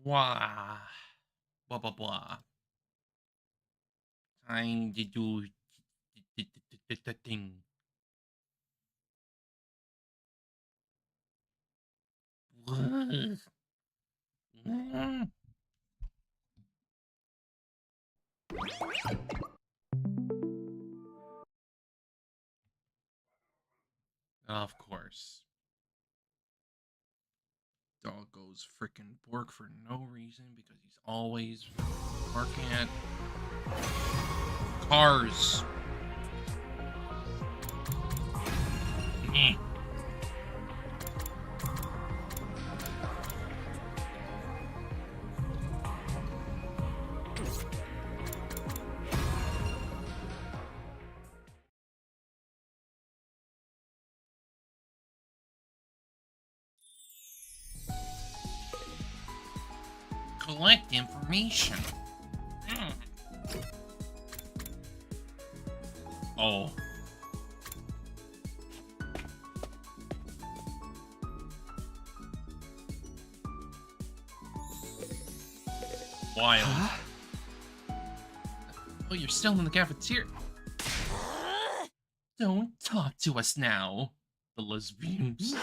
Blah. Blah, blah, blah. Time to do the thing. Of course. Dog goes frickin' bork for no reason because he's always barking at cars. Eh. Collect information. Oh. Wild. Huh? Oh, you're still in the cafeteria. Don't talk to us now, the lesbians.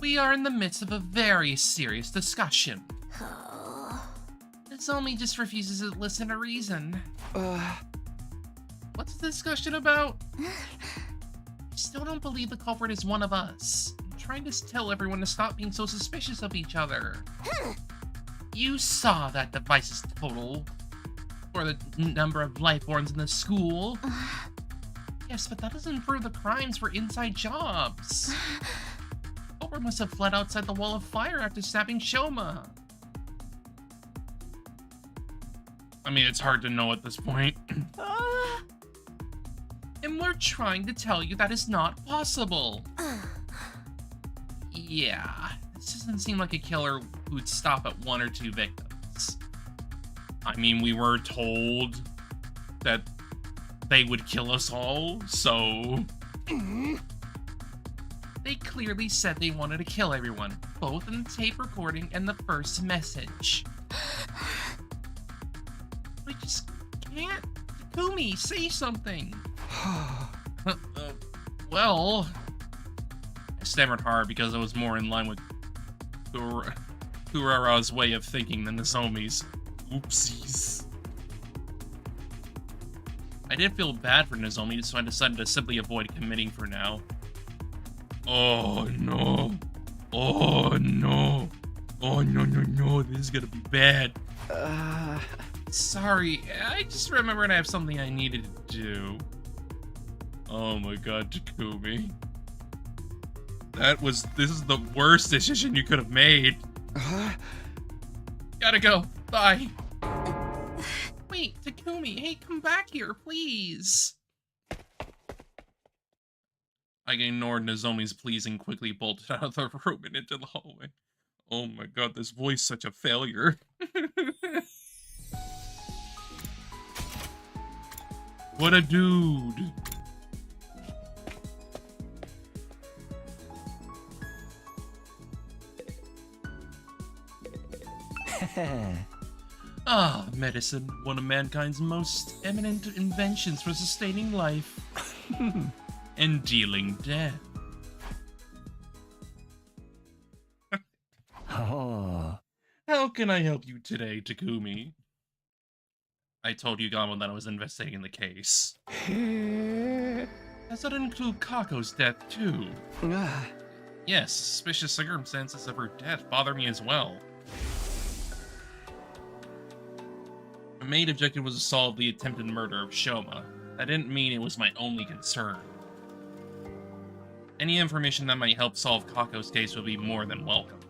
We are in the midst of a very serious discussion. Nozomi just refuses to listen to reason. What's the discussion about? I still don't believe the culprit is one of us. I'm trying to tell everyone to stop being so suspicious of each other. You saw that device's total for the number of lifeborns in the school. Yes, but that doesn't prove the crimes were inside jobs. Culprit must have fled outside the wall of fire after stabbing Shoma. I mean, it's hard to know at this point. And we're trying to tell you that is not possible. Yeah, this doesn't seem like a killer who'd stop at one or two victims. I mean, we were told that they would kill us all, so... They clearly said they wanted to kill everyone, both in the tape recording and the first message. We just can't. Takumi, say something. Well, I stammered hard because I was more in line with Kurara's way of thinking than Nozomi's. Oopsies. I did feel bad for Nozomi, so I decided to simply avoid committing for now. Oh no. Oh no. Oh no, this is gonna be bad. Sorry, I just remembered I have something I needed to do. Oh my god, Takumi. This is the worst decision you could have made. Gotta go, bye. Wait, Takumi, hey, come back here, please. I ignored Nozomi's pleas and quickly bolted out of the room and into the hallway. Oh my god, this voice is such a failure. What a dude. Ah, medicine, one of mankind's most eminent inventions for sustaining life and dealing death. Oh. How can I help you today, Takumi? I told Yugamo that I was investigating the case. Does that include Kako's death, too? Yes, suspicious circumstances of her death bother me as well. My main objective was to solve the attempted murder of Shoma. That didn't mean it was my only concern. Any information that might help solve Kako's case would be more than welcome.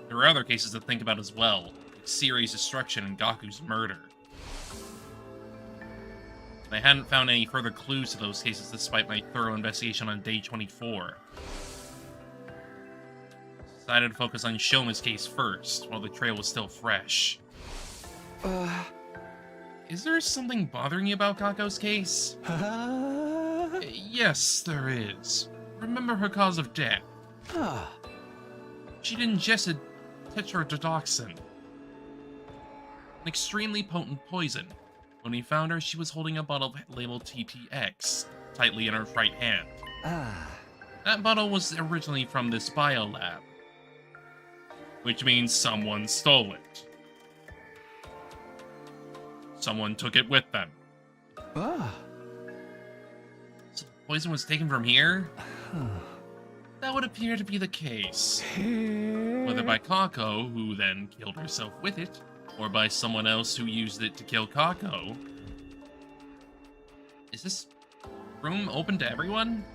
There are other cases to think about as well, like Siri's destruction and Gaku's murder. I hadn't found any further clues to those cases despite my thorough investigation on day 24. Decided to focus on Shoma's case first, while the trail was still fresh. Is there something bothering you about Kako's case? Yes, there is. Remember her cause of death. She'd ingested tetrodotoxin, an extremely potent poison. When we found her, she was holding a bottle labeled TPX tightly in her right hand. That bottle was originally from this biolab, which means someone stole it. Someone took it with them. So the poison was taken from here? That would appear to be the case. Whether by Kako, who then killed herself with it, or by someone else who used it to kill Kako. Is this room open to everyone?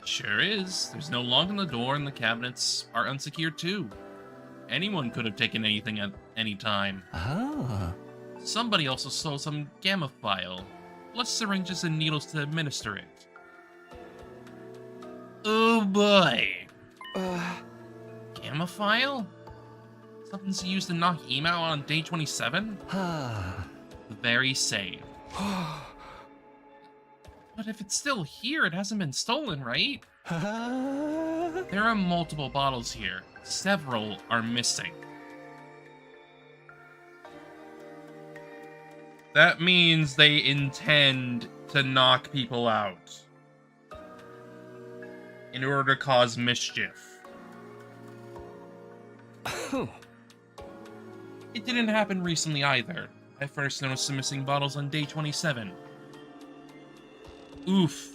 Sure is. There's no lock on the door and the cabinets are unsecured too. Anyone could have taken anything at any time. Somebody also stole some gamma file, blood syringes and needles to administer it. Oh boy. Gamma file? Something's used to knock Ema out on day 27? Very sane. But if it's still here, it hasn't been stolen, right? There are multiple bottles here. Several are missing. That means they intend to knock people out in order to cause mischief. It didn't happen recently either. I first noticed the missing bottles on day 27. Oof.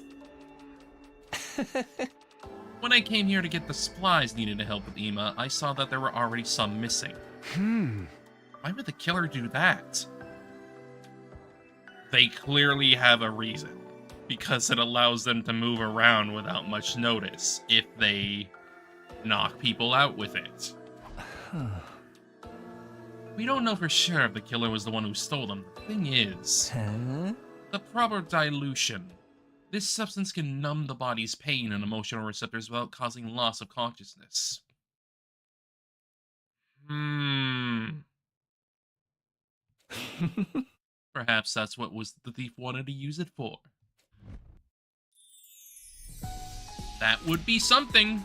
When I came here to get the supplies needed to help with Ema, I saw that there were already some missing. Why would the killer do that? They clearly have a reason, because it allows them to move around without much notice if they knock people out with it. We don't know for sure if the killer was the one who stole them. The thing is, the proper dilution. This substance can numb the body's pain and emotional receptors without causing loss of consciousness. Perhaps that's what the thief wanted to use it for. That would be something.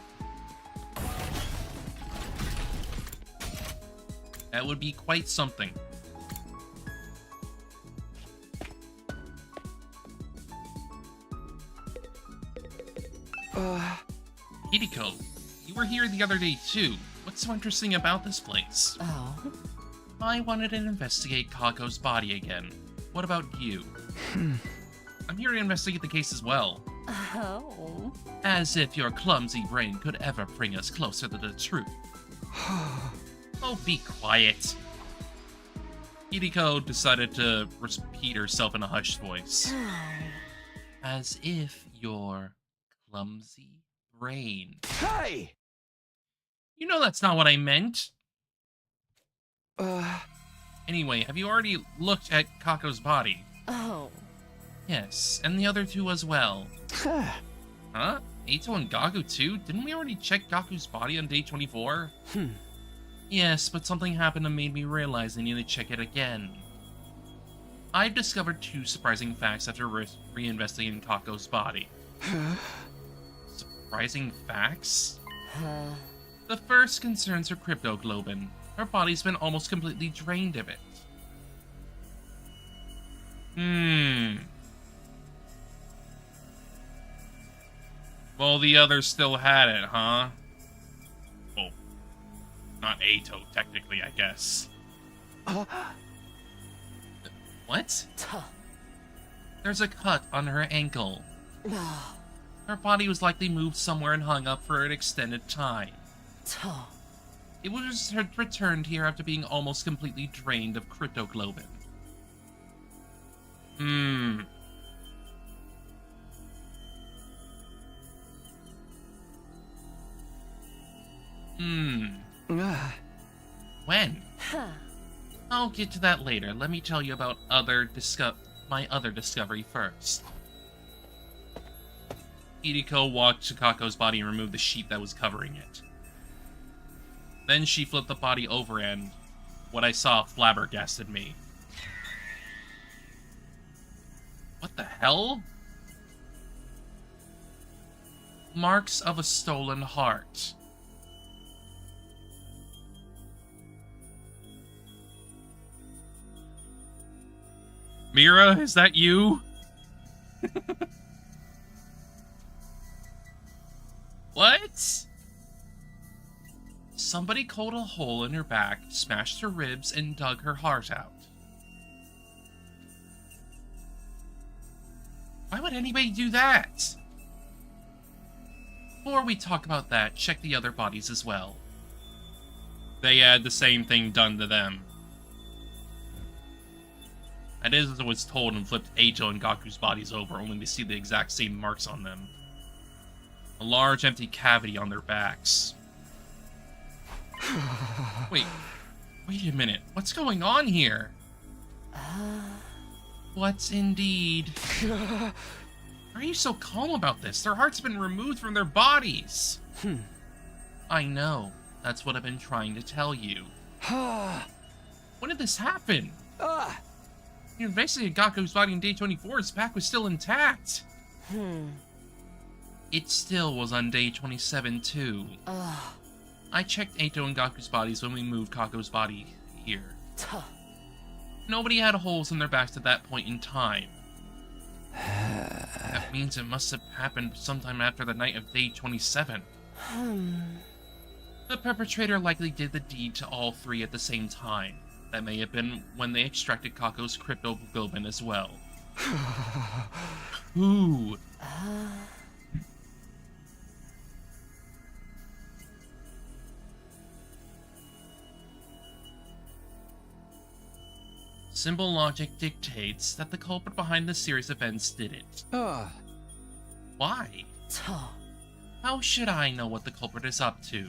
That would be quite something. Hideko, you were here the other day too. What's so interesting about this place? I wanted to investigate Kako's body again. What about you? I'm here to investigate the case as well. As if your clumsy brain could ever bring us closer to the truth. Oh, be quiet. Hideko decided to repeat herself in a hushed voice. As if your clumsy brain. Hey! You know that's not what I meant. Anyway, have you already looked at Kako's body? Yes, and the other two as well. Huh? Eito and Gaku too? Didn't we already check Gaku's body on day 24? Yes, but something happened that made me realize I need to check it again. I've discovered two surprising facts after reinvestigating Kako's body. Surprising facts? The first concerns her cryptoglobin. Her body's been almost completely drained of it. Well, the others still had it, huh? Well, not Eito, technically, I guess. What? There's a cut on her ankle. Her body was likely moved somewhere and hung up for an extended time. It was returned here after being almost completely drained of cryptoglobin. When? I'll get to that later. Let me tell you about my other discovery first. Hideko walked to Kako's body and removed the sheet that was covering it. Then she flipped the body over and what I saw flabbergasted me. What the hell? Marks of a stolen heart. Mira, is that you? What? Somebody cut a hole in her back, smashed her ribs, and dug her heart out. Why would anybody do that? Before we talk about that, check the other bodies as well. They had the same thing done to them. And as was told and flipped Eito and Gaku's bodies over, only to see the exact same marks on them. A large empty cavity on their backs. Wait a minute. What's going on here? What's indeed? Why are you so calm about this? Their heart's been removed from their bodies. I know. That's what I've been trying to tell you. When did this happen? You investigated Gaku's body in day 24. His back was still intact. It still was on day 27 too. I checked Eito and Gaku's bodies when we moved Kako's body here. Nobody had holes in their backs at that point in time. That means it must have happened sometime after the night of day 27. The perpetrator likely did the deed to all three at the same time. That may have been when they extracted Kako's cryptoglobin as well. Ooh. Symbol logic dictates that the culprit behind the series of events did it. Why? How should I know what the culprit is up to?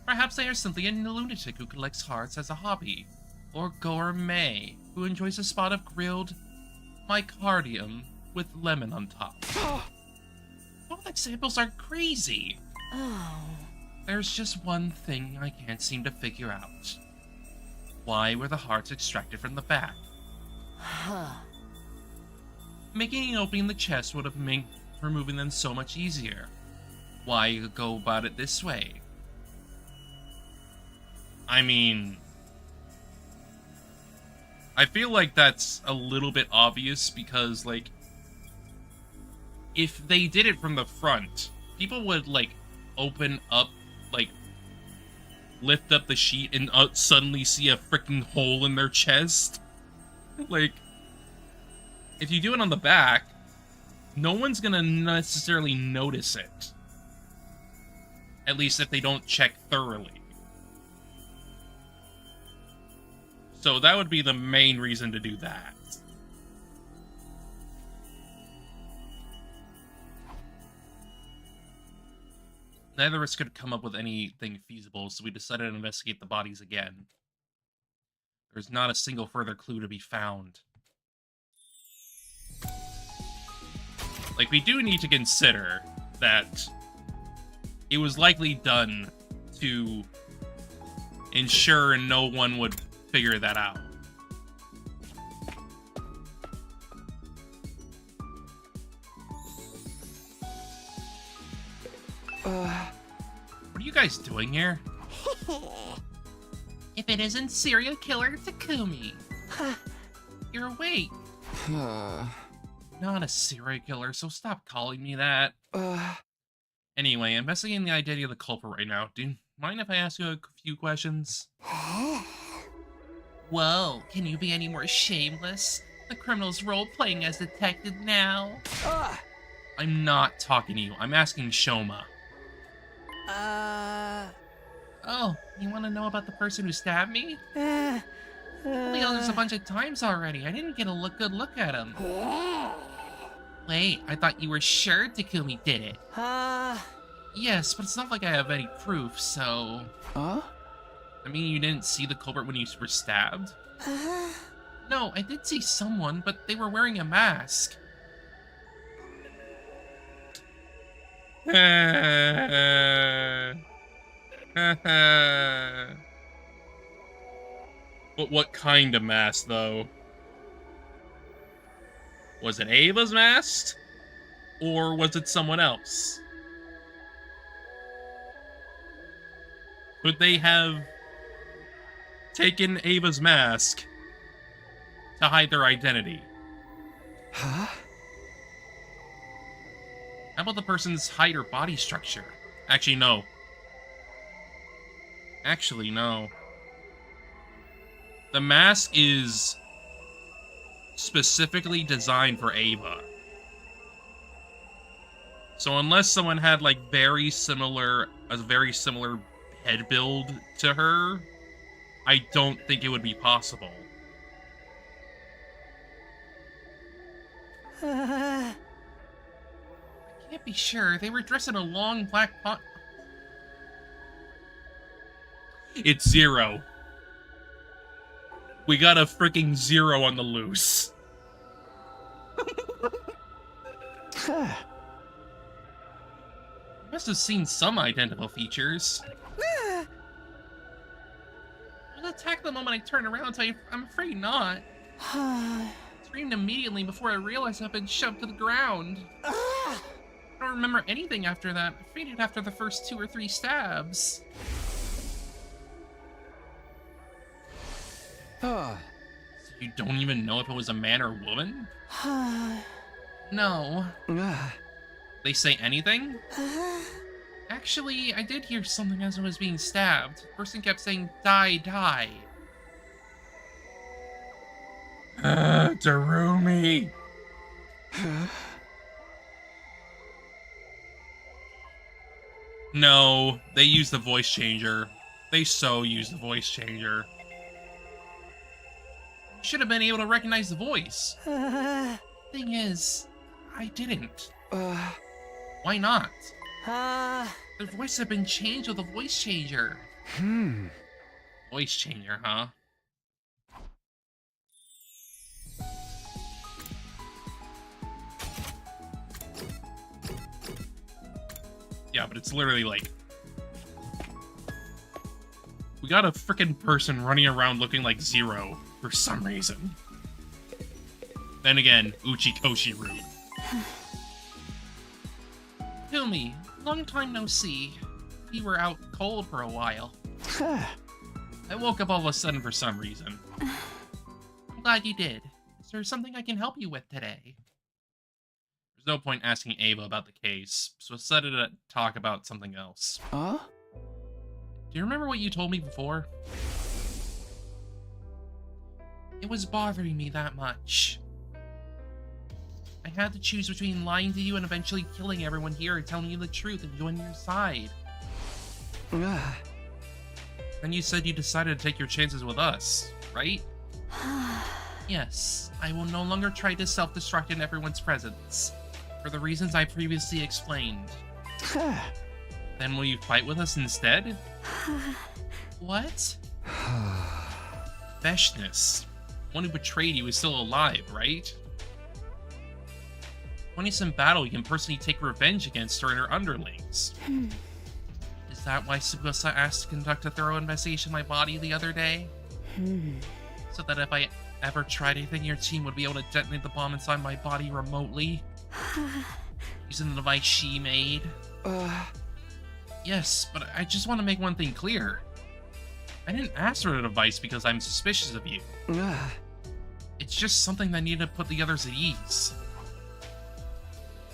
Perhaps they are simply a lunatic who collects hearts as a hobby, or gourmet who enjoys a spot of grilled myocardium with lemon on top. Both examples are crazy. There's just one thing I can't seem to figure out. Why were the hearts extracted from the back? Making and opening the chest would have made removing them so much easier. Why go about it this way? I mean, I feel like that's a little bit obvious because, like, if they did it from the front, people would, like, open up, like, lift up the sheet and suddenly see a freaking hole in their chest. Like, if you do it on the back, no one's gonna necessarily notice it. At least if they don't check thoroughly. So that would be the main reason to do that. Neither of us could come up with anything feasible, so we decided to investigate the bodies again. There's not a single further clue to be found. Like, we do need to consider that it was likely done to ensure no one would figure that out. What are you guys doing here? If it isn't serial killer Takumi. You're awake. Not a serial killer, so stop calling me that. Anyway, I'm investigating the identity of the culprit right now. Do you mind if I ask you a few questions? Whoa, can you be any more shameless? The criminal's role-playing as detective now. I'm not talking to you. I'm asking Shoma. Oh, you want to know about the person who stabbed me? There's a bunch of times already. I didn't get a good look at him. Wait, I thought you were sure Takumi did it. Yes, but it's not like I have any proof, so... I mean, you didn't see the culprit when you were stabbed? No, I did see someone, but they were wearing a mask. But what kind of mask, though? Was it Ava's mask? Or was it someone else? Could they have taken Ava's mask, to hide their identity. Huh? How about the person's height or body structure? Actually, no. Actually, no. The mask is specifically designed for Ava. So unless someone had like a very similar head build to her, I don't think it would be possible. I can't be sure. They were dressed in a long black pot. It's Zero. We got a freaking Zero on the loose. Must have seen some identical features. I was attacked the moment I turned around, so I'm afraid not. I screamed immediately before I realized I'd been shoved to the ground. I don't remember anything after that. I fainted after the first 2 or 3 stabs. So you don't even know if it was a man or a woman? No. They say anything? Actually, I did hear something as I was being stabbed. The person kept saying, "Die, die." Darumi. No, they use the voice changer. They so use the voice changer. You should have been able to recognize the voice. Thing is, I didn't. Why not? Their voice had been changed with a voice changer. Voice changer, huh? Yeah, but it's literally like... We got a frickin' person running around looking like Zero for some reason. Then again, Uchikoshi rude. Kumi, long time no see. You were out cold for a while. I woke up all of a sudden for some reason. I'm glad you did. Is there something I can help you with today? There's no point asking Ava about the case, so I decided to talk about something else. Do you remember what you told me before? It was bothering me that much. I had to choose between lying to you and eventually killing everyone here or telling you the truth and joining your side. Then you said you decided to take your chances with us, right? Yes, I will no longer try to self-destruct in everyone's presence, for the reasons I previously explained. Then will you fight with us instead? What? Veshness. One who betrayed you is still alive, right? When he's in battle, you can personally take revenge against her and her underlings. Is that why Sugusa asked to conduct a thorough investigation of my body the other day? So that if I ever tried anything, your team would be able to detonate the bomb inside my body remotely? Using the device she made? Yes, but I just want to make one thing clear. I didn't ask for the device because I'm suspicious of you. It's just something that needed to put the others at ease.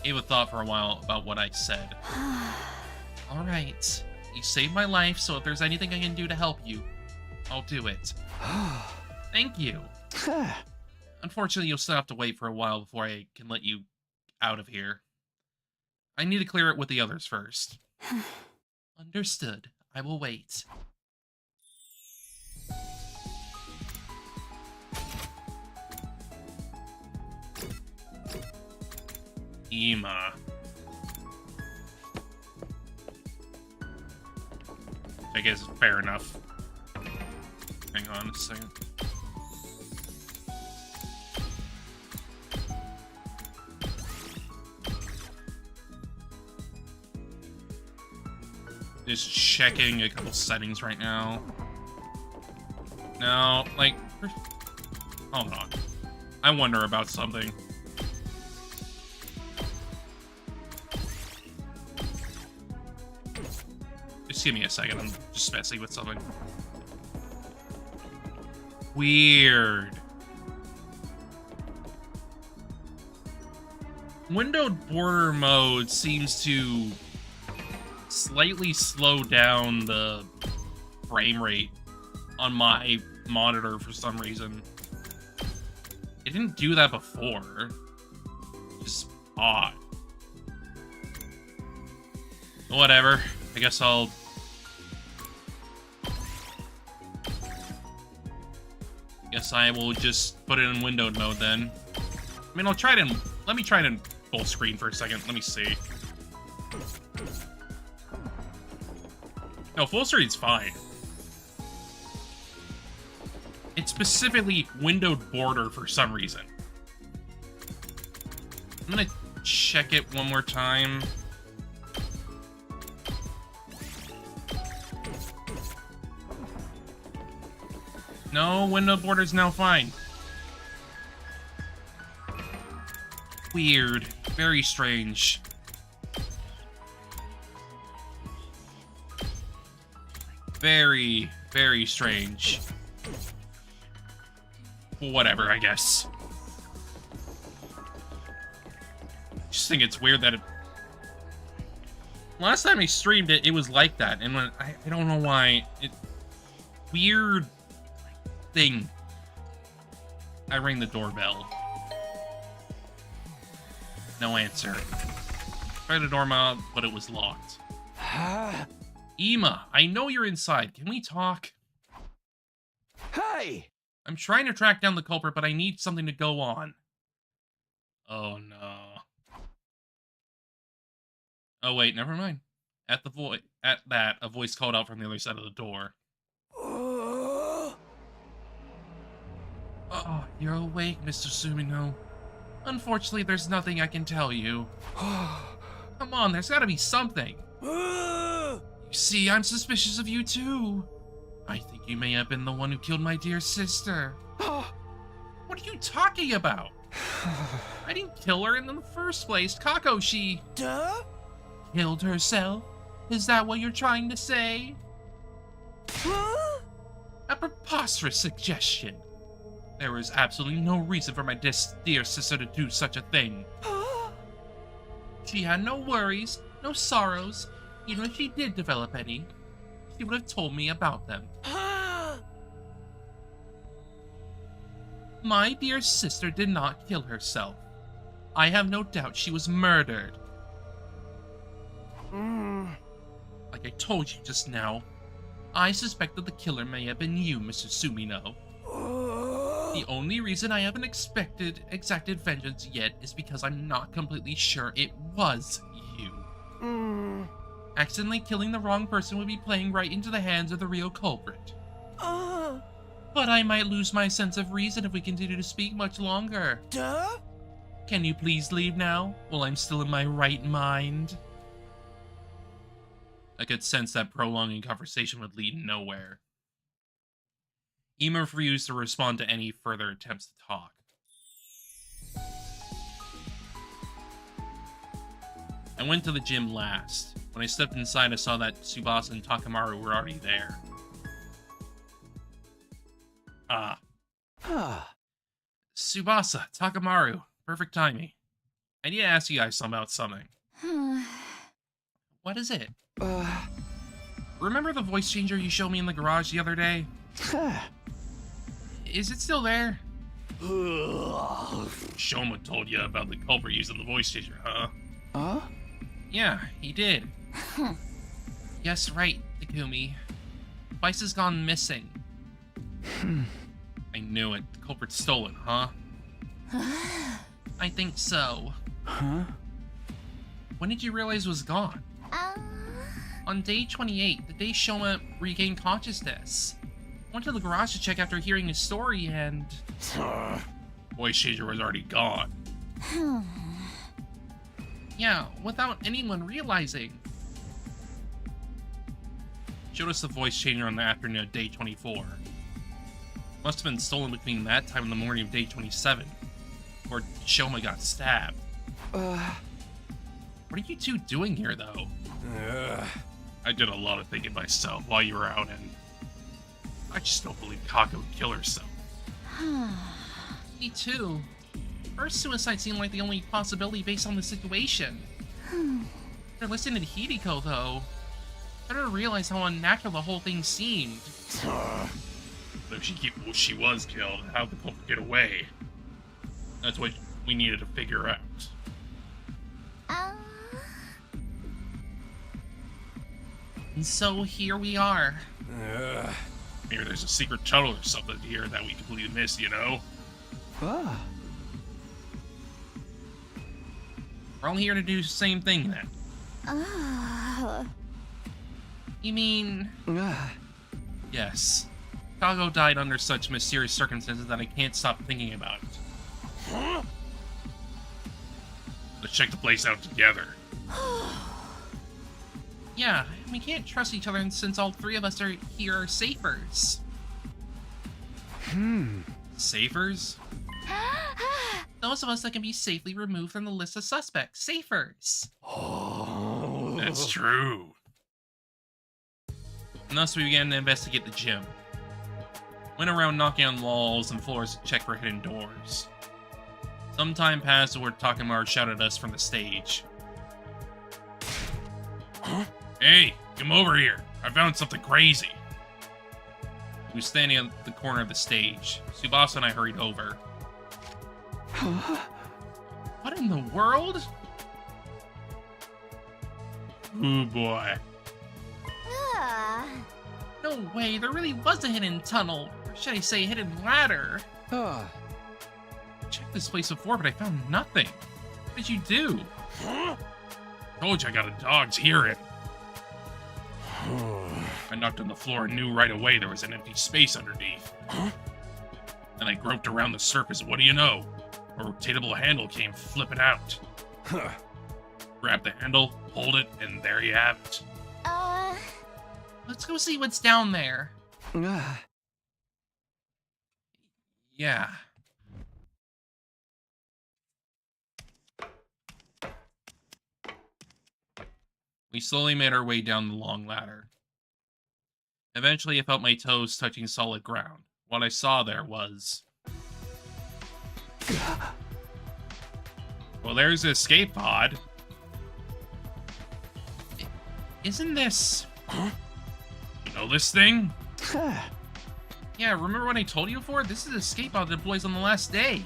Ava thought for a while about what I said. Alright, you saved my life, so if there's anything I can do to help you, I'll do it. Thank you. Unfortunately, you'll still have to wait for a while before I can let you out of here. I need to clear it with the others first. Understood. I will wait. Ima. I guess it's fair enough. Hang on a second. Just checking a couple settings right now. No, like... Hold on. I wonder about something. Just give me a second, I'm just messing with something. Weird. Windowed border mode seems to slightly slow down the frame rate on my monitor for some reason. It didn't do that before. Just odd. Whatever. I guess I will just put it in windowed mode then. I mean, let me try it in full screen for a second. Let me see. No, full screen's fine. It's specifically windowed border for some reason. I'm gonna check it one more time. No, window border's now fine. Weird. Very strange. Very, very strange. Whatever, I guess. Just think it's weird that last time I streamed it, it was like that, and when I don't know why. Weird thing. I rang the doorbell. No answer. Tried the doorbell, but it was locked. Ema, I know you're inside. Can we talk? Hey! I'm trying to track down the culprit, but I need something to go on. Oh no. Oh wait, never mind. At that, a voice called out from the other side of the door. Oh, you're awake, Mr. Sumino. Unfortunately, there's nothing I can tell you. Come on, there's gotta be something. You see, I'm suspicious of you too. I think you may have been the one who killed my dear sister. What are you talking about? I didn't kill her in the first place. Kako, she... killed herself? Is that what you're trying to say? A preposterous suggestion. There was absolutely no reason for my dear sister to do such a thing. She had no worries, no sorrows. Even if she did develop any, she would have told me about them. My dear sister did not kill herself. I have no doubt she was murdered. Like I told you just now, I suspect that the killer may have been you, Mr. Sumino. The only reason I haven't exacted vengeance yet is because I'm not completely sure it was you. Accidentally killing the wrong person would be playing right into the hands of the real culprit. But I might lose my sense of reason if we continue to speak much longer. Can you please leave now, while I'm still in my right mind? I could sense that prolonging conversation would lead nowhere. Ema refused to respond to any further attempts to talk. I went to the gym last. When I stepped inside, I saw that Tsubasa and Takamaru were already there. Tsubasa, Takamaru, perfect timing. I need to ask you guys about something. What is it? Remember the voice changer you showed me in the garage the other day? Is it still there? Shoma told you about the culprit using the voice changer, huh? Yeah, he did. Yes, right, Takumi. Vice has gone missing. I knew it. The culprit's stolen, huh? I think so. When did you realize it was gone? On day 28, the day Shoma regained consciousness. Went to the garage to check after hearing his story and... voice changer was already gone. Yeah, without anyone realizing. Showed us the voice changer on the afternoon of day 24. Must have been stolen between that time and the morning of day 27. Or Shoma got stabbed. What are you two doing here, though? I did a lot of thinking myself while you were out, and I just don't believe Kako would kill herself. Me too. first suicide seemed like the only possibility based on the situation. After listening to Hideko, though, I started to realize how unnatural the whole thing seemed. If she was killed, how did the culprit get away? That's what we needed to figure out. And so here we are. Maybe there's a secret tunnel or something here that we completely missed, you know? Ah. We're all here to do the same thing then. You mean... Yes. Chicago died under such mysterious circumstances that I can't stop thinking about it. Let's check the place out together. Yeah, we can't trust each other since all three of us are here are safers. Safers? Those of us that can be safely removed from the list of suspects. Safers. That's true. And thus we began to investigate the gym. Went around knocking on walls and floors to check for hidden doors. Some time passed before Takemura shouted at us from the stage. Hey, come over here. I found something crazy. He was standing at the corner of the stage. Tsubasa and I hurried over. What in the world? Oh boy. No way, there really was a hidden tunnel. Or should I say, hidden ladder. I checked this place before, but I found nothing. What did you do? Told you I got a dog's hearing. I knocked on the floor and knew right away there was an empty space underneath. Then I groped around the surface, and what do you know? A rotatable handle came flipping out. Grab the handle, hold it, and there you have it. Let's go see what's down there. Yeah. We slowly made our way down the long ladder. Eventually, I felt my toes touching solid ground. What I saw there was... Well, there's the escape pod. Isn't this... You know this thing? Yeah, remember when I told you before? This is the escape pod that deploys on the last day.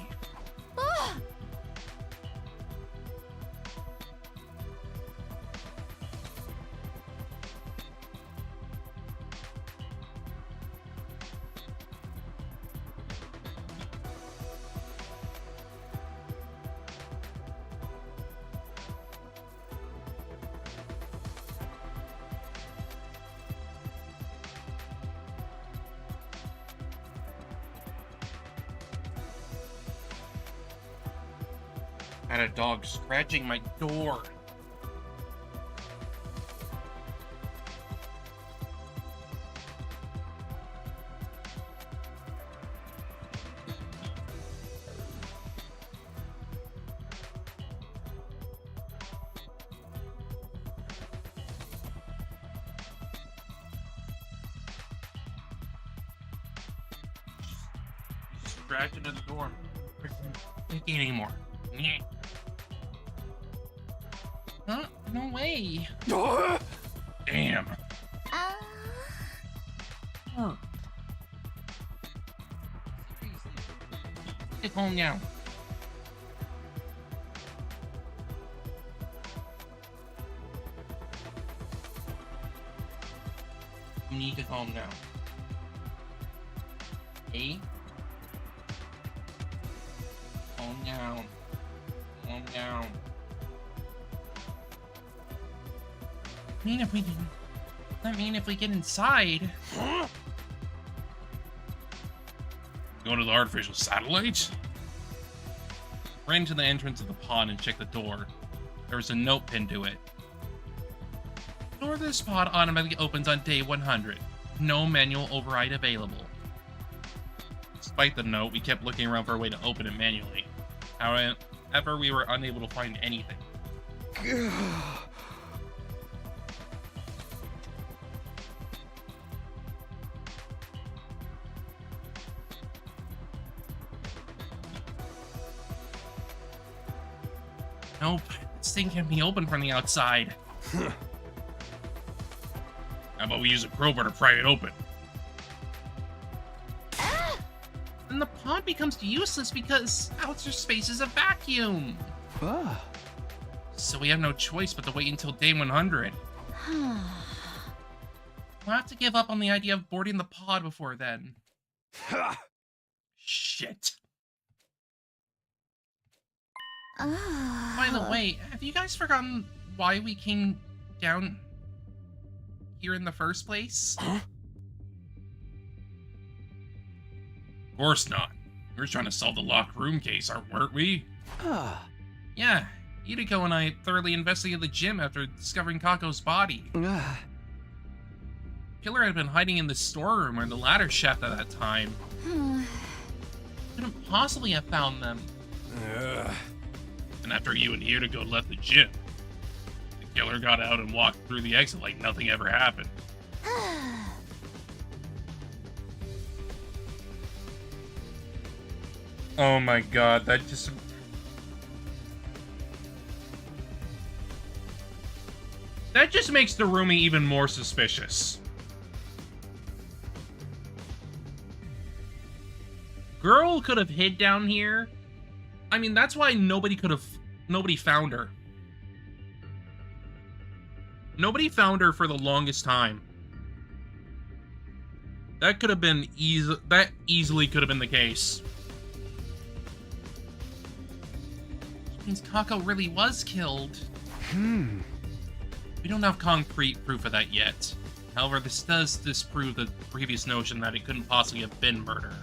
I had a dog scratching my door. Scratching at the door. Can't get anymore. Huh? No way. Damn. Get home now. You need to calm down. Hey? Calm down. Calm down. If we can... I mean, if we get inside... Going to the artificial satellite? Ran to the entrance of the pod and checked the door. There was a note pinned to it. The door of this pod automatically opens on day 100. No manual override available. Despite the note, we kept looking around for a way to open it manually. However, we were unable to find anything. Nope, this thing can't be opened from the outside. How about we use a crowbar to pry it open? Then the pod becomes useless because outer space is a vacuum. Ah. So we have no choice but to wait until day 100. We'll have to give up on the idea of boarding the pod before then. Shit. By the way, have you guys forgotten why we came down here in the first place? Of course not. We were trying to solve the locked room case, weren't we? Ah. Yeah, Yuriko and I thoroughly investigated the gym after discovering Kako's body. Ah. Killer had been hiding in the storeroom or in the ladder shaft at that time. Couldn't possibly have found them. And after you and Yuriko left the gym, the killer got out and walked through the exit like nothing ever happened. Oh my god, that just... That just makes the roomie even more suspicious. Girl could have hid down here. I mean, that's why nobody found her. Nobody found her for the longest time. That could have been that easily could have been the case. Which means Kako really was killed. We don't have concrete proof of that yet. However, this does disprove the previous notion that it couldn't possibly have been murder.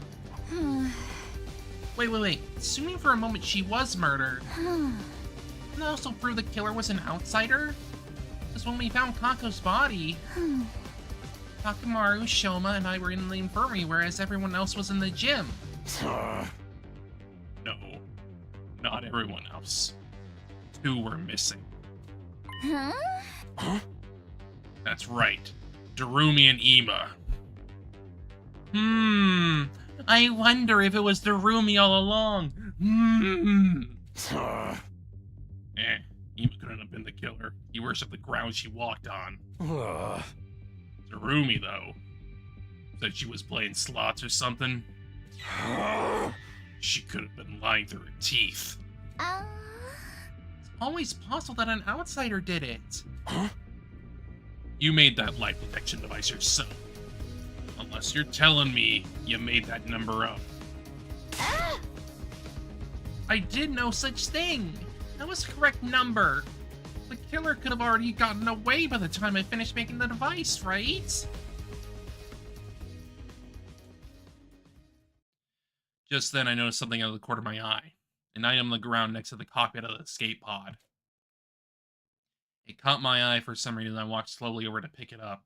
Wait. Assuming for a moment she was murdered, doesn't that also prove the killer was an outsider? Because when we found Kako's body, Takamaru, Shoma, and I were in the infirmary, whereas everyone else was in the gym. No, not everyone else. 2 were missing. That's right. Darumi and Ima. I wonder if it was Darumi all along. Ima couldn't have been the killer. He worshipped the ground she walked on. Darumi, though, said she was playing slots or something. She could have been lying through her teeth. It's always possible that an outsider did it. You made that light detection device yourself. Unless you're telling me you made that number up. I did no such thing. That was the correct number. The killer could have already gotten away by the time I finished making the device, right? Just then, I noticed something out of the corner of my eye. An item on the ground next to the cockpit of the escape pod. It caught my eye for some reason, and I walked slowly over to pick it up.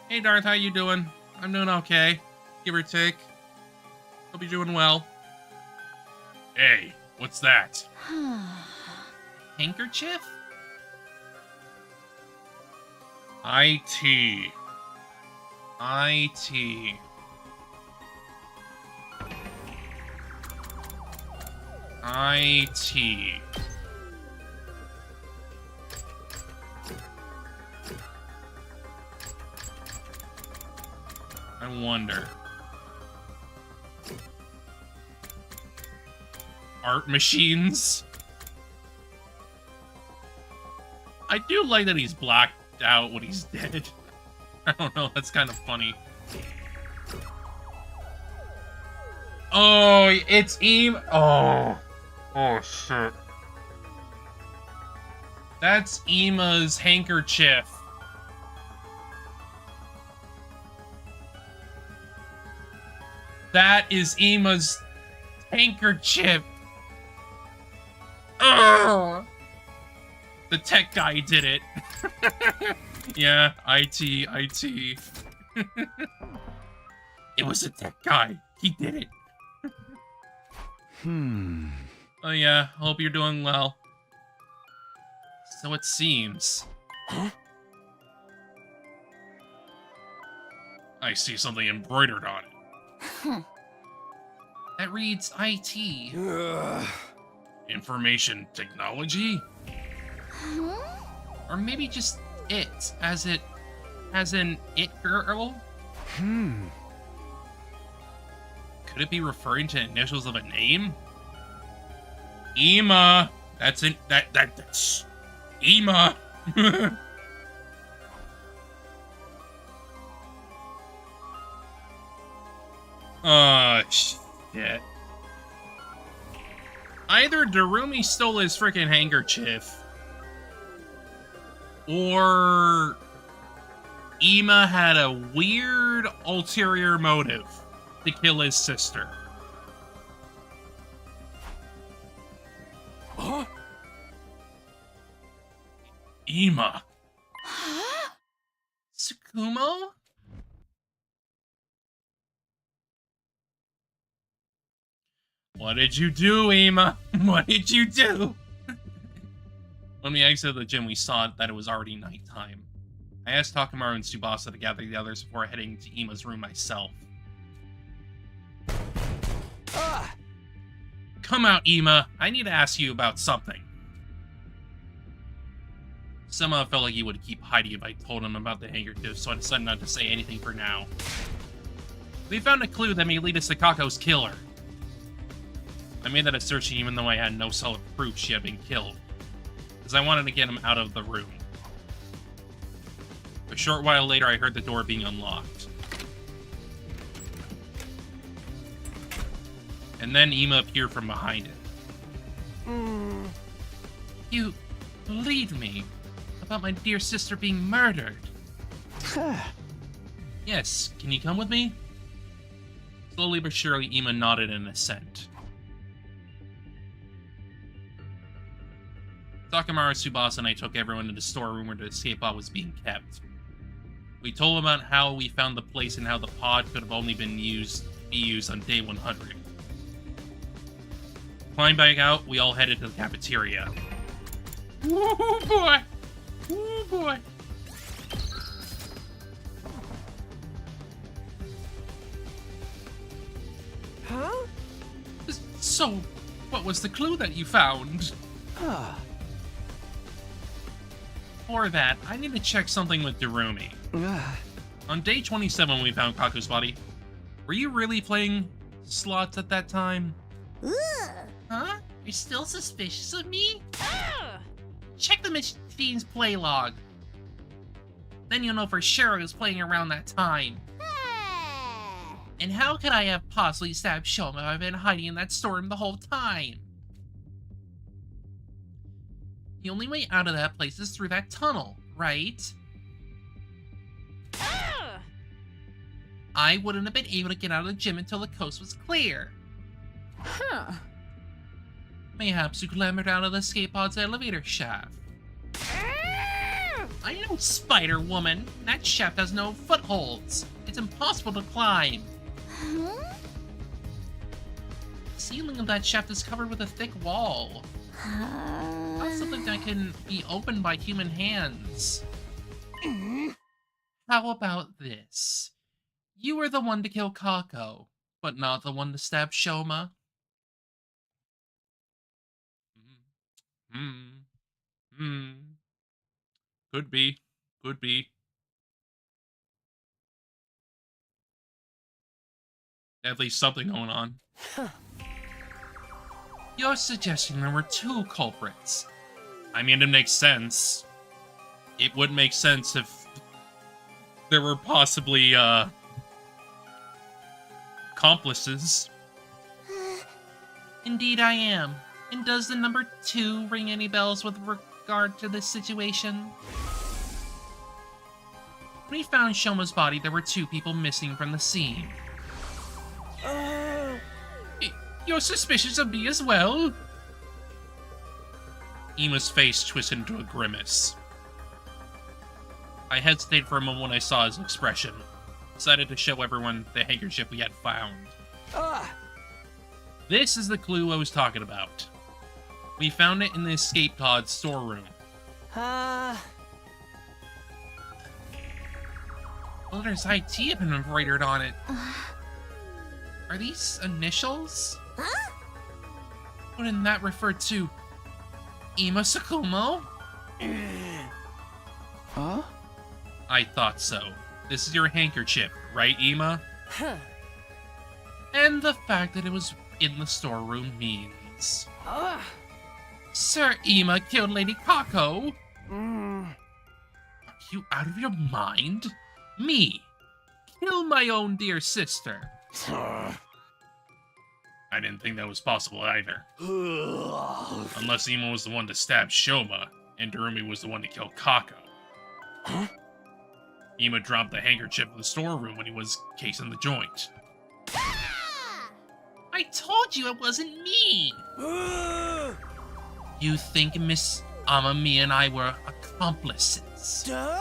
Hey Darth, how you doing? I'm doing okay. Give or take. Hope you're doing well. Hey, what's that? Handkerchief? IT. I wonder. Art machines? I do like that he's blacked out when he's dead. I don't know, that's kind of funny. Oh, it's Oh shit. That's Ima's handkerchief. That is Ima's handkerchief. Oh. The tech guy did it. Yeah, IT. It was a tech guy. He did it. Oh yeah, hope you're doing well. So it seems. I see something embroidered on it. That reads IT. Ugh. Information technology? Or maybe just it, as in it girl? Could it be referring to initials of a name? Ema! That's it. That's Ema! Shit. Either Darumi stole his freaking handkerchief, or Ema had a weird ulterior motive to kill his sister. Huh? Ema. Tsukumo? What did you do, Ema? What did you do? When we exited the gym, we saw that it was already nighttime. I asked Takamaru and Tsubasa to gather the others before heading to Ema's room myself. Come out, Ema. I need to ask you about something. Somehow I felt like he would keep hiding if I told him about the handkerchief, so I decided not to say anything for now. We found a clue that may lead us to Kako's killer. I made that assertion even though I had no solid proof she had been killed, because I wanted to get him out of the room. A short while later, I heard the door being unlocked. And then Ema appeared from behind it. You believe me about my dear sister being murdered? Yes, can you come with me? Slowly but surely, Ema nodded in assent. Takamaru, Tsubasa, and I took everyone to the storeroom where the escape pod was being kept. We told them about how we found the place and how the pod could have only been used on day 100. Climbing back out, we all headed to the cafeteria. Oh boy! Oh boy! Huh? So, what was the clue that you found? For that, I need to check something with Darumi. On day 27 we found Kaku's body. Were you really playing slots at that time? Huh? You're still suspicious of me? Check the machine's play log. Then you'll know for sure I was playing around that time. And how could I have possibly stabbed Shoma if I've been hiding in that storeroom the whole time? The only way out of that place is through that tunnel, right? I wouldn't have been able to get out of the gym until the coast was clear. Mayhaps you clambered out of the escape pod's elevator shaft. I know, Spider-Woman. That shaft has no footholds. It's impossible to climb. The ceiling of that shaft is covered with a thick wall. Not something that can be opened by human hands. How about this? You were the one to kill Kako, but not the one to stab Shoma. Could be. Could be. At least something going on. You're suggesting there were two culprits. I mean, it makes sense. It would make sense if there were possibly, accomplices. Indeed I am. And does the number 2 ring any bells with regard to this situation? When we found Shoma's body, there were 2 people missing from the scene. You're suspicious of me as well? Ema's face twisted into a grimace. I hesitated for a moment when I saw his expression. Decided to show everyone the handkerchief we had found. This is the clue I was talking about. We found it in the escape pod's storeroom. The letters IT have been embroidered on it. Are these initials? Huh? Wouldn't that refer to Ima Sakumo? Huh? I thought so. This is your handkerchief, right, Ima? Huh. And the fact that it was in the storeroom means... Sir Ima killed Lady Kako? Are you out of your mind? Me? Kill my own dear sister? I didn't think that was possible either. Unless Ima was the one to stab Shoma, and Darumi was the one to kill Kako. Huh? Ima dropped the handkerchief in the storeroom when he was casing the joint. I told you it wasn't me! You think Miss Amami and I were accomplices? Duh?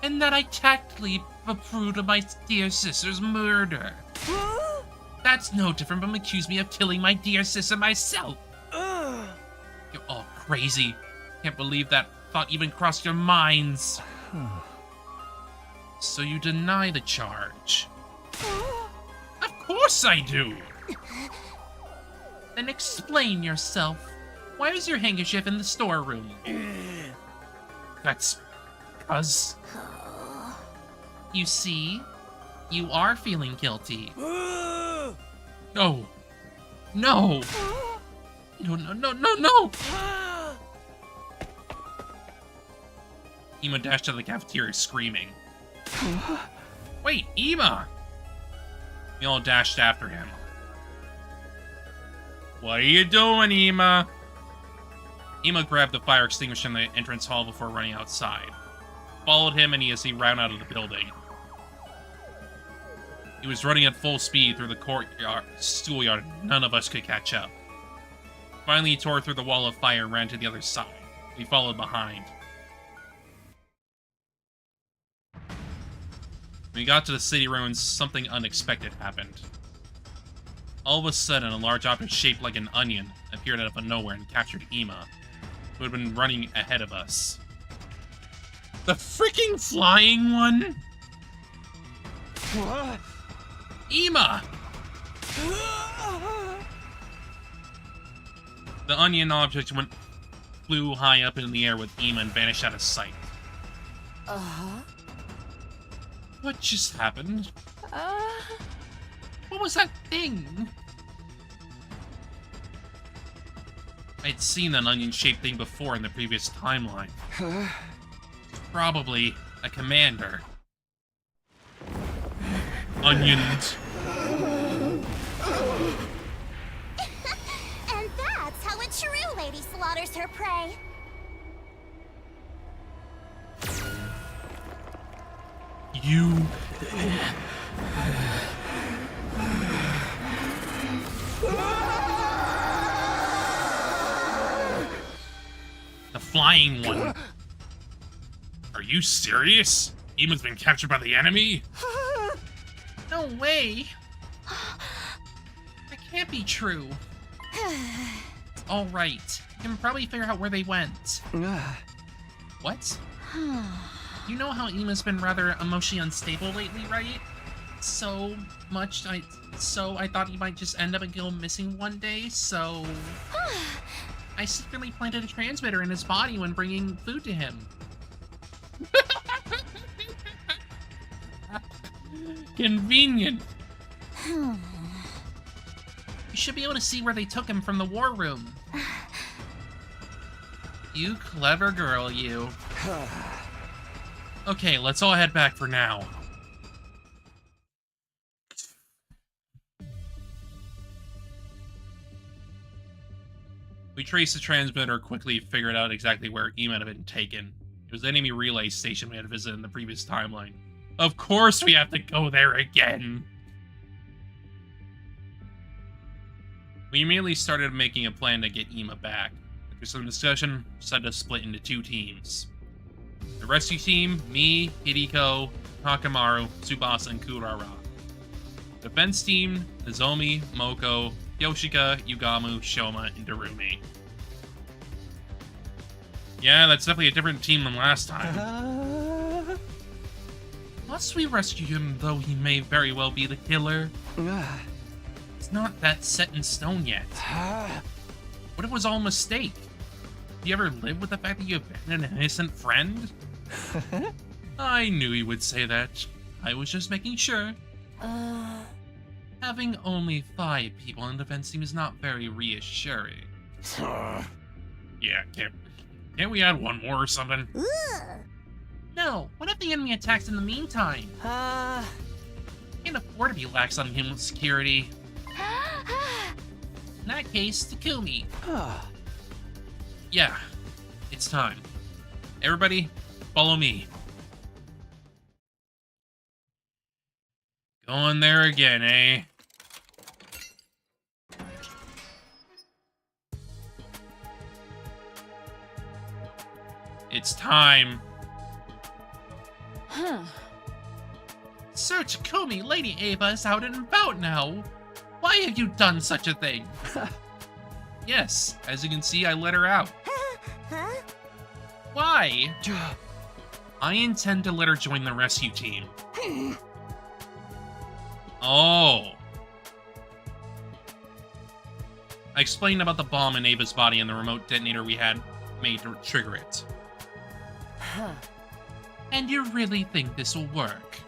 And that I tactfully approved of my dear sister's murder? That's no different from accusing me of killing my dear sister myself. You're all crazy. Can't believe that thought even crossed your minds. So you deny the charge? Of course I do! Then explain yourself. Why is your handkerchief in the storeroom? That's because... You see, you are feeling guilty. No! No! No, no, no, no, no! Ima dashed out of the cafeteria screaming. Wait, Ima! We all dashed after him. What are you doing, Ima? Ima grabbed the fire extinguisher in the entrance hall before running outside. Followed him as he ran out of the building. He was running at full speed through the schoolyard. None of us could catch up. Finally, he tore through the wall of fire and ran to the other side. We followed behind. When we got to the city ruins, something unexpected happened. All of a sudden, a large object shaped like an onion appeared out of nowhere and captured Ima, who had been running ahead of us. The freaking flying one? Ima! The onion object flew high up in the air with Ima and vanished out of sight. What just happened? What was that thing? I'd seen an onion-shaped thing before in the previous timeline. Probably a commander. Onions. And that's how a true lady slaughters her prey. You... The flying one. Are you serious? Ima's been captured by the enemy? No way. That can't be true. All right. You can probably figure out where they went. What? You know how Ima's been rather emotionally unstable lately, right? So much I thought he might just end up and go missing one day, so I secretly planted a transmitter in his body when bringing food to him. Convenient. You should be able to see where they took him from the war room. You clever girl, you. Okay, let's all head back for now. We traced the transmitter, quickly figured out exactly where Ima had been taken. It was the enemy relay station we had visited in the previous timeline. Of course we have to go there again! We immediately started making a plan to get Ima back. After some discussion, we decided to split into two teams. The rescue team, me, Hideko, Takamaru, Tsubasa, and Kurara. Defense team, Nozomi, Moko, Yoshika, Yugamu, Shoma, and Darumi. Yeah, that's definitely a different team than last time. What? Must we rescue him, though he may very well be the killer? It's not that set in stone yet. What if it was all a mistake? Do you ever live with the fact that you abandoned an innocent friend? I knew he would say that. I was just making sure. Having only 5 people in defense seems not very reassuring. Yeah, can't we add one more or something? No, what if the enemy attacks in the meantime? Can't afford to be lax on human security. In that case, Takumi. Yeah, it's time. Everybody, follow me. Going there again, eh? It's time. Sir Takumi, Lady Ava is out and about now. Why have you done such a thing? Yes, as you can see, I let her out. Why? I intend to let her join the rescue team. Oh. I explained about the bomb in Ava's body and the remote detonator we had made to trigger it. And you really think this will work?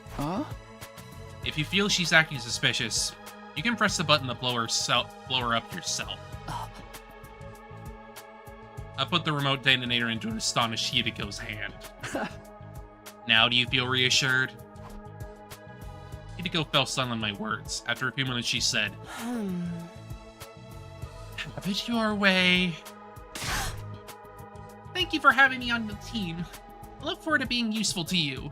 If you feel she's acting suspicious, you can press the button to blow her up yourself. I put the remote detonator into an astonished Hidiko's hand. Now do you feel reassured? Hidiko fell silent on my words. After a few minutes, she said, Have it your way. Thank you for having me on the team. I look forward to being useful to you.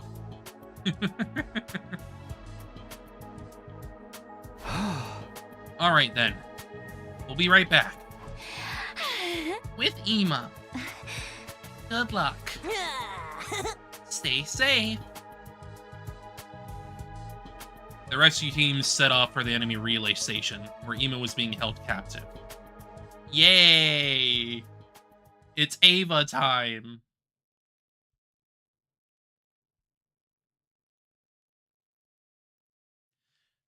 Alright then. We'll be right back. With Ima. Good luck. Stay safe. The rescue team set off for the enemy relay station, where Ima was being held captive. Yay! It's Ava time!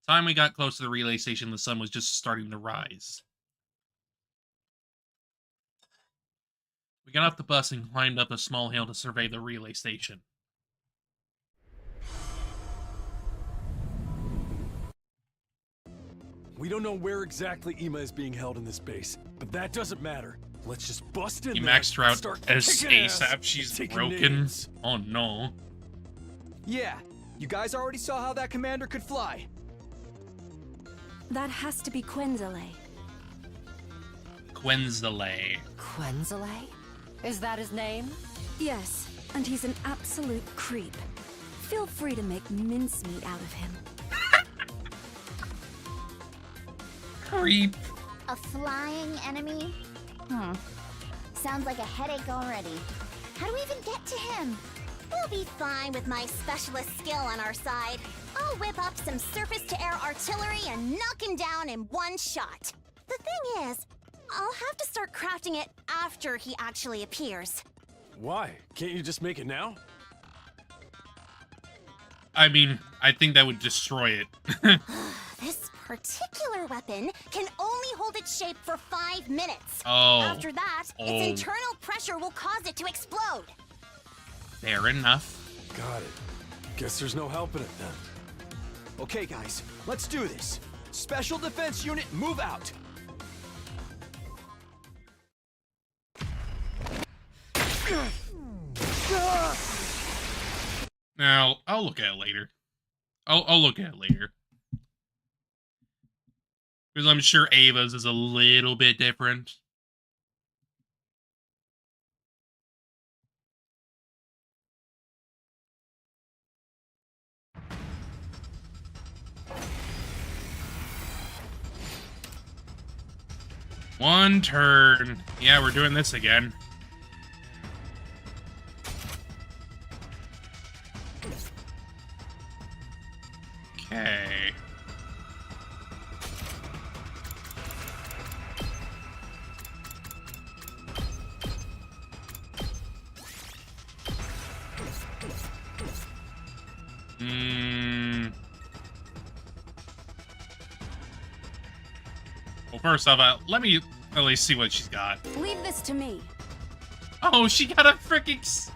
Time we got close to the relay station, the sun was just starting to rise. We got off the bus and climbed up a small hill to survey the relay station. We don't know where exactly Ima is being held in this base, but that doesn't matter. Let's just bust in You there, maxed her out start as kicking ass, ASAP. She's taking broken. names. Oh no. Yeah, you guys already saw how that commander could fly. That has to be Quenzele. Quenzele. Quenzele? Is that his name? Yes, and he's an absolute creep. Feel free to make mincemeat out of him. Creep. A flying enemy? Sounds like a headache already. How do we even get to him? We'll be fine with my specialist skill on our side. I'll whip up some surface-to-air artillery and knock him down in one shot. The thing is, I'll have to start crafting it after he actually appears. Why? Can't you just make it now? I mean, I think that would destroy it. This particular weapon can only hold its shape for 5 minutes. Oh. After that, its internal pressure will cause it to explode. Fair enough. Got it. Guess there's no helping it then. Okay, guys, let's do this. Special Defense Unit, move out. Now, I'll look at it later. I'll look at it later. Because I'm sure Ava's is a little bit different. One turn. Yeah, we're doing this again. Okay. first off, let me at least see what she's got. Leave this to me. Oh, she got a freaking...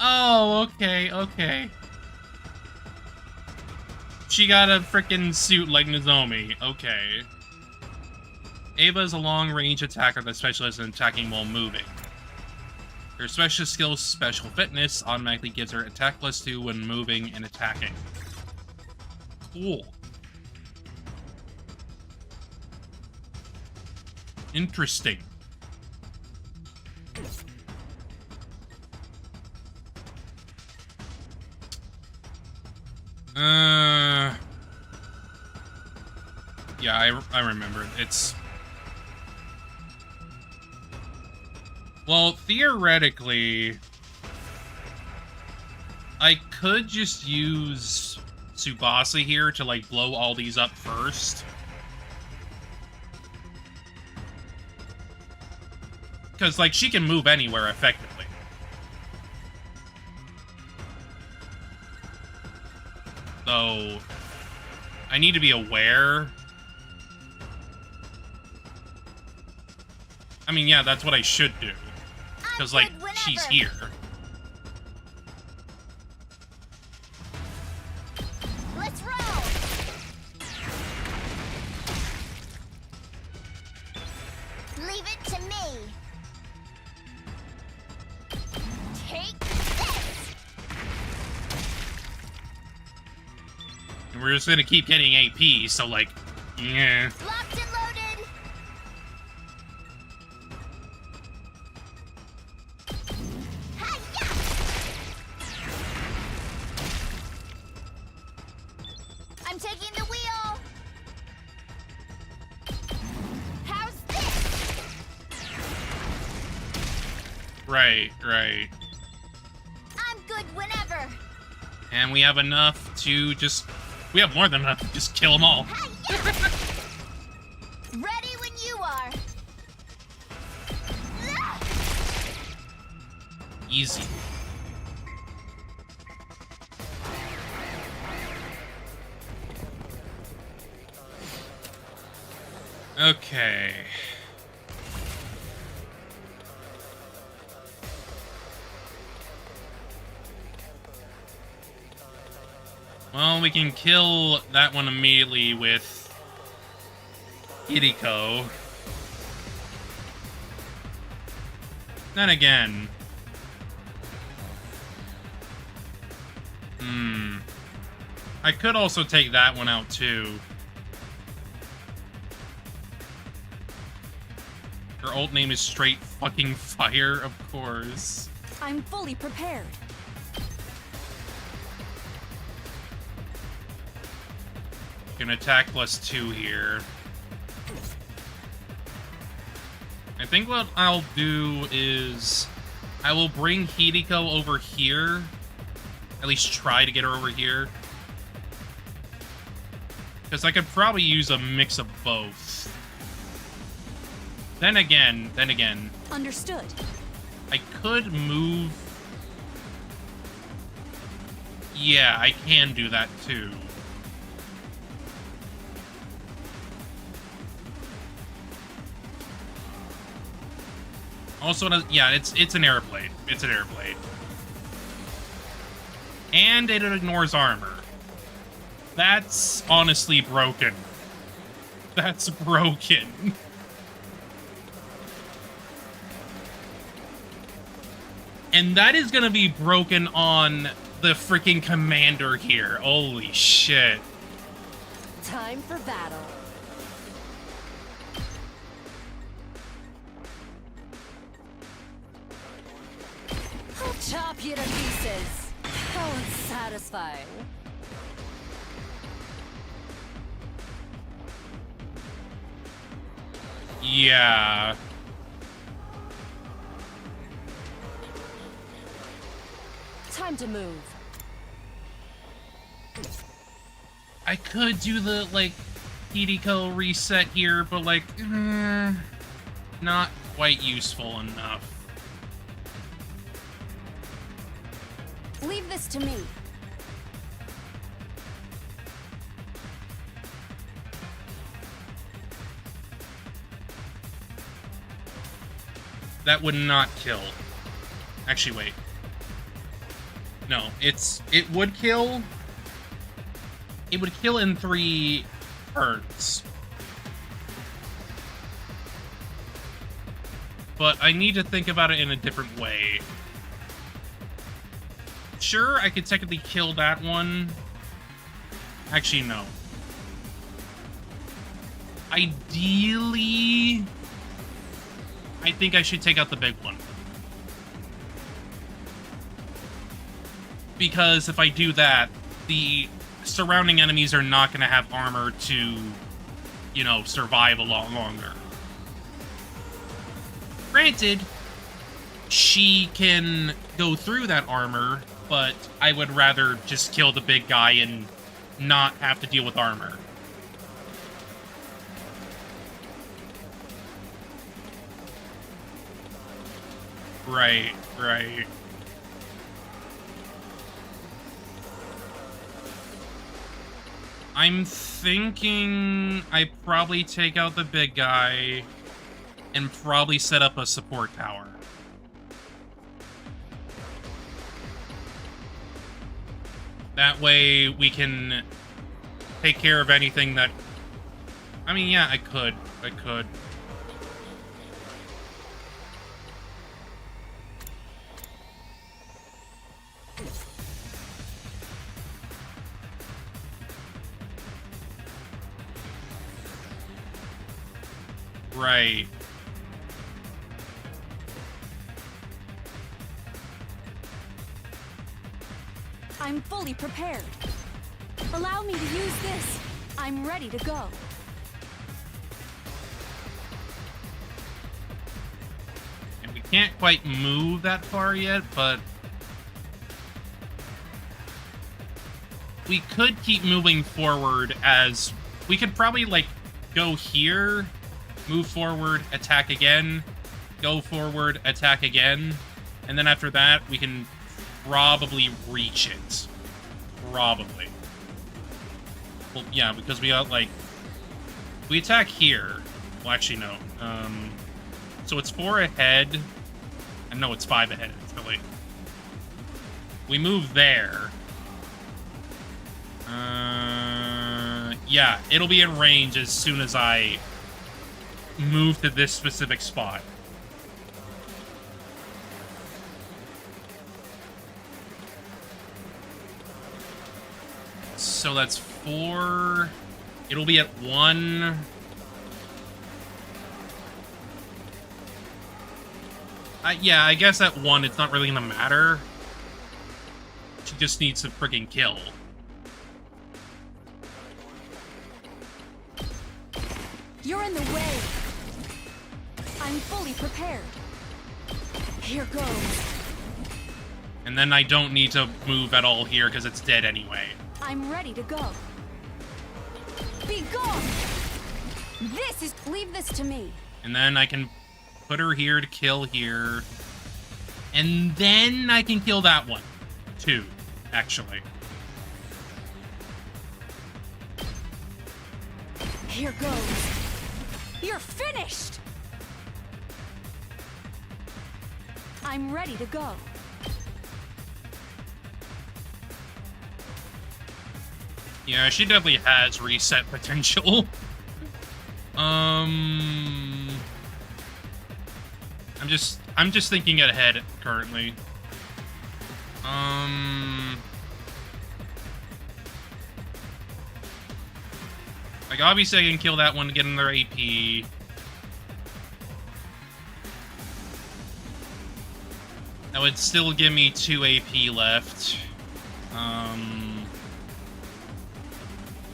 Oh, okay, okay. She got a freaking suit like Nozomi. Okay. Ava is a long-range attacker that specializes in attacking while moving. Her special skill, Special Fitness, automatically gives her attack +2 when moving and attacking. Cool. Interesting. Yeah, I remember. It's... Well, theoretically, I could just use Tsubasa here to, like, blow all these up first. Because, like, she can move anywhere effectively. So, I need to be aware. I mean, yeah, that's what I should do. Because, like, she's here. Let's roll. Leave it to me. Take this. And we're just gonna keep getting AP, so, like, yeah. Locked and loaded. Hi-ya! I'm taking the wheel. How's this? Right, right. I'm good whenever. And we have enough to just... We have more than enough to just kill them all. Hi-ya! Ready when you are. Easy. Okay. Well, we can kill that one immediately with Kiriko. Then again... I could also take that one out, too. Her old name is Straight Fucking Fire, of course. I'm fully prepared. Can attack +2 here. I think what I'll do is I will bring Hideko over here. At least try to get her over here. Because I could probably use a mix of both. Then again... Understood. I could move... Yeah, I can do that too. Also, yeah, it's an airblade. It's an airblade. And it ignores armor. That's honestly broken. That's broken. And that is gonna be broken on the freaking commander here. Holy shit. Time for battle. I'll chop you to pieces. How unsatisfying. Yeah. Time to move. I could do the, like, Hideko reset here, but, like, not quite useful enough. Leave this to me. That would not kill. Actually, wait. No, it would kill. It would kill in 3 turns. But I need to think about it in a different way. Sure, I could technically kill that one. Actually, no. Ideally, I think I should take out the big one. Because if I do that, the surrounding enemies are not going to have armor to, you know, survive a lot longer. Granted, she can go through that armor, but I would rather just kill the big guy and not have to deal with armor. Right, right. I'm thinking I probably take out the big guy and probably set up a support tower. That way we can take care of anything that... I mean, yeah, I could. Right. I'm fully prepared. Allow me to use this. I'm ready to go. And we can't quite move that far yet, but we could keep moving forward as we could probably, like, go here, move forward, attack again, go forward, attack again, and then after that, we can probably reach it. Probably. Well, yeah, because we got, like... We attack here. Well, actually, no. So it's 4 ahead. And no, it's 5 ahead. It's really... We move there. Yeah, it'll be in range as soon as I move to this specific spot. So that's 4. It'll be at 1. Yeah, I guess at 1 it's not really gonna matter. She just needs to freaking kill. You're in the way. I'm fully prepared. Here goes. And then I don't need to move at all here because it's dead anyway. I'm ready to go. Be gone! Leave this to me. And then I can put her here to kill here. And then I can kill that one. 2, actually. Here goes. You're finished! I'm ready to go. Yeah, she definitely has reset potential. I'm just thinking ahead currently. Like, obviously I can kill that one to get another AP. That would still give me 2 AP left.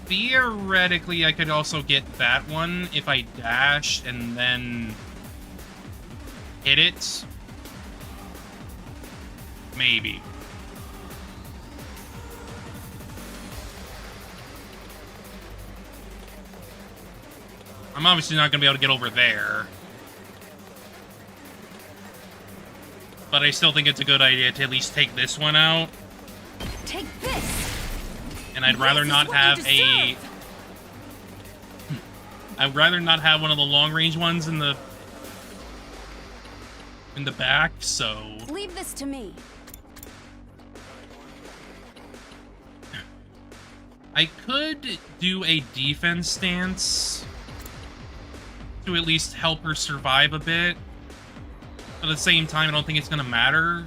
Theoretically, I could also get that one if I dash and then hit it. Maybe. I'm obviously not going to be able to get over there. But I still think it's a good idea to at least take this one out. Take this! And I'd rather not have a... I'd rather not have one of the long-range ones in the... in the back, so... Leave this to me. I could do a defense stance to at least help her survive a bit. But at the same time, I don't think it's going to matter.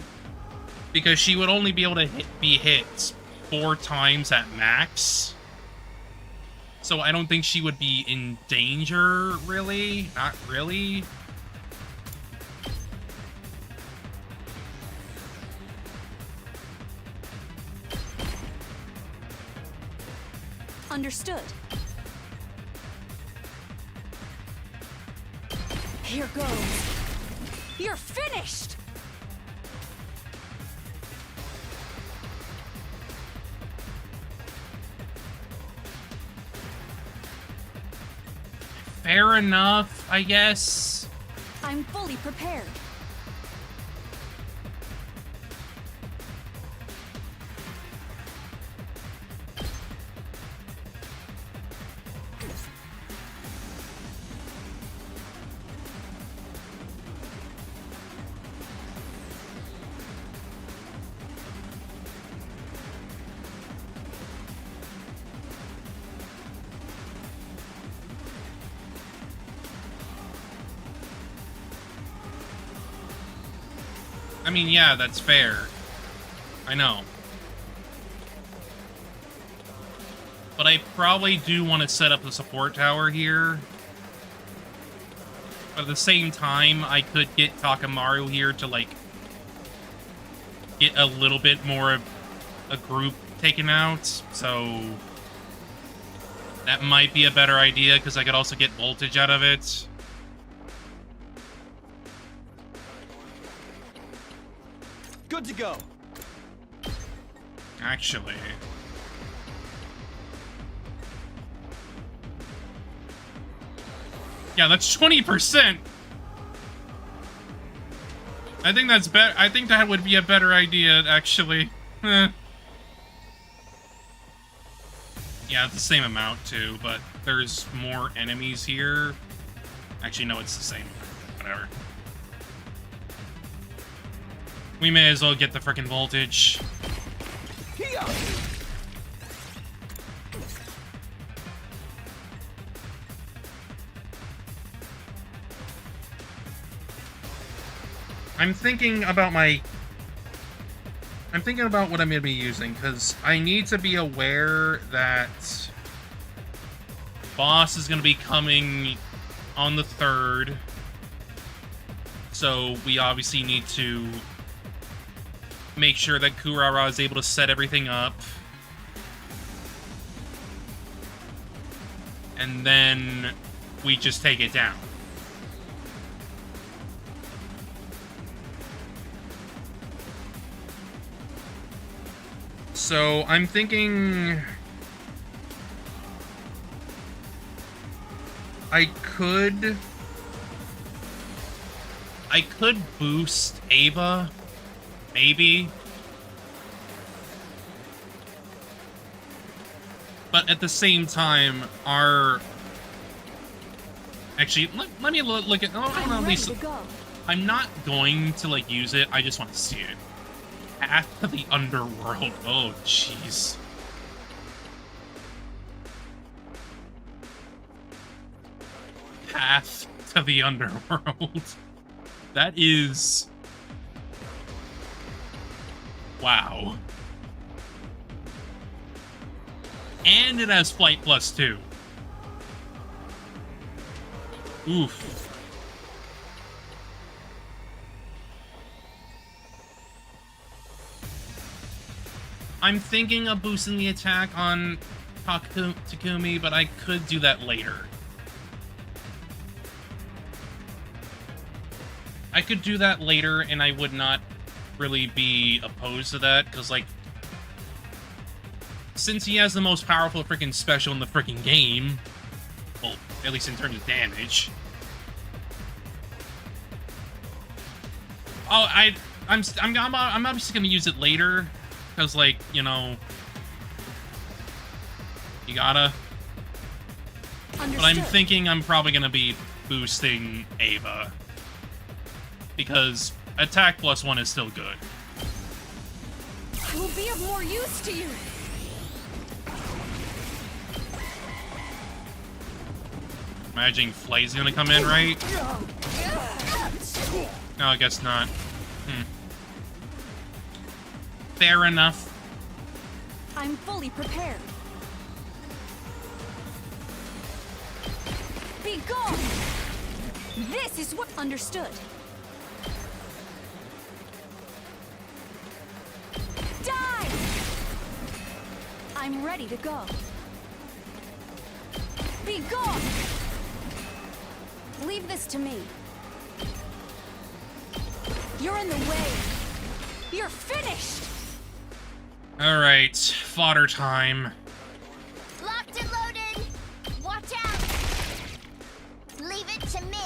Because she would only be able to be hit 4 times at max. So I don't think she would be in danger, really. Not really. Understood. Here goes. You're finished! Fair enough, I guess. I'm fully prepared. I mean, yeah, that's fair. I know. But I probably do want to set up the support tower here. But at the same time, I could get Takamaru here to, like, get a little bit more of a group taken out. So that might be a better idea, because I could also get voltage out of it. Good to go. Actually. Yeah, that's 20%. I think that's better. I think that would be a better idea, actually. Yeah, it's the same amount too, but there's more enemies here. Actually, no, it's the same. Whatever. We may as well get the frickin' voltage. I'm thinking about what I'm going to be using, because I need to be aware that boss is going to be coming on the 3rd. So we obviously need to make sure that Kurara is able to set everything up. And then we just take it down. So I'm thinking I could boost Ava, maybe. But at the same time, actually, let me look at... Oh, no, Lisa. I'm not going to, like, use it. I just want to see it. Path to the Underworld. Oh, jeez. Path to the Underworld. That is... Wow. And it has Flight Plus 2. Oof. I'm thinking of boosting the attack on Takumi, but I could do that later. I could do that later, and I would not really be opposed to that, because, like, since he has the most powerful freaking special in the freaking game, well, at least in terms of damage. Oh, I'm obviously gonna use it later, because, like, you know, you gotta. Understood. But I'm thinking I'm probably gonna be boosting Ava. because attack +1 is still good. I will be of more use to you. Imagining Flay's gonna come in, right? No, I guess not. Fair enough. I'm fully prepared. Be gone! This is what understood. Die! I'm ready to go. Be gone! Leave this to me. You're in the way. You're finished! Alright, fodder time. Locked and loaded! Watch out! Leave it to me!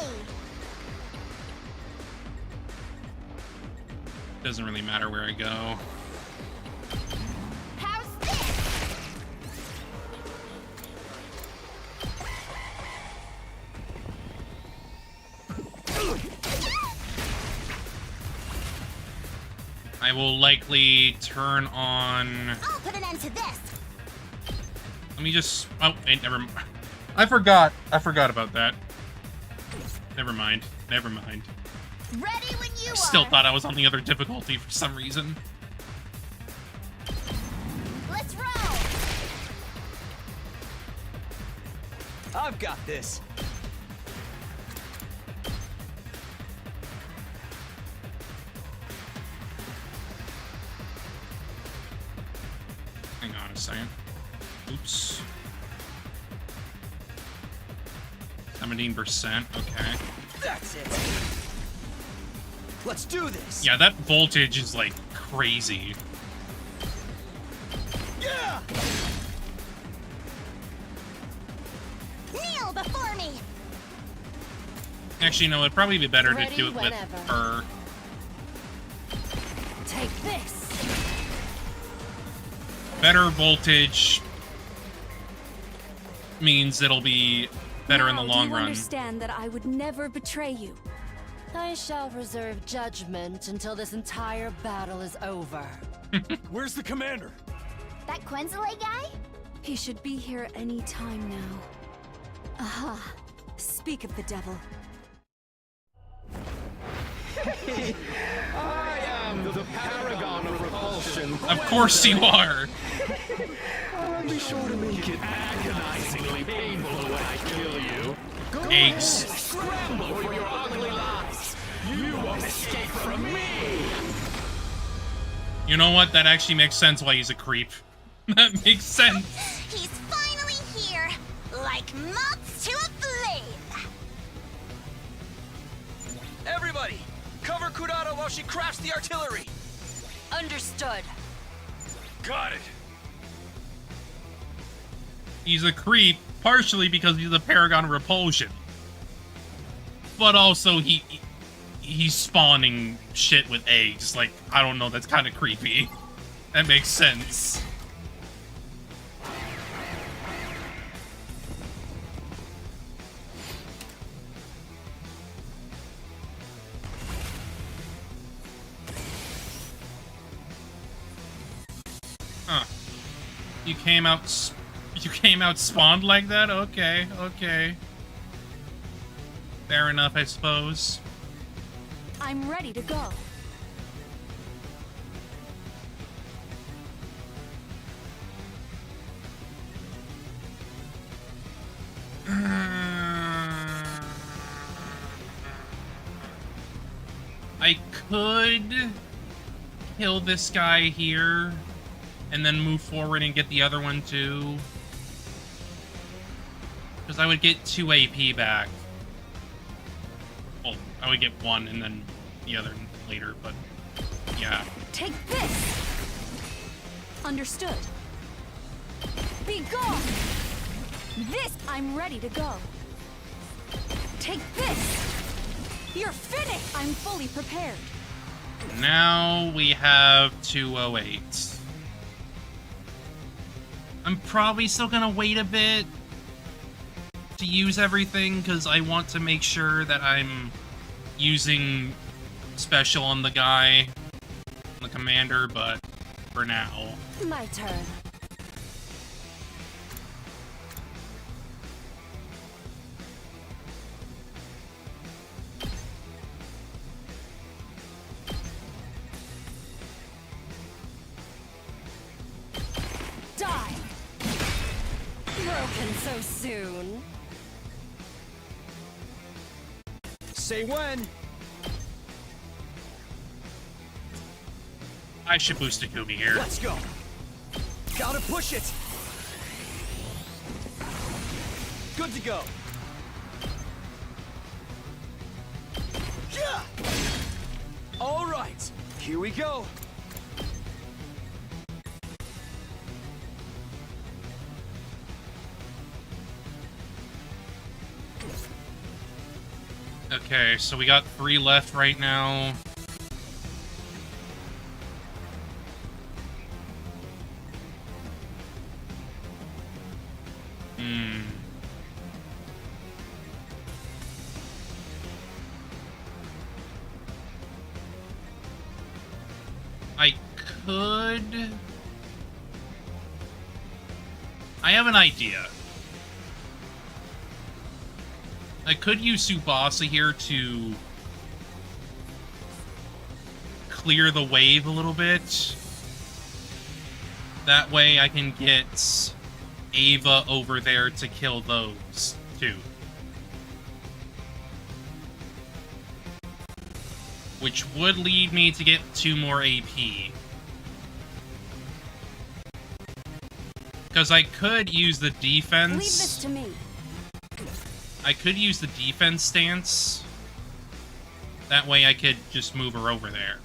Doesn't really matter where I go. How's this? I will likely turn on... I'll put an end to this! Let me just... Oh, wait, never mind. I forgot about that. Never mind. Never mind. Ready when you Still are! thought I was on the other difficulty for some reason. Let's roll! I've got this. Hang on a second. Oops. 17%, okay. That's it. Let's do this. Yeah, that voltage is, like, crazy. Yeah! Kneel before me! Actually, no, it'd probably be better to Ready do it with whenever. her. Take this. Better voltage means it'll be better in the Now, long do you run. understand that I would never betray you? I shall reserve judgment until this entire battle is over. Where's the commander? That Quenzile guy? He should be here any time now. Aha. Speak of the devil. I am the paragon of repulsion. Of course you are! I'll be sure to make it agonizingly painful when I kill you. Eggs. Scramble for your ugly lives. You won't escape from me. You know what? That actually makes sense why he's a creep. That makes sense. He's finally here! Like moths to a flame! Everybody, cover Kurata while she crafts the artillery. Understood. Got it. He's a creep, partially because he's a paragon of repulsion. But also, he's spawning shit with eggs. Like, I don't know, that's kind of creepy. That makes sense. Huh. You came out spawned like that? Okay, okay. Fair enough, I suppose. I'm ready to go. I could kill this guy here and then move forward and get the other one too. Because I would get 2 AP back. Well, I would get 1 and then the other later, but yeah. Take this! Understood. Be gone! This, I'm ready to go. Take this! You're finished! I'm fully prepared. Now we have 208. I'm probably still gonna wait a bit to use everything because I want to make sure that I'm using special on the guy, on the commander, but for now. My turn. Die! Broken so soon. Say when. I should boost Takumi here. Let's go. Gotta push it. Good to go. Yeah. All right. Here we go. Okay, so we got 3 left right now. I could... I have an idea. I could use Tsubasa here to clear the wave a little bit. That way I can get Ava over there to kill those too. Which would lead me to get 2 more AP. Because I could use the defense. Leave this to me. I could use the defense stance. That way I could just move her over there.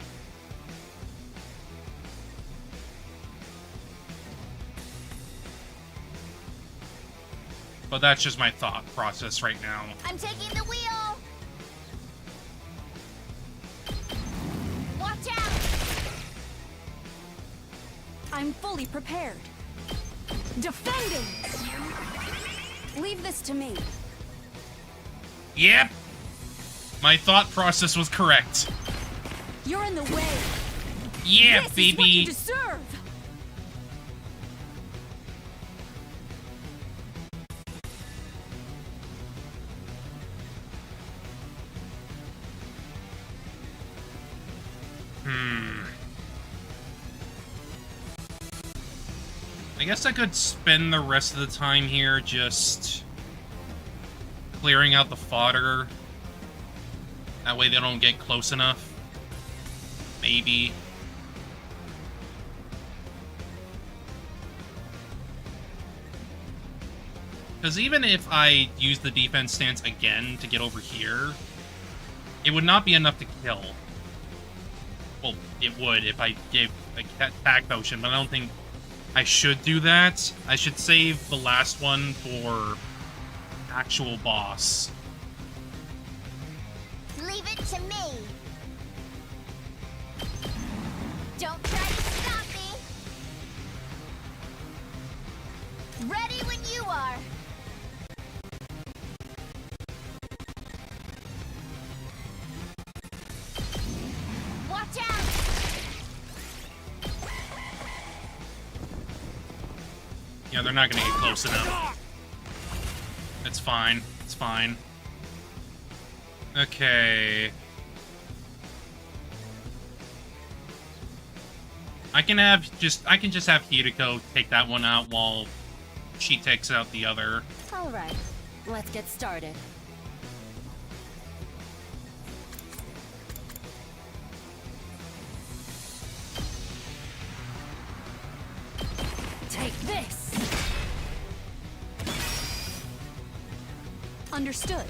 But that's just my thought process right now. I'm taking the wheel. Watch out! I'm fully prepared. Defending! Leave this to me. Yep! My thought process was correct. You're in the way. Yeah, This baby! is what you deserve. I guess I could spend the rest of the time here just clearing out the fodder. That way they don't get close enough. Maybe. Because even if I use the defense stance again to get over here, it would not be enough to kill. Well, it would if I gave a attack potion, but I don't think I should do that. I should save the last one for actual boss. Leave it to me. Don't try to stop me. Ready when you are. Watch out! Yeah, they're not gonna get close enough. It's fine. It's fine. Okay. I can just have Hideko take that one out while she takes out the other. All right, let's get started. Take this. Understood.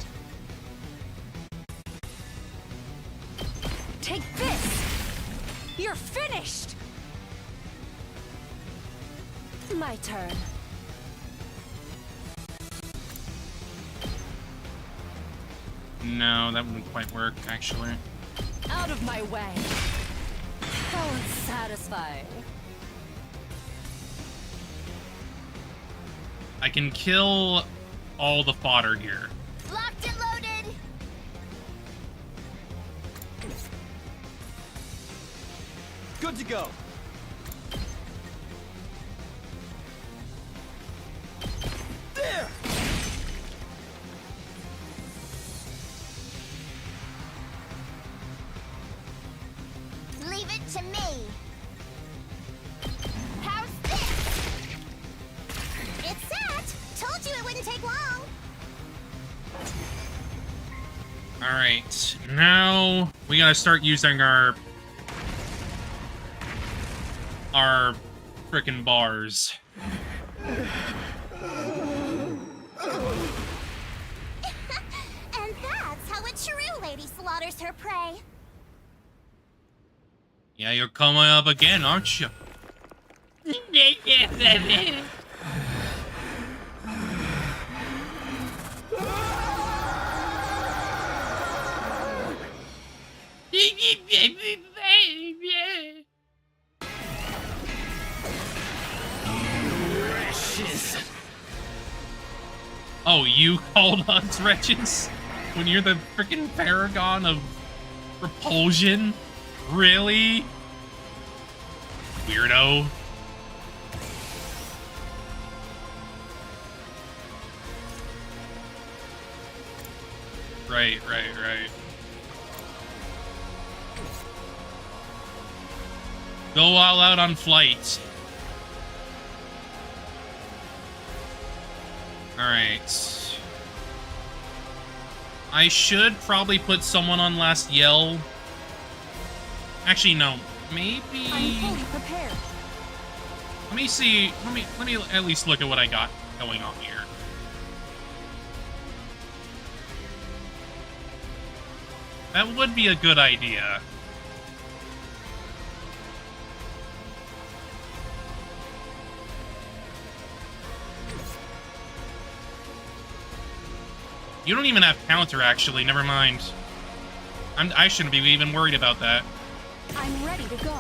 Take this! You're finished! My turn. No, that wouldn't quite work, actually. Out of my way. How unsatisfying. I can kill all the fodder here. Locked and loaded. Good to go. There! Leave it to me. How's this? It's set. Told you it wouldn't take long. Alright, now we gotta start using our frickin' bars. And that's how a true lady slaughters her prey. Yeah, you're coming up again, aren't you? Oh, you called us wretches? When you're the freaking paragon of repulsion? Really? Weirdo. Right. Go all out on flight. Alright. I should probably put someone on last yell. Actually, no. Maybe... I'm fully prepared. Let me see. Let me at least look at what I got going on here. That would be a good idea. You don't even have counter, actually. Never mind. I shouldn't be even worried about that. I'm ready to go.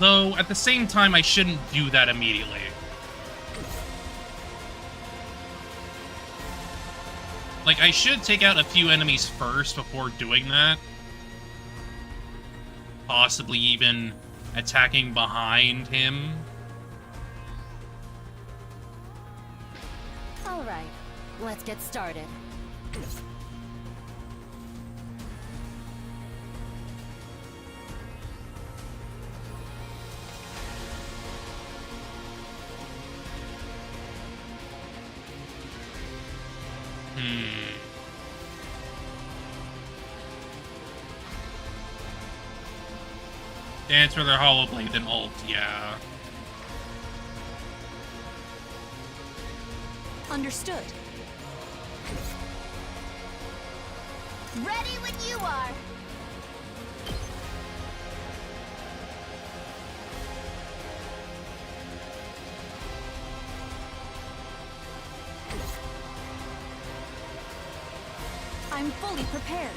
Though, at the same time, I shouldn't do that immediately. Like, I should take out a few enemies first before doing that. Possibly even attacking behind him. All right, let's get started. Dance with their hollow blade, then ult, yeah. Understood. Ready when you are. I'm fully prepared.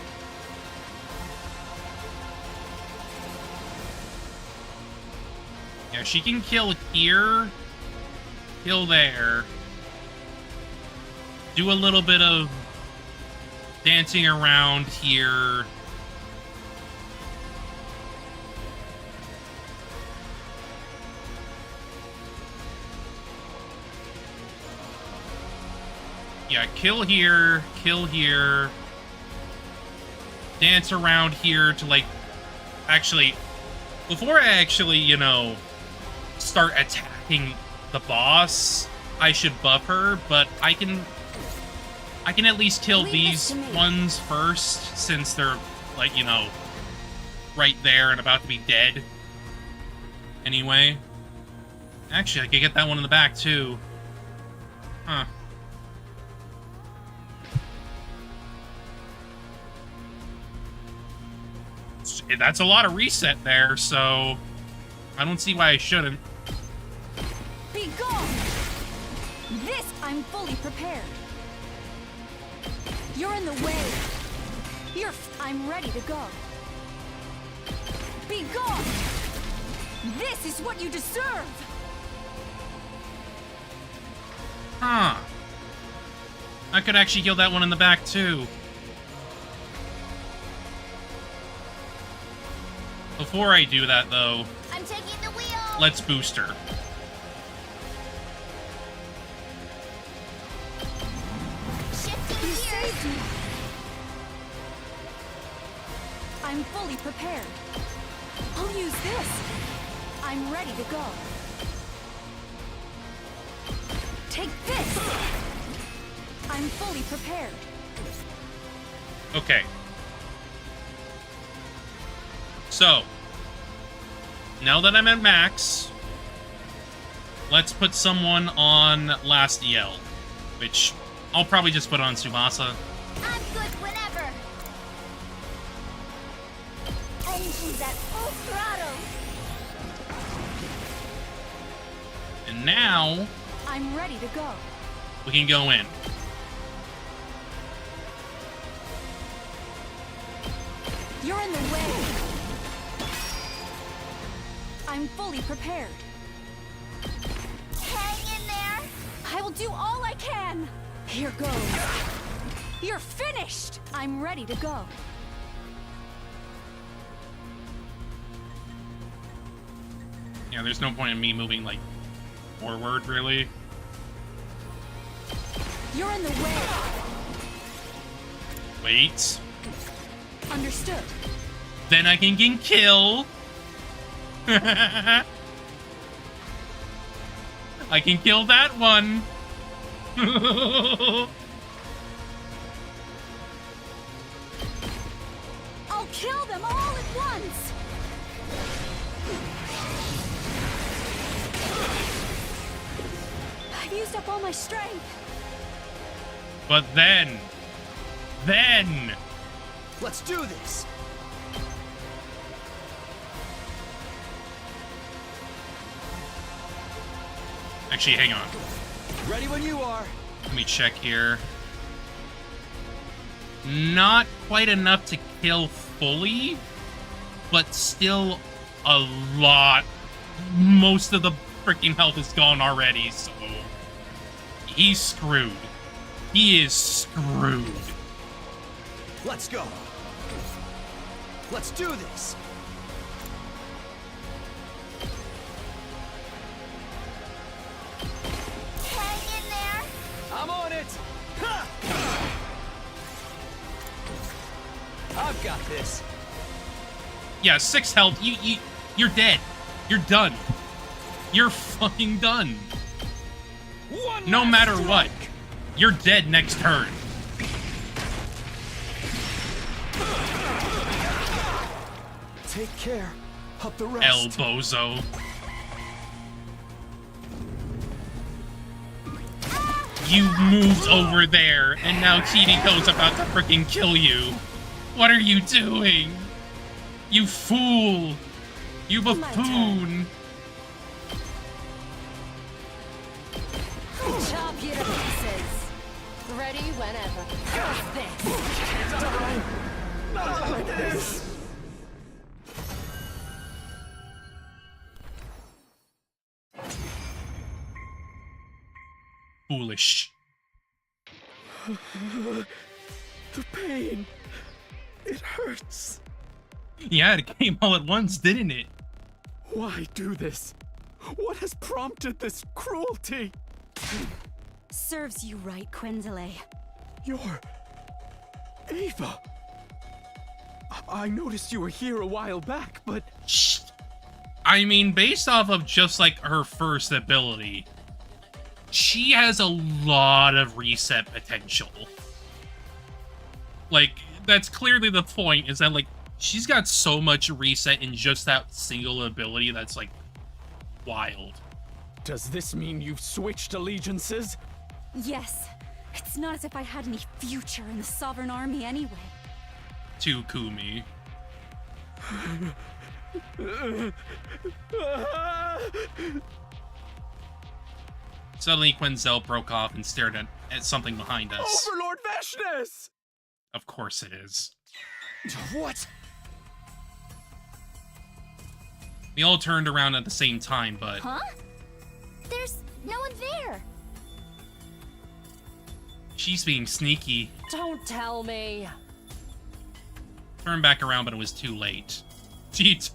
Yeah, she can kill here, kill there. Do a little bit of dancing around here. Yeah, kill here, dance around here to, like, actually, before I actually, you know, start attacking the boss, I should buff her, but I can at least kill these ones first, since they're, like, you know, right there and about to be dead. Anyway. Actually, I could get that one in the back, too. Huh. That's a lot of reset there, so I don't see why I shouldn't. Be gone! This, I'm fully prepared. You're in the way. I'm ready to go. Be gone! This is what you deserve! Huh. I could actually heal that one in the back, too. Before I do that, though, I'm taking the wheel. let's boost her. Shifting gears. I'm fully prepared. I'll use this. I'm ready to go. Take this. I'm fully prepared. Okay. So, now that I'm at max, let's put someone on last EL, which I'll probably just put on Tsubasa. I'm good whenever. Engines at full throttle. And now, I'm ready to go. we can go in. You're in the way. I'm fully prepared. Hang in there. I will do all I can. Here goes. You're finished. I'm ready to go. Yeah, there's no point in me moving, like, forward, really. You're in the way. Wait. Understood. Then I can get kill. I can kill that one. I'll kill them all at once. I've used up all my strength. But then... Let's do this. Actually, hang on. Ready when you are. Let me check here. Not quite enough to kill fully, but still a lot. Most of the freaking health is gone already, so he's screwed. He is screwed. Let's go. Let's do this. Hang in there. I'm on it. Ha! I've got this. Yeah, 6 health. You're dead. You're done. You're fucking done. No matter what, you're dead next turn. Take care of the rest. El Bozo. You moved over there, and now Kiriko's about to freaking kill you. What are you doing? You fool! You buffoon! Chop you to pieces. Ready whenever. How's this? Foolish. The pain. It hurts. Yeah, it came all at once, didn't it? Why do this? What has prompted this cruelty? Serves you right, Quendele. You're... Ava. I noticed you were here a while back, but... Shh. I mean, based off of just, like, her first ability, she has a lot of reset potential. Like, that's clearly the point, is that, like, she's got so much reset in just that single ability that's, like, wild. Does this mean you've switched allegiances? Yes. It's not as if I had any future in the Sovereign Army anyway. To Kumi. Suddenly, Quenzel broke off and stared at something behind us. Overlord Vashnes! Of course it is. What? We all turned around at the same time, but... Huh? There's no one there. She's being sneaky. Don't tell me. Turned back around, but it was too late. Jeez.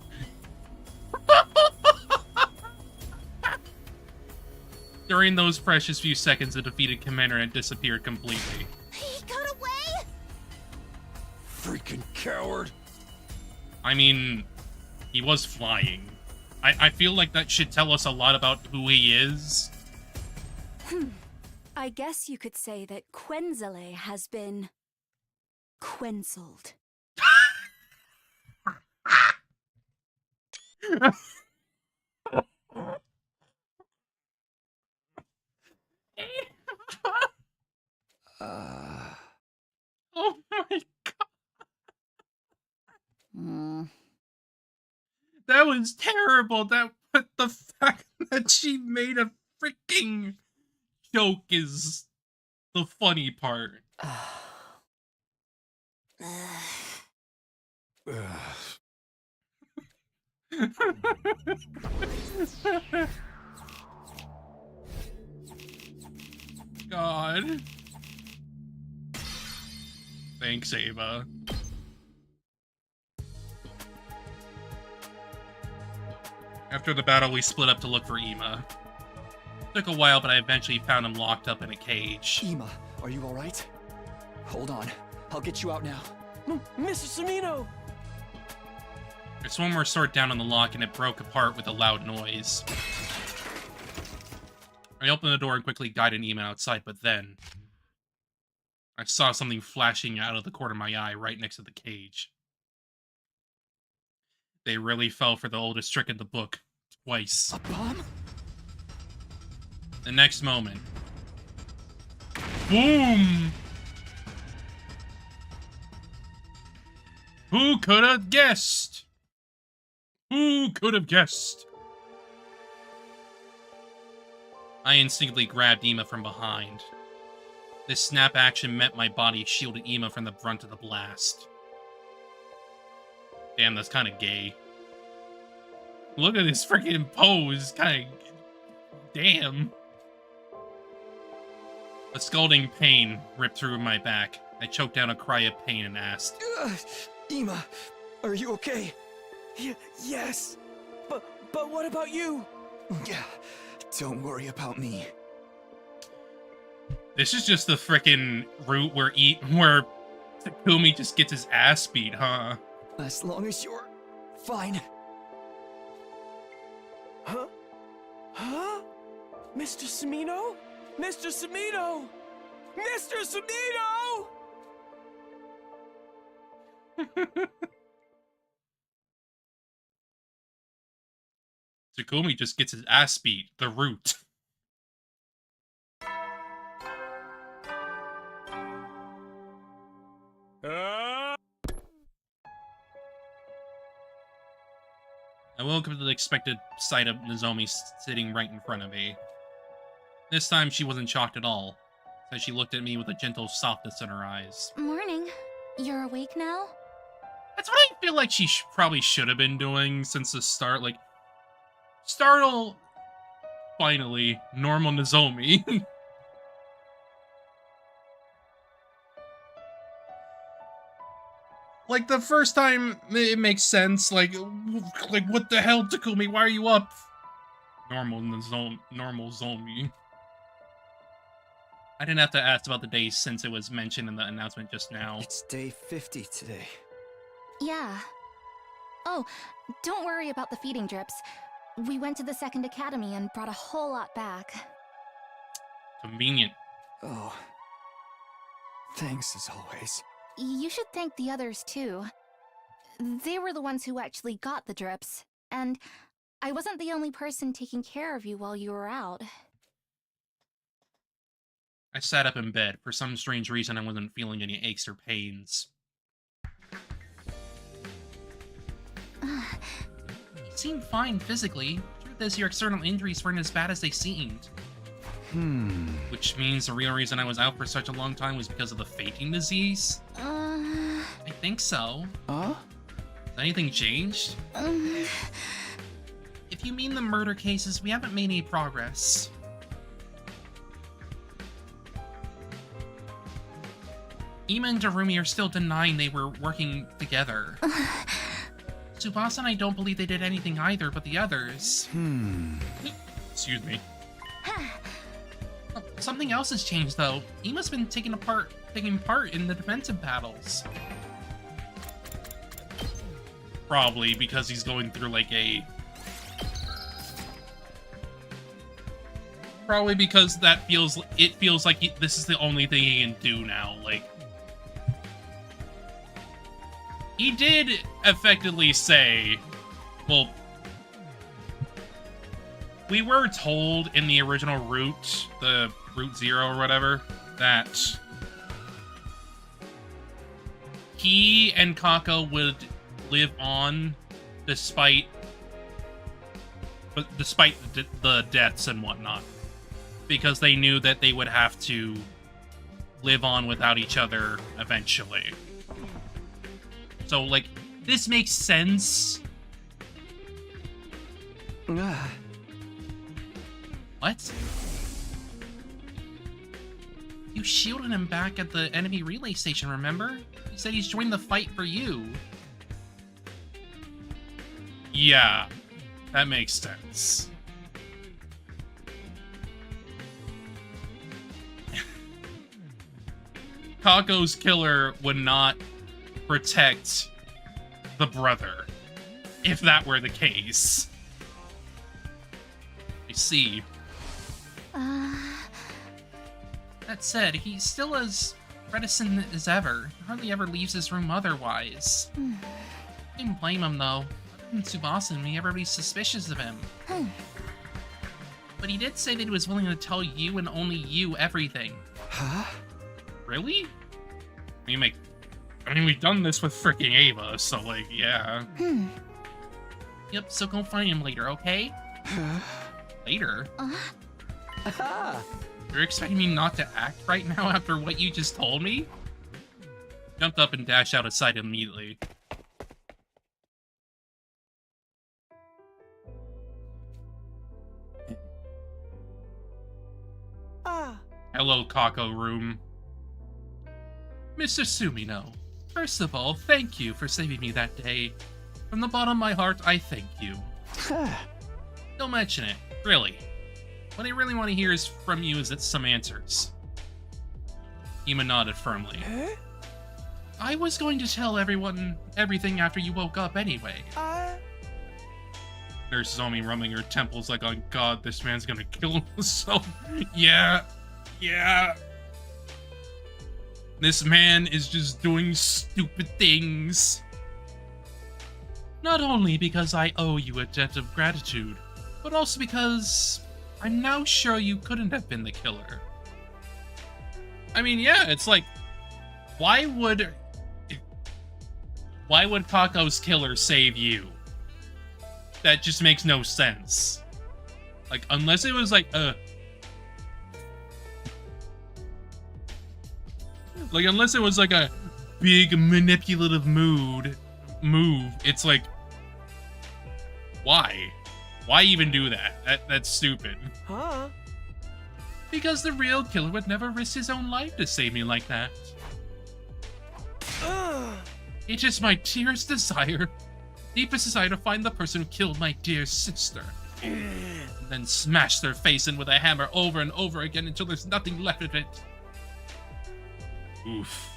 During those precious few seconds, the defeated commander had disappeared completely. He got away? Freaking coward. I mean, he was flying. I feel like that should tell us a lot about who he is. I guess you could say that Quenzele has been quenceled. Oh my god. That was terrible. But the fact that she made a freaking joke is the funny part. God. Thanks, Ava. After the battle, we split up to look for Ema. Took a while, but I eventually found him locked up in a cage. Ema, are you alright? Hold on. I'll get you out now. Mr. Semino! There's one more sword down on the lock, and it broke apart with a loud noise. I opened the door and quickly guided Ema outside, but then I saw something flashing out of the corner of my eye right next to the cage. They really fell for the oldest trick in the book, twice. A bomb? The next moment. Boom! Who could have guessed? Who could have guessed? I instinctively grabbed Ema from behind. This snap action meant my body shielded Ema from the brunt of the blast. Damn, that's kind of gay. Look at this freaking pose. Kind of... Damn. A scalding pain ripped through my back. I choked down a cry of pain and asked, Ema, are you okay? Yes. But what about you? Yeah, don't worry about me. this is just the frickin' route where Takumi just gets his ass beat, huh? As long as you're fine. Huh? Huh? Mr. Semino? Mr. Semino! Mr. Semino! Takumi just gets his ass beat. The root. I woke up to the expected sight of Nozomi sitting right in front of me. This time she wasn't shocked at all, as she looked at me with a gentle softness in her eyes. Morning. You're awake now? That's what I feel like she probably should have been doing since the start. Like, startle, finally, normal Nozomi. Like, the first time, it makes sense. Like, what the hell, Takumi? Why are you up? Normal Nozomi. I didn't have to ask about the days since it was mentioned in the announcement just now. It's day 50 today. Yeah. Oh, don't worry about the feeding drips. We went to the second academy and brought a whole lot back. Convenient. Oh. Thanks as always. You should thank the others too. They were the ones who actually got the drips, and I wasn't the only person taking care of you while you were out. I sat up in bed. For some strange reason, I wasn't feeling any aches or pains. You seem fine physically. Truth is, your external injuries weren't as bad as they seemed. Which means the real reason I was out for such a long time was because of the fainting disease? I think so. Huh? Has anything changed? If you mean the murder cases, we haven't made any progress. Ima and Darumi are still denying they were working together. Tsubasa and I don't believe they did anything either, but the others... Excuse me. Oh, something else has changed, though. Ima's been taking part in the defensive battles. Probably because he's going through like a... Probably because it feels like this is the only thing he can do now. Like, He did effectively say, well, we were told in the original Route, the Route Zero or whatever, that he and Kako would live on despite the deaths and whatnot, because they knew that they would have to live on without each other eventually. So, like, this makes sense. What? you shielded him back at the enemy relay station, remember? He said he's joined the fight for you. Yeah, that makes sense. Kako's killer would not protect the brother, if that were the case. I see. That said, he's still as reticent as ever. He hardly ever leaves his room otherwise. I didn't blame him, though. Other than Tsubasa and me, everybody's suspicious of him. But he did say that he was willing to tell you and only you everything. Huh? Really? I mean, we've done this with freaking Ava, so, like, yeah. Yep, so go find him later, okay? Later? You're expecting me not to act right now after what you just told me? Jumped up and dashed out of sight immediately. Hello, Kako room. Mr. Sumino, first of all, thank you for saving me that day. From the bottom of my heart, I thank you. Don't mention it, really. What I really want to hear is from you is some answers. Ima nodded firmly. I was going to tell everyone everything after you woke up anyway. Nurse Zomi rubbing her temples like, oh god, this man's gonna kill himself. Yeah. This man is just doing stupid things. Not only because I owe you a debt of gratitude, but also because I'm now sure you couldn't have been the killer. I mean, yeah, it's like, why would Kako's killer save you? That just makes no sense. Like, unless it was like unless it was like a big manipulative move, it's like, why? Why even do that? That's stupid. Because the real killer would never risk his own life to save me like that. It is my deepest desire to find the person who killed my dear sister. And then smash their face in with a hammer over and over again until there's nothing left of it. Oof.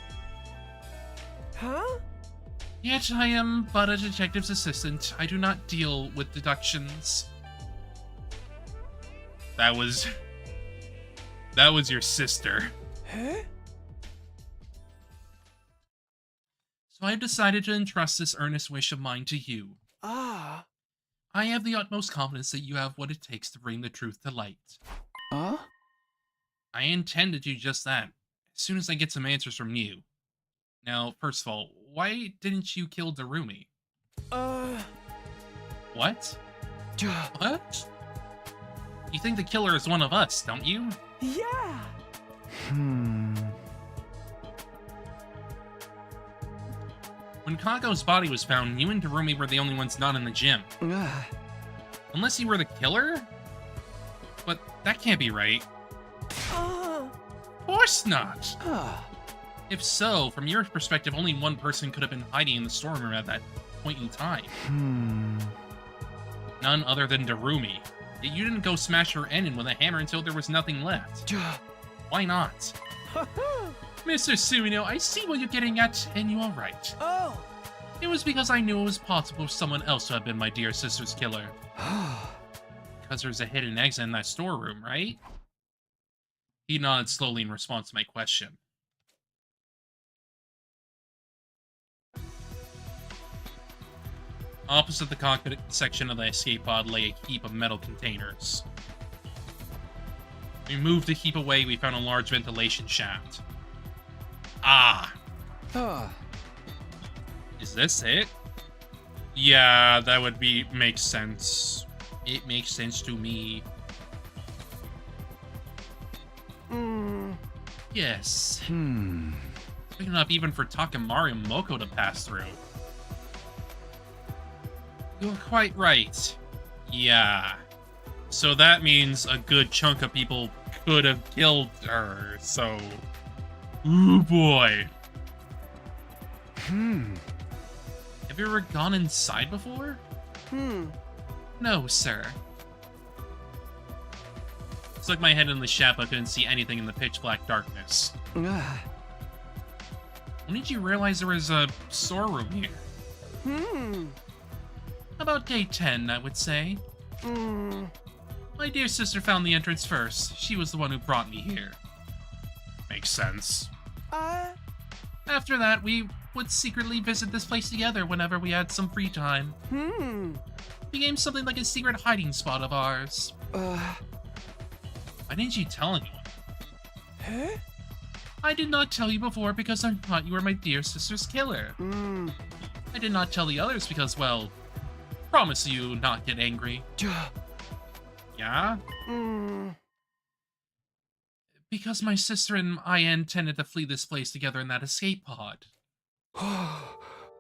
Yet I am but a detective's assistant. I do not deal with deductions. That was your sister. So I've decided to entrust this earnest wish of mine to you. I have the utmost confidence that you have what it takes to bring the truth to light. I intend to do just that, as soon as I get some answers from you. Now, first of all, why didn't you kill Darumi? What? What? You think the killer is one of us, don't you? Yeah. When Kago's body was found, you and Darumi were the only ones not in the gym. Unless you were the killer? But that can't be right. Of course not. If so, from your perspective, only one person could have been hiding in the storeroom at that point in time. None other than Darumi. Yet you didn't go smash her in with a hammer until there was nothing left. Why not? Mr. Sumino, I see what you're getting at, and you are right. Oh! It was because I knew it was possible for someone else to have been my dear sister's killer. Because there's a hidden exit in that storeroom, right? He nodded slowly in response to my question. Opposite the cockpit section of the escape pod lay a heap of metal containers. We moved the heap away, we found a large ventilation shaft. Ah! Is this it? Yeah, that would make sense. It makes sense to me. Yes. Big enough even for Takemari and Moko to pass through. You're quite right. Yeah. So that means a good chunk of people could have killed her, so... Ooh boy. Have you ever gone inside before? No, sir. Stuck my head in the shaft, but couldn't see anything in the pitch black darkness. When did you realize there was a storeroom here? About day 10, I would say. My dear sister found the entrance first. She was the one who brought me here. Makes sense. After that, we would secretly visit this place together whenever we had some free time. Became something like a secret hiding spot of ours. Why didn't you tell anyone? I did not tell you before because I thought you were my dear sister's killer. I did not tell the others because, well, promise you not get angry. Yeah? Because my sister and I intended to flee this place together in that escape pod.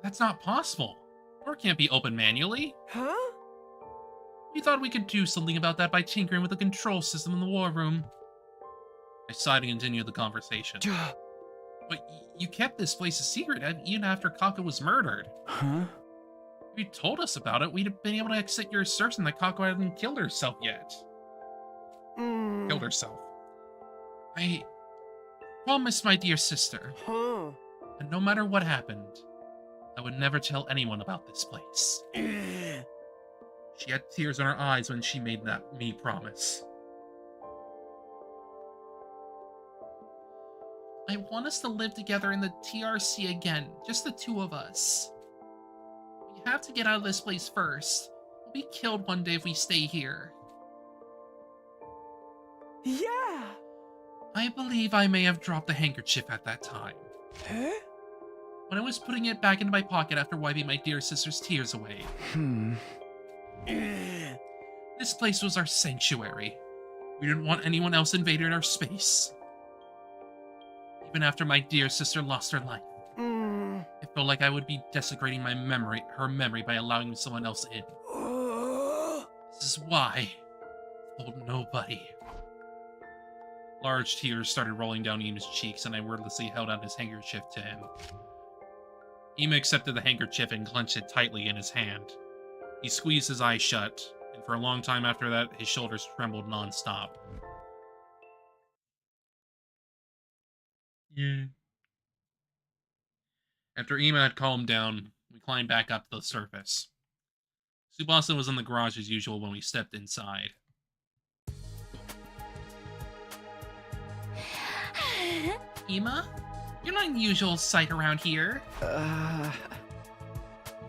That's not possible. Door can't be opened manually. We thought we could do something about that by tinkering with the control system in the war room. I sighed and continued the conversation. But you kept this place a secret even after Kako was murdered. If you told us about it, we'd have been able to accept your assertion that Kako hadn't killed herself yet. Killed herself. I promised my dear sister. And no matter what happened, I would never tell anyone about this place. She had tears in her eyes when she made me promise. I want us to live together in the TRC again, just the two of us. We have to get out of this place first. We'll be killed one day if we stay here. Yeah! I believe I may have dropped the handkerchief at that time. When I was putting it back into my pocket after wiping my dear sister's tears away. This place was our sanctuary. We didn't want anyone else invading our space. Even after my dear sister lost her life, it felt like I would be desecrating her memory by allowing someone else in. This is why I told nobody. Large tears started rolling down Ima's cheeks, and I wordlessly held out his handkerchief to him. Ima accepted the handkerchief and clenched it tightly in his hand. He squeezed his eyes shut, and for a long time after that, his shoulders trembled non-stop. Yeah. After Ima had calmed down, we climbed back up to the surface. Tsubasa was in the garage as usual when we stepped inside. Ima? You're not an unusual sight around here.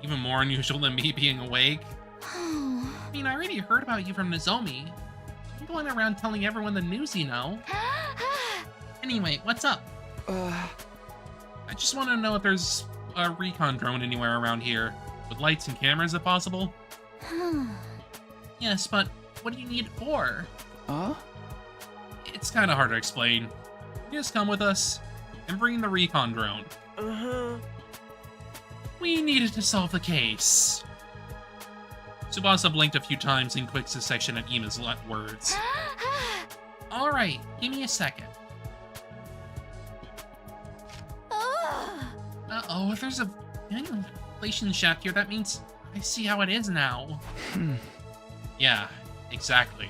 Even more unusual than me being awake. I mean, I already heard about you from Nozomi. You're going around telling everyone the news you know. Anyway, what's up? I just want to know if there's a recon drone anywhere around here, with lights and cameras if possible. Yes, but what do you need it for? It's kind of hard to explain. Just come with us and bring the recon drone. We needed to solve the case. Tsubasa blinked a few times in quick succession at Ima's words. Alright, give me a second. Oh, if there's a ventilation shaft here, that means I see how it is now. Yeah, exactly.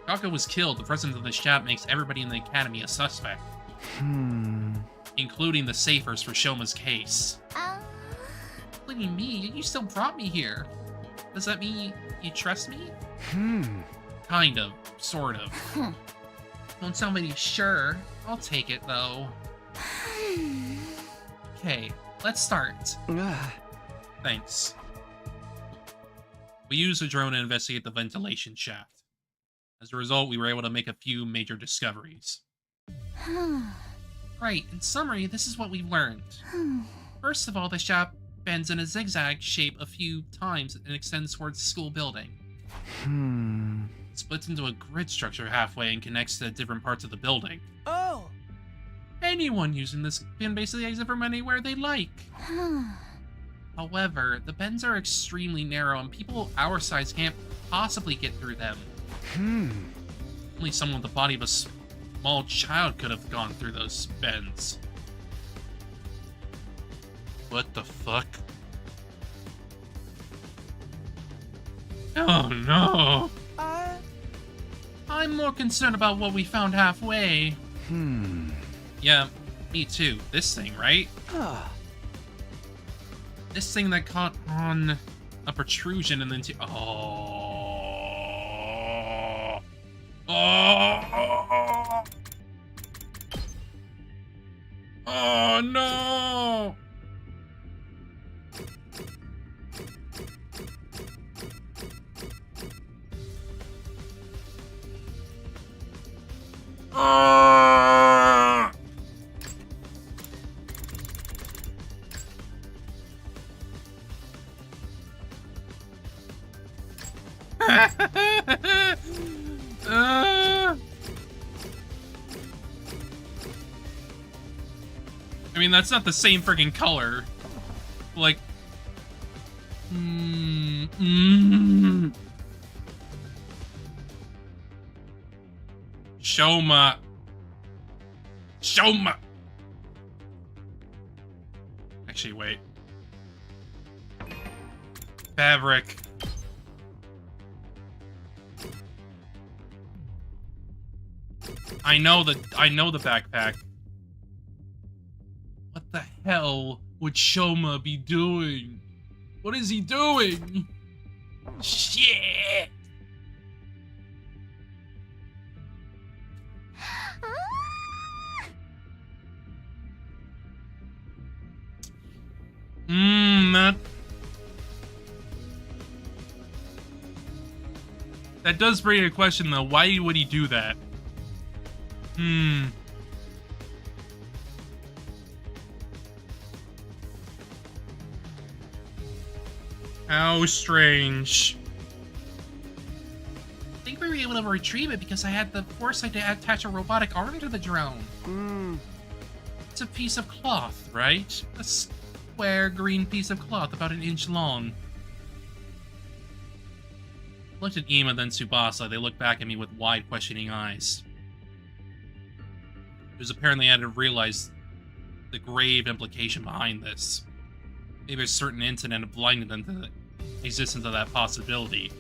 Kako was killed. The presence of the shaft makes everybody in the academy a suspect. Including the safers for Shoma's case. Including me? You still brought me here. Does that mean you trust me? Kind of. Sort of. Don't sound very sure. I'll take it, though. Okay, let's start. Thanks. We used a drone to investigate the ventilation shaft. As a result, we were able to make a few major discoveries. Right, in summary, this is what we've learned. First of all, the shaft bends in a zigzag shape a few times and extends towards the school building. It splits into a grid structure halfway and connects to different parts of the building. Oh! Anyone using this can basically exit from anywhere they like. However, the bends are extremely narrow and people our size can't possibly get through them. Only someone with the body of a small child could have gone through those bends. What the fuck? Oh no! I'm more concerned about what we found halfway. Yeah, me too. This thing, right? This thing that caught on a protrusion and then Oh no! I mean, that's not the same friggin' color. Like... Shoma. Shoma! Actually, wait. Fabric. I know the backpack. What the hell would Shoma be doing? What is he doing? Shit! That does bring a question though. Why would he do that? How strange. I think we were able to retrieve it because I had the foresight to attach a robotic arm to the drone. It's a piece of cloth, right? A square green piece of cloth about an inch long. I looked at Ima, then Tsubasa. They looked back at me with wide, questioning eyes. It was apparently I hadn't realized the grave implication behind this. Maybe a certain incident had blinded them to the existence of that possibility.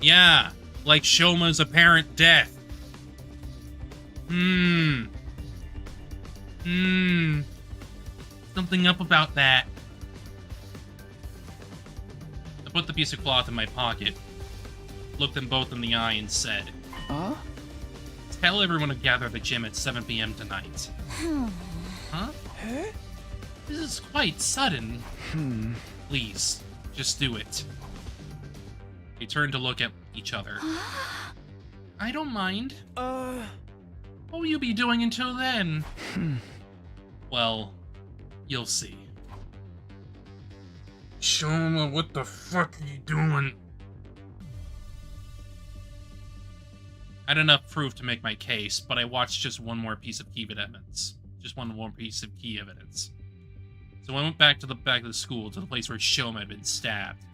Yeah, like Shoma's apparent death. Something up about that. I put the piece of cloth in my pocket, looked them both in the eye, and said, Tell everyone to gather at the gym at 7 p.m. tonight. Huh? This is quite sudden. Please, just do it. They turned to look at each other. I don't mind. What will you be doing until then? Well, you'll see. Shoma, what the fuck are you doing? I had enough proof to make my case, but I watched just one more piece of key evidence. So I went back to the back of the school, to the place where Shoma had been stabbed.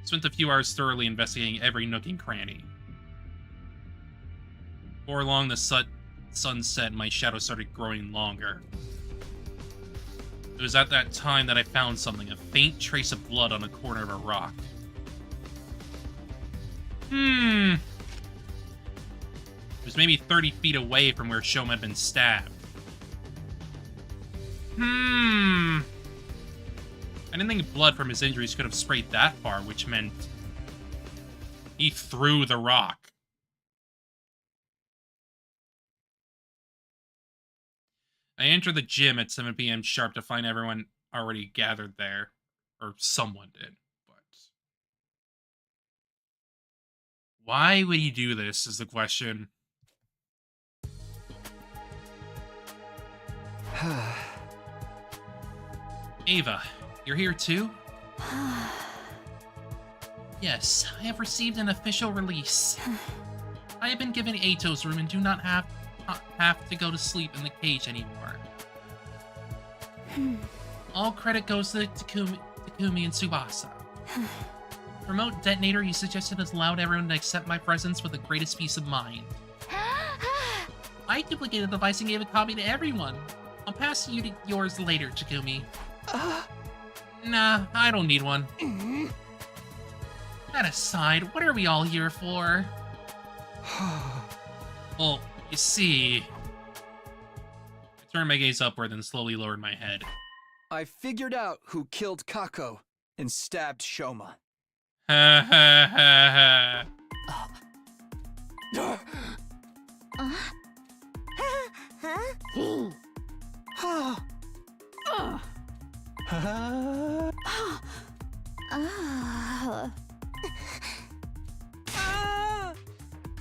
Spent a few hours thoroughly investigating every nook and cranny. Before long, the sun set and my shadow started growing longer. It was at that time that I found something, a faint trace of blood on the corner of a rock. It was maybe 30 feet away from where Shoma had been stabbed. I didn't think blood from his injuries could have sprayed that far, which meant he threw the rock. I entered the gym at 7 p.m. sharp to find everyone already gathered there. Or someone did, but... Why would he do this, is the question. Ava, you're here too? Yes, I have received an official release. I have been given Ato's room and do not have to go to sleep in the cage anymore. All credit goes to Takumi and Tsubasa. Remote detonator he suggested has allowed everyone to accept my presence with the greatest peace of mind. I duplicated the device and gave a copy to everyone. I'll pass you yours later, Takumi. Nah, I don't need one. That aside, what are we all here for? Well, you see... I turned my gaze upward and slowly lowered my head. I figured out who killed Kako and stabbed Shoma. Ha ha ha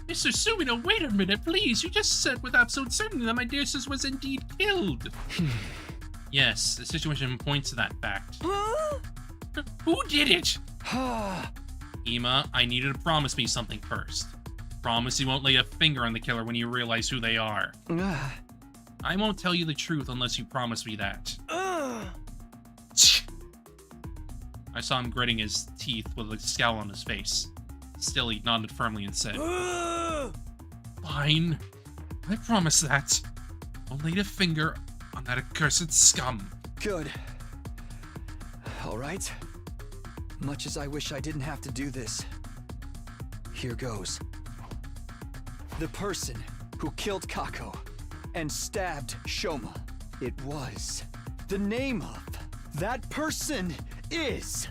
Mr. Sumino, wait a minute, please. You just said with absolute certainty that my dear sis was indeed killed. Yes, the situation points to that fact. Who did it? Ima, I need you to promise me something first. Promise you won't lay a finger on the killer when you realize who they are. I won't tell you the truth unless you promise me that. I saw him gritting his teeth with a scowl on his face. Still, he nodded firmly and said, Fine. I promise that. Don't lay a finger on that accursed scum. Good. All right. Much as I wish I didn't have to do this. Here goes. The person who killed Kako and stabbed Shoma. It was. The name of that person is...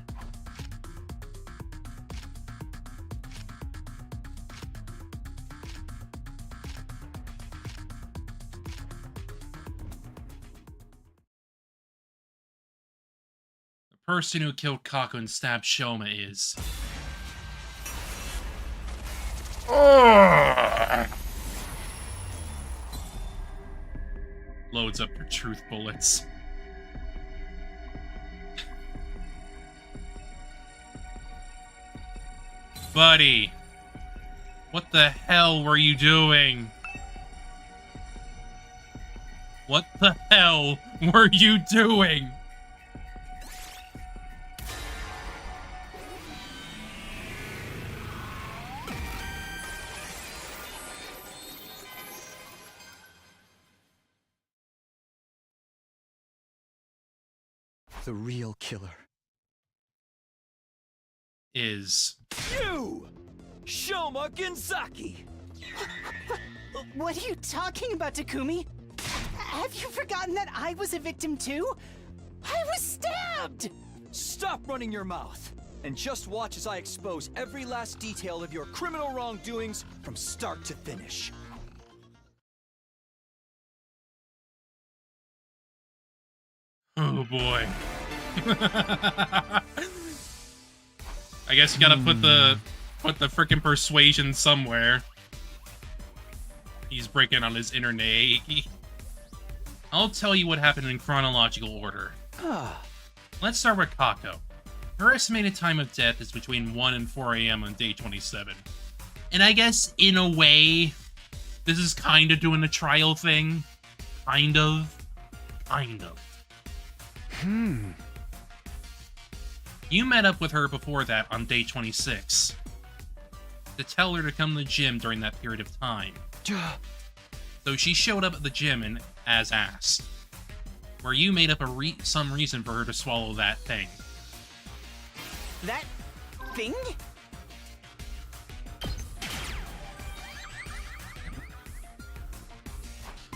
The person who killed Kako and stabbed Shoma is... Loads up your truth bullets. Buddy, what the hell were you doing? What the hell were you doing? The real killer is... you! Shoma Genzaki! What are you talking about, Takumi? Have you forgotten that I was a victim too? I was stabbed! Stop running your mouth, and just watch as I expose every last detail of your criminal wrongdoings from start to finish. Oh boy. I guess you gotta put the frickin' persuasion somewhere. He's breaking on his inner nay. I'll tell you what happened in chronological order. Let's start with Kako. Her estimated time of death is between 1 and 4 a.m. on day 27. And I guess, in a way, this is kind of doing the trial thing. Kind of. You met up with her before that on day 26 to tell her to come to the gym during that period of time. So she showed up at the gym and as asked. where you made up some reason for her to swallow that thing. That thing?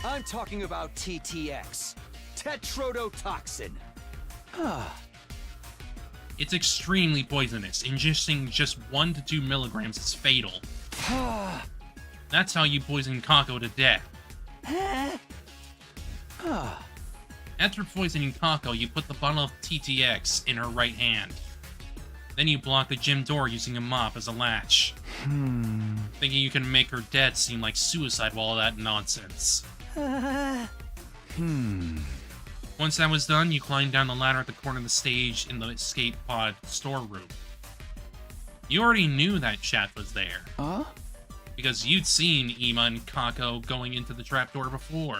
I'm talking about TTX. Tetrodotoxin. It's extremely poisonous. Ingesting just 1 to 2 milligrams is fatal. That's how you poisoned Kako to death. After poisoning Kako, you put the bottle of TTX in her right hand. Then you block the gym door using a mop as a latch. Thinking you can make her death seem like suicide while all that nonsense. Once that was done, you climbed down the ladder at the corner of the stage in the escape pod storeroom. You already knew that Shaft was there. Because you'd seen Ima and Kako going into the trapdoor before.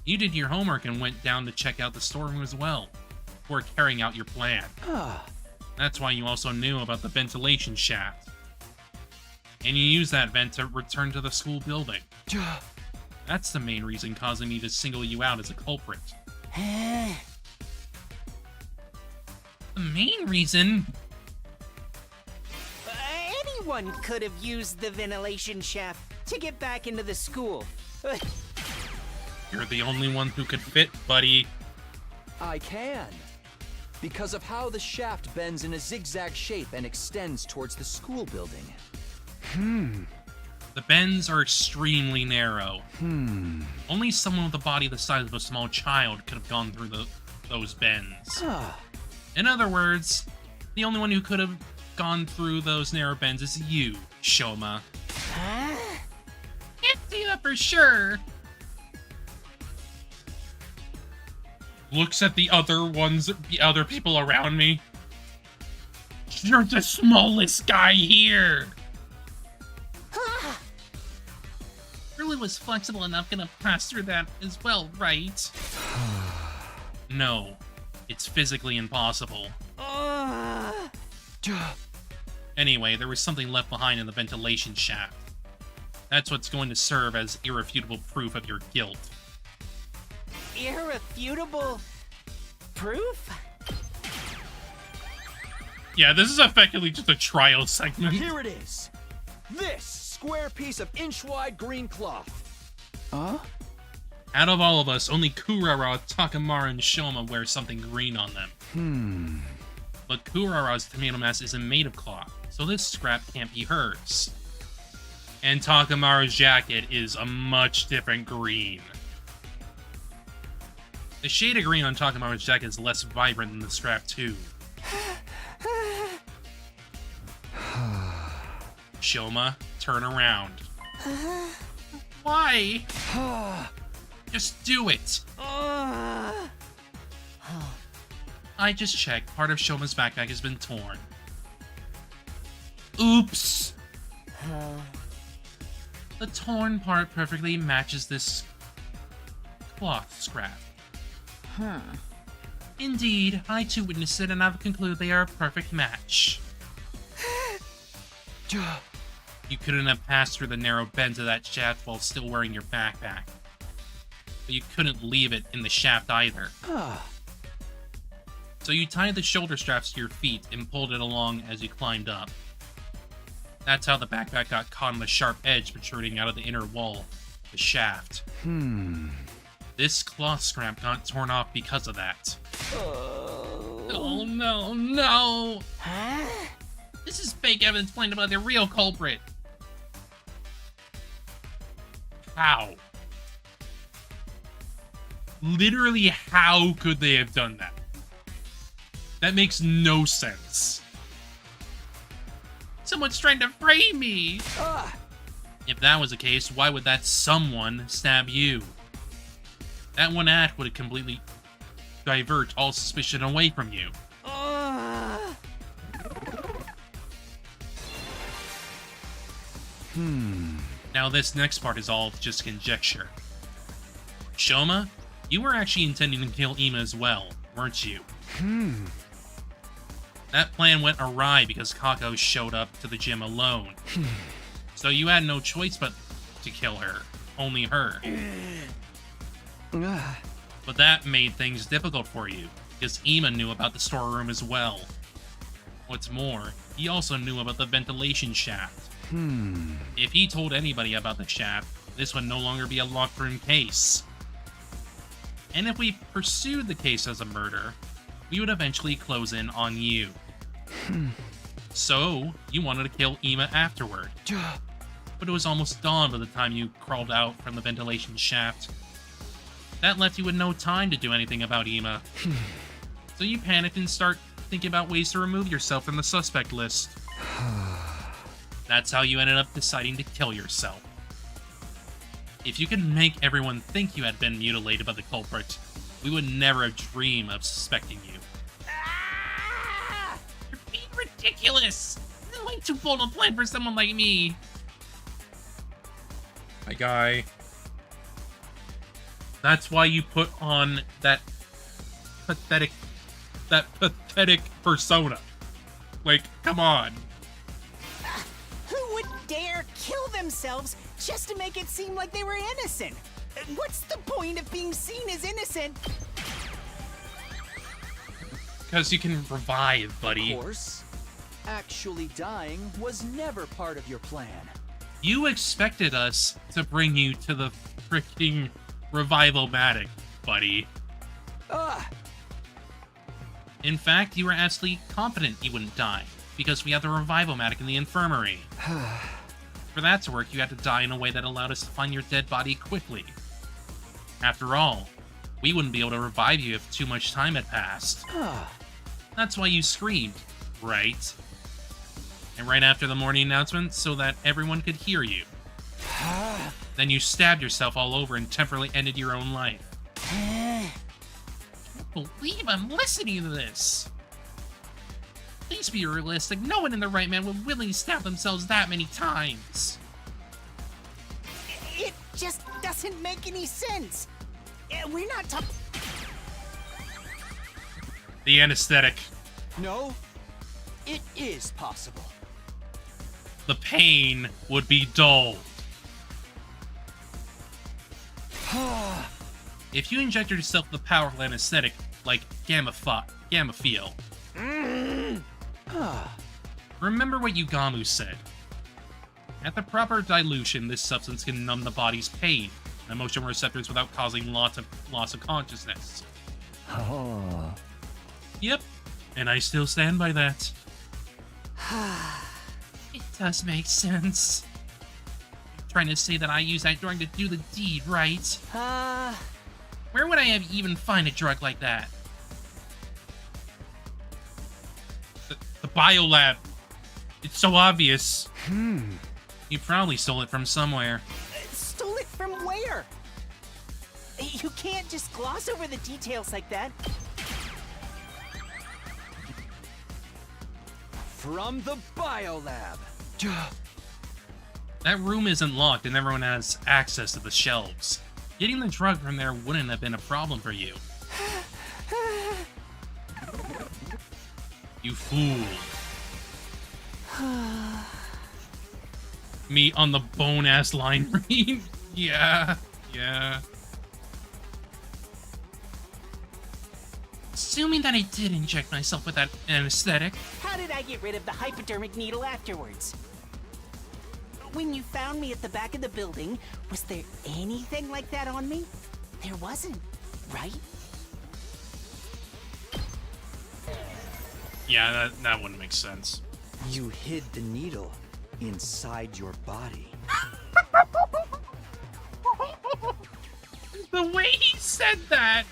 You did your homework and went down to check out the storeroom as well, before carrying out your plan. That's why you also knew about the ventilation shaft. And you used that vent to return to the school building. That's the main reason causing me to single you out as a culprit. The main reason? Anyone could have used the ventilation shaft to get back into the school. You're the only one who could fit, buddy. I can. Because of how the shaft bends in a zigzag shape and extends towards the school building. The bends are extremely narrow. Only someone with a body the size of a small child could have gone through those bends. In other words, the only one who could have gone through those narrow bends is you, Shoma. Can't say that for sure. Looks at the other people around me. You're the smallest guy here. Really was flexible enough gonna pass through that as well, right? No, it's physically impossible. Anyway, there was something left behind in the ventilation shaft. That's what's going to serve as irrefutable proof of your guilt. Irrefutable proof? Yeah, this is effectively just a trial segment. Here it is. This square piece of inch-wide green cloth. Out of all of us, only Kurara, Takamara, and Shoma wear something green on them. But Kurara's tomato mask isn't made of cloth, so this scrap can't be hers. And Takamara's jacket is a much different green. The shade of green on Takamara's jacket is less vibrant than the scrap too. Shoma, turn around. Why? Just do it. I just checked. Part of Shoma's backpack has been torn. Oops. The torn part perfectly matches this cloth scrap. Indeed, I too witnessed it and I've concluded they are a perfect match. You couldn't have passed through the narrow bends of that shaft while still wearing your backpack. But you couldn't leave it in the shaft either. So you tied the shoulder straps to your feet and pulled it along as you climbed up. That's how the backpack got caught on the sharp edge protruding out of the inner wall of the shaft. This cloth scrap got torn off because of that. Oh no, no! This is fake evidence pointing about the real culprit. How? Literally, how could they have done that? That makes no sense. Someone's trying to frame me. If that was the case, why would that someone stab you? That one act would completely divert all suspicion away from you. Now this next part is all just conjecture. Shoma, you were actually intending to kill Ima as well, weren't you? That plan went awry because Kako showed up to the gym alone. So you had no choice but to kill her. Only her. But that made things difficult for you, because Ima knew about the storeroom as well. What's more, he also knew about the ventilation shaft. If he told anybody about the shaft, this would no longer be a locked room case. And if we pursued the case as a murder, we would eventually close in on you. So, you wanted to kill Ima afterward. But it was almost dawn by the time you crawled out from the ventilation shaft. That left you with no time to do anything about Ima. So you panicked and start thinking about ways to remove yourself from the suspect list. That's how you ended up deciding to kill yourself. If you could make everyone think you had been mutilated by the culprit, we would never have dreamed of suspecting you. You're being ridiculous! This is way too bold a plan for someone like me. My guy. That's why you put on that pathetic persona. Like, come on. Who would dare kill themselves just to make it seem like they were innocent? What's the point of being seen as innocent? Because you can revive, buddy. Of course. Actually dying was never part of your plan. You expected us to bring you to the freaking revival-matic, buddy. In fact, you were absolutely confident you wouldn't die, because we had the revival-matic in the infirmary. For that to work, you had to die in a way that allowed us to find your dead body quickly. After all, we wouldn't be able to revive you if too much time had passed. That's why you screamed, right? And right after the morning announcement, so that everyone could hear you. Then you stabbed yourself all over and temporarily ended your own life. I can't believe I'm listening to this. Please be realistic. No one in their right mind would willingly stab themselves that many times. It just doesn't make any sense. We're not talking. The anesthetic. No, it is possible. The pain would be dulled. If you inject yourself with a powerful anesthetic like Gamma-Feel. Remember what Yugamu said. At the proper dilution, this substance can numb the body's pain and emotional receptors without causing loss of consciousness. Yep, and I still stand by that. It does make sense. You're trying to say that I used that drug to do the deed, right? Where would I have even find a drug like that? The biolab. It's so obvious. You probably stole it from somewhere. Stole it from where? You can't just gloss over the details like that. From the biolab. That room isn't locked and everyone has access to the shelves. Getting the drug from there wouldn't have been a problem for you. You fool. Me on the bone-ass line read? Yeah. Assuming that I did inject myself with that anesthetic. How did I get rid of the hypodermic needle afterwards? When you found me at the back of the building, was there anything like that on me? There wasn't, right? Yeah, that wouldn't make sense. You hid the needle inside your body. The way he said that!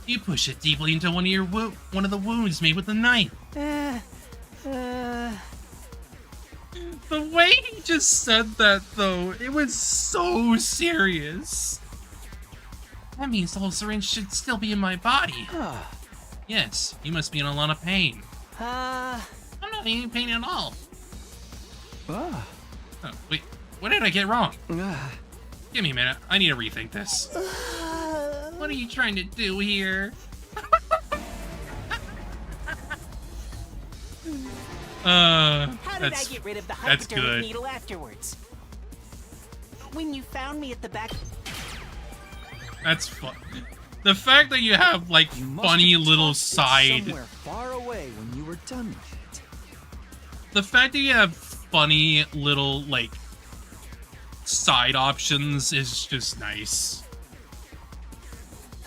You push it deeply into one of the wounds made with the knife. The way he just said that, though, it was so serious. That means the whole syringe should still be in my body. Yes, you must be in a lot of pain. I'm not in any pain at all. Oh, wait, what did I get wrong? Give me a minute, I need to rethink this. What are you trying to do here? How did I get rid of the that's hypodermic good. needle afterwards? When you found me at the back... That's fun. The fact that you have, like, You must funny have little tossed it side... somewhere far away when you were done with it. The fact that you have funny little, like, side options is just nice.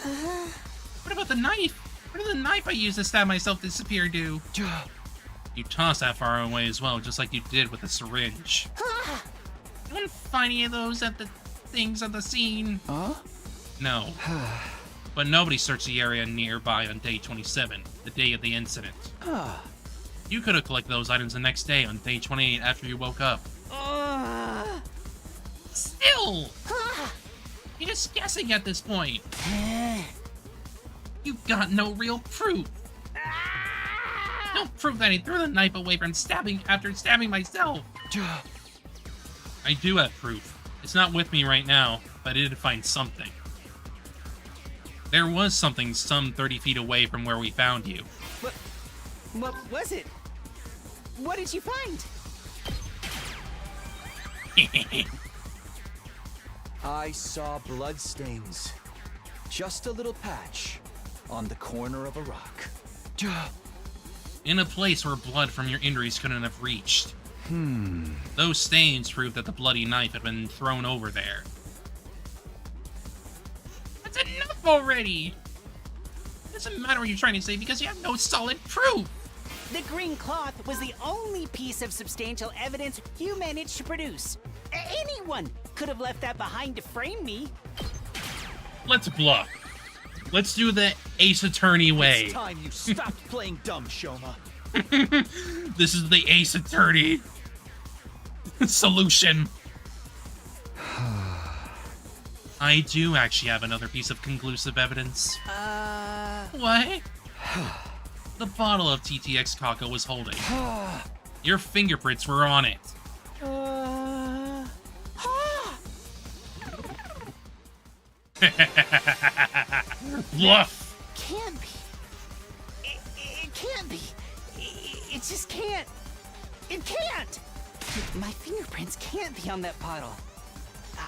What about the knife? What did the knife I used to stab myself disappear to? You toss that far away as well, just like you did with the syringe. I didn't find any of those at the things on the scene. Huh? No. But nobody searched the area nearby on day 27, the day of the incident. You could have collected those items the next day on day 28 after you woke up. Still! You're just guessing at this point. You've got no real proof. No proof that I threw the knife away from stabbing after stabbing myself. I do have proof. It's not with me right now, but I did find something. There was something some 30 feet away from where we found you. What was it? What did you find? I saw bloodstains. Just a little patch on the corner of a rock. In a place where blood from your injuries couldn't have reached. Those stains prove that the bloody knife had been thrown over there. That's enough already! It doesn't matter what you're trying to say because you have no solid proof! The green cloth was the only piece of substantial evidence you managed to produce. Anyone could have left that behind to frame me. Let's bluff. Let's do the Ace Attorney way. It's time you stopped playing dumb, Shoma. This is the Ace Attorney solution. I do actually have another piece of conclusive evidence. What? The bottle of TTX Kako was holding. Your fingerprints were on it. Bluff! Can't be. It can't be. It just can't. It can't! My fingerprints can't be on that bottle.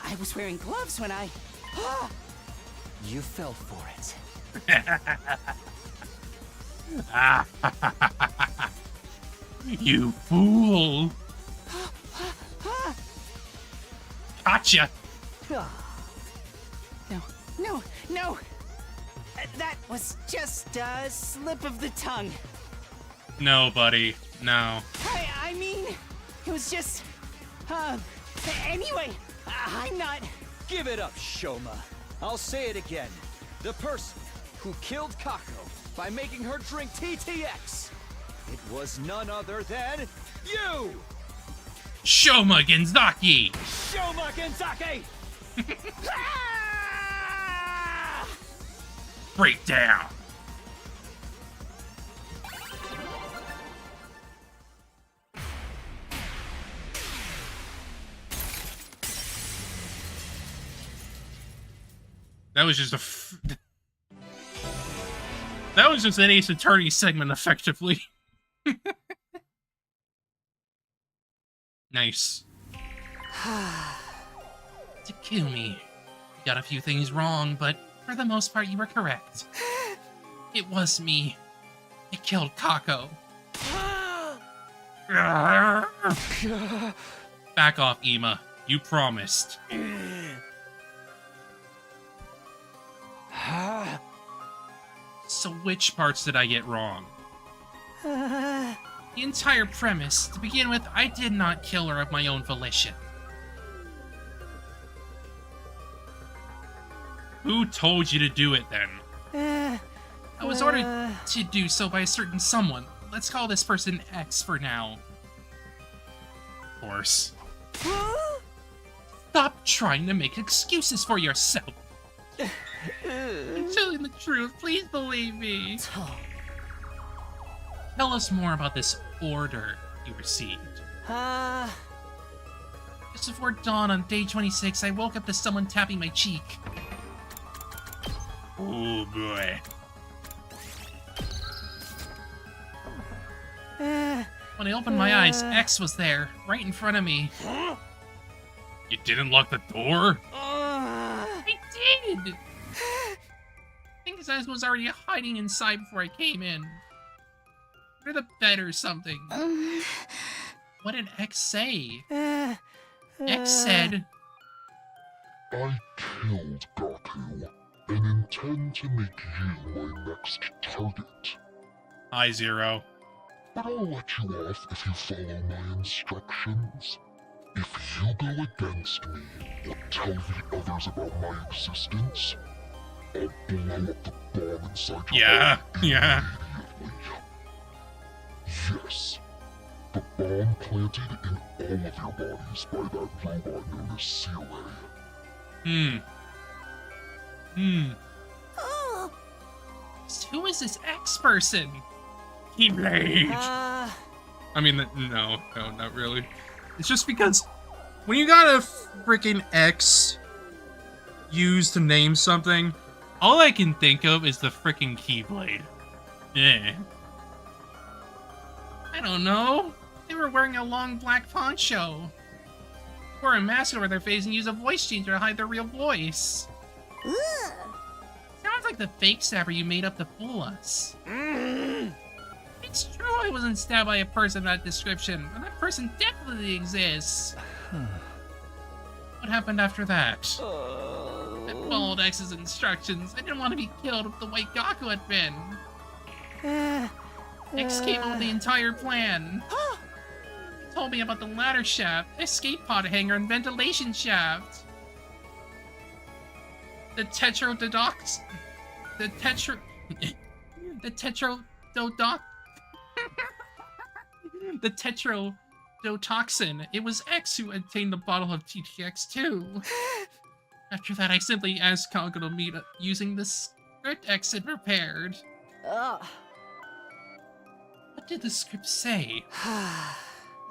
I was wearing gloves when I... You fell for it. You fool! Gotcha! No! That was just a slip of the tongue. No, buddy. No. I mean, it was just... Anyway, I'm not... Give it up, Shoma. I'll say it again. The person who killed Kako by making her drink TTX. It was none other than you! Shoma Genzaki! Shoma Genzaki! Breakdown! That was just that was just an Ace Attorney segment, effectively. Nice. Takumi, you got a few things wrong, but for the most part you were correct. It was me. I killed Kako. Back off, Ima. You promised. So which parts did I get wrong? The entire premise. To begin with, I did not kill her of my own volition. Who told you to do it then? I was ordered to do so by a certain someone. Let's call this person X for now. Of course. Stop trying to make excuses for yourself. I'm telling the truth. Please believe me. Tell us more about this order you received. Just before dawn on day 26, I woke up to someone tapping my cheek. Oh boy. When I opened my eyes, X was there, right in front of me. You didn't lock the door? I did! I was already hiding inside before I came in. Under the bed or something. What did X say? X said... I killed Gaku, and intend to make you my next target. Hi, Zero. But I'll let you off if you follow my instructions. If you go against me or tell the others about my existence, I'll blow up the bomb inside your head Yeah. immediately. Yes, the bomb planted in all of your bodies by that robot known as COA. Who is this X person? Keyblade. I mean, no, not really. It's just because when you got a freaking X used to name something, all I can think of is the freaking Keyblade. Yeah. I don't know. They were wearing a long black poncho. Wore a mask over their face and used a voice changer to hide their real voice. Sounds like the fake stabber you made up to fool us. It's true I wasn't stabbed by a person of that description, but that person definitely exists. What happened after that? I followed X's instructions. I didn't want to be killed the way Gaku had been. X came up with the entire plan. He told me about the ladder shaft, escape pod hanger, and ventilation shaft. The tetrodotoxin. It was X who obtained the bottle of TTX2. After that, I simply asked Kago to meet up using the script X had prepared. What did the script say?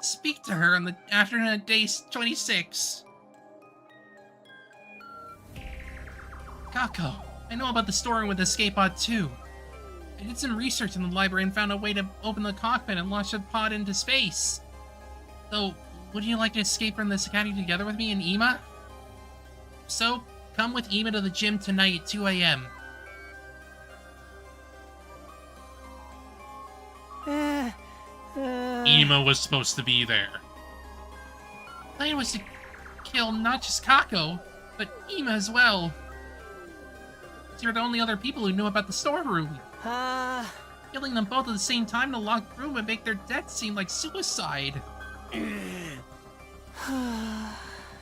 Speak to her on the afternoon of day 26. Kako, I know about the story with the escape pod too. I did some research in the library and found a way to open the cockpit and launch the pod into space. So, would you like to escape from this academy together with me and Ima? So, come with Ima to the gym tonight at 2 a.m. Ima was supposed to be there. The plan was to kill not just Kako, but Ima as well. You're the only other people who knew about the storeroom. Killing them both at the same time in a locked room would make their death seem like suicide. The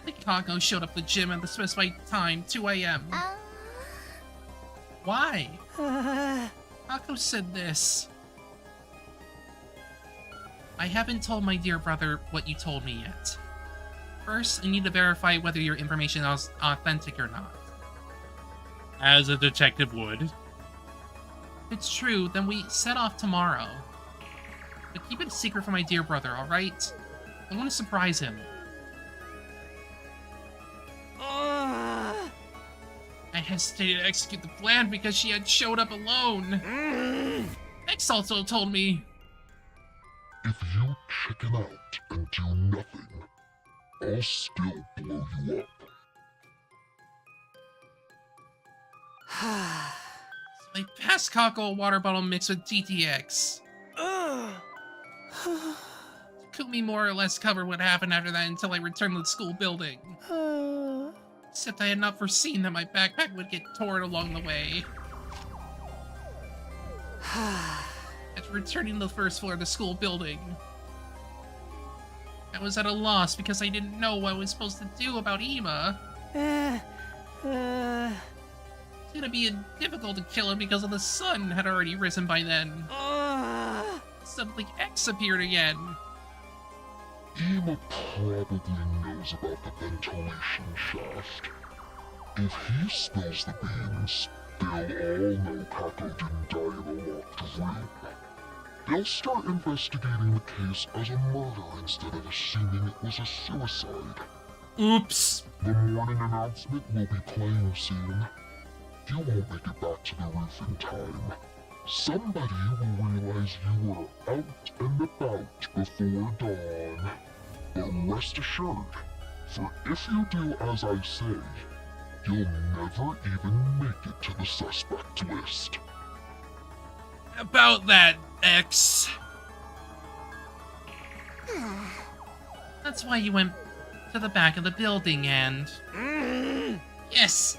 Kako showed up at the gym at the specified time, 2 a.m. Why? Kako said this. I haven't told my dear brother what you told me yet. First, I need to verify whether your information is authentic or not. As a detective would. If it's true, then we set off tomorrow. But keep it a secret from my dear brother, alright? I want to surprise him. I hesitated to execute the plan because she had showed up alone. X also told me. If you chicken out and do nothing, I'll still blow you up. So I passed Kako a water bottle mixed with TTX. Takumi more or less covered what happened after that until I returned to the school building. Except I had not foreseen that my backpack would get torn along the way. After returning to the first floor of the school building, I was at a loss because I didn't know what I was supposed to do about Ima. It's gonna be difficult to kill him because the sun had already risen by then. Suddenly X appeared again. Ima probably knows about the ventilation shaft. If he spills the beans, they'll all know Kako didn't die in a locked room. They'll start investigating the case as a murder instead of assuming it was a suicide. Oops. The morning announcement will be playing soon. You won't make it back to the roof in time. Somebody will realize you were out and about before dawn. But rest assured, for if you do as I say, you'll never even make it to the suspect list. About that, X. That's why you went to the back of the building and... Yes,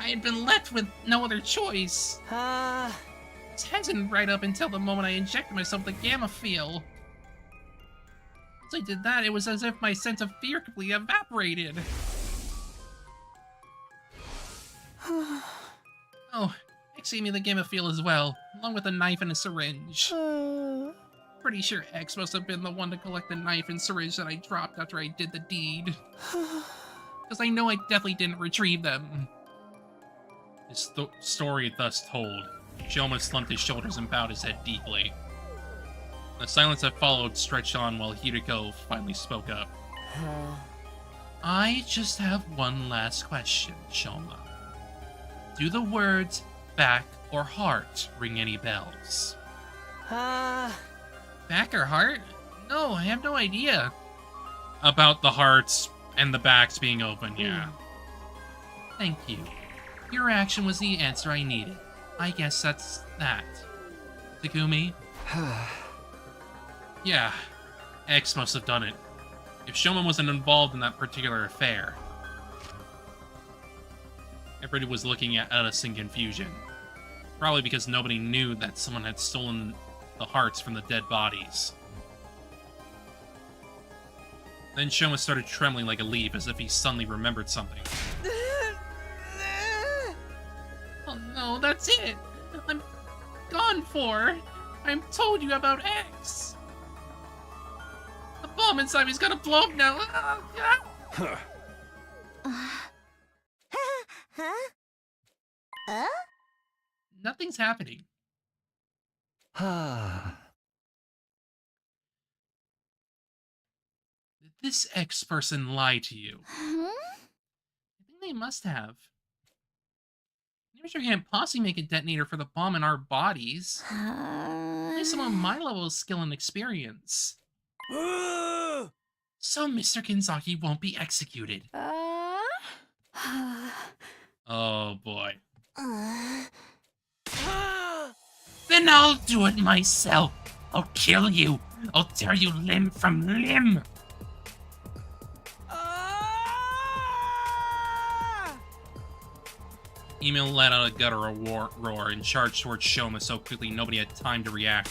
I had been left with no other choice. It hasn't right up until the moment I injected myself with the gamma field. Once I did that, it was as if my sense of fear completely evaporated. Oh, X gave me the gamma field as well, along with a knife and a syringe. Pretty sure X must have been the one to collect the knife and syringe that I dropped after I did the deed. Because I know I definitely didn't retrieve them. His story thus told, Shoma slumped his shoulders and bowed his head deeply. The silence that followed stretched on while Hideko finally spoke up. I just have one last question, Shoma. Do the words back or heart ring any bells? Back or heart? No, I have no idea. About the hearts and the backs being open, yeah. Thank you. Your reaction was the answer I needed. I guess that's that. Takumi? Yeah, X must have done it. If Shoma wasn't involved in that particular affair. Everybody was looking at us in confusion. Probably because nobody knew that someone had stolen the hearts from the dead bodies. Then Shoma started trembling like a leaf as if he suddenly remembered something. Oh no, that's it! I'm gone for! I'm told you about X! The bomb inside me's gonna blow up now! Nothing's happening. Did this X person lie to you? I think they must have. You can't possibly make a detonator for the bomb in our bodies. Only someone my level of skill and experience. So Mr. Kinzaki won't be executed. Oh boy. Then I'll do it myself. I'll kill you. I'll tear you limb from limb. Emil let out a guttural roar and charged towards Shoma so quickly nobody had time to react.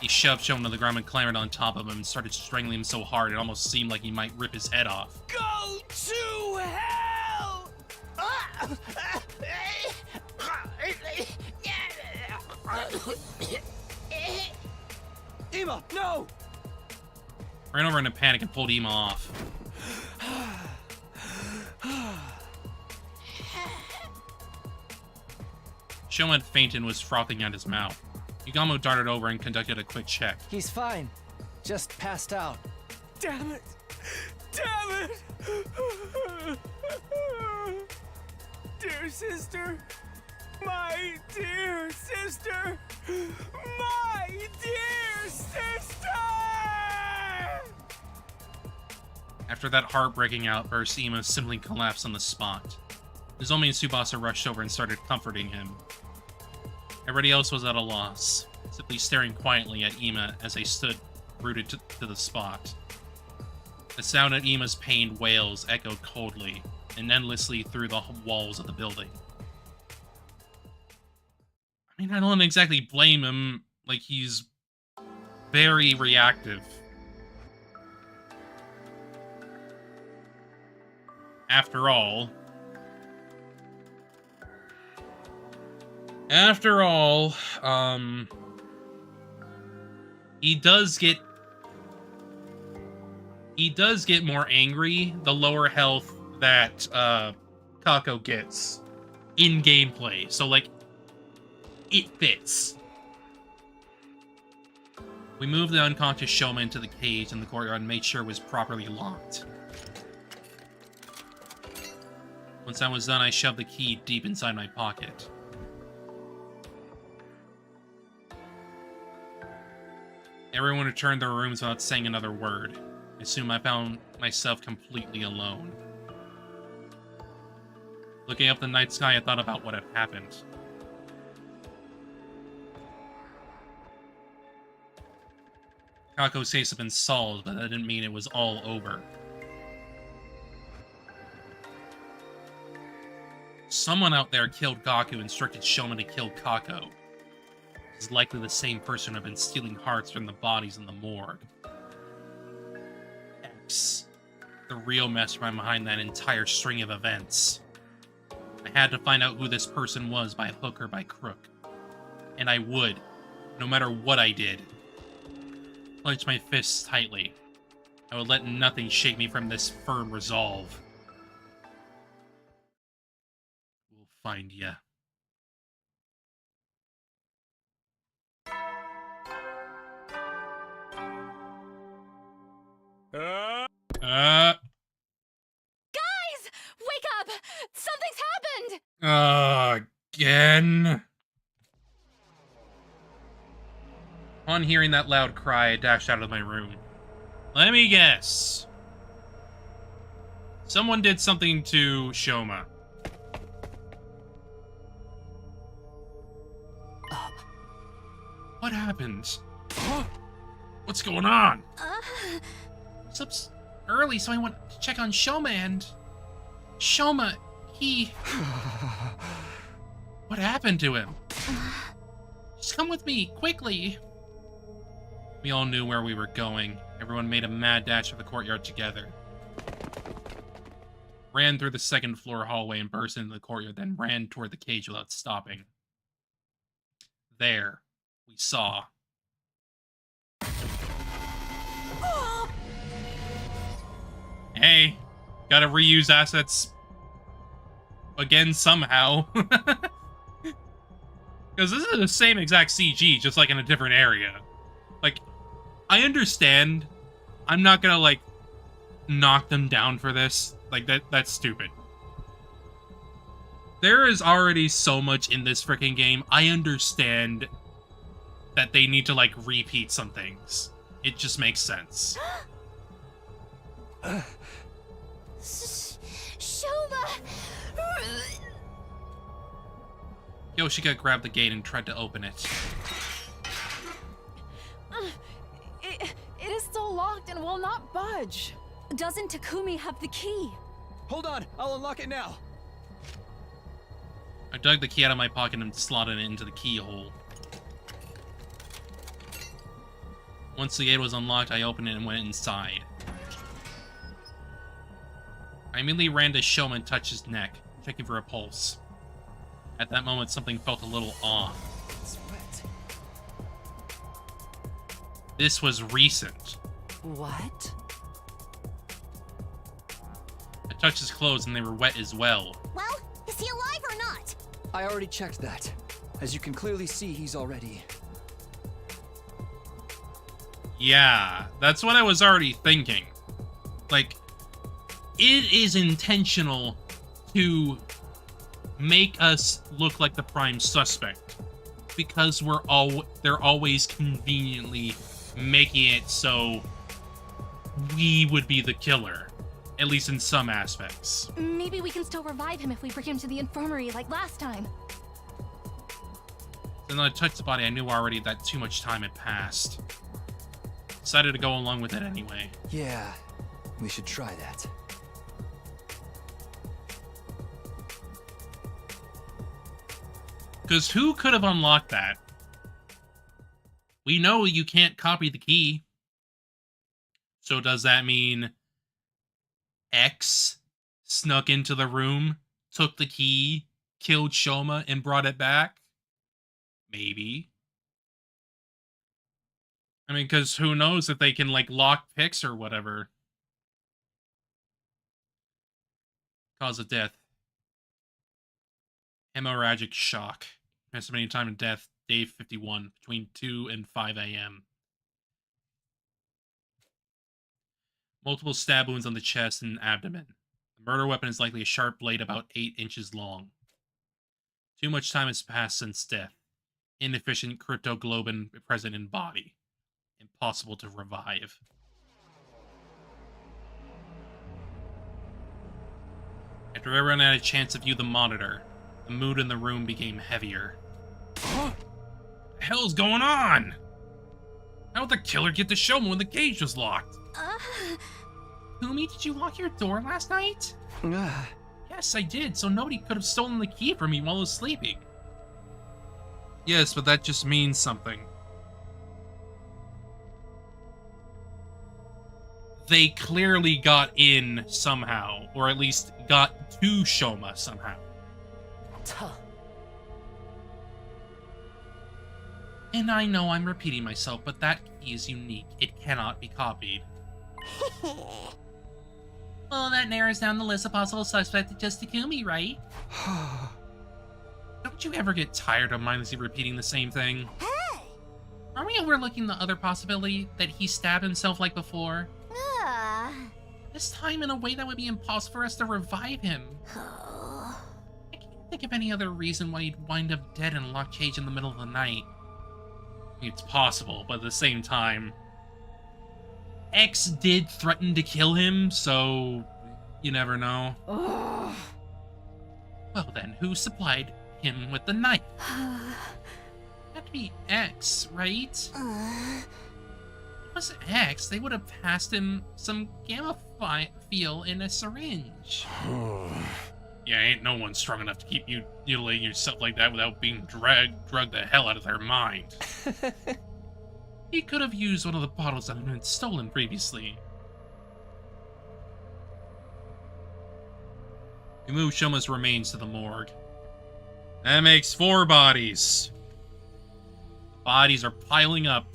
He shoved Shoma to the ground and clambered on top of him and started strangling him so hard it almost seemed like he might rip his head off. Go to hell! Ema, no! Ran over in a panic and pulled Ema off. Shoma had fainted and was frothing at his mouth. Yugamo darted over and conducted a quick check. He's fine. Just passed out. Damn it! Damn it! Dear sister! My dear sister! My dear sister! After that heartbreaking outburst, Ema simply collapsed on the spot. Nozomi and Tsubasa rushed over and started comforting him. Everybody else was at a loss, simply staring quietly at Ema as they stood rooted to the spot. The sound of Ema's pained wails echoed coldly and endlessly through the walls of the building. I mean, I don't exactly blame him, like, he's very reactive. After all, he does get more angry the lower health that Kako gets in gameplay. So, like, it fits. We moved the unconscious Shoma into the cage in the courtyard and made sure it was properly locked. Once that was done, I shoved the key deep inside my pocket. Everyone returned to their rooms without saying another word. I assume I found myself completely alone. Looking up the night sky, I thought about what had happened. Kako's case had been solved, but that didn't mean it was all over. Someone out there killed Gaku and instructed Shoma to kill Kako. It's likely the same person who had been stealing hearts from the bodies in the morgue. X. The real mastermind behind that entire string of events. I had to find out who this person was by hook or by crook. And I would, no matter what I did. Clenched my fists tightly. I would let nothing shake me from this firm resolve. We'll find ya. Guys! Wake up! Something's happened! Again? On hearing that loud cry, I dashed out of my room. Let me guess. Someone did something to Shoma. What happened? Huh? What's going on? It's up early, so I went to check on Shoma, and... Shoma, he... What happened to him? Just come with me, quickly. We all knew where we were going. Everyone made a mad dash for the courtyard together. Ran through the second floor hallway and burst into the courtyard, then ran toward the cage without stopping. There, we saw... Hey, gotta reuse assets again somehow. Because this is the same exact CG, just like in a different area. Like, I understand. I'm not gonna, like, knock them down for this. Like, that's stupid. There is already so much in this freaking game. I understand that they need to, like, repeat some things. It just makes sense. Shoma! Yoshika grabbed the gate and tried to open it. It is still locked and will not budge. Doesn't Takumi have the key? Hold on, I'll unlock it now. I dug the key out of my pocket and slotted it into the keyhole. Once the gate was unlocked, I opened it and went inside. I immediately ran to Shoma and touched his neck, checking for a pulse. At that moment, something felt a little off. It's wet. This was recent. What? I touched his clothes and they were wet as well. Well, is he alive or not? I already checked that. As you can clearly see, he's already... Yeah, that's what I was already thinking. Like, it is intentional to make us look like the prime suspect because they're always conveniently making it so we would be the killer, at least in some aspects. Maybe we can still revive him if we bring him to the infirmary like last time. Then I touched the body, I knew already that too much time had passed. Decided to go along with it anyway. Yeah, we should try that. Because who could have unlocked that? We know you can't copy the key. So does that mean X snuck into the room, took the key, killed Shoma, and brought it back? Maybe. I mean, because who knows if they can, like, lock picks or whatever. Cause of death. Hemorrhagic shock. Estimated time of death, day 51, between 2 and 5 a.m. Multiple stab wounds on the chest and abdomen. The murder weapon is likely a sharp blade about 8 inches long. Too much time has passed since death. Inefficient cryptoglobin present in body. Impossible to revive. After everyone had a chance to view the monitor, the mood in the room became heavier. What the hell's going on? How'd the killer get to Shoma when the cage was locked? Kumi, did you lock your door last night? Yes, I did, so nobody could have stolen the key from me while I was sleeping. Yes, but that just means something. They clearly got in somehow, or at least got to Shoma somehow. Tuh. And I know I'm repeating myself, but that key is unique. It cannot be copied. Well, that narrows down the list of possible suspects to just Takumi, right? Don't you ever get tired of mindlessly repeating the same thing? Hey! Are we overlooking the other possibility that he stabbed himself like before? This time in a way that would be impossible for us to revive him. I can't think of any other reason why he'd wind up dead in a locked cage in the middle of the night. It's possible, but at the same time, X did threaten to kill him, so you never know. Well then, who supplied him with the knife? That'd be X, right? If it was X, they would have passed him some gamma feel in a syringe. Yeah, ain't no one strong enough to keep you mutilating yourself like that without being drugged the hell out of their mind. He could have used one of the bottles that had been stolen previously. We moved Shoma's remains to the morgue. That makes 4 bodies. Bodies are piling up.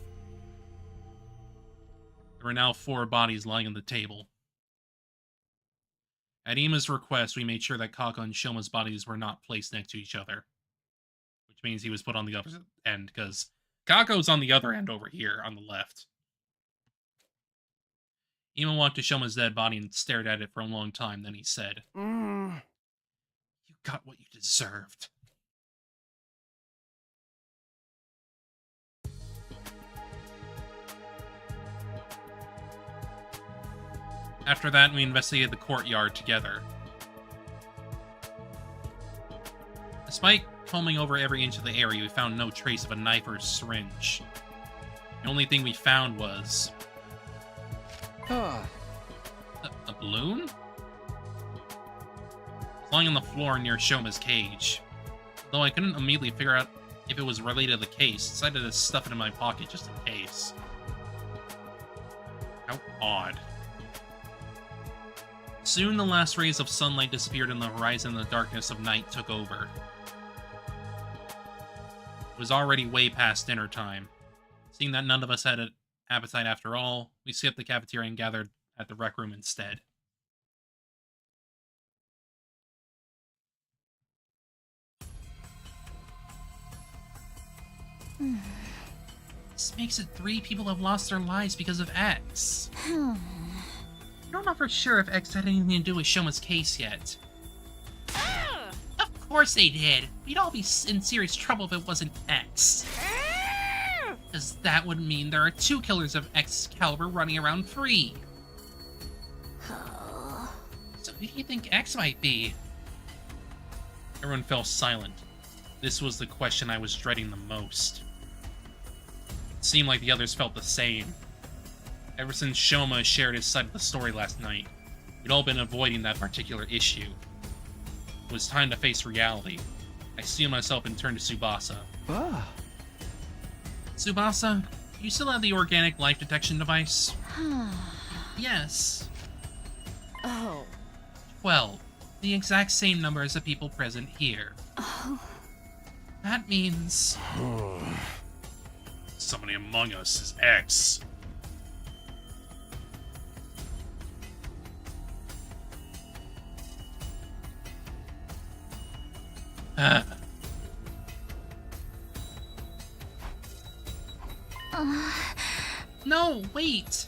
There are now 4 bodies lying on the table. At Ima's request, we made sure that Kako and Shoma's bodies were not placed next to each other. Which means he was put on the opposite end, because Kako's on the other end over here, on the left. Ima walked to Shoma's dead body and stared at it for a long time, then he said, You got what you deserved. After that, we investigated the courtyard together. Despite combing over every inch of the area, we found no trace of a knife or syringe. The only thing we found was... a balloon? Lying on the floor near Shoma's cage. Though I couldn't immediately figure out if it was related to the case, I decided to stuff it in my pocket just in case. How odd. Soon the last rays of sunlight disappeared in the horizon and the darkness of night took over. It was already way past dinner time. Seeing that none of us had an appetite after all, we skipped the cafeteria and gathered at the rec room instead. This makes it 3 people have lost their lives because of X. I don't know for sure if X had anything to do with Shoma's case yet. Of course they did. We'd all be in serious trouble if it wasn't X. Because that would mean there are 2 killers of X caliber running around free. So who do you think X might be? Everyone fell silent. This was the question I was dreading the most. It seemed like the others felt the same. Ever since Shoma shared his side of the story last night, we'd all been avoiding that particular issue. It was time to face reality. I steeled myself and turned to Tsubasa. Tsubasa, do you still have the organic life detection device? Yes. Oh. 12. The exact same number as the people present here. That means... Somebody among us is X. No, wait!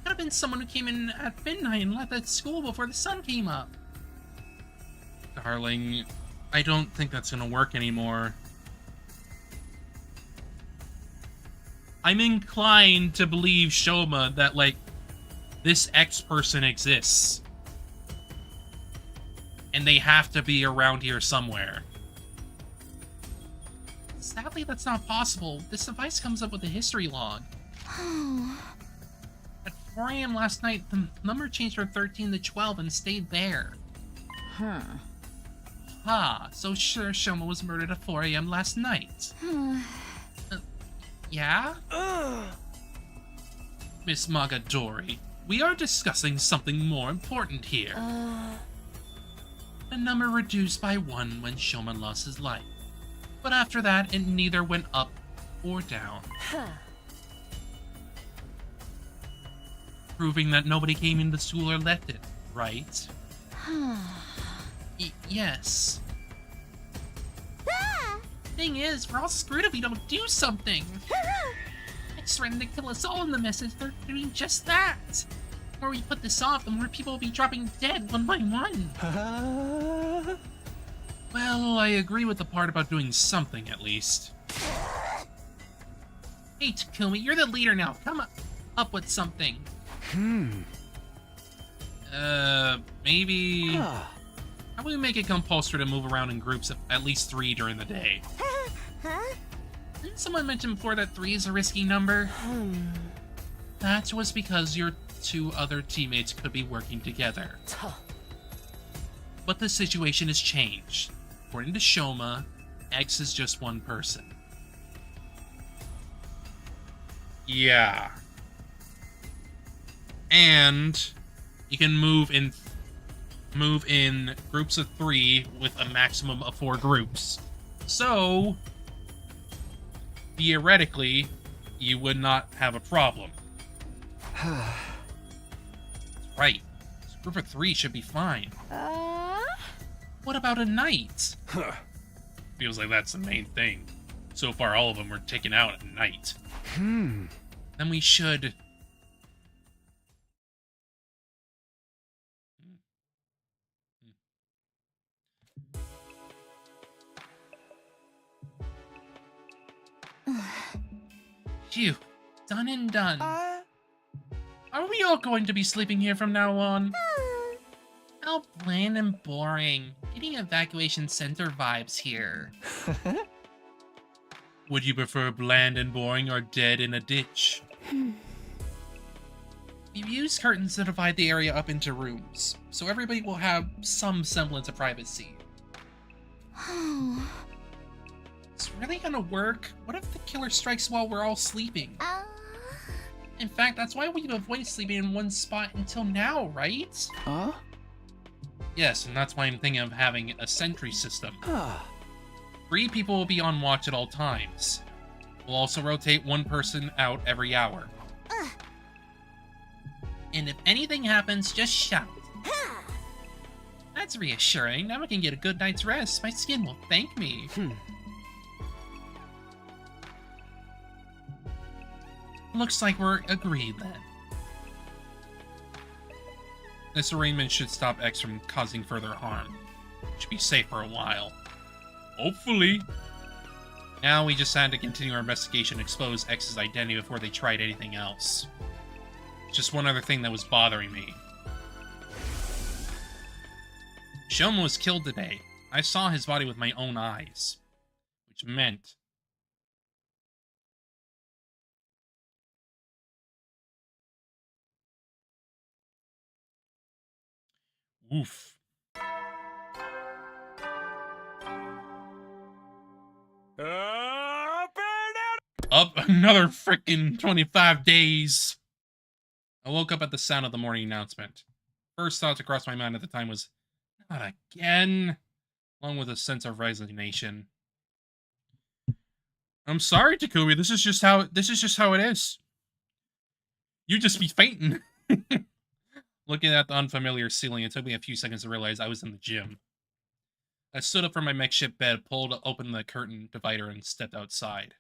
Could have been someone who came in at midnight and left at school before the sun came up. Darling, I don't think that's gonna work anymore. I'm inclined to believe Shoma that, like, this X person exists. and they have to be around here somewhere. Sadly, that's not possible. This device comes up with a history log. At 4 a.m. last night, the number changed from 13 to 12 and stayed there. So sure Shoma was murdered at 4 a.m. last night. Yeah? Miss Magadori, we are discussing something more important here. The number reduced by 1 when Shoma lost his life. But after that, it neither went up or down. Proving that nobody came into school or left it, right? Yes. Thing is, we're all screwed if we don't do something. It's threatened to kill us all in the message. They're doing just that. The more we put this off, the more people will be dropping dead one by one. Well, I agree with the part about doing something, at least. Hey, Takumi, you're the leader now. Come up with something. Maybe... How about we make it compulsory to move around in groups of at least 3 during the day? Didn't someone mention before that 3 is a risky number? That was because your 2 other teammates could be working together. But the situation has changed. According to Shoma, X is just 1 person. Yeah. And you can move in groups of 3 with a maximum of 4 groups. So, theoretically, you would not have a problem. Right. This group of 3 should be fine. What about a night? Feels like that's the main thing. So far, all of them were taken out at night. Then we should... Phew. Done and done. Are we all going to be sleeping here from now on? How bland and boring. Getting evacuation center vibes here. Would you prefer bland and boring or dead in a ditch? We've used curtains to divide the area up into rooms, so everybody will have some semblance of privacy. It's really gonna work? What if the killer strikes while we're all sleeping? In fact, that's why we've avoided sleeping in one spot until now, right? Yes, and that's why I'm thinking of having a sentry system. 3 people will be on watch at all times. We'll also rotate 1 person out every hour. And if anything happens, just shout. That's reassuring. Now I can get a good night's rest. My skin will thank me. Looks like we're agreed then. This arrangement should stop X from causing further harm. Should be safe for a while. Hopefully. Now we just had to continue our investigation and expose X's identity before they tried anything else. Just one other thing that was bothering me. Shoma was killed today. I saw his body with my own eyes. Which meant... Oof. Up another frickin' 25 days. I woke up at the sound of the morning announcement. First thought to cross my mind at the time was, not again, along with a sense of resignation. I'm sorry, Takumi, this is just how it is. You just be fainting. Looking at the unfamiliar ceiling, it took me a few seconds to realize I was in the gym. I stood up from my makeshift bed, pulled open the curtain divider, and stepped outside.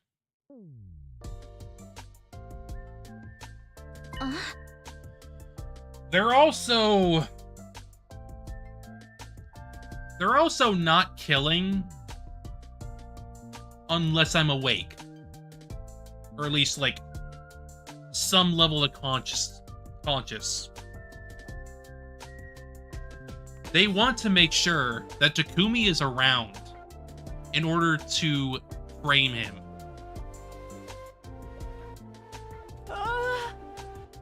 They're also not killing unless I'm awake. Or at least, like, some level of conscious. They want to make sure that Takumi is around in order to frame him.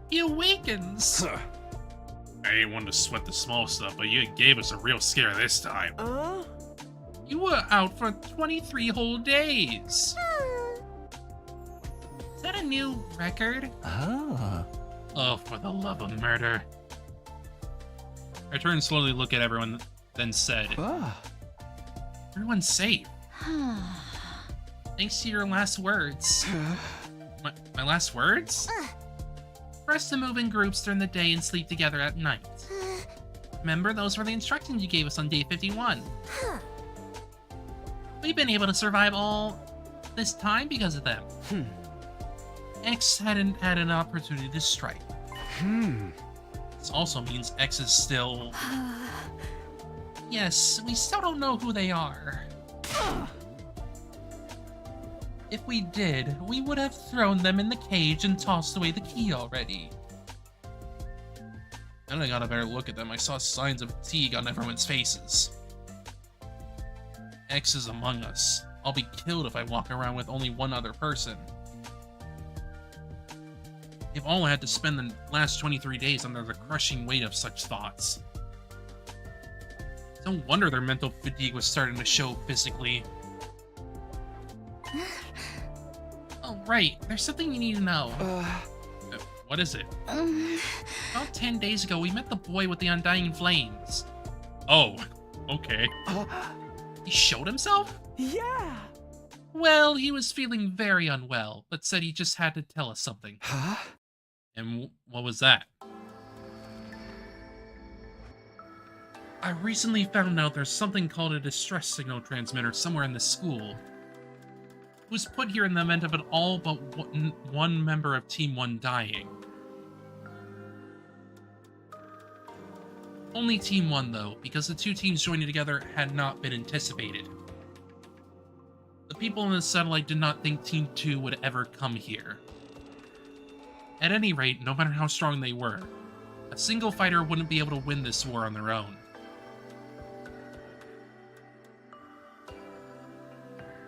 He awakens. I ain't one to sweat the small stuff, but you gave us a real scare this time. You were out for 23 whole days. Is that a new record? Oh, for the love of murder. I turned slowly to look at everyone, then said, Everyone's safe. Thanks to your last words. My last words? For us to move in groups during the day and sleep together at night. Remember, those were the instructions you gave us on day 51. We've been able to survive all this time because of them. X hadn't had an opportunity to strike. This also means X is still... Yes, we still don't know who they are. If we did, we would have thrown them in the cage and tossed away the key already. Then I got a better look at them. I saw signs of fatigue on everyone's faces. X is among us. I'll be killed if I walk around with only one other person. They've all had to spend the last 23 days under the crushing weight of such thoughts. No wonder their mental fatigue was starting to show physically. Oh, right. There's something you need to know. What is it? About 10 days ago, we met the boy with the undying flames. Oh, okay. He showed himself? Yeah. Well, he was feeling very unwell, but said he just had to tell us something. And what was that? I recently found out there's something called a distress signal transmitter somewhere in the school. It was put here in the event of it all but one member of Team 1 dying. Only Team 1 though, because the two teams joining together had not been anticipated. The people on the satellite did not think Team 2 would ever come here. At any rate, no matter how strong they were, a single fighter wouldn't be able to win this war on their own.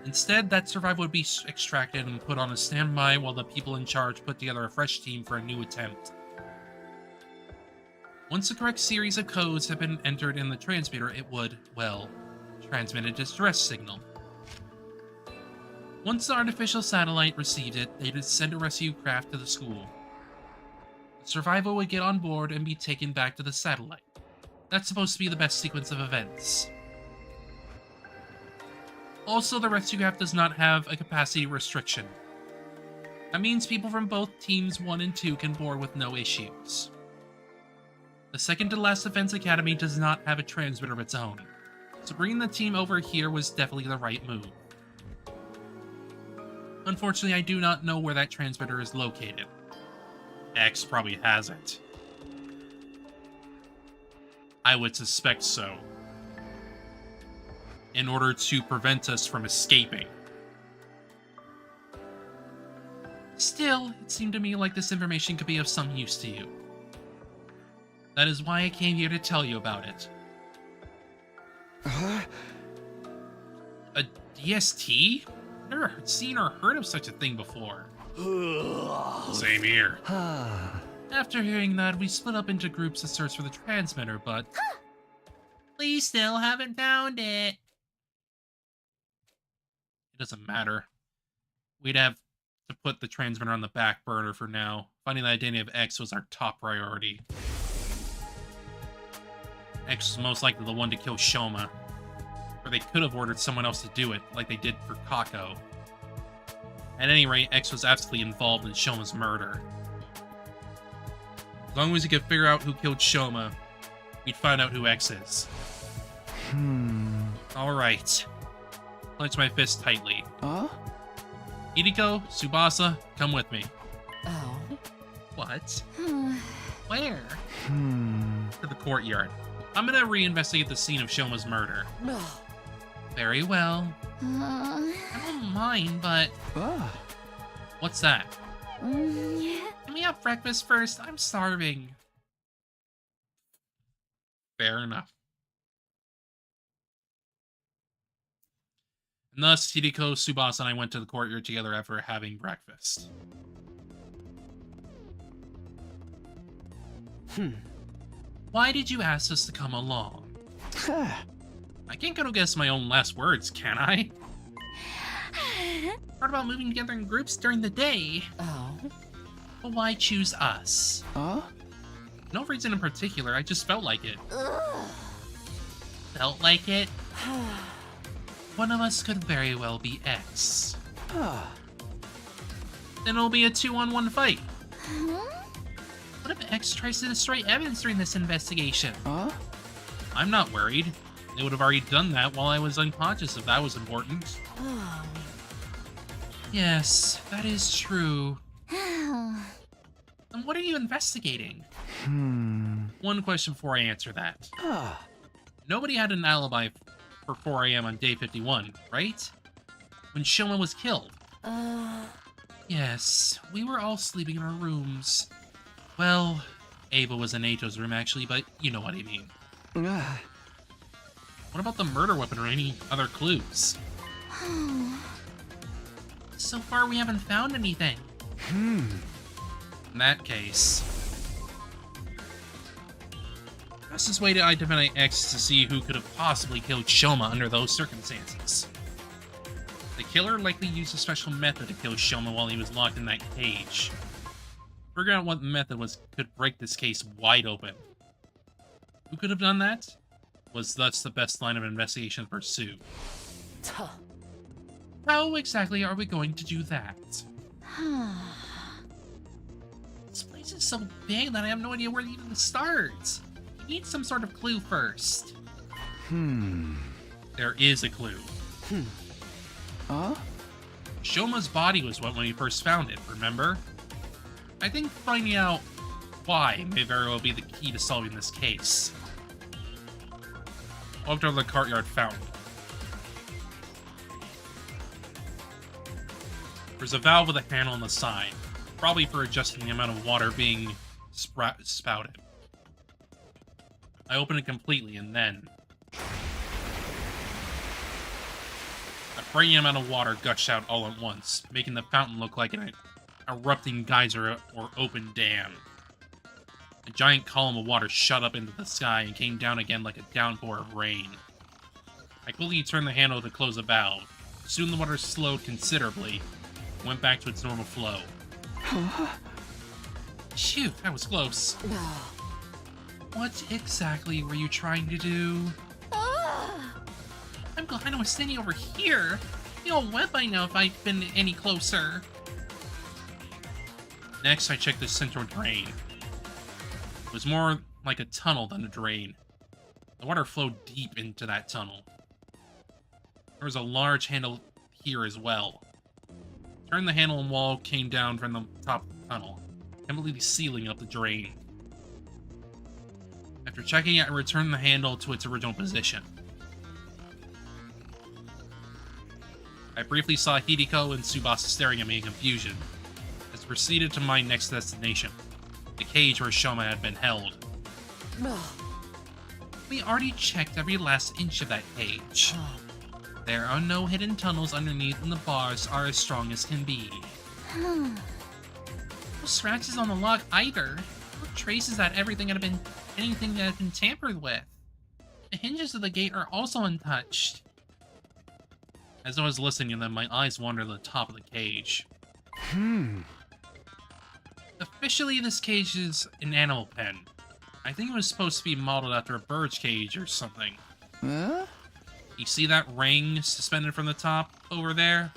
Instead, that survivor would be extracted and put on a standby while the people in charge put together a fresh team for a new attempt. Once the correct series of codes had been entered in the transmitter, it would, well, transmit a distress signal. Once the artificial satellite received it, they would send a rescue craft to the school. The survivor would get on board and be taken back to the satellite. That's supposed to be the best sequence of events. Also, the rescue craft does not have a capacity restriction. That means people from both teams 1 and 2 can board with no issues. The second to last Defense Academy does not have a transmitter of its own, so bringing the team over here was definitely the right move. Unfortunately, I do not know where that transmitter is located. X probably has it. I would suspect so. In order to prevent us from escaping. Still, it seemed to me like this information could be of some use to you. That is why I came here to tell you about it. A DST? Never seen or heard of such a thing before. Same here. After hearing that, we split up into groups to search for the transmitter, but we still haven't found it. It doesn't matter. We'd have to put the transmitter on the back burner for now. Finding the identity of X was our top priority. X was most likely the one to kill Shoma. Or they could have ordered someone else to do it, like they did for Kako. At any rate, X was absolutely involved in Shoma's murder. As long as we could figure out who killed Shoma, we'd find out who X is. Alright. Clench my fist tightly. Hideko, Tsubasa, come with me. Oh. What? Where? To the courtyard. I'm gonna reinvestigate the scene of Shoma's murder. Very well. I don't mind, but... What's that? Can we have breakfast first? I'm starving. Fair enough. And thus, Hideko, Tsubasa, and I went to the courtyard together after having breakfast. Why did you ask us to come along? I can't go to guess my own last words, can I? Heard about moving together in groups during the day. Oh? But why choose us? Huh? No reason in particular, I just felt like it. Felt like it? One of us could very well be X. Then it'll be a 2-on-1 fight. What if X tries to destroy evidence during this investigation? Huh? I'm not worried. They would have already done that while I was unconscious if that was important. Yes, that is true. And what are you investigating? One question before I answer that. Nobody had an alibi for 4 a.m. on day 51, right? When Shoma was killed. Yes, we were all sleeping in our rooms. Well, Ava was in Ato's room actually, but you know what I mean. What about the murder weapon or any other clues? So far we haven't found anything. In that case, fastest way to identify X is to see who could have possibly killed Shoma under those circumstances. The killer likely used a special method to kill Shoma while he was locked in that cage. Figuring out what method could break this case wide open. Who could have done that? Was thus the best line of investigation to pursue. How exactly are we going to do that? This place is so big that I have no idea where even to start. We need some sort of clue first. There is a clue. Shoma's body was wet when we first found it, remember? I think finding out why may very well be the key to solving this case. Walked over to the courtyard fountain. There's a valve with a handle on the side, probably for adjusting the amount of water being spouted. I open it completely and then a frightening amount of water gushed out all at once, making the fountain look like an erupting geyser or open dam. A giant column of water shot up into the sky and came down again like a downpour of rain. I quickly turned the handle to close the valve. Soon the water slowed considerably and went back to its normal flow. Shoot, that was close. What exactly were you trying to do? I'm glad I was standing over here. I'd be all wet by now if I'd been any closer. Next, I checked the central drain. It was more like a tunnel than a drain. The water flowed deep into that tunnel. There was a large handle here as well. Turned the handle and wall came down from the top of the tunnel, completely sealing up the drain. After checking it, I returned the handle to its original position. I briefly saw Hideko and Tsubasa staring at me in confusion, as I proceeded to my next destination, the cage where Shoma had been held. We already checked every last inch of that cage. There are no hidden tunnels underneath and the bars are as strong as can be. No scratches on the lock either. No traces that anything that had been tampered with. The hinges of the gate are also untouched. As I was listening to them, my eyes wandered to the top of the cage. Officially, this cage is an animal pen. I think it was supposed to be modeled after a bird's cage or something. Huh? You see that ring suspended from the top over there?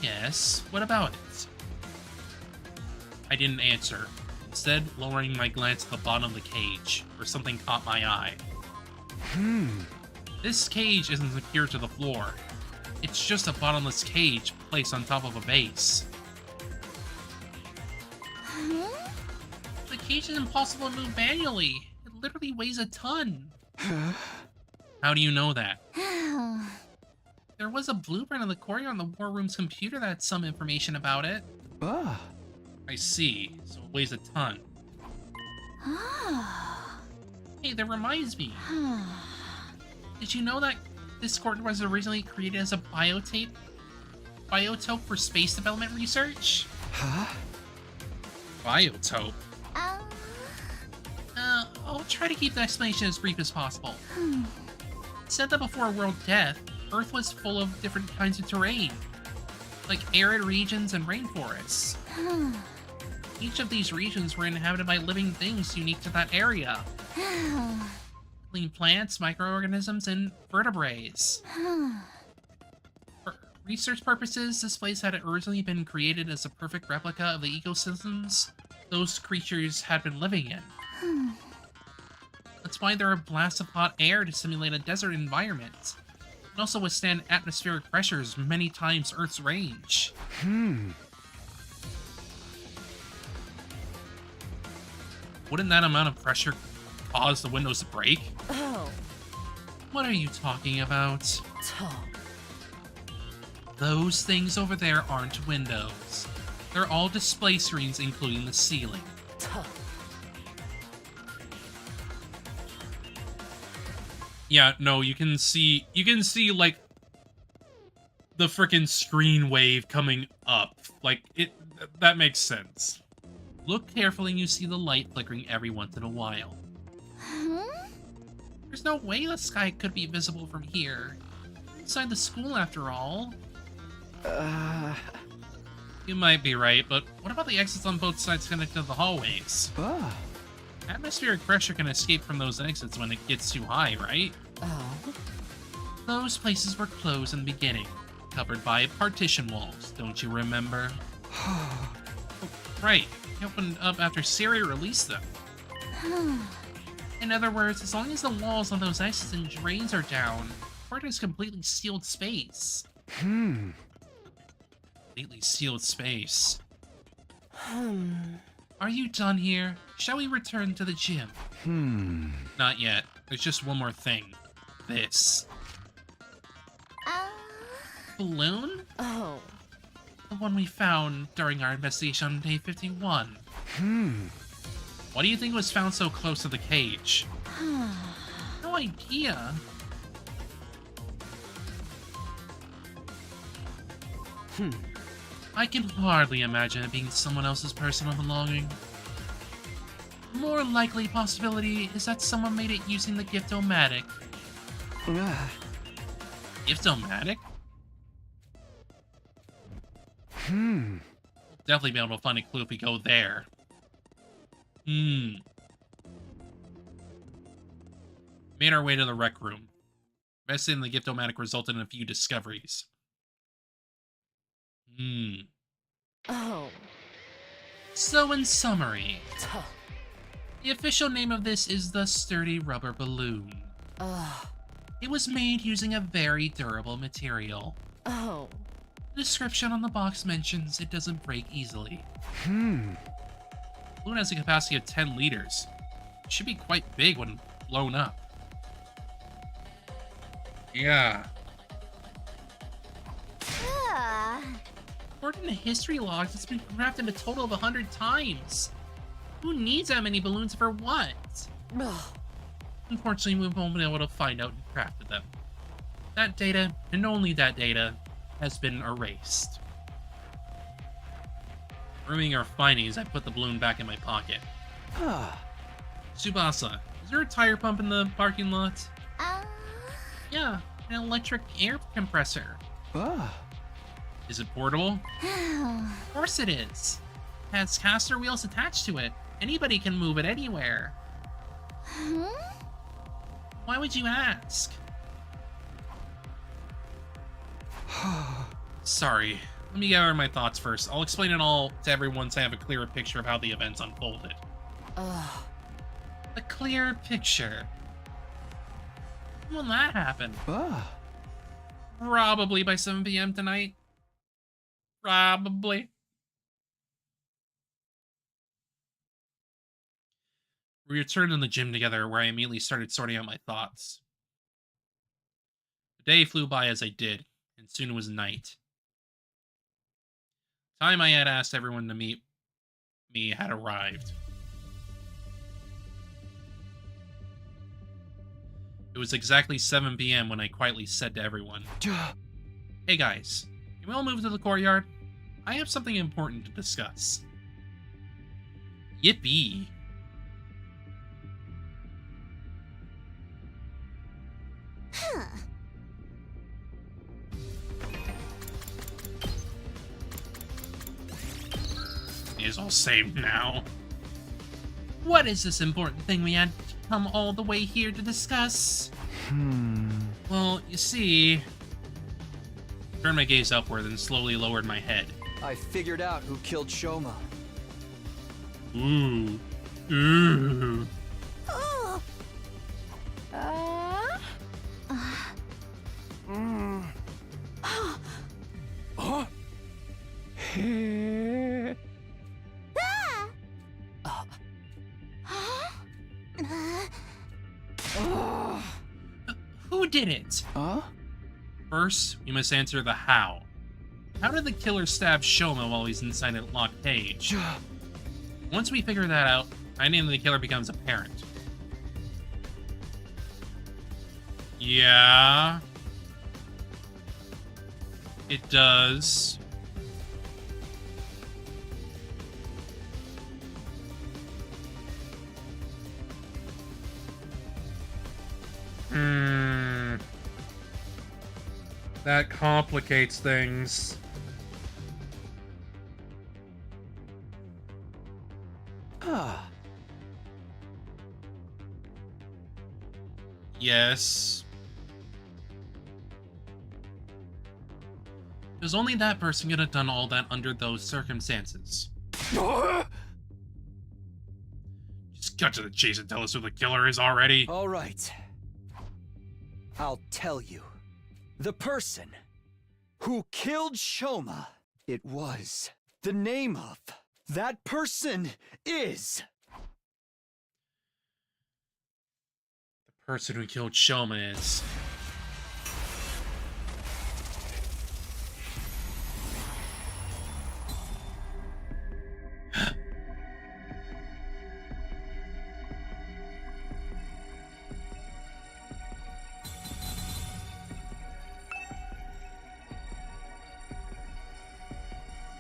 Yes, what about it? I didn't answer, instead lowering my glance at the bottom of the cage, where something caught my eye. This cage isn't secured to the floor. It's just a bottomless cage placed on top of a base. The cage is impossible to move manually. It literally weighs a ton. How do you know that? There was a blueprint of the courtyard on the war room's computer that had some information about it. I see, so it weighs a ton. Hey, that reminds me. Did you know that Discord was originally created as a biotope for space development research? Huh? Biotope? I'll try to keep the explanation as brief as possible. It said that before World Death, Earth was full of different kinds of terrain, like arid regions and rainforests. Each of these regions were inhabited by living things unique to that area. Including plants, microorganisms, and vertebrates. For research purposes, this place had originally been created as a perfect replica of the ecosystems those creatures had been living in. That's why there are blasts of hot air to simulate a desert environment, and also withstand atmospheric pressures many times Earth's range. Wouldn't that amount of pressure cause the windows to break? Oh. What are you talking about? Tom. Those things over there aren't windows. They're all display screens, including the ceiling. Tom. Yeah, no, you can see like the frickin' screen wave coming up. Like that makes sense. Look carefully and you see the light flickering every once in a while. There's no way the sky could be visible from here. Inside the school, after all. You might be right, but what about the exits on both sides connected to the hallways? Atmospheric pressure can escape from those exits when it gets too high, right? Oh. Those places were closed in the beginning, covered by partition walls, don't you remember? Right, they opened up after Siri released them. In other words, as long as the walls on those exits and drains are down, part is completely sealed space. Completely sealed space. Are you done here? Shall we return to the gym? Not yet. There's just one more thing. This. Balloon? Oh. The one we found during our investigation on day 51. What do you think was found so close to the cage? No idea. I can hardly imagine it being someone else's personal belonging. More likely possibility is that someone made it using the Gift-O-Matic. Gift-O-Matic? We'll definitely be able to find a clue if we go there. Made our way to the rec room. Investigating the Gift-O-Matic resulted in a few discoveries. Oh. So in summary, the official name of this is the Sturdy Rubber Balloon. It was made using a very durable material. Oh. The description on the box mentions it doesn't break easily. The balloon has a capacity of 10 liters. It should be quite big when blown up. Yeah. According to history logs, it's been crafted a total of 100 times. Who needs that many balloons for what? Unfortunately, we won't be able to find out who crafted them. That data, and only that data, has been erased. Removing our findings, I put the balloon back in my pocket. Tsubasa, is there a tire pump in the parking lot? Yeah, an electric air compressor. Is it portable? Of course it is. It has caster wheels attached to it. Anybody can move it anywhere. Why would you ask? Sorry. Let me gather my thoughts first. I'll explain it all to everyone once I have a clearer picture of how the events unfolded. A clearer picture? When will that happen? Probably by 7 p.m. tonight. Probably. We returned to the gym together, where I immediately started sorting out my thoughts. The day flew by as I did, and soon it was night. The time I had asked everyone to meet me had arrived. It was exactly 7 p.m. when I quietly said to everyone, "Hey guys, can we all move to the courtyard? I have something important to discuss." Yippee. Huh. Is all saved now. What is this important thing we had to come all the way here to discuss? Well, you see... Turned my gaze upward and slowly lowered my head. I figured out who killed Shoma. Ooh. Ooh. Oh. Huh? Who did it? Huh? First, we must answer the how. How did the killer stab Shoma while he's inside a locked cage? Once we figure that out, finding the killer becomes apparent. Yeah. It does. That complicates things. Yes. Because only that person could have done all that under those circumstances. Just cut to the chase and tell us who the killer is already. All right. I'll tell you. The person who killed Shoma, it was. The name of that person is... The person who killed Shoma is...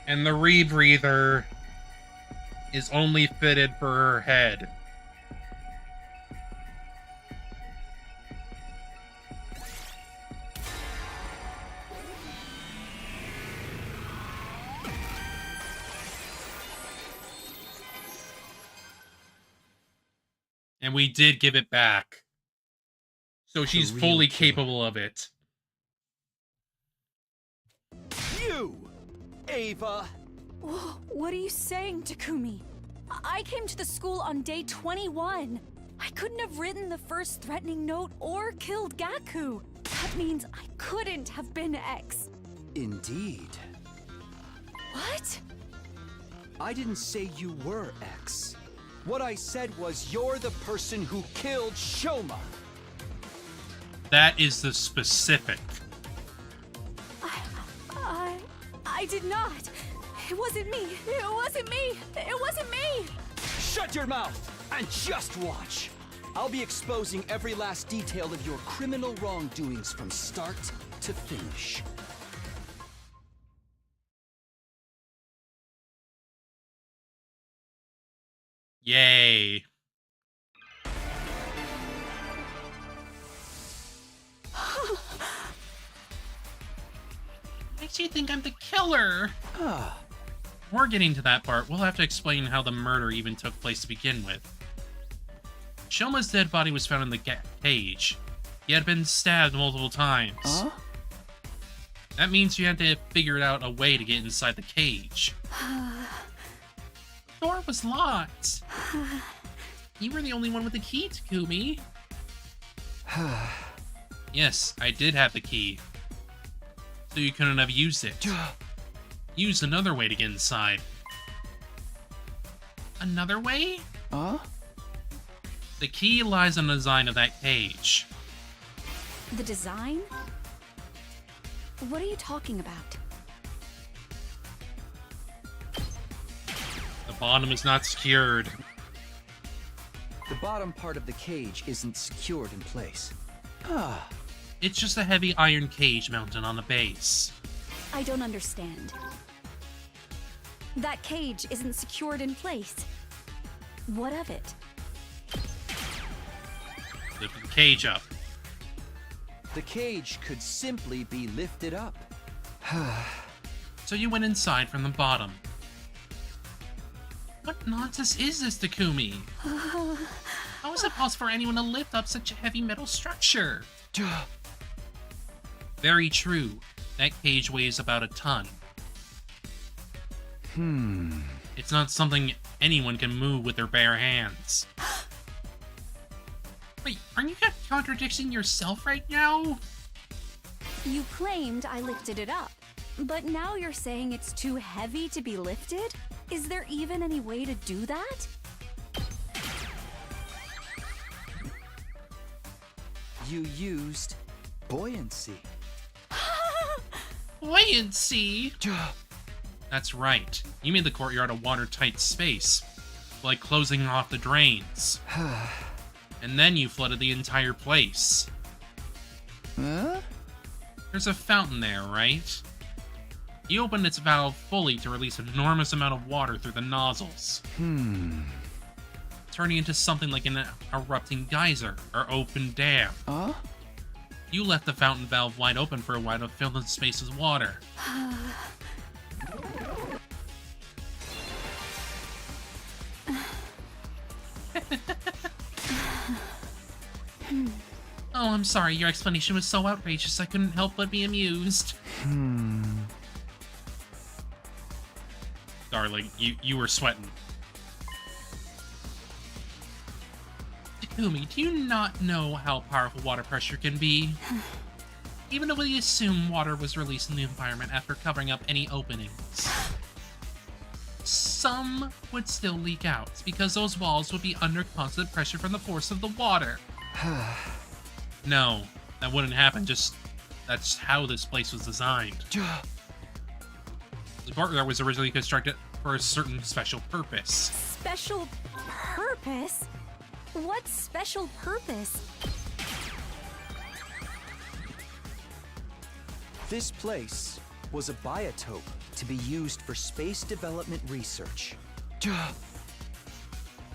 And the rebreather is only fitted for her head. And we did give it back. So she's fully capable of it. You! Ava! What are you saying, Takumi? I came to the school on day 21. I couldn't have written the first threatening note or killed Gaku. That means I couldn't have been X. Indeed. What? I didn't say you were X. What I said was you're the person who killed Shoma. That is the specific. I did not. It wasn't me. It wasn't me. It wasn't me. Shut your mouth and just watch. I'll be exposing every last detail of your criminal wrongdoings from start to finish. Yay. Makes you think I'm the killer. Before getting to that part, we'll have to explain how the murder even took place to begin with. Shoma's dead body was found in the cage. He had been stabbed multiple times. That means you had to figure out a way to get inside the cage. The door was locked. You were the only one with the key, Takumi. Yes, I did have the key. So you couldn't have used it. Use another way to get inside. Another way? The key lies on the design of that cage. The design? What are you talking about? The bottom is not secured. The bottom part of the cage isn't secured in place. It's just a heavy iron cage mounted on the base. I don't understand. That cage isn't secured in place. What of it? Lift the cage up. The cage could simply be lifted up. So you went inside from the bottom. What nonsense is this, Takumi? How is it possible for anyone to lift up such a heavy metal structure? Very true. That cage weighs about a ton. It's not something anyone can move with their bare hands. Wait, aren't you contradicting yourself right now? You claimed I lifted it up, but now you're saying it's too heavy to be lifted? Is there even any way to do that? You used buoyancy. Buoyancy? That's right. You made the courtyard a watertight space, like closing off the drains. And then you flooded the entire place. Huh? There's a fountain there, right? You opened its valve fully to release an enormous amount of water through the nozzles. Turning into something like an erupting geyser or open dam. You left the fountain valve wide open for a while to fill the space with water. Oh, I'm sorry. Your explanation was so outrageous I couldn't help but be amused. Darling, you were sweating. Takumi, do you not know how powerful water pressure can be? Even if we assume water was released in the environment after covering up any openings, some would still leak out because those walls would be under constant pressure from the force of the water. No, that wouldn't happen. That's how this place was designed. The courtyard was originally constructed for a certain special purpose. Special purpose? What special purpose? This place was a biotope to be used for space development research. It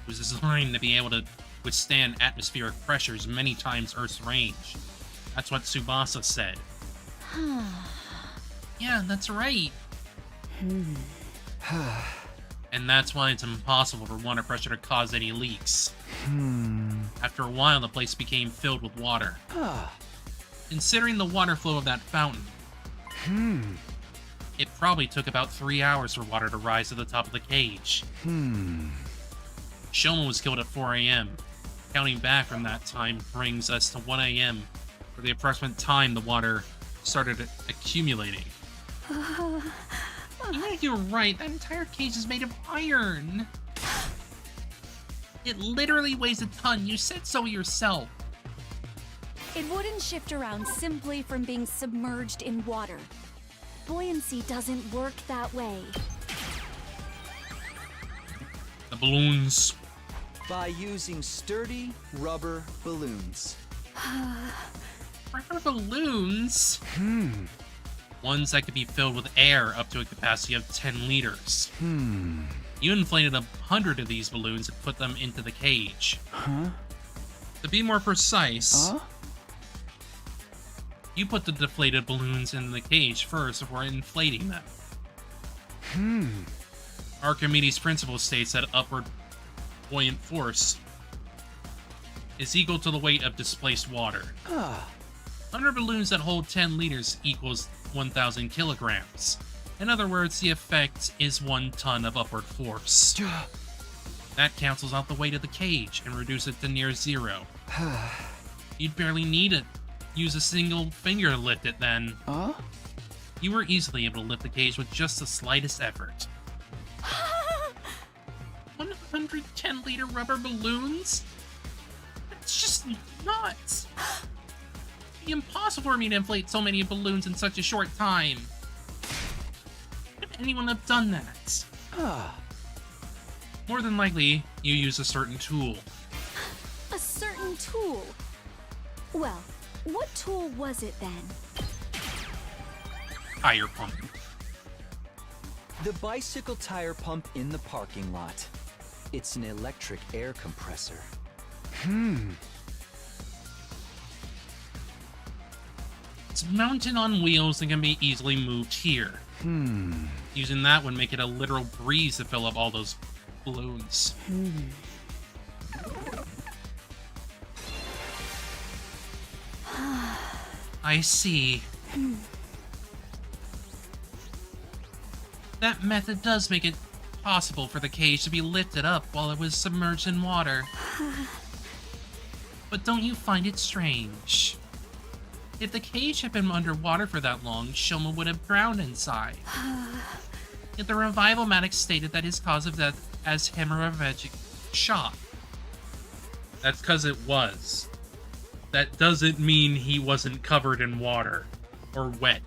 was designed to be able to withstand atmospheric pressures many times Earth's range. That's what Tsubasa said. Yeah, that's right. And that's why it's impossible for water pressure to cause any leaks. After a while, the place became filled with water. Considering the water flow of that fountain, it probably took about 3 hours for water to rise to the top of the cage. Shoma was killed at 4 a.m. Counting back from that time brings us to 1 a.m. for the approximate time the water started accumulating. Even if you're right, that entire cage is made of iron. It literally weighs a ton. You said so yourself. It wouldn't shift around simply from being submerged in water. Buoyancy doesn't work that way. The balloons. By using sturdy rubber balloons. Rubber balloons? Ones that could be filled with air up to a capacity of 10 liters. You inflated 100 of these balloons and put them into the cage. To be more precise, you put the deflated balloons in the cage first before inflating them. Archimedes' principle states that upward buoyant force is equal to the weight of displaced water. 100 balloons that hold 10 liters equals 1,000 kilograms. In other words, the effect is 1 ton of upward force. That cancels out the weight of the cage and reduces it to near zero. You'd barely need to use a single finger to lift it then. You were easily able to lift the cage with just the slightest effort. 110-liter rubber balloons? That's just nuts! It'd be impossible for me to inflate so many balloons in such a short time. How could anyone have done that? More than likely, you use a certain tool. A certain tool? Well, What tool was it then? Tire pump. The bicycle tire pump in the parking lot. It's an electric air compressor. It's mounted on wheels and can be easily moved here. Using that would make it a literal breeze to fill up all those balloons. I see. That method does make it possible for the cage to be lifted up while it was submerged in water. But don't you find it strange? If the cage had been underwater for that long, Shoma would have drowned inside. Yet the revival medic stated that his cause of death as hemorrhagic shock. That's because it was. That doesn't mean he wasn't covered in water or wet.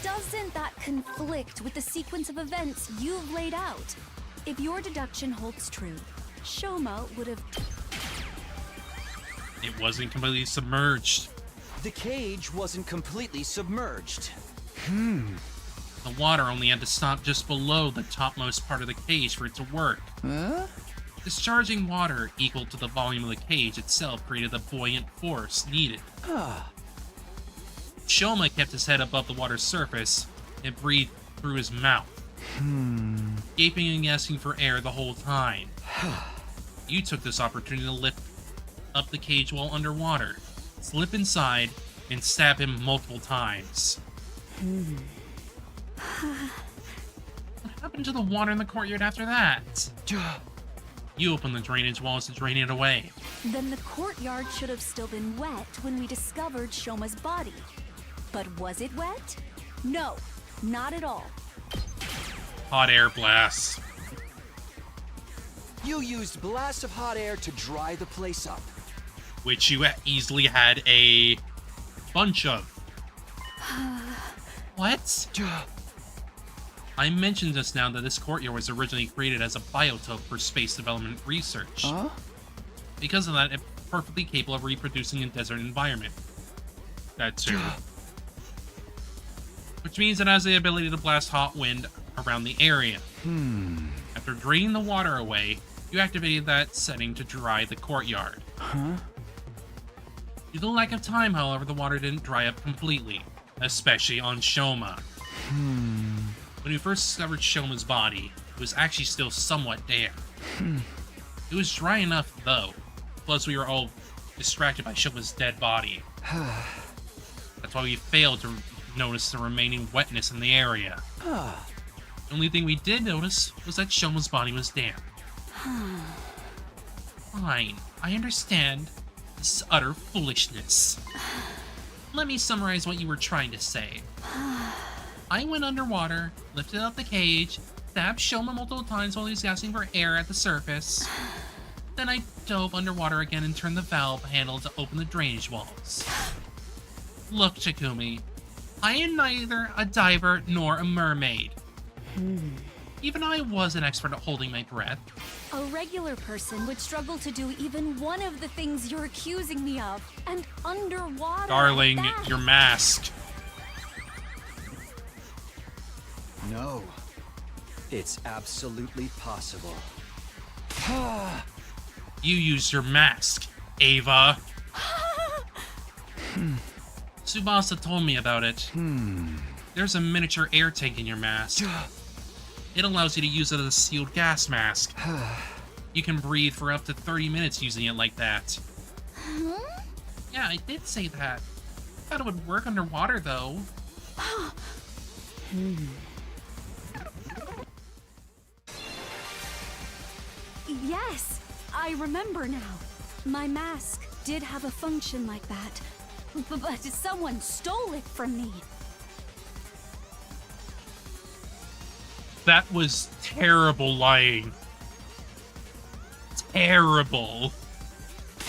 Doesn't that conflict with the sequence of events you've laid out? If your deduction holds true, Shoma would have... It wasn't completely submerged. The cage wasn't completely submerged. The water only had to stop just below the topmost part of the cage for it to work. Discharging water equal to the volume of the cage itself created the buoyant force needed. Shoma kept his head above the water's surface and breathed through his mouth, gaping and gasping for air the whole time. You took this opportunity to lift up the cage while underwater, slip inside, and stab him multiple times. What happened to the water in the courtyard after that? You opened the drainage walls to drain it away. Then the courtyard should have still been wet when we discovered Shoma's body. But was it wet? No, not at all. Hot air blasts. You used blasts of hot air to dry the place up. Which you easily had a bunch of. What? I mentioned just now that this courtyard was originally created as a biotope for space development research. Because of that, it's perfectly capable of reproducing in desert environment. That too. Which means it has the ability to blast hot wind around the area. After draining the water away, you activated that setting to dry the courtyard. Due to the lack of time, however, the water didn't dry up completely, especially on Shoma. When we first discovered Shoma's body, it was actually still somewhat damp. It was dry enough, though. Plus, we were all distracted by Shoma's dead body. That's why we failed to notice the remaining wetness in the area. The only thing we did notice was that Shoma's body was damp. Fine, I understand. This is utter foolishness. Let me summarize what you were trying to say. I went underwater, lifted up the cage, stabbed Shoma multiple times while he was gasping for air at the surface. Then I dove underwater again and turned the valve handle to open the drainage walls. Look, Takumi, I am neither a diver nor a mermaid. Even I was an expert at holding my breath. A regular person would struggle to do even one of the things you're accusing me of, and underwater. Darling, at that. your mask. No. It's absolutely possible. You used your mask, Ava. Tsubasa told me about it. There's a miniature air tank in your mask. It allows you to use it as a sealed gas mask. You can breathe for up to 30 minutes using it like that. Yeah, I did say that. I thought it would work underwater, though. Yes, I remember now. My mask did have a function like that. But someone stole it from me. That was terrible lying. Terrible.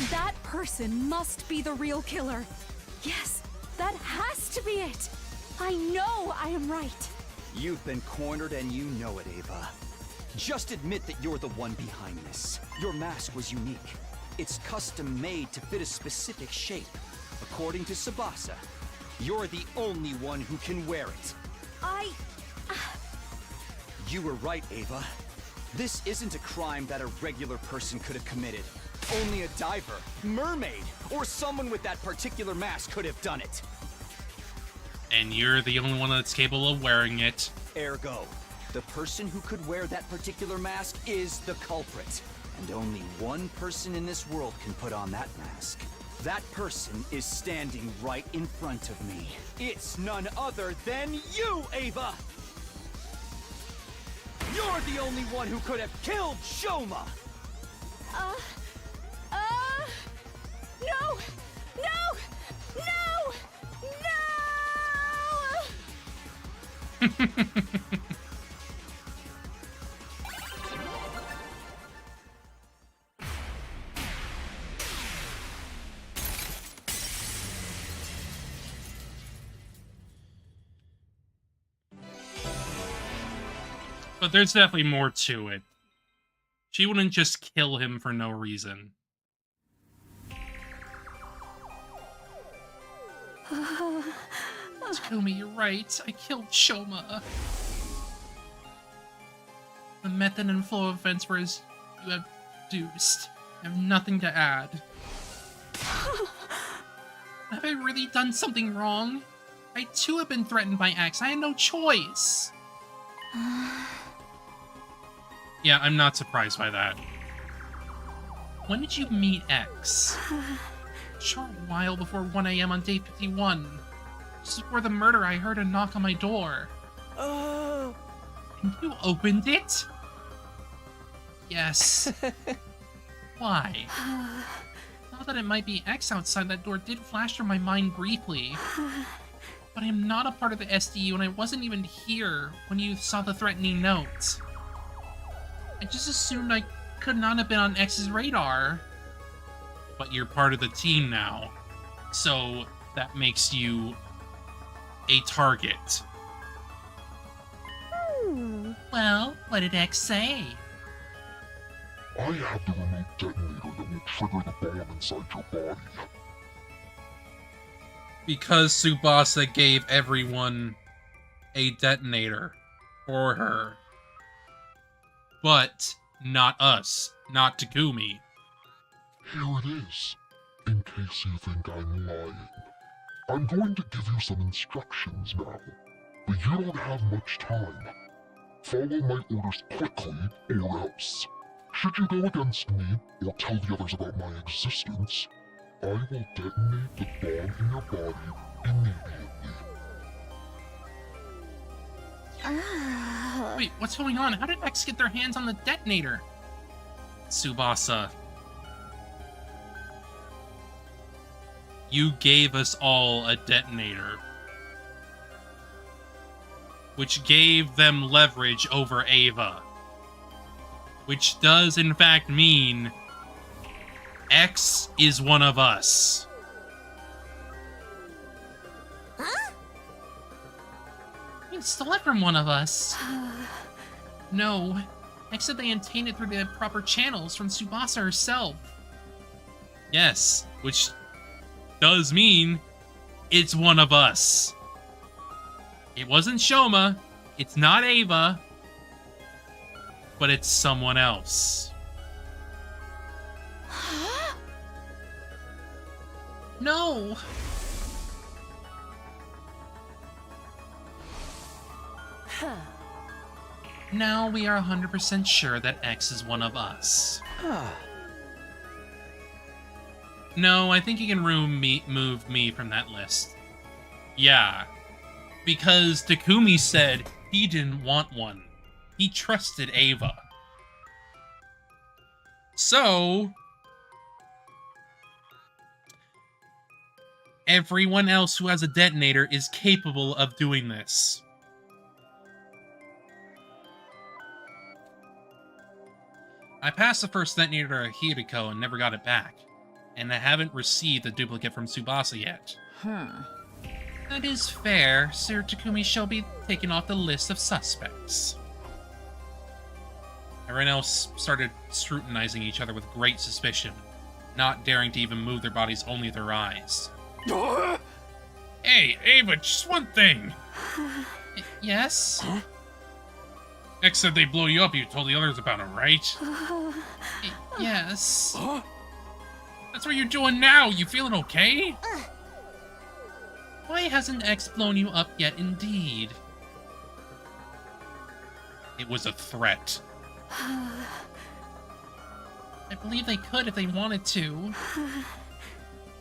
That person must be the real killer. Yes, that has to be it. I know I am right. You've been cornered and you know it, Ava. Just admit that you're the one behind this. Your mask was unique. It's custom made to fit a specific shape. According to Tsubasa, you're the only one who can wear it. You were right, Ava. This isn't a crime that a regular person could have committed. Only a diver, mermaid, or someone with that particular mask could have done it. And you're the only one that's capable of wearing it. Ergo, the person who could wear that particular mask is the culprit. And only one person in this world can put on that mask. That person is standing right in front of me. It's none other than you, Ava! You're the only one who could have killed Shoma! No! No! No! No! But there's definitely more to it. She wouldn't just kill him for no reason. Takumi, you're right. I killed Shoma. The method and flow of events were as you have deduced. I have nothing to add. Have I really done something wrong? I too have been threatened by X. I had no choice. Yeah, I'm not surprised by that. When did you meet X? A short while before 1 a.m. on day 51. Just before the murder, I heard a knock on my door. And you opened it? Yes. Why? Thought that it might be X outside that door did flash through my mind briefly. But I am not a part of the SDU, and I wasn't even here when you saw the threatening note. I just assumed I could not have been on X's radar. But you're part of the team now. So that makes you a target. Well, what did X say? I have the remote detonator that will trigger the bomb inside your body. Because Tsubasa gave everyone a detonator for her. But not us, not Takumi. Here it is, in case you think I'm lying. I'm going to give you some instructions now, but you don't have much time. Follow my orders quickly, or else. Should you go against me, or tell the others about my existence, I will detonate the bomb in your body immediately. Wait, what's going on? How did X get their hands on the detonator? Tsubasa. You gave us all a detonator. Which gave them leverage over Ava. Which does in fact mean X is one of us. Huh? You stole it from one of us. No. X said they obtained it through the proper channels from Tsubasa herself. Yes, which does mean it's one of us. It wasn't Shoma, it's not Ava, but it's someone else. No! Now we are 100% sure that X is one of us. No, I think you can move me from that list. Yeah. Because Takumi said he didn't want one. He trusted Ava. So everyone else who has a detonator is capable of doing this. I passed the first detonator to Hiriko and never got it back. And I haven't received a duplicate from Tsubasa yet. That is fair. Sir Takumi shall be taken off the list of suspects. Everyone else started scrutinizing each other with great suspicion. not daring to even move their bodies, only their eyes. Hey, Ava, just one thing. Yes? X said they blow you up. You told the others about it, right? Yes. That's what you're doing now. You feeling okay? Why hasn't X blown you up yet, indeed? It was a threat. I believe they could if they wanted to.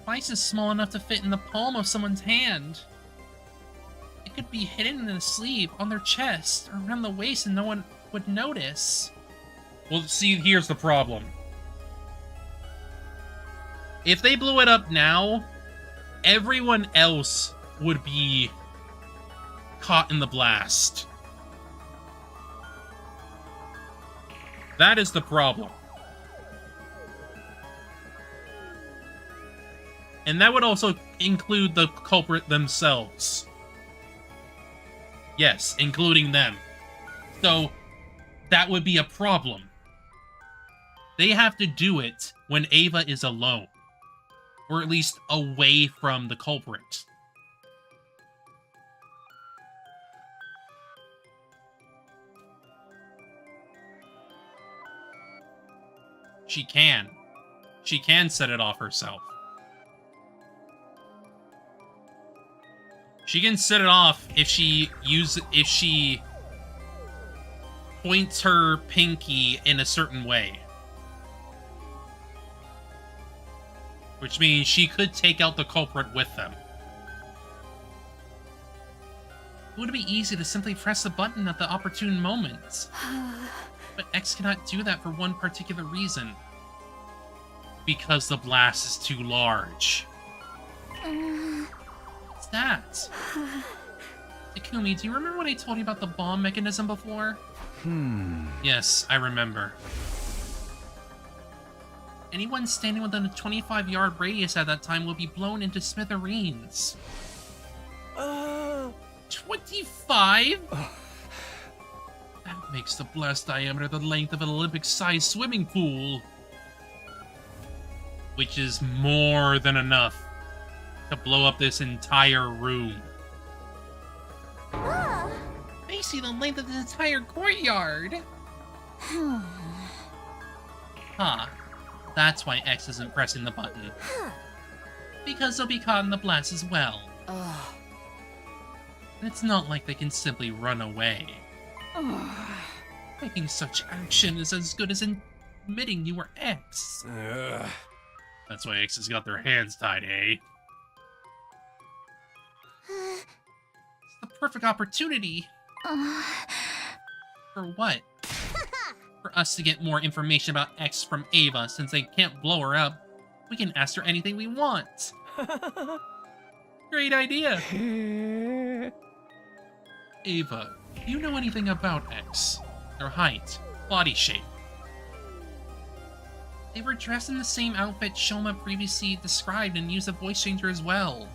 Vice is small enough to fit in the palm of someone's hand. It could be hidden in the sleeve, on their chest, or around the waist and no one would notice. Well, see, here's the problem. If they blew it up now, everyone else would be caught in the blast. That is the problem. And that would also include the culprit themselves. Yes, including them. So, that would be a problem. They have to do it when Ava is alone. Or at least away from the culprit. She can. She can set it off herself. She can set it off if she points her pinky in a certain way. Which means she could take out the culprit with them. It would be easy to simply press the button at the opportune moment. But X cannot do that for one particular reason. Because the blast is too large. What's that? Takumi, do you remember what I told you about the bomb mechanism before? Yes, I remember. Anyone standing within a 25-yard radius at that time will be blown into smithereens. 25? That makes the blast diameter the length of an Olympic-sized swimming pool. Which is more than enough to blow up this entire room. I see the length of the entire courtyard. Huh. That's why X isn't pressing the button. Because they'll be caught in the blast as well. And it's not like they can simply run away. Taking such action is as good as admitting you were X. That's why X has got their hands tied, eh? It's the perfect opportunity. For what? For us to get more information about X from Ava, since they can't blow her up. We can ask her anything we want. Great idea. Ava, do you know anything about X? Their height, body shape? They were dressed in the same outfit Shoma previously described and used a voice changer as well.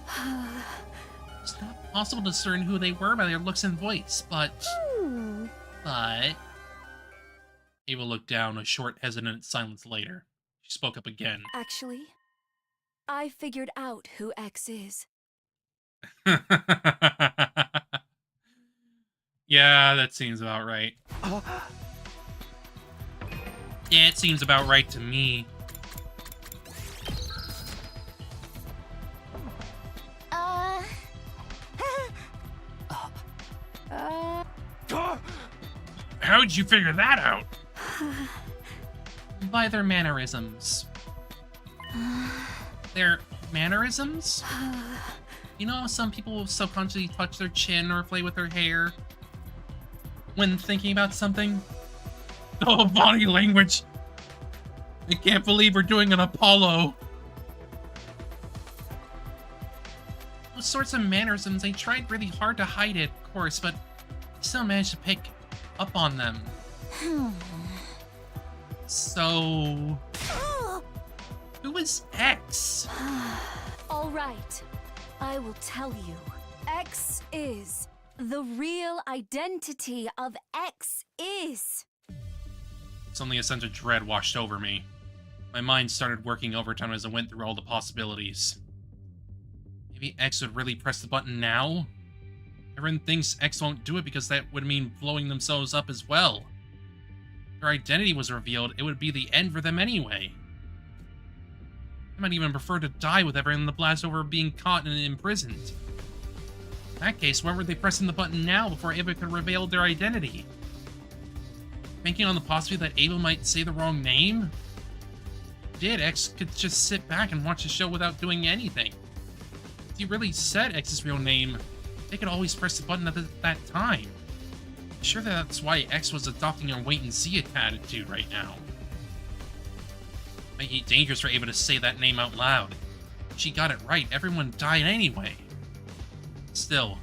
It's not possible to discern who they were by their looks and voice, but... Ava looked down, a short, hesitant silence later. She spoke up again. Actually, I figured out who X is. Yeah, that seems about right. Yeah, it seems about right to me. How'd you figure that out? By their mannerisms. Their mannerisms? You know how some people will subconsciously touch their chin or play with their hair when thinking about something? Oh, body language. I can't believe we're doing an Apollo. Those sorts of mannerisms, I tried really hard to hide it, of course, but I still managed to pick up on them. So... who is X? All right, I will tell you. X is. The real identity of X is. Suddenly a sense of dread washed over me. My mind started working overtime as I went through all the possibilities. Maybe X would really press the button now? Everyone thinks X won't do it because that would mean blowing themselves up as well. If their identity was revealed, it would be the end for them anyway. I might even prefer to die with everyone in the blast over being caught and imprisoned. In that case, why were they pressing the button now before Ava could reveal their identity? Thinking on the possibility that Ava might say the wrong name? If he did, X could just sit back and watch the show without doing anything. If he really said X's real name, they could always press the button at that time. I'm sure that's why X was adopting a wait-and-see attitude right now. It might be dangerous for Ava to say that name out loud. If she got it right, everyone died anyway. Still,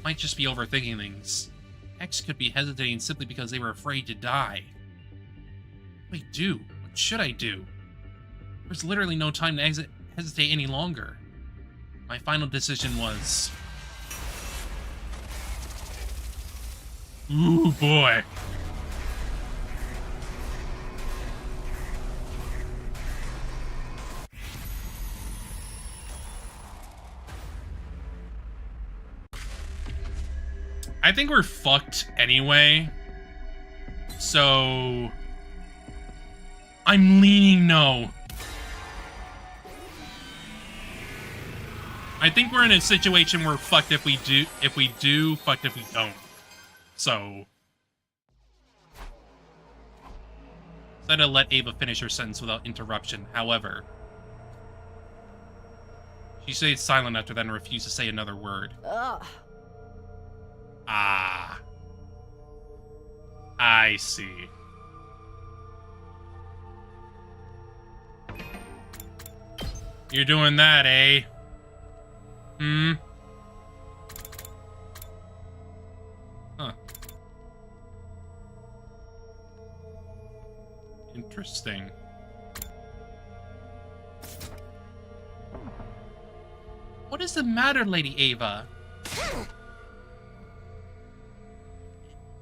might just be overthinking things. X could be hesitating simply because they were afraid to die. What do I do? What should I do? There's literally no time to hesitate any longer. My final decision was... Ooh, boy. I think we're fucked anyway. So... I'm leaning no. I think we're in a situation where fucked if we do, fucked if we don't. So... Decided to let Ava finish her sentence without interruption. However... She stayed silent after that and refused to say another word. Ugh. Ah. I see. You're doing that, eh? Hmm? Huh. Interesting. What is the matter, Lady Ava?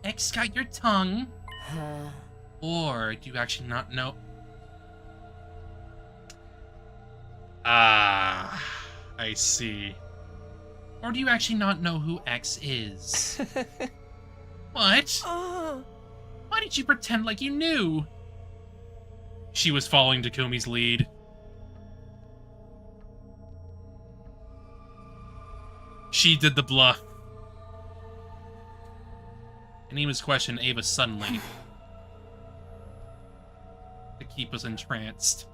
X got your tongue? Or do you actually not know? Ah, I see. Or do you actually not know who X is? What? Why did you pretend like you knew? She was following Takumi's lead. She did the bluff. Anima's questioned Ava suddenly to keep us entranced.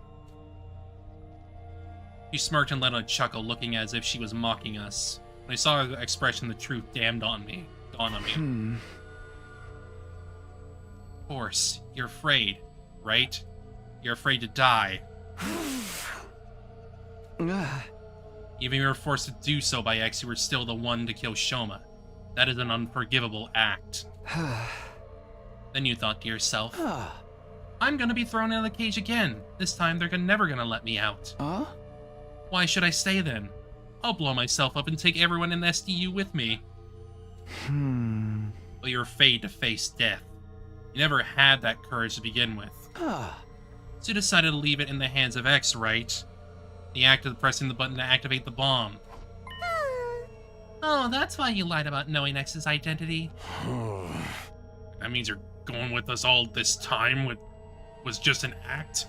She smirked and let out a chuckle, looking as if she was mocking us. When I saw her expression, the truth dawned on me. Of course, you're afraid, right? You're afraid to die. Even if you were forced to do so by X, you were still the one to kill Shoma. That is an unforgivable act. Then you thought to yourself, I'm gonna be thrown in the cage again. This time they're never gonna let me out. Why should I stay then? I'll blow myself up and take everyone in the SDU with me. But you're afraid to face death. You never had that courage to begin with. So you decided to leave it in the hands of X, right? The act of pressing the button to activate the bomb. Oh, that's why you lied about knowing X's identity. That means you're going with us all this time was just an act?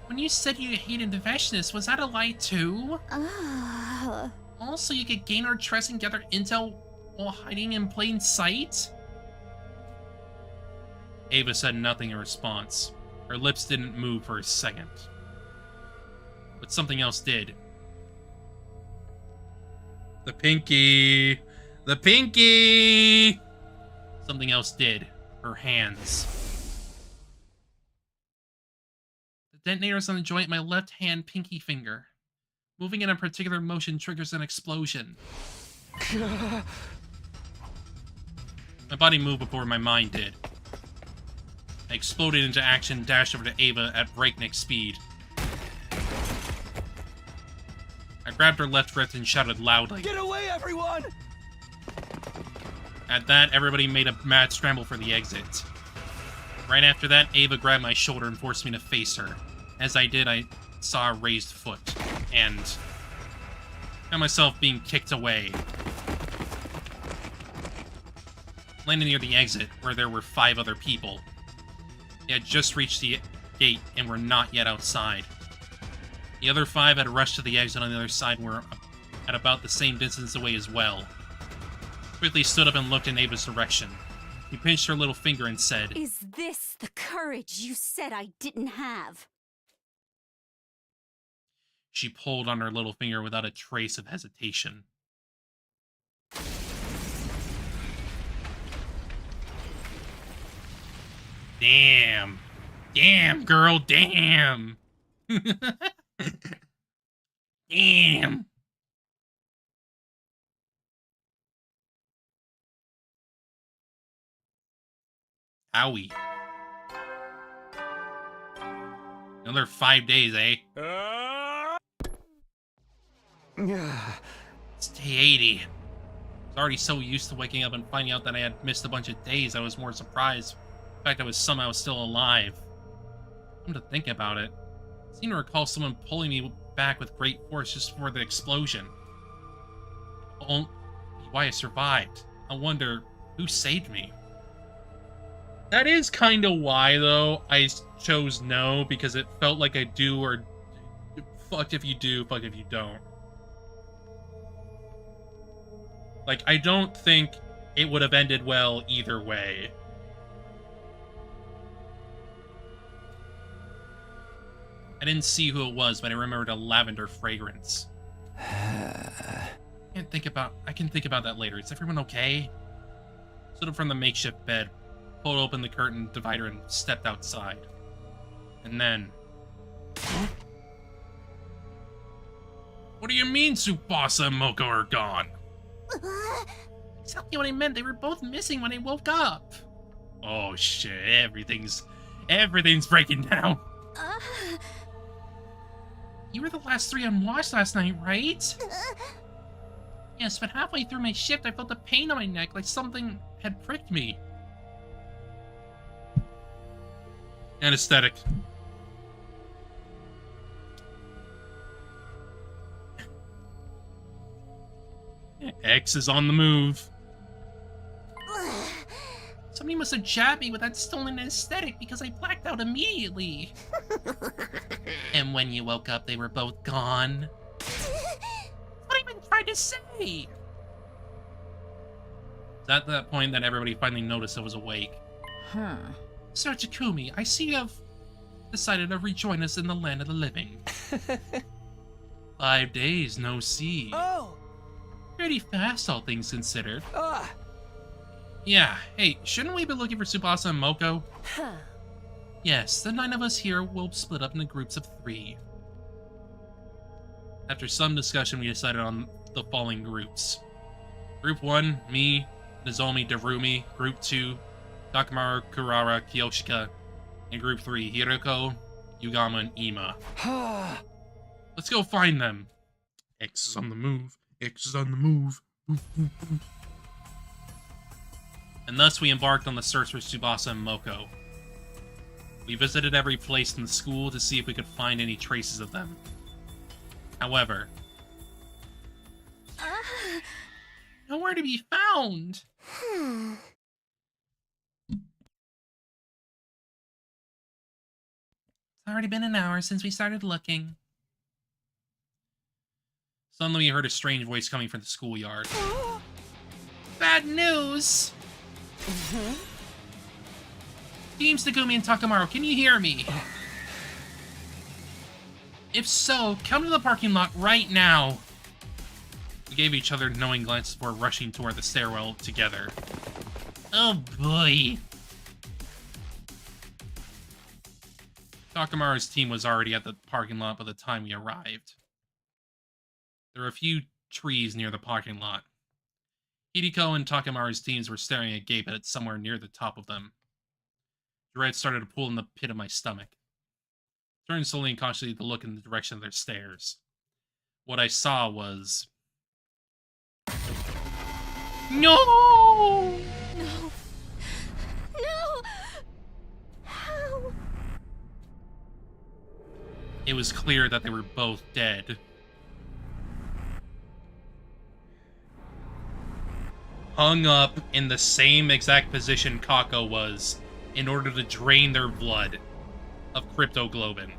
When you said you hated the Veshness, was that a lie too? Also, you could gain our trust and gather intel while hiding in plain sight? Ava said nothing in response. Her lips didn't move for a second. But something else did. The pinky! The pinky! Something else did. Her hands. The detonator's on the joint of my left hand pinky finger. Moving in a particular motion triggers an explosion. My body moved before my mind did. I exploded into action, dashed over to Ava at breakneck speed. I grabbed her left wrist and shouted loudly. Get away, everyone! At that, everybody made a mad scramble for the exit. Right after that, Ava grabbed my shoulder and forced me to face her. As I did, I saw a raised foot, and found myself being kicked away. Landing near the exit, where there were 5 other people. They had just reached the gate and were not yet outside. The other 5 had rushed to the exit on the other side and were at about the same distance away as well. Quickly stood up and looked in Ava's direction. He pinched her little finger and said, Is this the courage you said I didn't have? She pulled on her little finger without a trace of hesitation. Damn. Damn, girl, damn. Damn. Owie. Another 5 days, eh? It's day 80. I was already so used to waking up and finding out that I had missed a bunch of days, I was more surprised. In fact, I was somehow still alive. Come to think about it, I seem to recall someone pulling me back with great force just before the explosion. Oh, why I survived. I wonder who saved me. That is kind of why, though, I chose no, because it felt like I do or fuck if you do, fuck if you don't. Like, I don't think it would have ended well either way. I didn't see who it was, but I remembered a lavender fragrance. I can think about that later. Is everyone okay? Stood up from the makeshift bed, pulled open the curtain divider, and stepped outside. And then... What do you mean Tsubasa and Moko are gone? Exactly what I meant. They were both missing when I woke up. Oh shit, everything's breaking down. You were the last 3 unwashed last night, right? Yes, but halfway through my shift, I felt a pain on my neck, like something had pricked me. Anesthetic. X is on the move. Somebody must have jabbed me with that stolen anesthetic because I blacked out immediately. And when you woke up, they were both gone. What I even tried to say? It's at that point that everybody finally noticed I was awake. Sir Takumi, I see you have decided to rejoin us in the land of the living. 5 days, no see. Oh! Pretty fast, all things considered. Yeah, hey, shouldn't we be looking for Tsubasa and Moko? Yes, the 9 of us here will split up into groups of 3. After some discussion, we decided on the following groups. Group 1, me, Nozomi, Darumi. Group 2, Takamaru, Kurara, Kiyoshika. And Group 3, Hiroko, Yugama, and Ima. Let's go find them. X is on the move. X is on the move. And thus we embarked on the search for Tsubasa and Moko. We visited every place in the school to see if we could find any traces of them. However, nowhere to be found. It's already been an hour since we started looking. Suddenly we heard a strange voice coming from the schoolyard. Bad news! Teams Takumi and Takamaru, can you hear me? If so, come to the parking lot right now. We gave each other knowing glances before rushing toward the stairwell together. Oh boy. Takamaru's team was already at the parking lot by the time we arrived. There were a few trees near the parking lot. Hideko and Takamaru's teams were staring agape at it somewhere near the top of them. Dread started to pull in the pit of my stomach. Turned slowly and cautiously to look in the direction of their stares. What I saw was... No! No! No! it was clear that they were both dead. Hung up in the same exact position Kako was in order to drain their blood of cryptoglobin.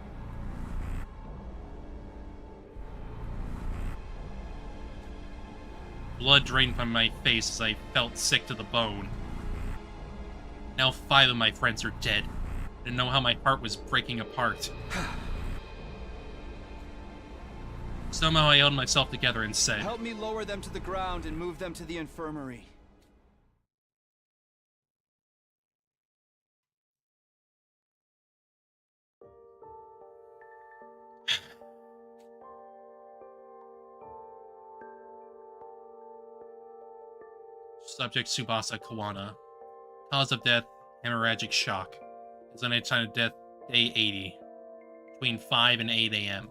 Blood drained from my face as I felt sick to the bone. Now 5 of my friends are dead. I didn't know how my heart was breaking apart. Somehow I held myself together and said, Help me lower them to the ground and move them to the infirmary. Subject Tsubasa Kawana. Cause of death, hemorrhagic shock. Designated time of death, day 80. Between 5 and 8 a.m.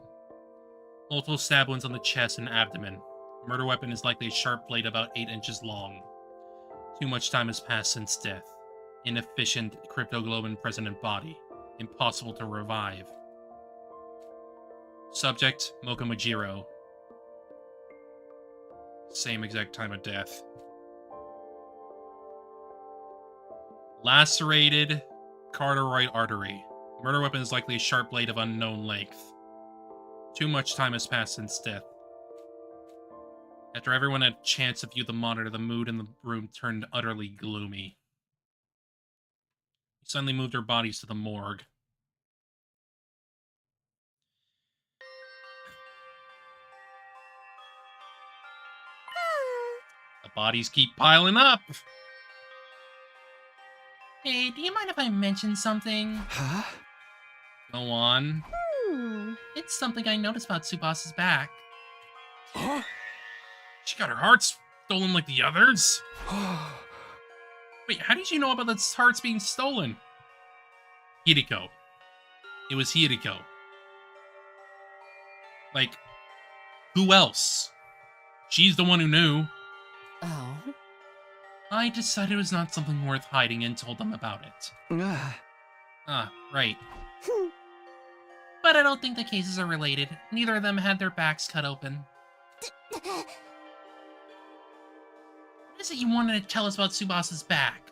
Multiple stab wounds on the chest and abdomen. Murder weapon is likely a sharp blade about 8 inches long. Too much time has passed since death. Inefficient cryptoglobin present in body. Impossible to revive. Subject, Moka Majiro. Same exact time of death. Lacerated carotid artery. Murder weapon is likely a sharp blade of unknown length. Too much time has passed since death. After everyone had a chance to view the monitor, the mood in the room turned utterly gloomy. We suddenly moved our bodies to the morgue. The bodies keep piling up! Hey, do you mind if I mention something? Huh? Go on. It's something I noticed about Tsubasa's back. Huh? She got her heart stolen like the others? Wait, how did you know about the hearts being stolen? Hideko. It was Hideko. Like, who else? She's the one who knew. Oh? I decided it was not something worth hiding and told them about it. Ah, right. But I don't think the cases are related. Neither of them had their backs cut open. What is it you wanted to tell us about Tsubasa's back?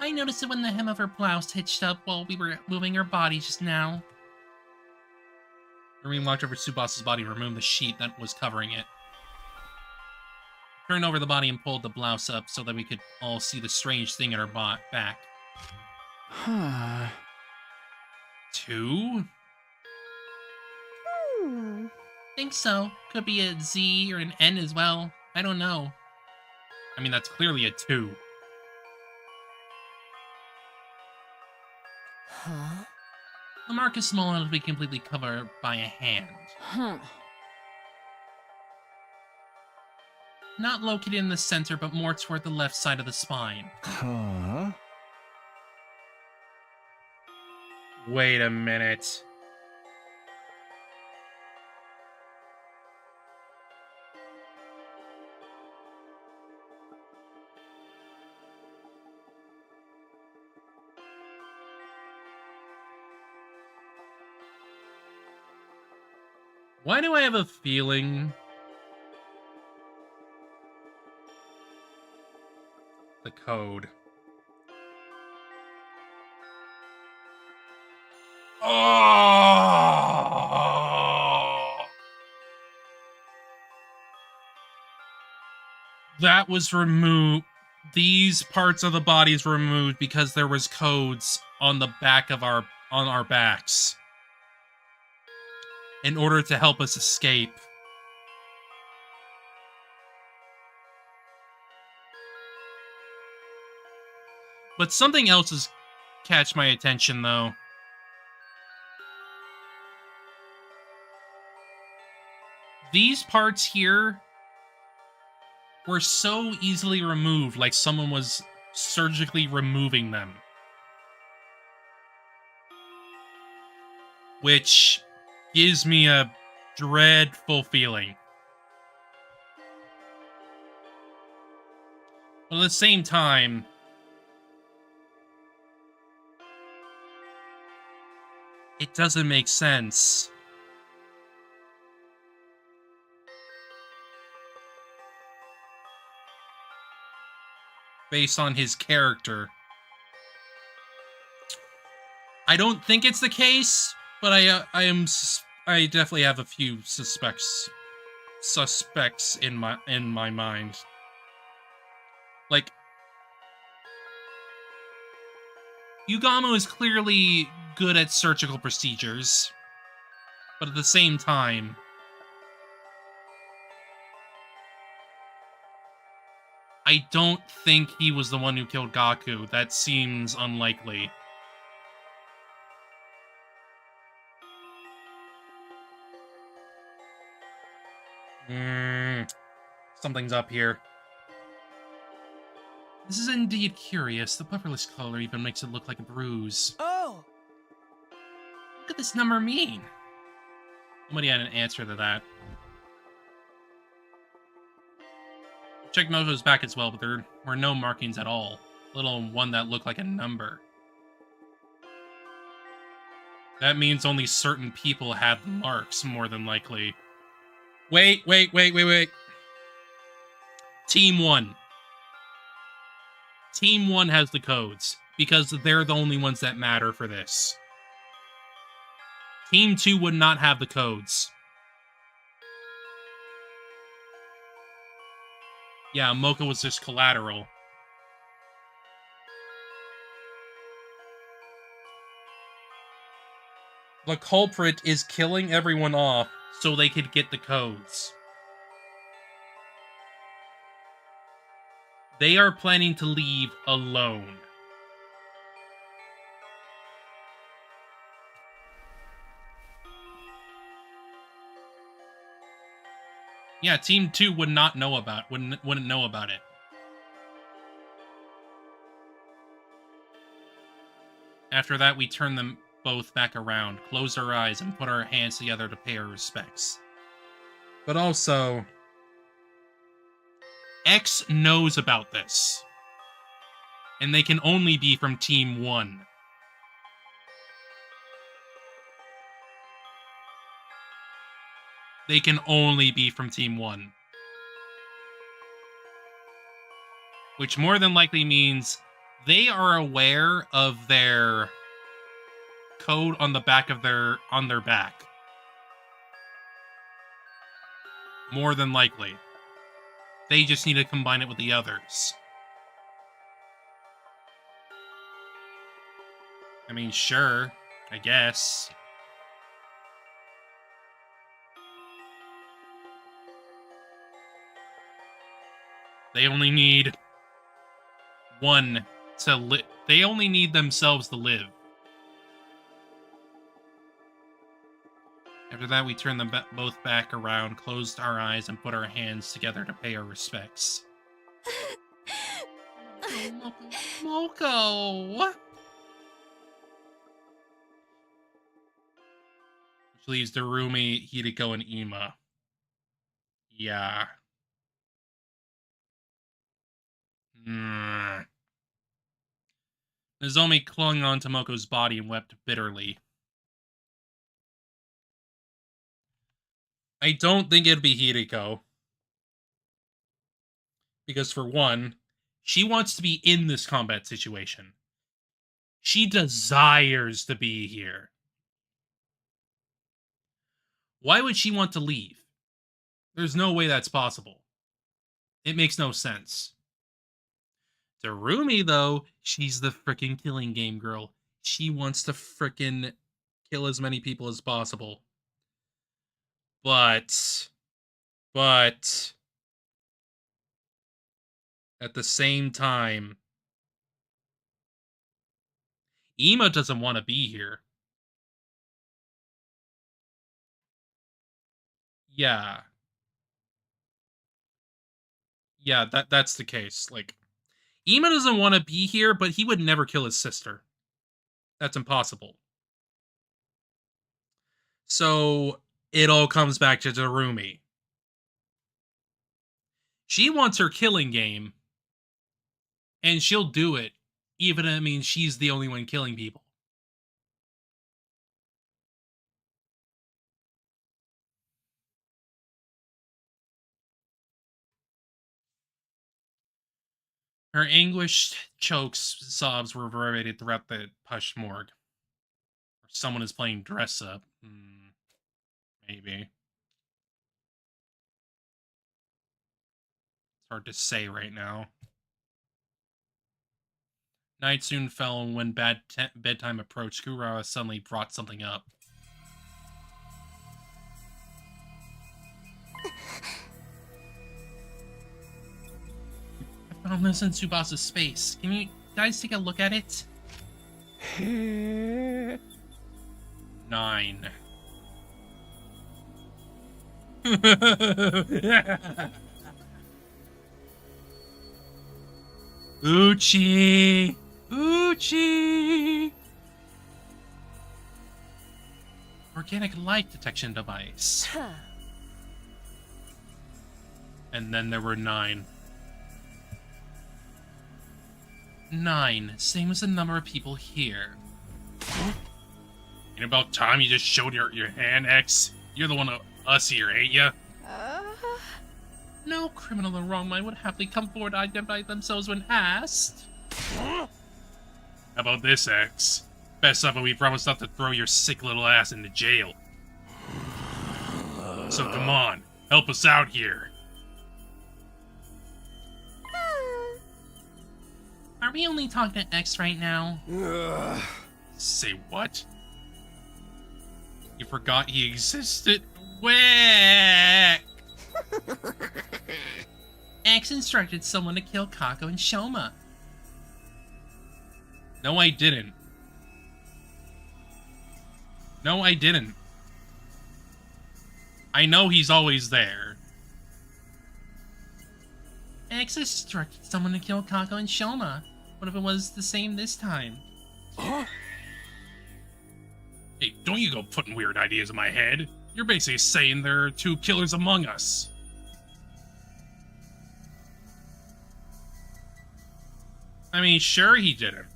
I noticed it when the hem of her blouse hitched up while we were moving her body just now. Marine walked over Tsubasa's body and removed the sheet that was covering it. Turned over the body and pulled the blouse up so that we could all see the strange thing in her back. Huh. 2? Think so. Could be a Z or an N as well. I don't know. I mean, that's clearly a 2. Huh? The mark is small enough to be completely covered by a hand. Huh. Not located in the center, but more toward the left side of the spine. Huh? Wait a minute. Why do I have a feeling the code? Oh! That was removed. These parts of the bodies were removed because there was codes on the back of our backs in order to help us escape. But something else has catch my attention, though. These parts here were so easily removed, like someone was surgically removing them. Which gives me a dreadful feeling. But at the same time, It doesn't make sense. Based on his character. I don't think it's the case, but I definitely have a few suspects in my mind. Like, Yugamo is clearly good at surgical procedures, but at the same time, I don't think he was the one who killed Gaku. That seems unlikely. Something's up here. This is indeed curious. The pufferless color even makes it look like a bruise. Oh! What could this number mean? Nobody had an answer to that. Checked Mojo's back as well, but there were no markings at all, let alone one that looked like a number. That means only certain people had the marks, more than likely. Wait. Team 1. Team 1 has the codes, because they're the only ones that matter for this. Team 2 would not have the codes. Yeah, Mocha was just collateral. The culprit is killing everyone off so they could get the codes. They are planning to leave alone. Yeah, Team 2 wouldn't know about it. After that, we turn them both back around, close our eyes, and put our hands together to pay our respects. But also, X knows about this. And they can only be from Team 1. They can only be from Team 1. Which more than likely means they are aware of their code on the back of their back. More than likely. They just need to combine it with the others. I mean, sure, I guess. They only need one to live. They only need themselves to live. After that, we turn them both back around, closed our eyes, and put our hands together to pay our respects. Moko! Which leaves Darumi, Hideko, and Ima. Yeah. Nozomi clung onto Moko's body and wept bitterly. I don't think it'd be Hideko. Because for one, she wants to be in this combat situation. She desires to be here. Why would she want to leave? There's no way that's possible. It makes no sense. Darumi, though, she's the frickin' killing game girl. She wants to frickin' kill as many people as possible. But at the same time, Ima doesn't want to be here. Yeah. Yeah, that's the case. Like, Ima doesn't want to be here, but he would never kill his sister. That's impossible. So, it all comes back to Darumi. She wants her killing game, and she'll do it, even if it means she's the only one killing people. Her anguished chokes, sobs reverberated throughout the hushed morgue. Someone is playing dress up. Maybe. It's hard to say right now. Night soon fell, and when bedtime approached, Kurara suddenly brought something up. I found this in Tsubasa's space. Can you guys take a look at it? 9. Uchi! Uchi! Organic light detection device. And then there were 9. 9, same as the number of people here. Ain't about time you just showed your hand, X. You're the one of us here, ain't ya? No criminal in the wrong mind would happily come forward to identify themselves when asked. How about this, X? Best up, and we promise not to throw your sick little ass into jail. So come on, help us out here. Are we only talking to X right now? Say what? You forgot he existed? Whack! X instructed someone to kill Kako and Shoma. No, I didn't. No, I didn't. I know he's always there. X instructed someone to kill Kako and Shoma. What if it was the same this time? Hey, don't you go putting weird ideas in my head. You're basically saying there are 2 killers among us. I mean, sure he didn't.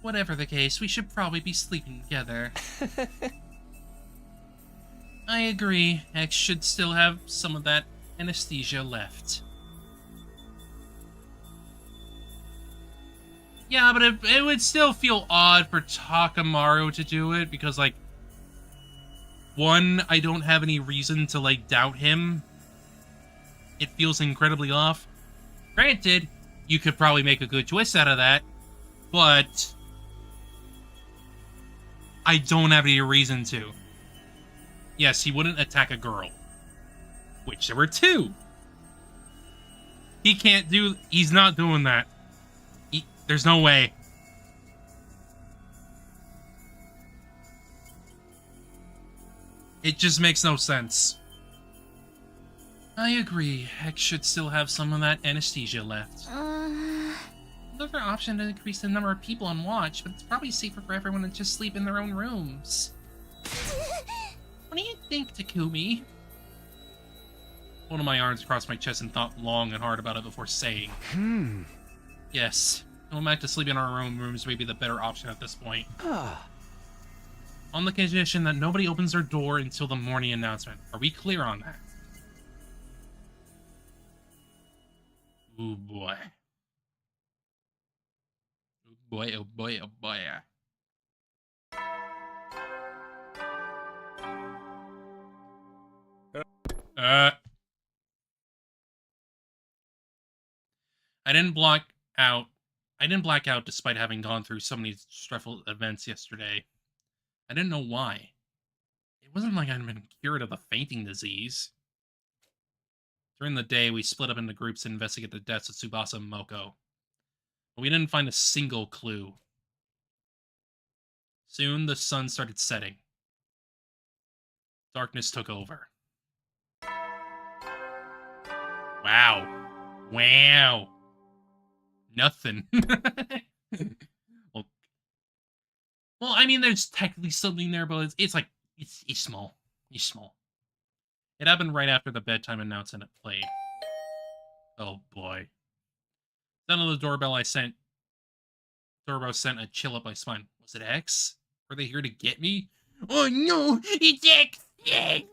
Whatever the case, we should probably be sleeping together. I agree. X should still have some of that anesthesia left. Yeah, but it would still feel odd for Takamaru to do it, because, like, one, I don't have any reason to, like, doubt him. It feels incredibly off. Granted, you could probably make a good twist out of that, but I don't have any reason to. Yes, he wouldn't attack a girl, which there were 2. He's not doing that. There's no way. It just makes no sense. I agree. X should still have some of that anesthesia left. Another option to increase the number of people on watch, but it's probably safer for everyone to just sleep in their own rooms. What do you think, Takumi? One of my arms across my chest and thought long and hard about it before saying. Yes. Going back to sleeping in our own rooms may be the better option at this point. On the condition that nobody opens their door until the morning announcement. Are we clear on that? Ooh boy. Oh boy, oh boy, oh boy. I didn't black out despite having gone through so many stressful events yesterday. I didn't know why. It wasn't like I'd been cured of the fainting disease. During the day, we split up into groups to investigate the deaths of Tsubasa and Moko. But we didn't find a single clue. Soon, the sun started setting. Darkness took over. Wow. Wow. Nothing. well, I mean, there's technically something there, but it's like, it's small. It's small. It happened right after the bedtime announcement played. Oh boy. Sound of the doorbell sent a chill up my spine. Was it X? Were they here to get me? Oh no, it's X! Yay!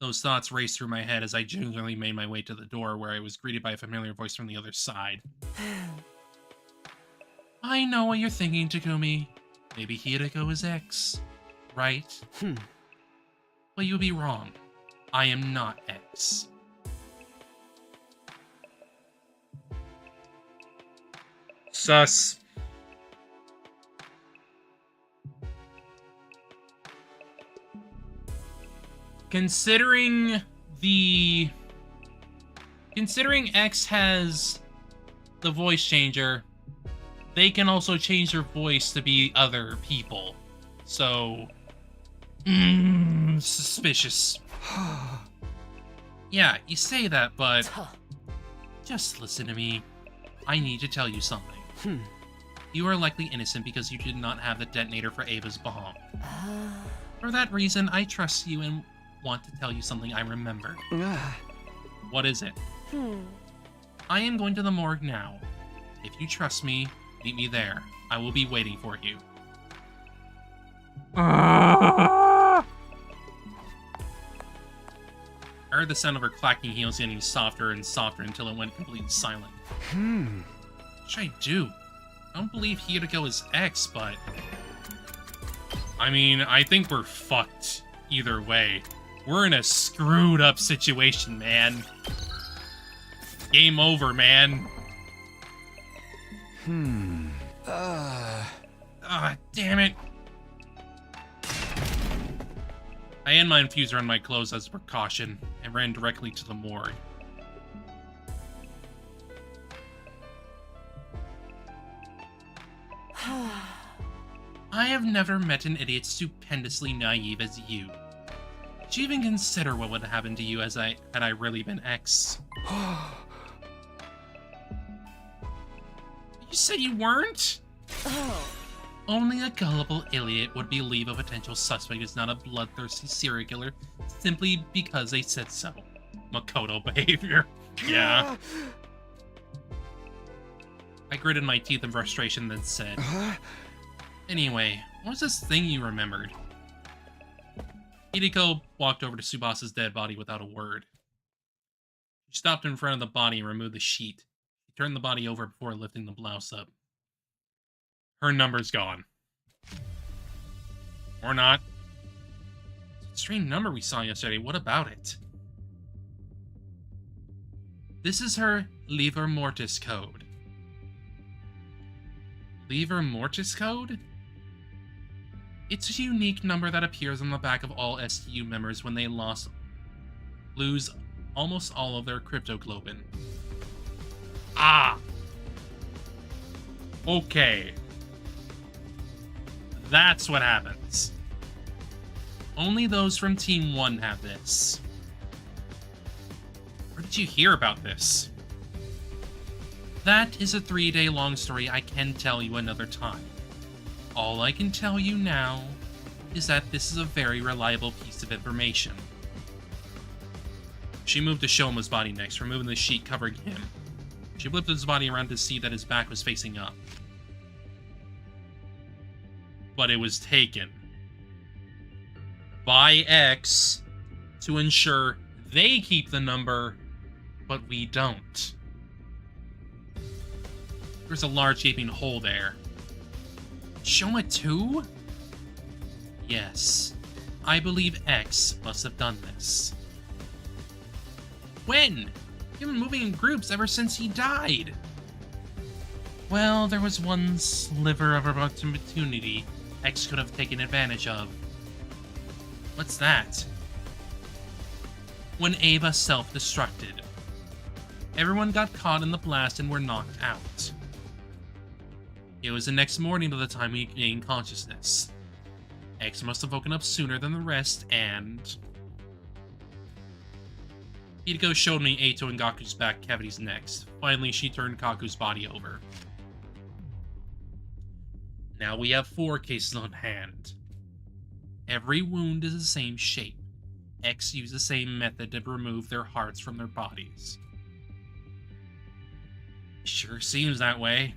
Those thoughts raced through my head as I gingerly made my way to the door, where I was greeted by a familiar voice from the other side. I know what you're thinking, Takumi. Maybe Hideko is X, right? But you'll be wrong. I am not X. Sus. Considering X has the voice changer, they can also change their voice to be other people. So, suspicious. Yeah, you say that, but just listen to me. I need to tell you something. You are likely innocent because you did not have the detonator for Ava's bomb. For that reason, I trust you and want to tell you something I remembered. What is it? I am going to the morgue now. If you trust me, meet me there. I will be waiting for you. I heard the sound of her clacking heels getting softer and softer until it went completely silent. What should I do? I don't believe Hideko is X, but... I mean, I think we're fucked either way. We're in a screwed up situation, man. Game over, man. Damn it. I had my infuser on my clothes as a precaution and ran directly to the morgue. I have never met an idiot stupendously naive as you. Did you even consider what would happen to you had I really been X? You said you weren't? Only a gullible idiot would believe a potential suspect is not a bloodthirsty serial killer simply because they said so. Makoto behavior. Yeah. I gritted my teeth in frustration, then said, Anyway, what was this thing you remembered? Hideko walked over to Tsubasa's dead body without a word. She stopped in front of the body and removed the sheet. She turned the body over before lifting the blouse up. Her number's gone. Or not. It's a strange number we saw yesterday. What about it? This is her Livor Mortis code. Livor Mortis code? It's a unique number that appears on the back of all STU members when they lose almost all of their cryptoglobin. Ah! Okay. That's what happens. Only those from Team 1 have this. Where did you hear about this? That is a 3-day-long story I can tell you another time. All I can tell you now is that this is a very reliable piece of information. She moved to Shoma's body next, removing the sheet covering him. She flipped his body around to see that his back was facing up. But it was taken by X to ensure they keep the number, but we don't. There's a large gaping hole there. Shoma too? Yes. I believe X must have done this. When? You've been moving in groups ever since he died. Well, there was one sliver of opportunity X could have taken advantage of. What's that? When Ava self-destructed. Everyone got caught in the blast and were knocked out. It was the next morning by the time we gained consciousness. X must have woken up sooner than the rest, and... Hideko showed me Eito and Gaku's back cavities next. Finally, she turned Kaku's body over. Now we have 4 cases on hand. Every wound is the same shape. X used the same method to remove their hearts from their bodies. Sure seems that way.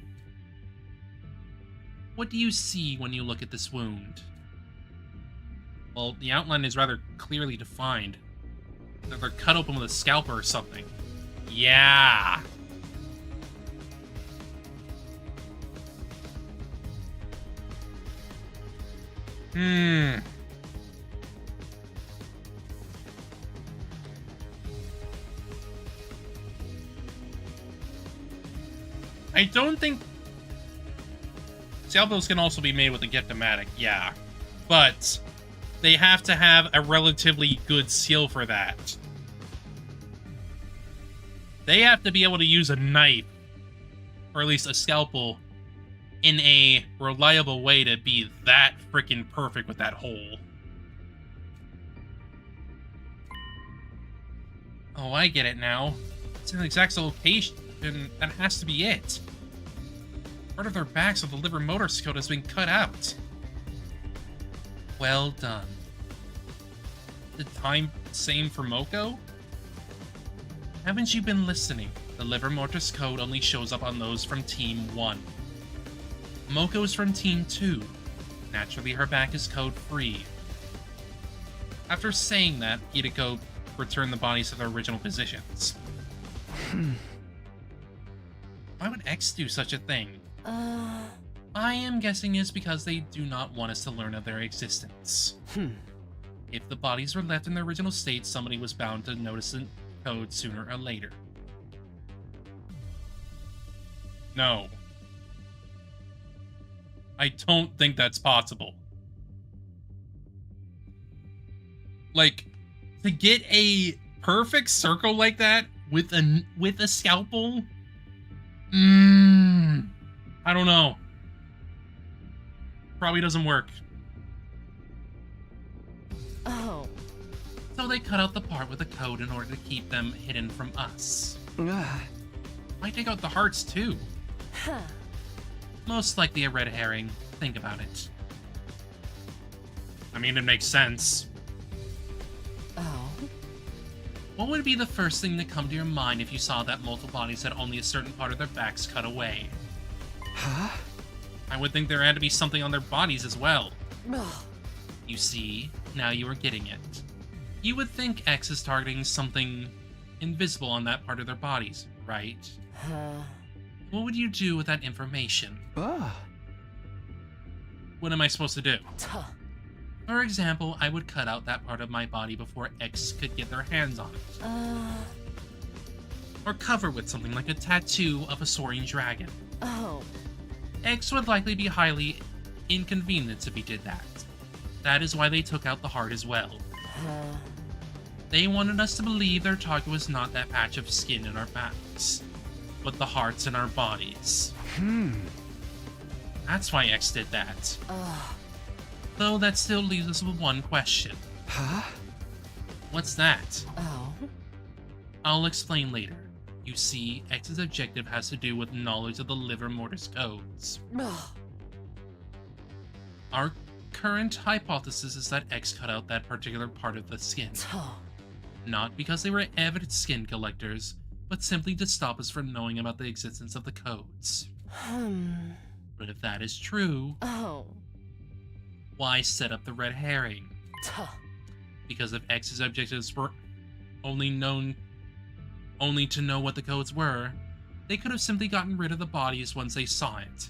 What do you see when you look at this wound? Well, the outline is rather clearly defined. They're cut open with a scalpel or something. Yeah. I don't think scalpels can also be made with a gift-o-matic, yeah. But they have to have a relatively good skill for that. They have to be able to use a knife, or at least a scalpel, in a reliable way to be that freaking perfect with that hole. Oh, I get it now. It's in the exact location, and that has to be it. Part of their backs of the liver motor code has been cut out. Well done. The time same for Moko? Haven't you been listening? The liver mortis code only shows up on those from Team 1. Moko's from Team 2. Naturally, her back is code-free. After saying that, Hideko returned the bodies to their original positions. Why would X do such a thing? I am guessing it's because they do not want us to learn of their existence. If the bodies were left in their original state, somebody was bound to notice the code sooner or later. No. I don't think that's possible. Like, to get a perfect circle like that with a scalpel? I don't know. Probably doesn't work. Oh. So they cut out the part with the code in order to keep them hidden from us. Might take out the hearts too. Huh. Most likely a red herring. Think about it. I mean, it makes sense. Oh. What would be the first thing to come to your mind if you saw that multiple bodies had only a certain part of their backs cut away? Huh? I would think there had to be something on their bodies as well. Ugh. You see, now you are getting it. You would think X is targeting something invisible on that part of their bodies, right? What would you do with that information? What am I supposed to do? For example, I would cut out that part of my body before X could get their hands on it. Or cover with something like a tattoo of a soaring dragon. Oh. X would likely be highly inconvenienced if he did that. That is why they took out the heart as well. They wanted us to believe their target was not that patch of skin in our backs, but the hearts in our bodies. That's why X did that. Though that still leaves us with one question. What's that? Oh. I'll explain later. You see, X's objective has to do with knowledge of the liver mortis codes. Our current hypothesis is that X cut out that particular part of the skin. Not because they were avid skin collectors, but simply to stop us from knowing about the existence of the codes. But if that is true, why set up the red herring? Because if X's objectives were only to know what the codes were, they could have simply gotten rid of the bodies once they saw it.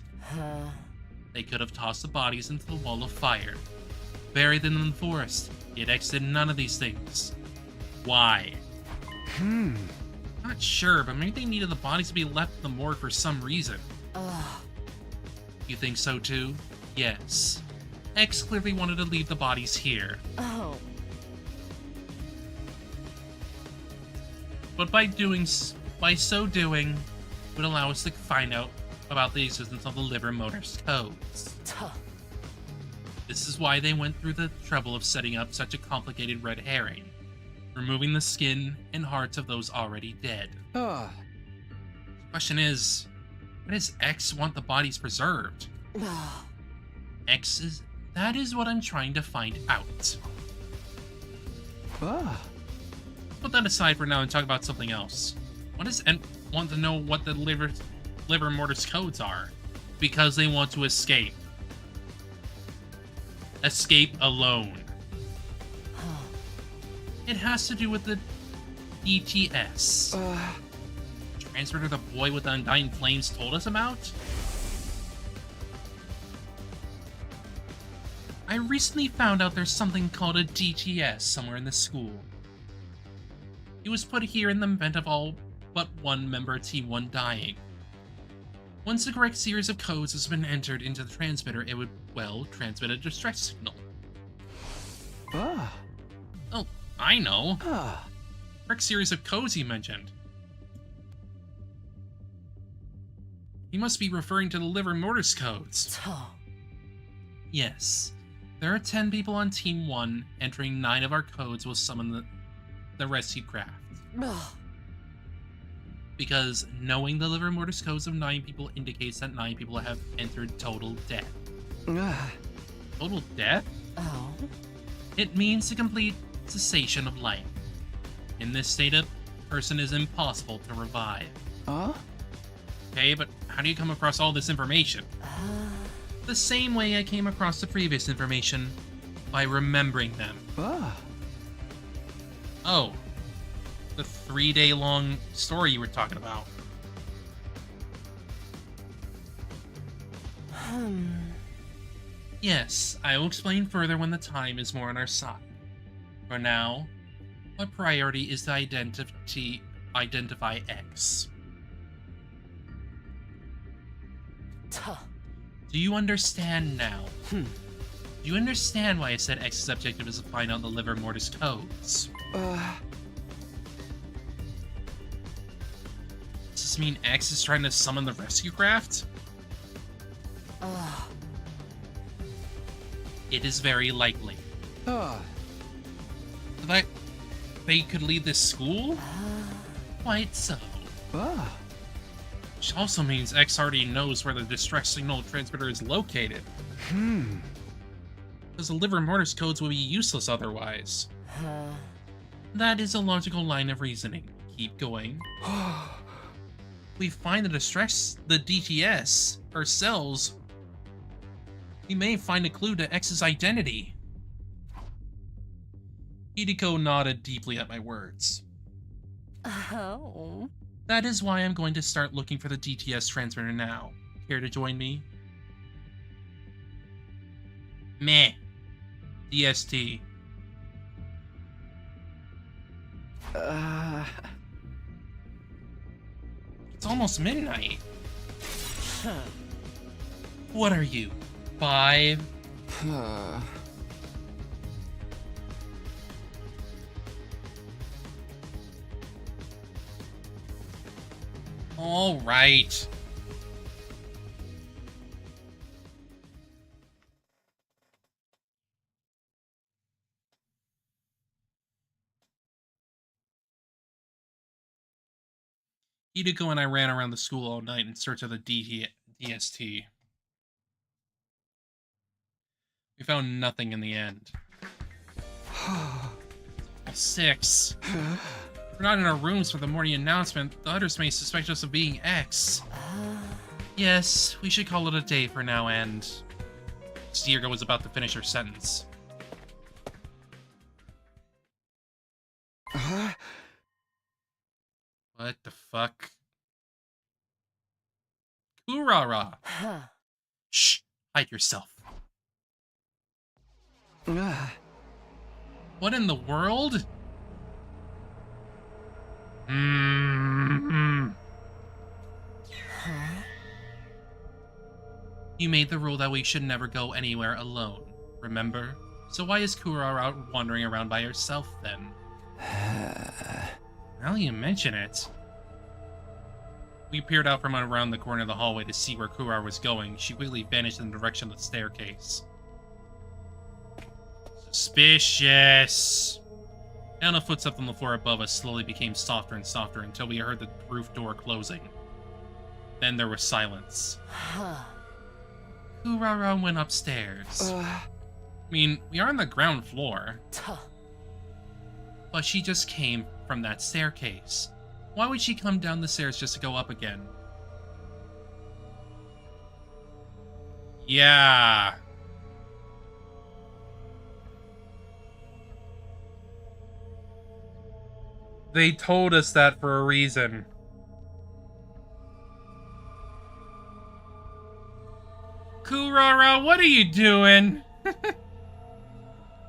They could have tossed the bodies into the wall of fire, buried them in the forest, yet X did none of these things. Why? Not sure, but maybe they needed the bodies to be left in the morgue for some reason. You think so too? Yes. X clearly wanted to leave the bodies here. But by so doing, would allow us to find out about the existence of the liver mortis codes. This is why they went through the trouble of setting up such a complicated red herring, removing the skin and hearts of those already dead. Question is, why does X want the bodies preserved? That is what I'm trying to find out. Put that aside for now and talk about something else. Why does N want to know what the liver mortis codes are? Because they want to escape. Escape alone. It has to do with the DTS. Transfer to the boy with the undying flames told us about? I recently found out there's something called a DTS somewhere in the school. It was put here in the event of all but one member of Team 1 dying. Once the correct series of codes has been entered into the transmitter, it would, well, transmit a distress signal. Oh, I know. Correct series of codes he mentioned. He must be referring to the liver mortis codes. Yes. There are 10 people on Team 1. Entering 9 of our codes will summon the rescue craft. Because knowing the liver mortis codes of 9 people indicates that 9 people have entered total death. Total death? Oh. It means the complete cessation of life. In this state, a person is impossible to revive. Okay, but how do you come across all this information? The same way I came across the previous information, by remembering them. Oh, the 3-day-long story you were talking about. Yes, I will explain further when the time is more on our side. For now, my priority is to identify X. Do you understand now? Do you understand why I said X's objective is to find out the liver mortis codes? Does this mean X is trying to summon the rescue craft? It is very likely. That they could lead this school? Quite so. Which also means X already knows where the distress signal transmitter is located. Because the liver mortis codes will be useless otherwise. That is a logical line of reasoning. Keep going. We find the DTS ourselves. We may find a clue to X's identity. Hideko nodded deeply at my words. Oh. That is why I'm going to start looking for the DTS transmitter now. Care to join me? Meh. DST. It's almost midnight. What are you, 5? All right. Hideko and I ran around the school all night in search of the DST. We found nothing in the end. 6. We're not in our rooms for the morning announcement. The others may suspect us of being X. Yes, we should call it a day for now, and... Sierra was about to finish her sentence. What the fuck? Kurara! Shh! Hide yourself. What in the world? You made the rule that we should never go anywhere alone, remember? So why is Kurara out wandering around by herself then? Now you mention it. We peered out from around the corner of the hallway to see where Kurara was going. She quickly vanished in the direction of the staircase. Suspicious. Now the footsteps on the floor above us slowly became softer and softer until we heard the roof door closing. Then there was silence. Kurara went upstairs. I mean, we are on the ground floor. But she just came from that staircase. Why would she come down the stairs just to go up again? Yeah. They told us that for a reason. Kurara, what are you doing?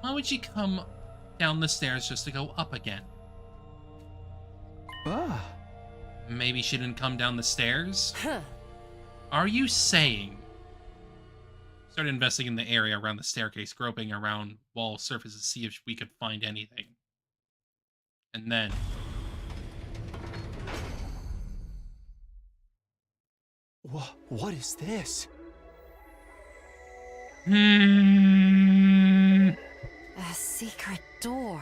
Why would she come down the stairs just to go up again? Ah. Maybe she didn't come down the stairs? Huh. Are you saying... Started investigating the area around the staircase, groping around wall surfaces to see if we could find anything. And then... What is this? A secret door.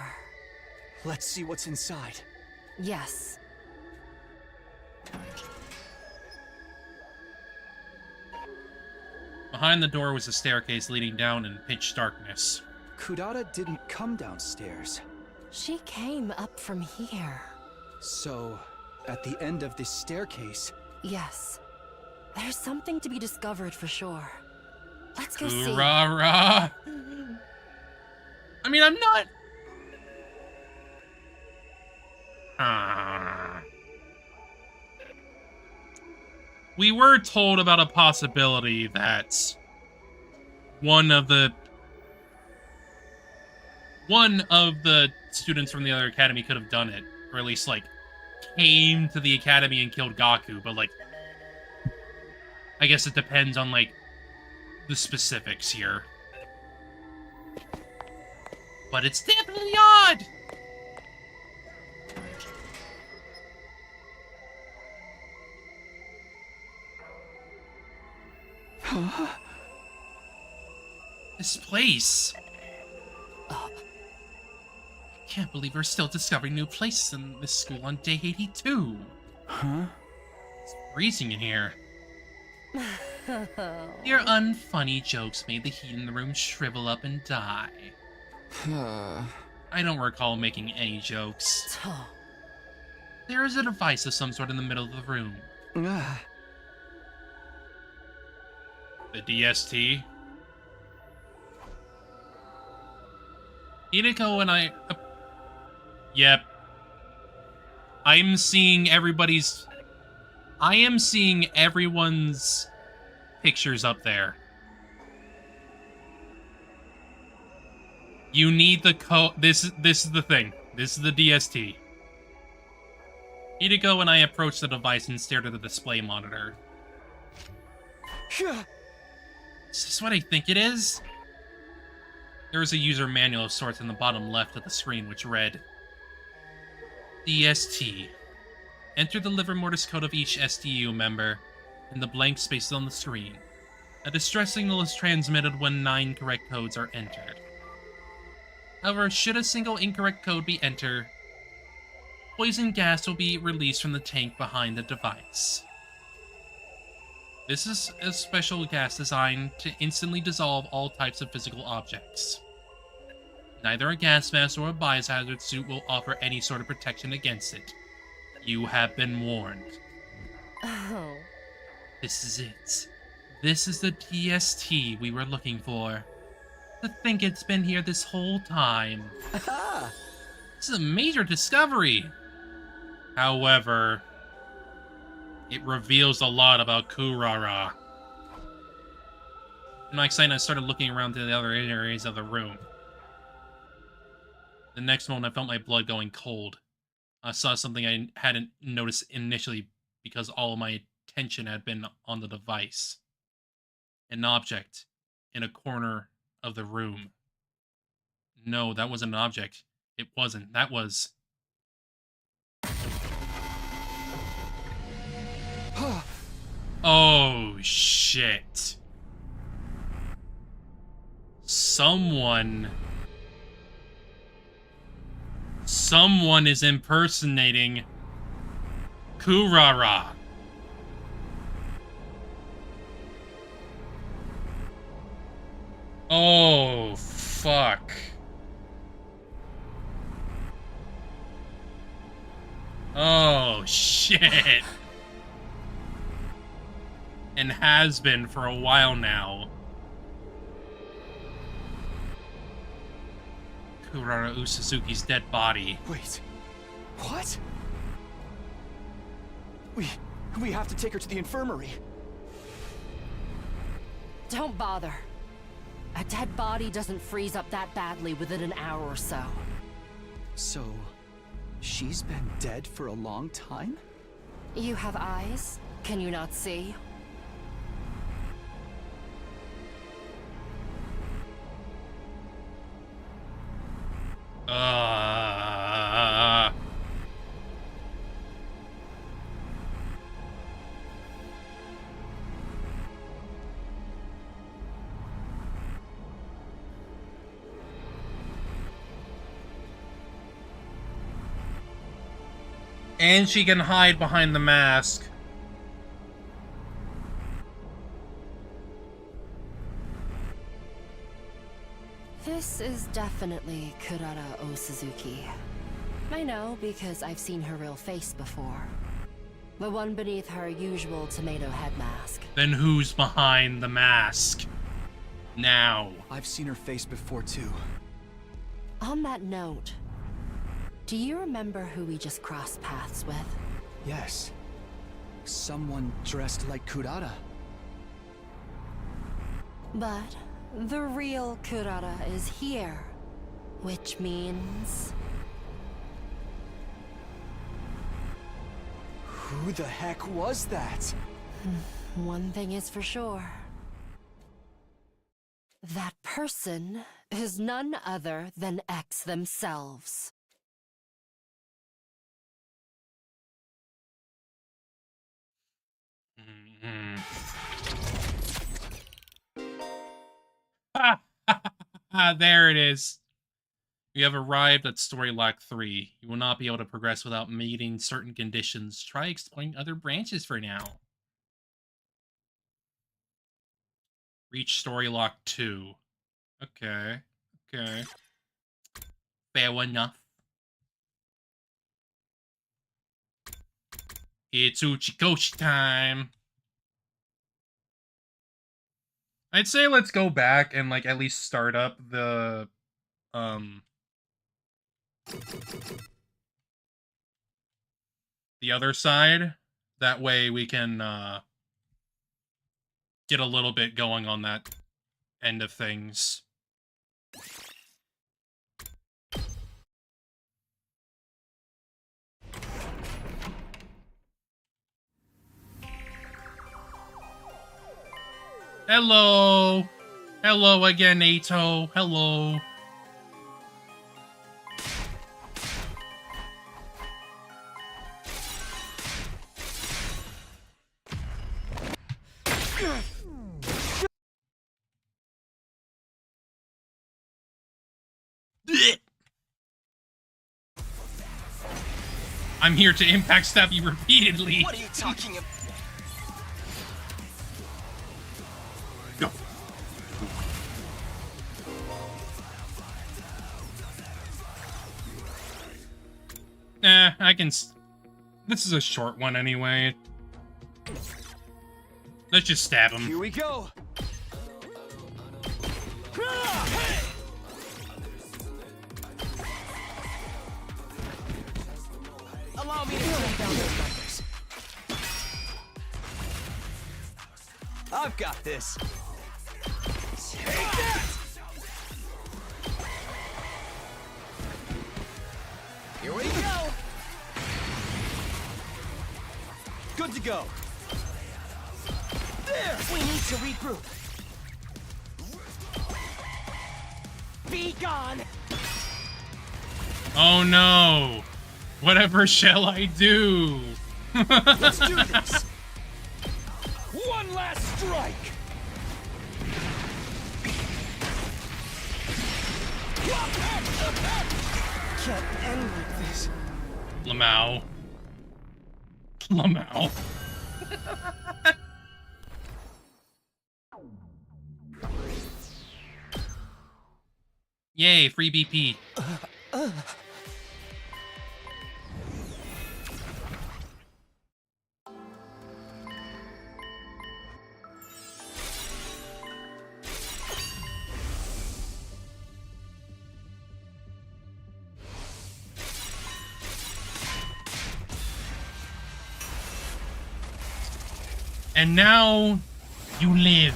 Let's see what's inside. Yes. Behind the door was a staircase leading down in pitch darkness. Kudata didn't come downstairs. She came up from here. So, at the end of this staircase... Yes. There's something to be discovered for sure. Let's go see. Kurara! I mean, I'm not... We were told about a possibility that one of the students from the other academy could have done it, or at least like came to the academy and killed Gaku, but like I guess it depends on like the specifics here. But it's definitely odd. This place. I can't believe we're still discovering new places in this school on day 82. Huh? It's freezing in here. Your unfunny jokes made the heat in the room shrivel up and die. I don't recall making any jokes. There is a device of some sort in the middle of the room. The DST? Hideko and I... Yep. I am seeing everyone's pictures up there. You need the code. This is the thing. This is the DST. Hideko and I approached the device and stared at the display monitor. Is this what I think it is? There was a user manual of sorts in the bottom left of the screen which read, DST. Enter the liver mortis code of each STU member in the blank spaces on the screen. A distress signal is transmitted when 9 correct codes are entered. However, should a single incorrect code be entered, poison gas will be released from the tank behind the device. This is a special gas designed to instantly dissolve all types of physical objects. Neither a gas mask or a biohazard suit will offer any sort of protection against it. You have been warned. Oh. This is it. This is the DST we were looking for. To think it's been here this whole time. This is a major discovery. However, it reveals a lot about Kurara. In my excitement, I started looking around to the other areas of the room. The next moment, I felt my blood going cold. I saw something I hadn't noticed initially because all of my attention had been on the device. An object in a corner of the room. No, that wasn't an object. It wasn't. That was... Oh, shit. Someone is impersonating Kurara. Oh, fuck. Oh, shit. And has been for a while now. Kurara Usuzuki's dead body. Wait. What? We have to take her to the infirmary. Don't bother. A dead body doesn't freeze up that badly within an hour or so. So, she's been dead for a long time? You have eyes? Can you not see? And she can hide behind the mask. This is definitely Kurara Osuzuki. I know because I've seen her real face before. The one beneath her usual tomato head mask. Then who's behind the mask? Now. I've seen her face before too. On that note, do you remember who we just crossed paths with? Yes. Someone dressed like Kurara. But the real Kurara is here, which means... Who the heck was that? One thing is for sure. That person is none other than X themselves. There it is. You have arrived at Story Lock 3. You will not be able to progress without meeting certain conditions. Try exploring other branches for now. Reach Story Lock 2. Okay. Okay. Fair enough. It's Uchikoshi time. I'd say let's go back and, like, at least start up the, the other side. That way we can, get a little bit going on that end of things. Hello! Hello again, Ato. Hello. I'm here to impact stab you repeatedly. What are you talking about? Go. I can... This is a short one anyway. Let's just stab him. Here we go. Allow me to take down those numbers. I've got this. Take that! Here we go. Good to go. There! We need to regroup. Be gone! Oh no! Whatever shall I do? Let's do this! One last strike! Can't end like this. Lamau. Lamau. Yay, free BP. And now you live.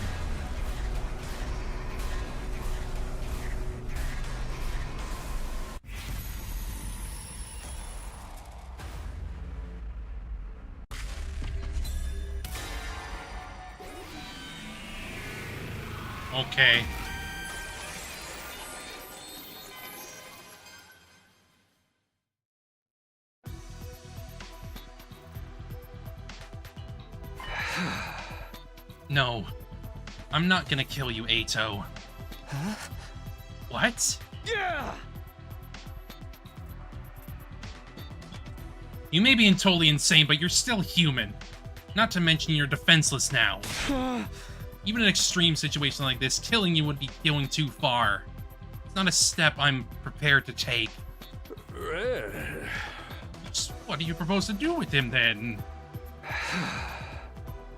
Okay. No. I'm not gonna kill you, Ato. Huh? What? Yeah! You may be totally insane, but you're still human. Not to mention you're defenseless now. Even in an extreme situation like this, killing you would be going too far. It's not a step I'm prepared to take. So what do you propose to do with him, then?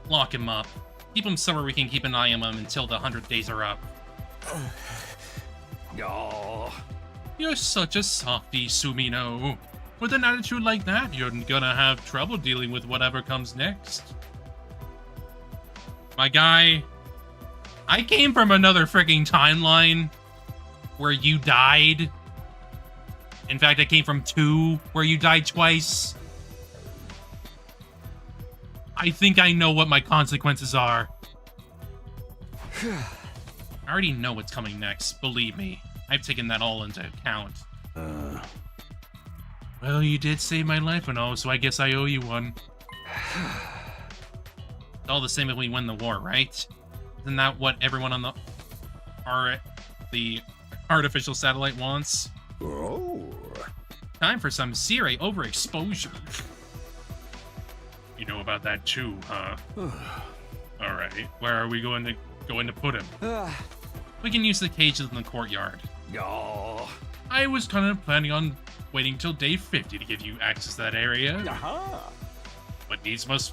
Lock him up. Keep him somewhere we can keep an eye on him until the 100 days are up. Oh. You're such a softie, Sumino. With an attitude like that, you're gonna have trouble dealing with whatever comes next. My guy, I came from another freaking timeline where you died. In fact, I came from 2 where you died twice. I think I know what my consequences are. I already know what's coming next, believe me. I've taken that all into account. Well, you did save my life and all, so I guess I owe you one. It's all the same if we win the war, right? Isn't that what everyone on the artificial satellite wants? Oh. Time for some Sire overexposure. You know about that too, huh? Alright, where are we going to put him? We can use the cages in the courtyard. Oh. I was kind of planning on waiting till day 50 to give you access to that area. But needs must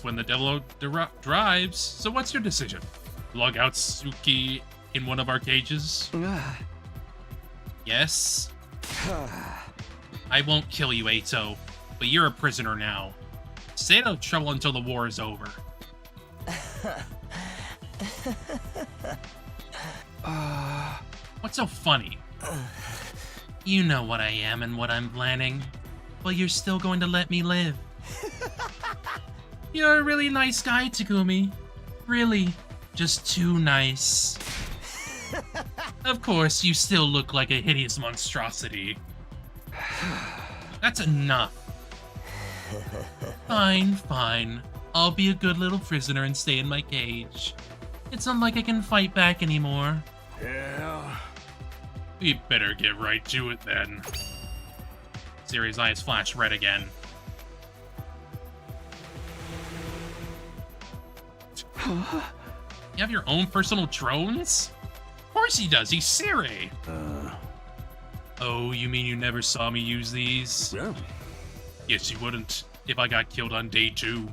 when the devil drives. So what's your decision? Log out Suki in one of our cages? Yes? I won't kill you, Ato, but you're a prisoner now. Stay out of trouble until the war is over. What's so funny? You know what I am and what I'm planning. But you're still going to let me live. You're a really nice guy, Takumi. Really, just too nice. Of course, you still look like a hideous monstrosity. That's enough. Fine, fine. I'll be a good little prisoner and stay in my cage. It's not like I can fight back anymore. Yeah. We better get right to it then. Siri's eyes flash red again. You have your own personal drones? Of course he does, he's Siri. Oh, you mean you never saw me use these? Yeah. Yes, you wouldn't, if I got killed on day 2.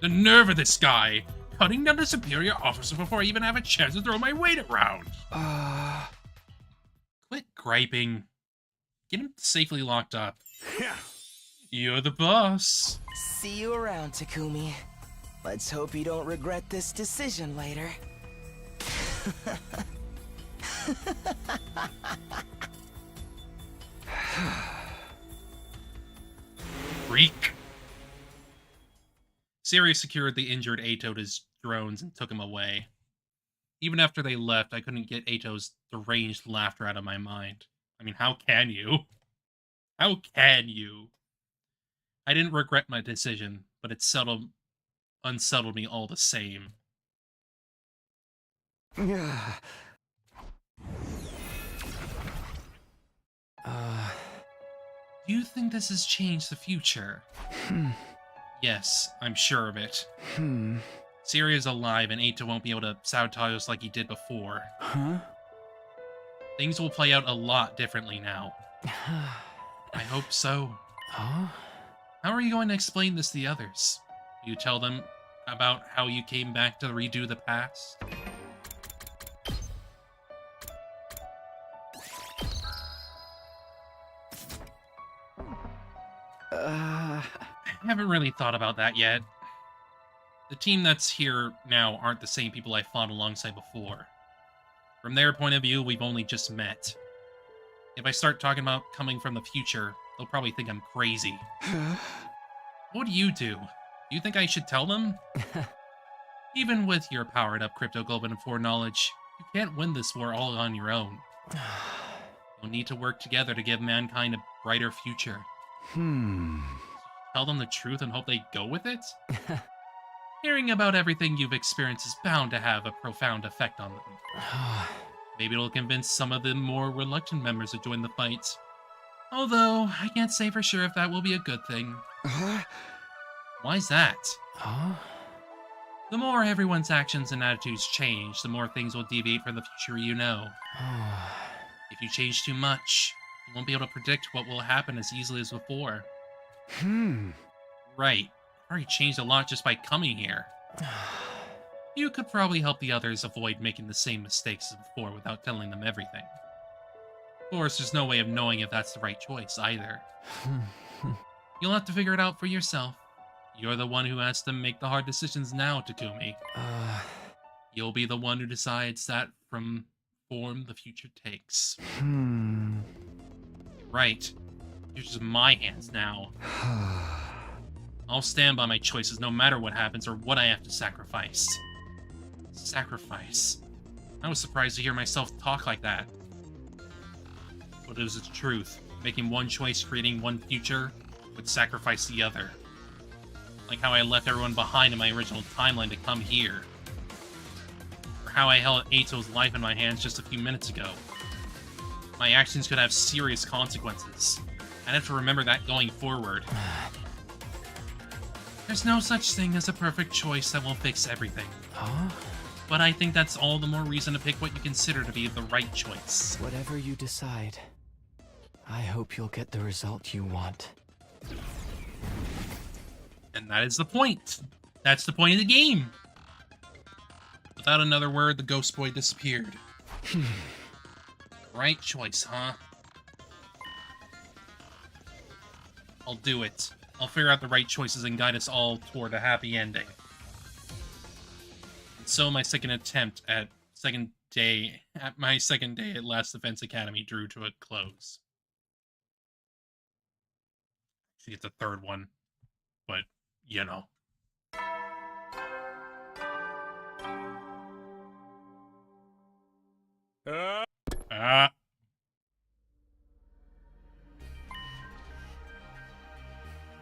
The nerve of this guy! Cutting down a superior officer before I even have a chance to throw my weight around! Quit griping. Get him safely locked up. You're the boss. See you around, Takumi. Let's hope you don't regret this decision later. Freak. Siri secured the injured Ato to his drones and took him away. Even after they left, I couldn't get Ato's deranged laughter out of my mind. I mean, how can you? How can you? I didn't regret my decision, but it unsettled me all the same. Do you think this has changed the future? Yes, I'm sure of it. Siri is alive and Ato won't be able to sabotage us like he did before. Things will play out a lot differently now. I hope so. How are you going to explain this to the others? Will you tell them about how you came back to redo the past? I haven't really thought about that yet. The team that's here now aren't the same people I fought alongside before. From their point of view, we've only just met. If I start talking about coming from the future, they'll probably think I'm crazy. What do you do? Do you think I should tell them? Even with your powered-up cryptoglobin and foreknowledge, you can't win this war all on your own. You'll need to work together to give mankind a brighter future. Tell them the truth and hope they go with it? Hearing about everything you've experienced is bound to have a profound effect on them. Maybe it'll convince some of the more reluctant members to join the fight. Although, I can't say for sure if that will be a good thing. Why's that? The more everyone's actions and attitudes change, the more things will deviate from the future you know. If you change too much, you won't be able to predict what will happen as easily as before. Right. I already changed a lot just by coming here. You could probably help the others avoid making the same mistakes as before without telling them everything. Of course, there's no way of knowing if that's the right choice either. You'll have to figure it out for yourself. You're the one who has to make the hard decisions now, Takumi. You'll be the one who decides that from form the future takes. Right. You're just in my hands now. I'll stand by my choices no matter what happens or what I have to sacrifice. Sacrifice. I was surprised to hear myself talk like that. But it was the truth. Making one choice, creating one future, would sacrifice the other. Like how I left everyone behind in my original timeline to come here. Or how I held Eito's life in my hands just a few minutes ago. My actions could have serious consequences. I'd have to remember that going forward. There's no such thing as a perfect choice that will fix everything. But I think that's all the more reason to pick what you consider to be the right choice. Whatever you decide, I hope you'll get the result you want. And that is the point. That's the point of the game. Without another word, the ghost boy disappeared. Right choice, huh? I'll do it. I'll figure out the right choices and guide us all toward a happy ending. And so my second day at Last Defense Academy drew to a close. See, it's a third one, but you know.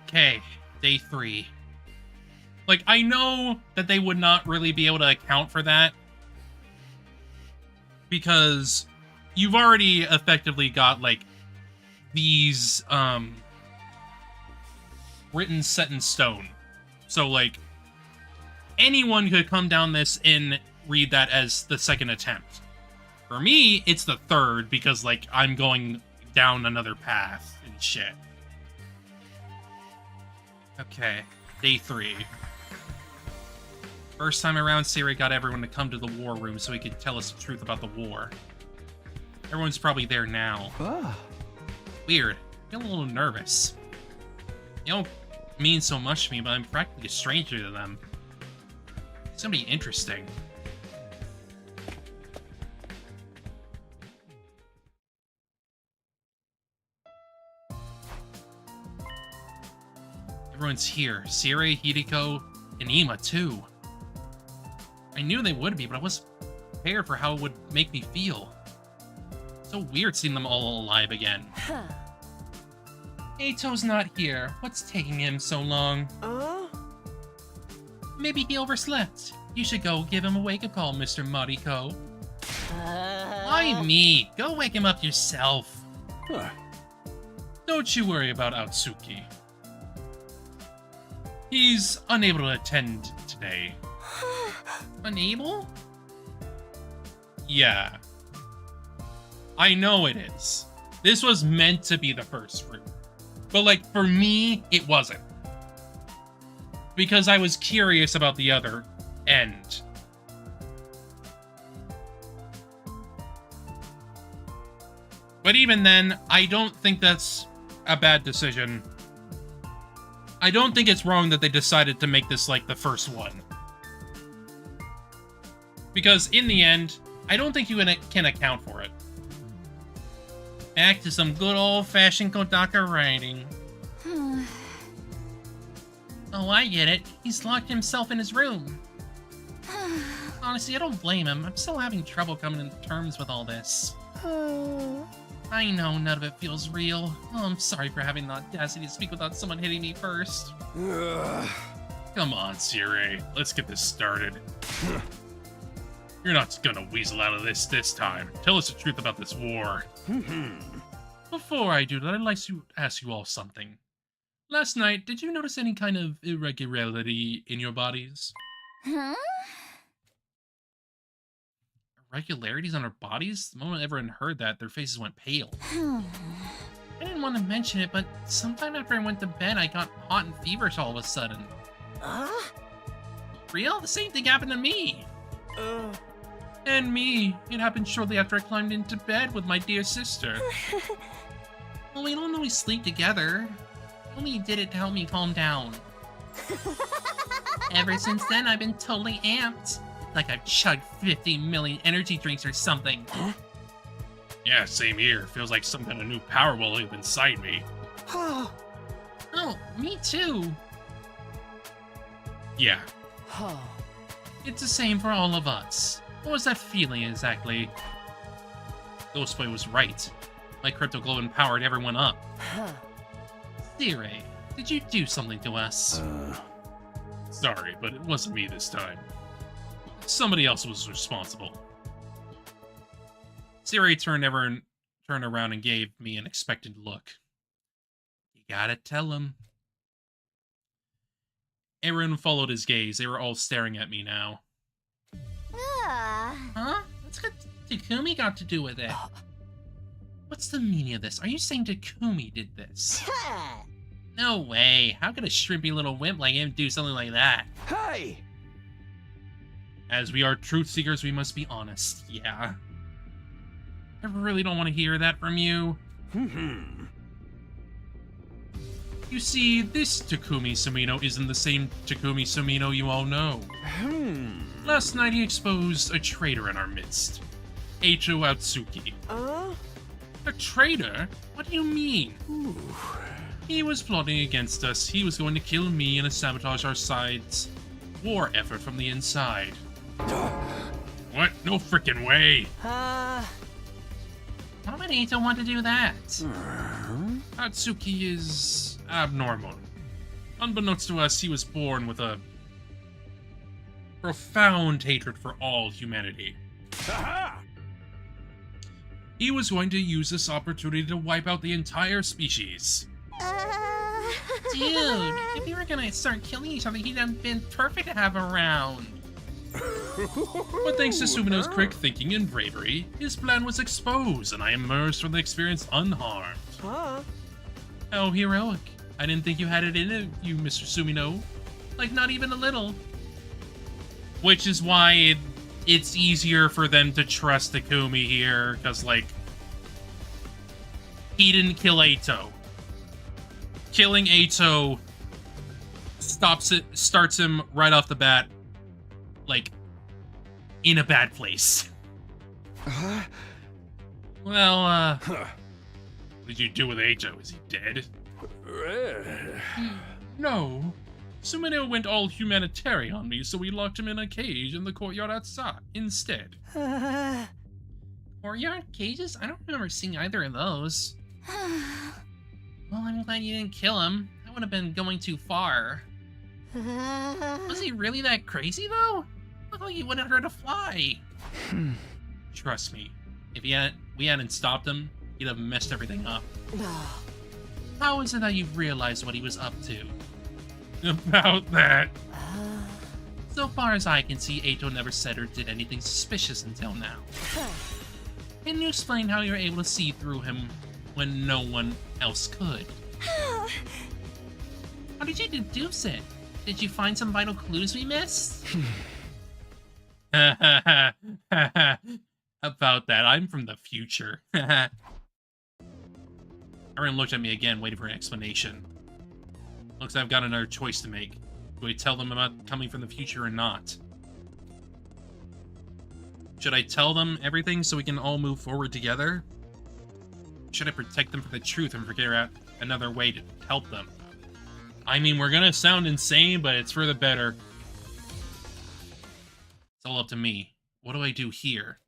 Okay, day 3. Like, I know that they would not really be able to account for that, because you've already effectively got, like, these, written set in stone. So, like, anyone could come down this and read that as the second attempt. For me, it's the third, because, like, I'm going down another path and shit. Okay, day 3. First time around, Siri got everyone to come to the war room so he could tell us the truth about the war. Everyone's probably there now. Weird. I feel a little nervous. You don't mean so much to me, but I'm practically a stranger to them. It's gonna be interesting. Everyone's here. Siri, Hideko, and Ima, too. I knew they would be, but I wasn't prepared for how it would make me feel. So weird seeing them all alive again. Eito's not here. What's taking him so long? Maybe he overslept. You should go give him a wake-up call, Mr. Mariko. Why me? Go wake him up yourself. Don't you worry about Atsuki. He's unable to attend today. Unable? Yeah. I know it is. This was meant to be the first fruit. But, like, for me, it wasn't. Because I was curious about the other end. But even then, I don't think that's a bad decision. I don't think it's wrong that they decided to make this like the first one. Because in the end, I don't think you can account for it. Back to some good old-fashioned Kodaka writing. Oh, I get it. He's locked himself in his room. Honestly, I don't blame him. I'm still having trouble coming to terms with all this. I know none of it feels real. Oh, I'm sorry for having the audacity to speak without someone hitting me first. Come on, Sire. Let's get this started. You're not gonna weasel out of this time. Tell us the truth about this war. Before I do that, I'd like to ask you all something. Last night, did you notice any kind of irregularity in your bodies? Huh? Irregularities on our bodies? The moment everyone heard that, their faces went pale. I didn't want to mention it, but sometime after I went to bed, I got hot and feverish all of a sudden. Real? The same thing happened to me. And me. It happened shortly after I climbed into bed with my dear sister. Well, we don't always sleep together. I only did it to help me calm down. Ever since then, I've been totally amped. Like I've chugged 50 million energy drinks or something. Yeah, same here. Feels like some kind of new power will live inside me. Oh, Me too. Yeah. It's the same for all of us. What was that feeling exactly? Ghostboy was right. My crypto glow empowered everyone up. Sire, did you do something to us? Sorry, but it wasn't me this time. Somebody else was responsible. Siri turned around and gave me an expectant look. You gotta tell him. Everyone followed his gaze. They were all staring at me now. Huh? What's Takumi got to do with it? What's the meaning of this? Are you saying Takumi did this? No way. How could a shrimpy little wimp like him do something like that? Hey! As we are truth seekers, we must be honest. Yeah. I really don't want to hear that from you. You see, this Takumi Sumino isn't the same Takumi Sumino you all know. Last night he exposed a traitor in our midst. Eicho Atsuki. A traitor? What do you mean? He was plotting against us. He was going to kill me and sabotage our side's war effort from the inside. What? No frickin' way. Uh, Why would Ito want to do that? Atsuki is abnormal. Unbeknownst to us, he was born with a profound hatred for all humanity. He was going to use this opportunity to wipe out the entire species. Dude, if you were gonna start killing each other, he'd have been perfect to have around. But thanks to Sumino's quick thinking and bravery, his plan was exposed, and I emerged from the experience unharmed. How heroic. I didn't think you had it in you, Mr. Sumino. Like, not even a little. Which is why it's easier for them to trust Takumi here, because, like, he didn't kill Eito. Killing Eito starts him right off the bat, like, in a bad place. Well, what did you do with Eito? Is he dead? No. Sumino went all humanitarian on me, so we locked him in a cage in the courtyard outside instead. Courtyard cages? I don't remember seeing either of those. Well, I'm glad you didn't kill him. That would have been going too far. Was he really that crazy, though? Looked like he wouldn't hurt a fly. Trust me, if we hadn't stopped him, he'd have messed everything up. How is it that you've realized what he was up to? About that. So far as I can see, Eito never said or did anything suspicious until now. Can you explain how you're able to see through him when no one else could? How did you deduce it? Did you find some vital clues we missed? About that, I'm from the future. Aaron looked at me again, waiting for an explanation. Looks like I've got another choice to make. Do I tell them about coming from the future or not? Should I tell them everything so we can all move forward together? Should I protect them from the truth and figure out another way to help them? I mean, we're gonna sound insane, but it's for the better. It's all up to me. What do I do here?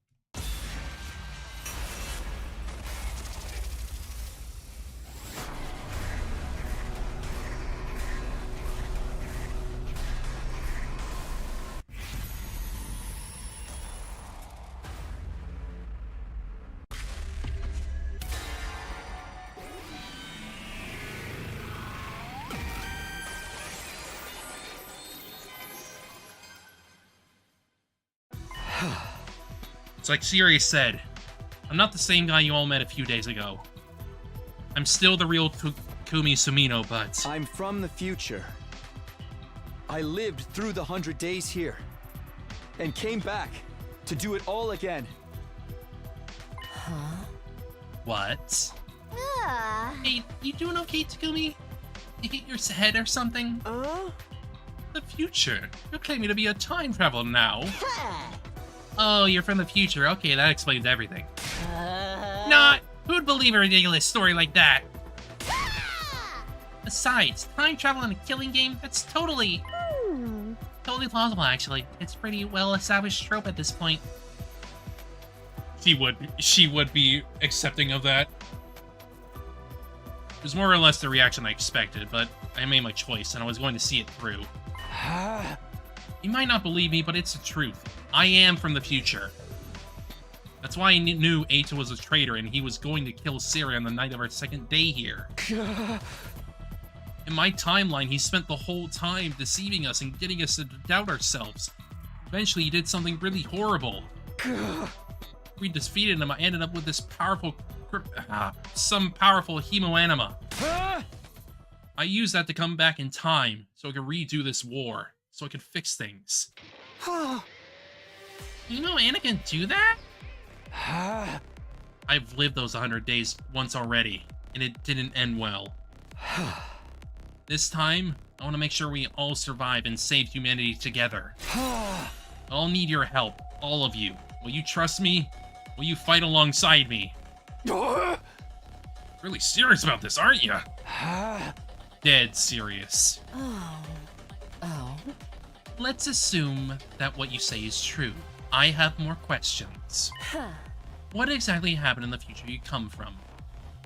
It's like Siri said, I'm not the same guy you all met a few days ago. I'm still the real Kumi Sumino, but... I'm from the future. I lived through the 100 days here, and came back to do it all again. Huh? What? Ah. Hey, you doing okay, Takumi? You hit your head or something? The future. You're claiming to be a time traveler now. Oh, you're from the future. Okay, that explains everything. Not. Who'd believe a ridiculous story like that? Besides, time travel in a killing game, that's totally plausible, actually. It's a pretty well-established trope at this point. She would be accepting of that. It was more or less the reaction I expected, but I made my choice, and I was going to see it through. You might not believe me, but it's the truth. I am from the future. That's why I knew Eita was a traitor, and he was going to kill Siri on the night of our second day here. In my timeline, he spent the whole time deceiving us and getting us to doubt ourselves. Eventually, he did something really horrible. We defeated him. I ended up with this powerful... some powerful hemoanima. I used that to come back in time, so I could redo this war, so I could fix things. You know Anna can do that? I've lived those 100 days once already, and it didn't end well. This time, I want to make sure we all survive and save humanity together. I'll need your help, all of you. Will you trust me? Will you fight alongside me? Really serious about this, aren't you? Dead serious. Oh. Let's assume that what you say is true. I have more questions. Huh. What exactly happened in the future you come from?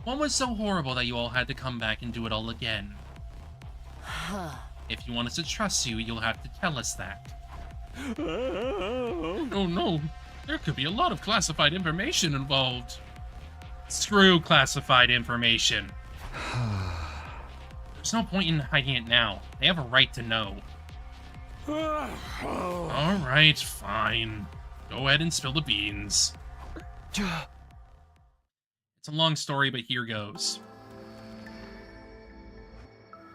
What was so horrible that you all had to come back and do it all again? Huh. If you want us to trust you, you'll have to tell us that. Oh no, there could be a lot of classified information involved. Screw classified information. There's no point in hiding it now. They have a right to know. Alright, fine. Go ahead and spill the beans. It's a long story, but here goes.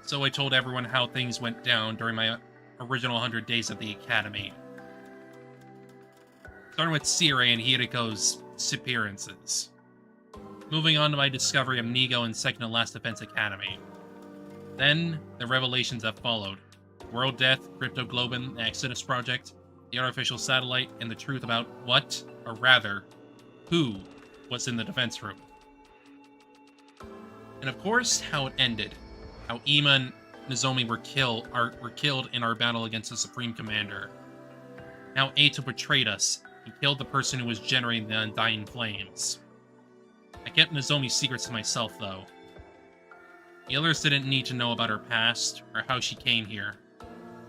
So I told everyone how things went down during my original 100 days at the Academy. Starting with Siri and Hiriko's disappearances. Moving on to my discovery of Nigo and Second to Last Defense Academy. Then, the revelations that followed. World Death, Crypto Globin, the Exodus Project, the artificial satellite, and the truth about what, or rather, who, was in the defense room. And of course, how it ended. How Ima and Nozomi were killed in our battle against the Supreme Commander. How Eita betrayed us and killed the person who was generating the Undying Flames. I kept Nozomi's secrets to myself, though. The others didn't need to know about her past, or how she came here.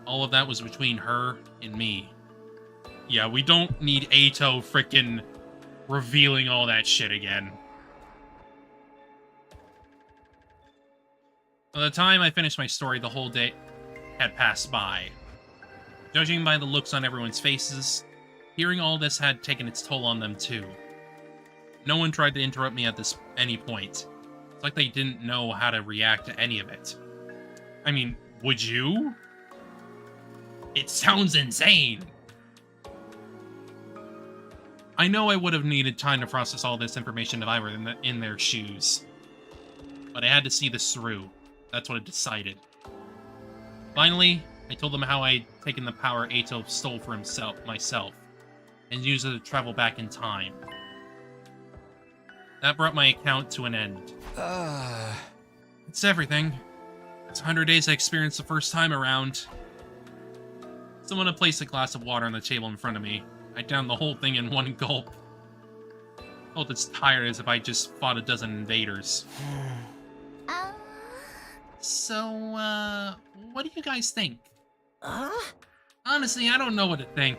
All of that was between her and me. Yeah, we don't need Eito frickin' revealing all that shit again. By the time I finished my story, the whole day had passed by. Judging by the looks on everyone's faces, hearing all this had taken its toll on them too. No one tried to interrupt me at any point. It's like they didn't know how to react to any of it. I mean, would you? It sounds insane! I know I would have needed time to process all this information if I were in their shoes. But I had to see this through. That's what I decided. Finally, I told them how I'd taken the power Ato stole for myself, and used it to travel back in time. That brought my account to an end. It's everything. It's 100 days I experienced the first time around. Someone had placed a glass of water on the table in front of me. I downed the whole thing in one gulp. Felt as tired as if I just fought a dozen invaders. So, what do you guys think? Honestly, I don't know what to think.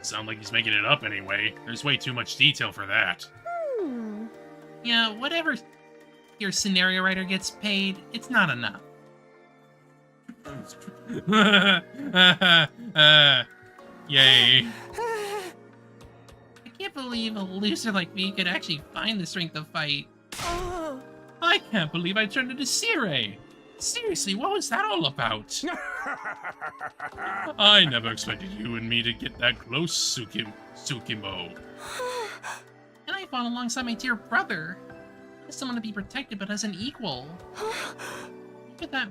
Sound like he's making it up anyway. There's way too much detail for that. Yeah, whatever your scenario writer gets paid, it's not enough. Yay. I can't believe a loser like me could actually find the strength to fight. I can't believe I turned into Sire. Seriously, what was that all about? I never expected you and me to get that close, Tsukimo. And I fought alongside my dear brother. As someone to be protected, but as an equal. If that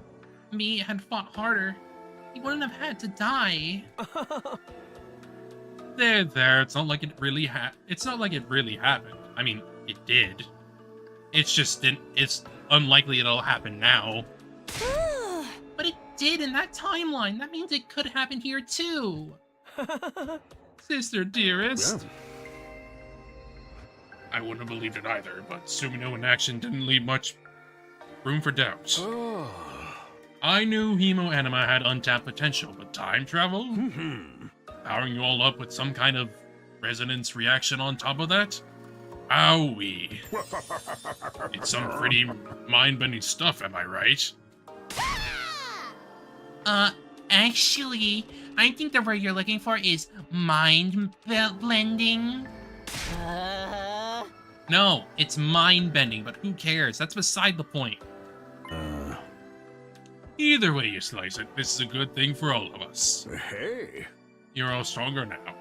me had fought harder, he wouldn't have had to die. There. It's not like it really happened. I mean, it did. It's just it's unlikely it'll happen now. But it did in that timeline. That means it could happen here too. Sister dearest. I wouldn't have believed it either, but Sumino in action didn't leave much room for doubt. I knew Hemo Anima had untapped potential, but time travel? Powering you all up with some kind of resonance reaction on top of that? Owie. It's some pretty mind-bending stuff, am I right? Actually, I think the word you're looking for is mind-blending. No, it's mind-bending, but who cares? That's beside the point. Either way you slice it, this is a good thing for all of us. Hey. You're all stronger now,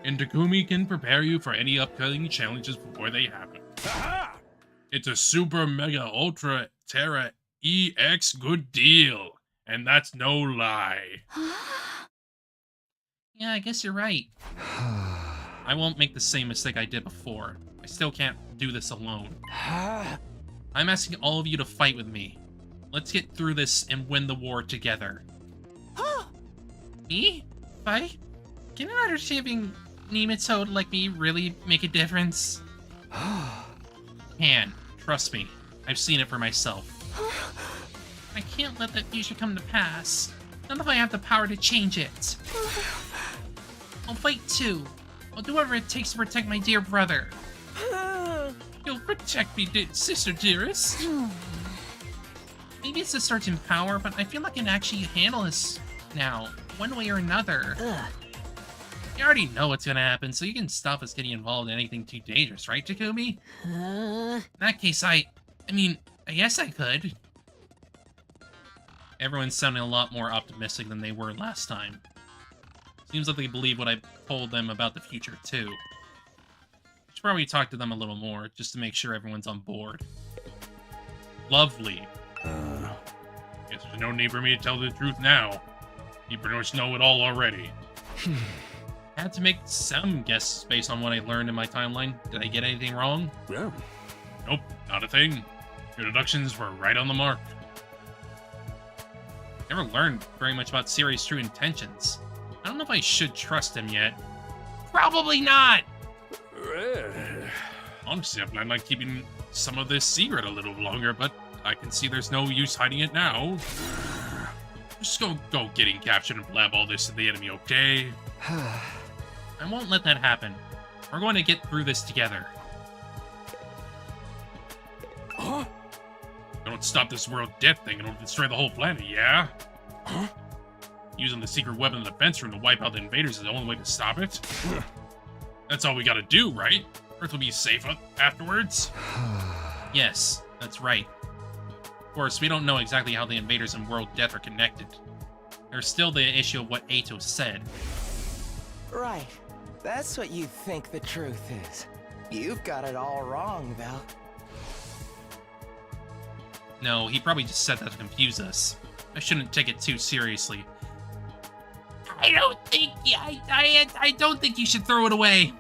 and Takumi can prepare you for any upcoming challenges before they happen. Aha! It's a super mega ultra terra EX good deal, and that's no lie. Yeah, I guess you're right. I won't make the same mistake I did before. I still can't do this alone. I'm asking all of you to fight with me. Let's get through this and win the war together. Me? Fight? Can another champion Nematode like me really make a difference? Can. Trust me. I've seen it for myself. I can't let that future come to pass. Not if I have the power to change it. I'll fight too. I'll do whatever it takes to protect my dear brother. You'll protect me, sister dearest. Maybe it's a certain power, but I feel like I can actually handle this now, one way or another. You already know what's gonna happen, so you can stop us getting involved in anything too dangerous, right, Takumi? In that case, I guess I could. Everyone's sounding a lot more optimistic than they were last time. Seems like they believe what I told them about the future, too. Should probably talk to them a little more, just to make sure everyone's on board. Lovely. Guess there's no need for me to tell the truth now. You pretty much know it all already. I had to make some guesses based on what I learned in my timeline. Did I get anything wrong? Yeah. Nope, not a thing. Your deductions were right on the mark. Never learned very much about Siri's true intentions. I don't know if I should trust him yet. Probably not! Honestly, I plan on keeping some of this secret a little longer, but I can see there's no use hiding it now. Just go getting captured and blab all this to the enemy, okay? I won't let that happen. We're going to get through this together. Don't stop this world death thing and it'll destroy the whole planet, yeah? Using the secret weapon in the defense room to wipe out the invaders is the only way to stop it? That's all we gotta do, right? Earth will be safe afterwards? Yes, that's right. Of course, we don't know exactly how the invaders and world death are connected. There's still the issue of what Ato said. Right. That's what you think the truth is. You've got it all wrong, though. No, he probably just said that to confuse us. I shouldn't take it too seriously. I don't think I don't think you should throw it away.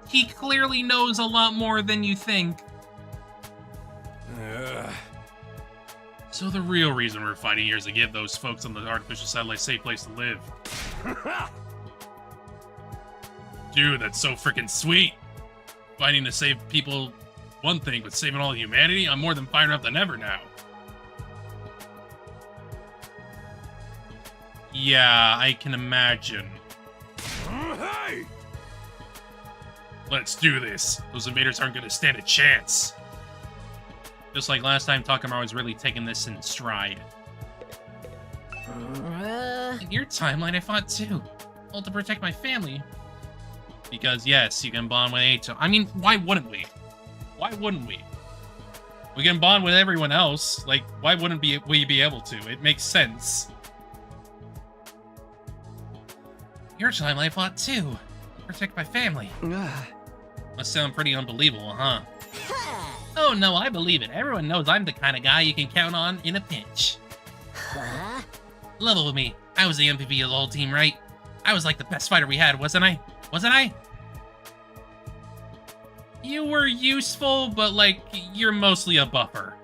He clearly knows a lot more than you think. So the real reason we're fighting here is to give those folks on the artificial satellite a safe place to live. Dude, that's so freaking sweet. Fighting to save people, one thing, but saving all of humanity, I'm more than fired up than ever now. Yeah, I can imagine. Hey! Let's do this. Those invaders aren't going to stand a chance. Just like last time, Takamaru was really taking this in stride. In your timeline, I fought too. All to protect my family. Because yes, you can bond with Eito. I mean, why wouldn't we? Why wouldn't we? We can bond with everyone else. Like, why wouldn't we be able to? It makes sense. Your timeline, I fought too. Protect my family. Must sound pretty unbelievable, huh? Oh no, I believe it. Everyone knows I'm the kind of guy you can count on in a pinch. Huh? Level with me. I was the MVP of the whole team, right? I was like the best fighter we had, wasn't I? Wasn't I? You were useful, but like, you're mostly a buffer.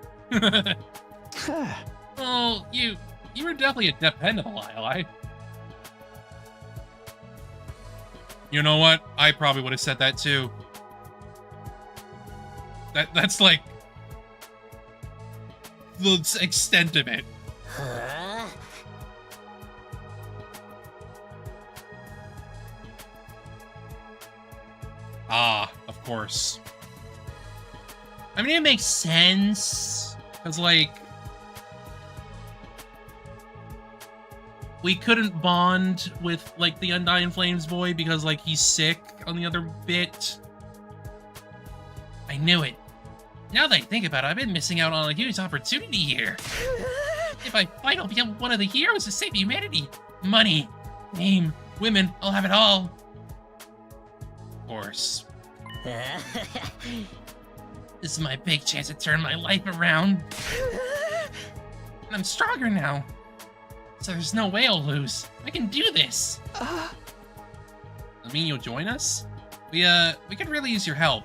Well, you were definitely a dependable ally. You know what? I probably would have said that too. That's like the extent of it. Huh? Ah, of course. I mean, it makes sense. Because, like, we couldn't bond with, like, the Undying Flames boy because, like, he's sick on the other bit. I knew it. Now that I think about it, I've been missing out on a huge opportunity here. If I fight, I'll be one of the heroes to save humanity. Money, fame, women, I'll have it all. Of course. This is my big chance to turn my life around. And I'm stronger now. So there's no way I'll lose. I can do this. I mean, you'll join us? We could really use your help.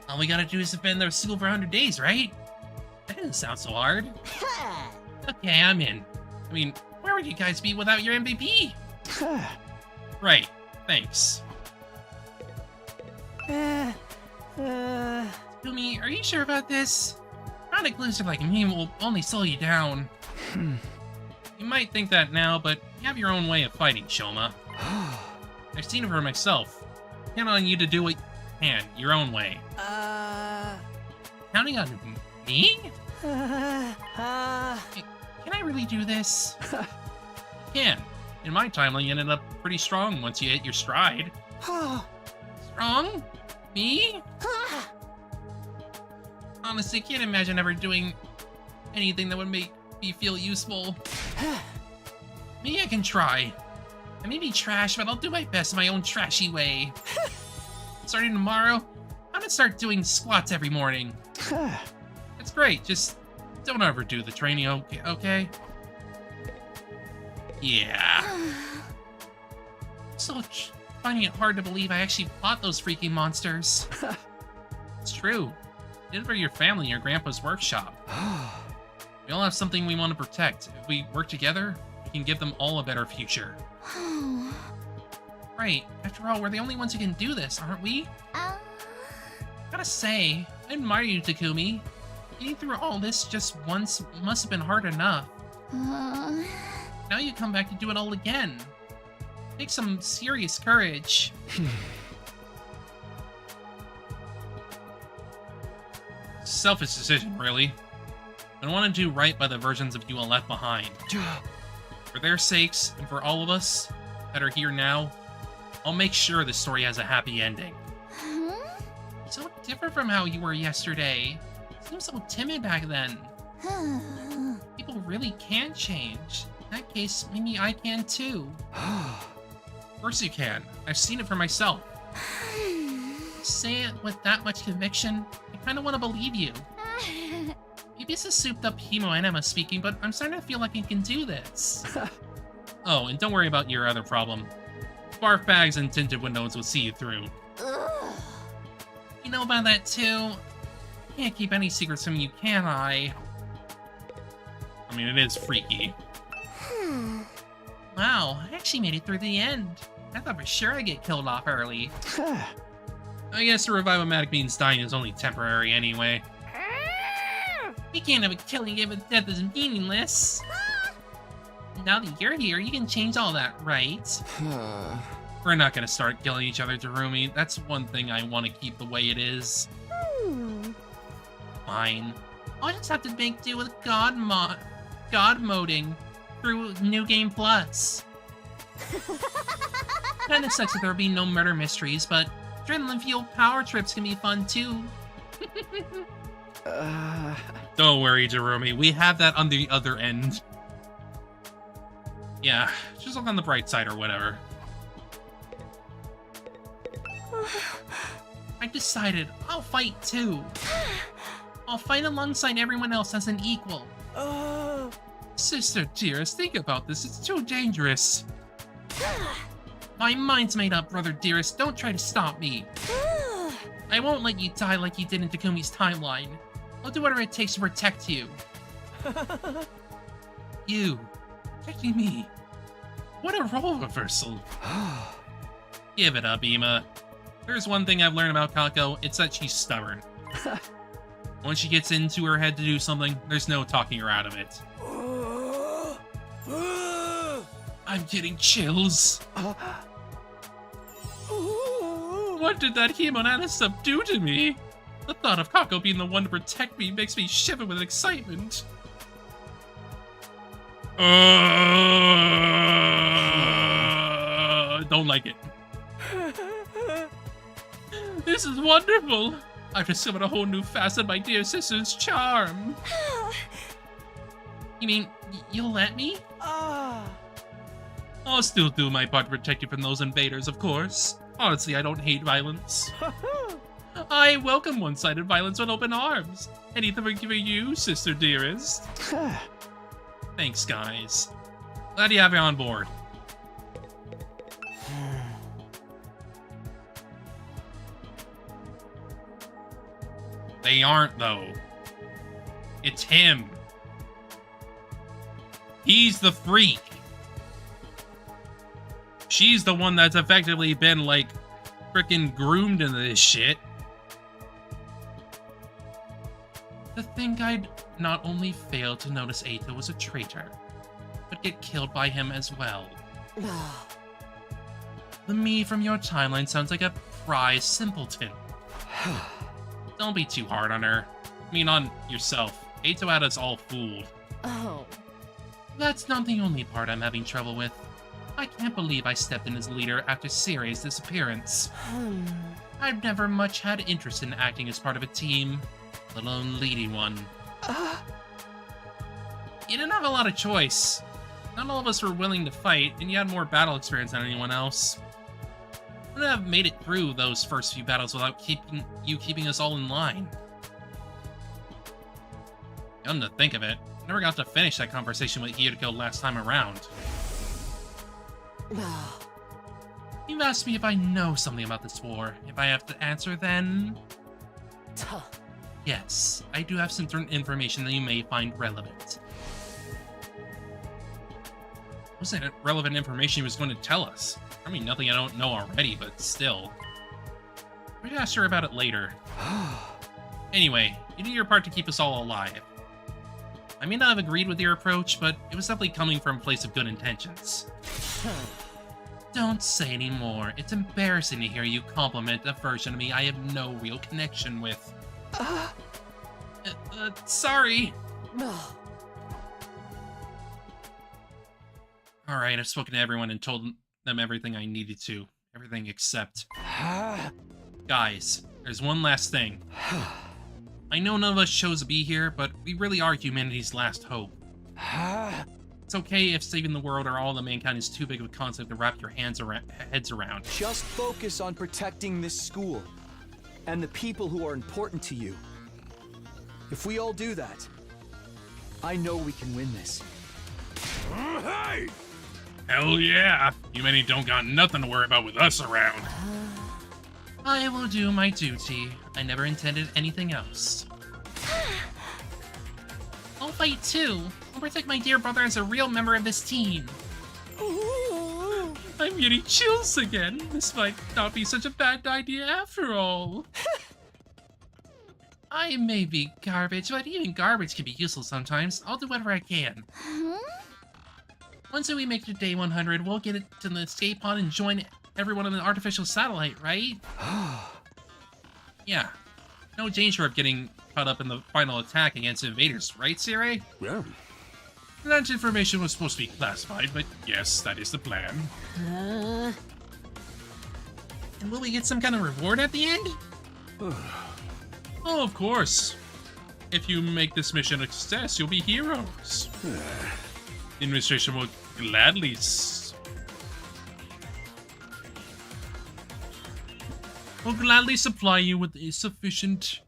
All we gotta do is defend their school for 100 days, right? That doesn't sound so hard. Okay, I'm in. I mean, where would you guys be without your MVP? Right, thanks. Kumi, are you sure about this? Not exclusive like me will only slow you down. You might think that now, but you have your own way of fighting, Shoma. I've seen it for myself. Count on you to do it. Man, your own way. Counting on me? Can I really do this? You can. In my timeline, you ended up pretty strong once you hit your stride. Strong? Me? Honestly, can't imagine ever doing anything that would make me feel useful. Maybe I can try. I may be trash, but I'll do my best in my own trashy way. Starting tomorrow, I'm gonna start doing squats every morning. That's great, just don't overdo the training, okay? Yeah. So finding it hard to believe I actually fought those freaking monsters. It's true. Did it for your family in your grandpa's workshop. We all have something we want to protect. If we work together, we can give them all a better future. Right. After all, we're the only ones who can do this, aren't we? Gotta say, I admire you, Takumi. Getting through all this just once must have been hard enough. Now you come back to do it all again. Take some serious courage. Selfish decision, really. But I want to do right by the versions of you I left behind. For their sakes, and for all of us that are here now, I'll make sure this story has a happy ending. So different from how you were yesterday. You seemed so timid back then. People really can change. In that case, maybe I can too. Of course you can. I've seen it for myself. Say it with that much conviction, I kind of want to believe you. guess the souped-up hemo enema speaking, but I'm starting to feel like I can do this. Oh, and don't worry about your other problem. Barf bags and tinted windows will see you through. Ugh. You know about that too? Can't keep any secrets from you, can I? I mean, it is freaky. Wow, I actually made it through the end. I thought for sure I'd get killed off early. I guess the revive-o-matic means dying is only temporary anyway. You can't have a killing game if death is meaningless. Now that you're here, you can change all that, right? We're not gonna start killing each other, Darumi. That's one thing I want to keep the way it is. Fine. I'll just have to make do with God moding through New Game Plus. Kinda sucks that there'll be no murder mysteries, but adrenaline-fueled power trips can be fun too. Don't worry, Darumi. We have that on the other end. Yeah, just look on the bright side or whatever. I've decided I'll fight too. I'll fight alongside everyone else as an equal. Sister dearest, think about this. It's too dangerous. My mind's made up, brother dearest. Don't try to stop me. I won't let you die like you did in Takumi's timeline. I'll do whatever it takes to protect you. You. Protecting me. What a role reversal. Give it up, Ima. There's one thing I've learned about Kako, it's that she's stubborn. Once she gets into her head to do something, there's no talking her out of it. I'm getting chills. What did that Himonana stuff do to me? The thought of Kako being the one to protect me makes me shiver with excitement. Don't like it. This is wonderful. I've discovered a whole new facet of my dear sister's charm. You mean, you'll let me? I'll still do my part to protect you from those invaders, of course. Honestly, I don't hate violence. I welcome one-sided violence with open arms. Anything for you, sister dearest. Thanks, guys. Glad you have you on board. They aren't, though. It's him. He's the freak. She's the one that's effectively been, like, frickin' groomed into this shit. To think I'd not only fail to notice Eita was a traitor, but get killed by him as well. The me from your timeline sounds like a prize simpleton. Don't be too hard on her. I mean, on yourself. Eita had us all fooled. Oh. That's not the only part I'm having trouble with. I can't believe I stepped in as leader after Seirei's disappearance. I've never much had interest in acting as part of a team, let alone leading one. You didn't have a lot of choice. Not all of us were willing to fight, and you had more battle experience than anyone else. I wouldn't have made it through those first few battles without keeping us all in line. Come to think of it, I never got to finish that conversation with Hiyoko last time around. You've asked me if I know something about this war. If I have to answer, then... Yes, I do have some certain information that you may find relevant. What's that relevant information he was going to tell us? I mean, nothing I don't know already, but still. Maybe I'll ask her about it later. Anyway, you did your part to keep us all alive. I may not have agreed with your approach, but it was definitely coming from a place of good intentions. Don't say any more. It's embarrassing to hear you compliment a version of me I have no real connection with. Sorry. Alright, I've spoken to everyone and told them everything I needed to. Everything except... Guys, there's one last thing. I know none of us chose to be here, but we really are humanity's last hope. It's okay if saving the world or all of mankind is too big of a concept to wrap your heads around. Just focus on protecting this school and the people who are important to you. If we all do that, I know we can win this. Hey! Hell yeah! You many don't got nothing to worry about with us around. I will do my duty. I never intended anything else. I'll fight too. I'll protect my dear brother as a real member of this team. I'm getting chills again. This might not be such a bad idea after all. I may be garbage, but even garbage can be useful sometimes. I'll do whatever I can. Once we make it to day 100, we'll get it to the escape pod and join everyone on the artificial satellite, right? Yeah. No danger of getting caught up in the final attack against invaders, right, Sire? Yeah. That information was supposed to be classified, but yes, that is the plan. And will we get some kind of reward at the end? Oh, of course. If you make this mission a success, you'll be heroes. The administration will gladly supply you with a sufficient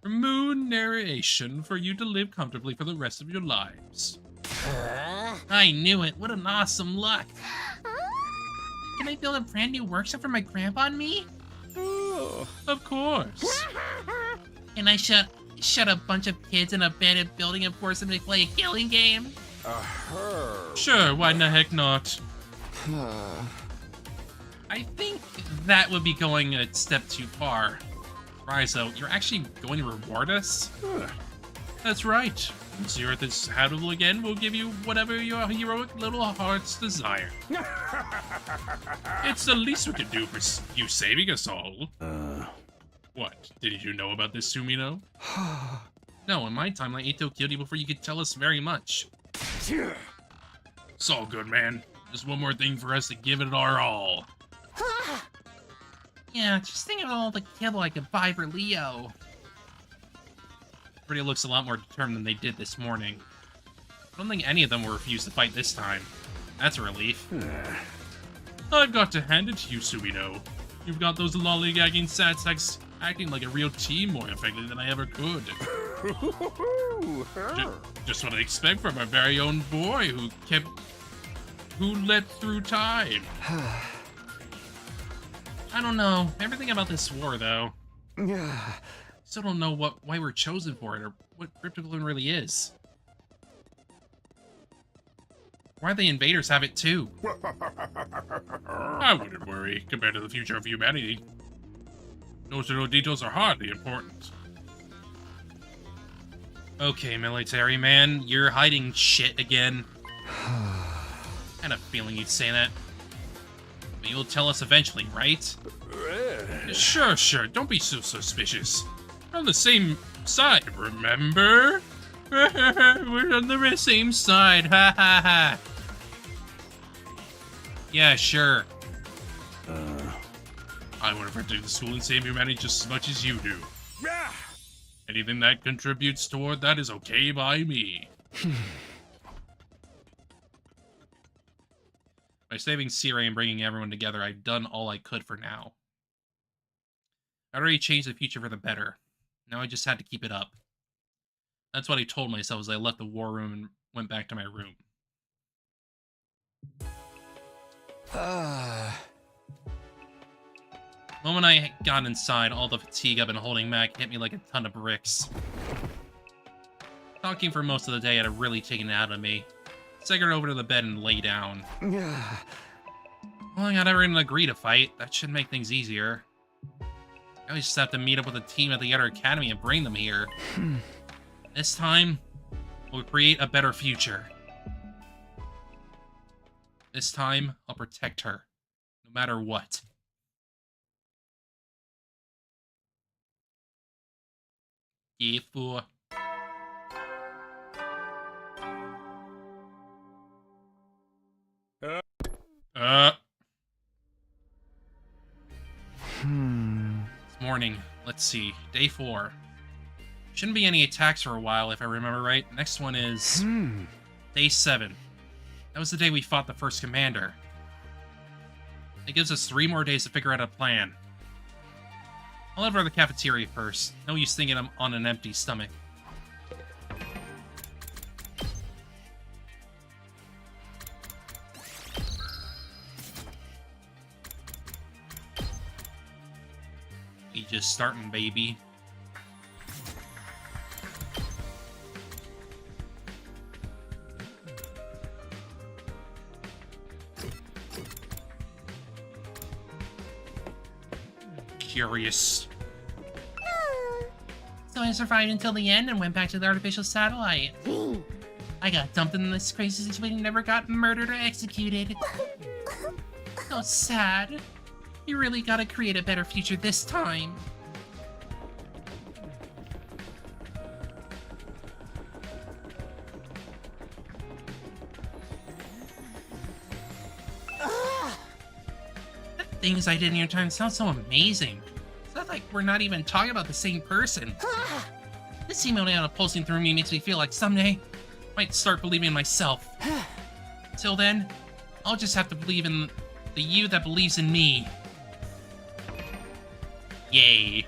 remuneration for you to live comfortably for the rest of your lives. I knew it. What an awesome luck. Can I build a brand new workshop for my grandpa and me? Oh, of course. Can I shut a bunch of kids in an abandoned building and force them to play a killing game? Sure, why the heck not? I think that would be going a step too far. Rizzo, you're actually going to reward us? That's right. Once the Earth is habitable again, we'll give you whatever your heroic little hearts desire. It's the least we can do for you saving us all. What? Didn't you know about this, Sumino? No, in my timeline, Ito killed you before you could tell us very much. It's all good, man. Just one more thing for us to give it our all. Yeah, just think of all the kibble I could buy for Leo. Everybody looks a lot more determined than they did this morning. I don't think any of them will refuse to fight this time. That's a relief. I've got to hand it to you, Sumino. You've got those lollygagging satsacks acting like a real team more effectively than I ever could. Just what I expect from our very own boy who let through time. I don't know. Everything about this war, though. Still don't know why we're chosen for it, or what Cryptogloom really is. Why the invaders have it too? I wouldn't worry, compared to the future of humanity. Those little details are hardly important. Okay, military man, you're hiding shit again. Had a feeling you'd say that. But you'll tell us eventually, right? Sure, don't be so suspicious. We're on the same side, remember? We're on the same side, ha ha ha. Yeah, sure. I want to protect the school and save humanity just as much as you do. Anything that contributes toward that is okay by me. By saving Sire and bringing everyone together, I've done all I could for now. I already changed the future for the better. Now I just had to keep it up. That's what I told myself as I left the war room and went back to my room. The moment I got inside, all the fatigue I've been holding back hit me like a ton of bricks. Talking for most of the day had really taken it out of me. Staggered over to the bed and lay down. Well, I got everyone to agree to fight. That should make things easier. I just have to meet up with a team at the other academy and bring them here. This time, we'll create a better future. This time, I'll protect her, no matter what. Yeah, fool. It's morning. Let's see. Day 4. Shouldn't be any attacks for a while, if I remember right. Next one is... Day 7. That was the day we fought the first commander. It gives us 3 more days to figure out a plan. I'll head over to the cafeteria first. No use thinking I'm on an empty stomach. We just starting, baby. Curious. So I survived until the end and went back to the artificial satellite. I got dumped in this crazy situation and never got murdered or executed. So sad. You really gotta create a better future this time. The things I did in your time sound so amazing. It's not like we're not even talking about the same person. This email pulsing through me makes me feel like someday I might start believing in myself. Till then, I'll just have to believe in the you that believes in me. Yay.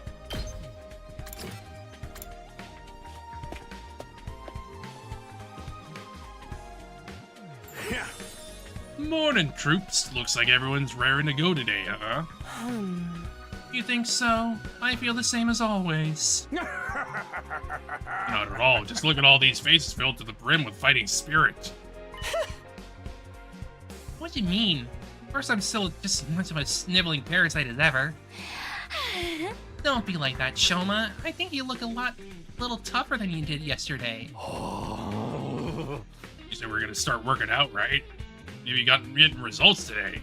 Morning, troops. Looks like everyone's raring to go today, huh? You think so? I feel the same as always. Not at all. Just look at all these faces filled to the brim with fighting spirit. What do you mean? Of course, I'm still just as much of a sniveling parasite as ever. Don't be like that, Shoma. I think you look a little tougher than you did yesterday. You said we were gonna start working out, right? Maybe you got getting results today.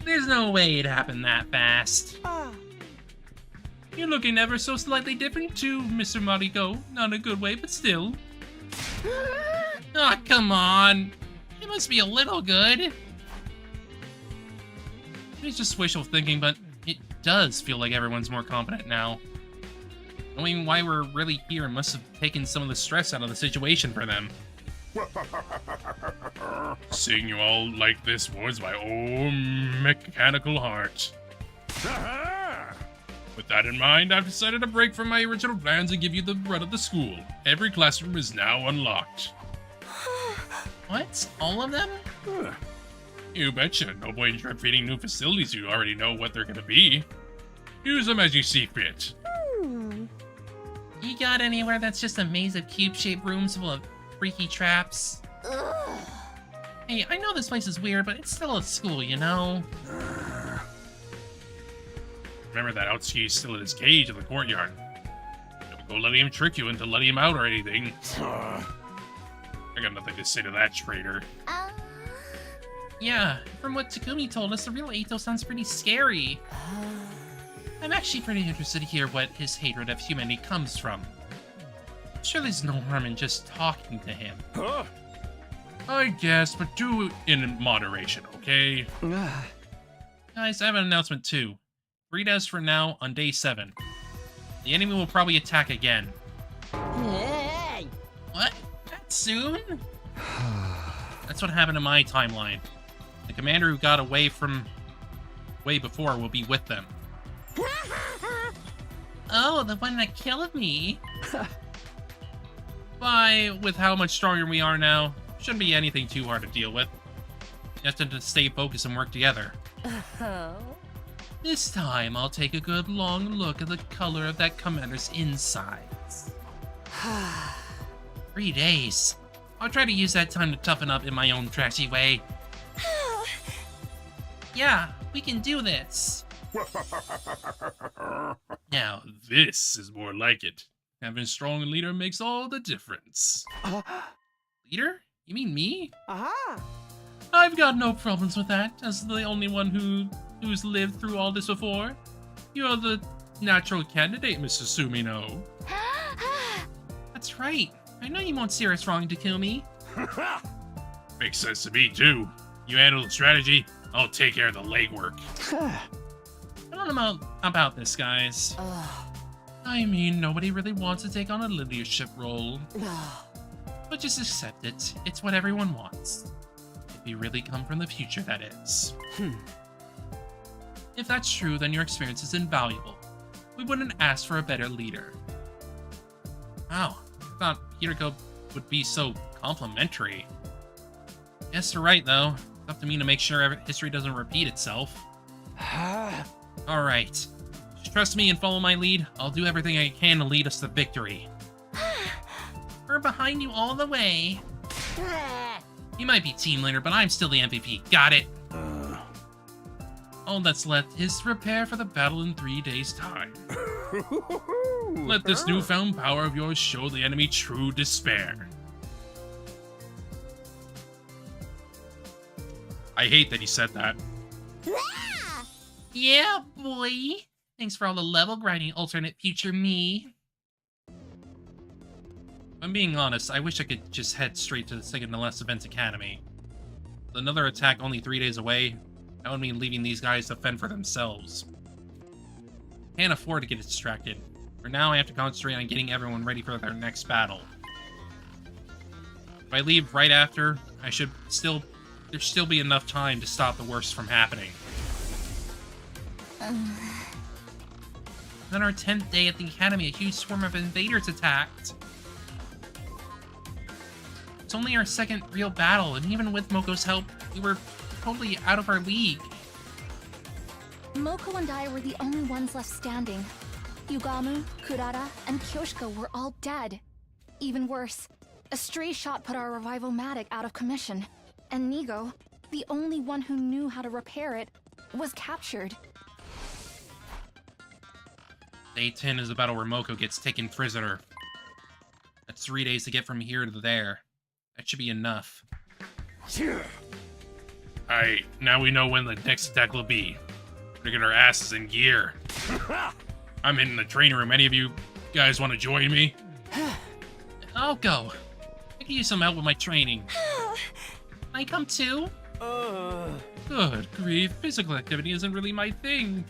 There's no way it happened that fast. You're looking ever so slightly different too, Mr. Mariko. Not in a good way, but still. Aw, come on. It must be a little good. It's just wishful thinking, but it does feel like everyone's more confident now. Knowing why we're really here must have taken some of the stress out of the situation for them. Seeing you all like this warms my own mechanical heart. With that in mind, I've decided to break from my original plans and give you the run of the school. Every classroom is now unlocked. What? All of them? You betcha. No point in feeding new facilities you already know what they're gonna be. Use them as you see fit. You got anywhere that's just a maze of cube-shaped rooms full of freaky traps? Hey, I know this place is weird, but it's still a school, you know? Remember that Outski's still in his cage in the courtyard. Don't go letting him trick you into letting him out or anything. I got nothing to say to that traitor. Yeah, from what Takumi told us, the real Eito sounds pretty scary. I'm actually pretty interested to hear what his hatred of humanity comes from. Sure, there's no harm in just talking to him. I guess, but do it in moderation, okay? Guys, I have an announcement too. 3 days from now, on day 7. The enemy will probably attack again. Hey! What? That soon? That's what happened in my timeline. The commander who got away before will be with them. Oh, the one that killed me. With how much stronger we are now, shouldn't be anything too hard to deal with. Just have to stay focused and work together. This time, I'll take a good long look at the color of that commander's insides. 3 days. I'll try to use that time to toughen up in my own trashy way. Yeah, we can do this. Now, this is more like it. Having a strong leader makes all the difference. Leader? You mean me? Aha! I've got no problems with that, as the only one who's lived through all this before. You're the natural candidate, Mr. Sumino. That's right. I know you won't steer us wrong, Takumi. Makes sense to me, too. You handle the strategy, I'll take care of the legwork. I don't know about this, guys. I mean, nobody really wants to take on a leadership role. But just accept it. It's what everyone wants. If you really come from the future, that is. If that's true, then your experience is invaluable. We wouldn't ask for a better leader. Wow, I thought Hiriko would be so complimentary. Yes, you're right, though. It's up to me to make sure history doesn't repeat itself. Alright. Just trust me and follow my lead. I'll do everything I can to lead us to victory. We're behind you all the way. You might be team leader, but I'm still the MVP. Got it? All that's left is to prepare for the battle in 3 days' time. Let this newfound power of yours show the enemy true despair. I hate that he said that. Yeah, boy. Thanks for all the level grinding, alternate future me. If I'm being honest, I wish I could just head straight to the second to last Events Academy. With another attack only 3 days away, that would mean leaving these guys to fend for themselves. Can't afford to get distracted. For now, I have to concentrate on getting everyone ready for their next battle. If I leave right after, there should still be enough time to stop the worst from happening. On our 10th day at the academy, a huge swarm of invaders attacked. It's only our second real battle, and even with Moko's help, we were totally out of our league. Moko and I were the only ones left standing. Yugamu, Kurara, and Kyoshiko were all dead. Even worse, a stray shot put our revival-matic out of commission. And Nigo, the only one who knew how to repair it, was captured. Day 10 is the battle where Moko gets taken prisoner. That's 3 days to get from here to there. That should be enough. Alright, now we know when the next attack will be. We're getting our asses in gear. I'm in the training room. Any of you guys want to join me? I'll go. I can use some help with my training. I come too? Good grief, physical activity isn't really my thing.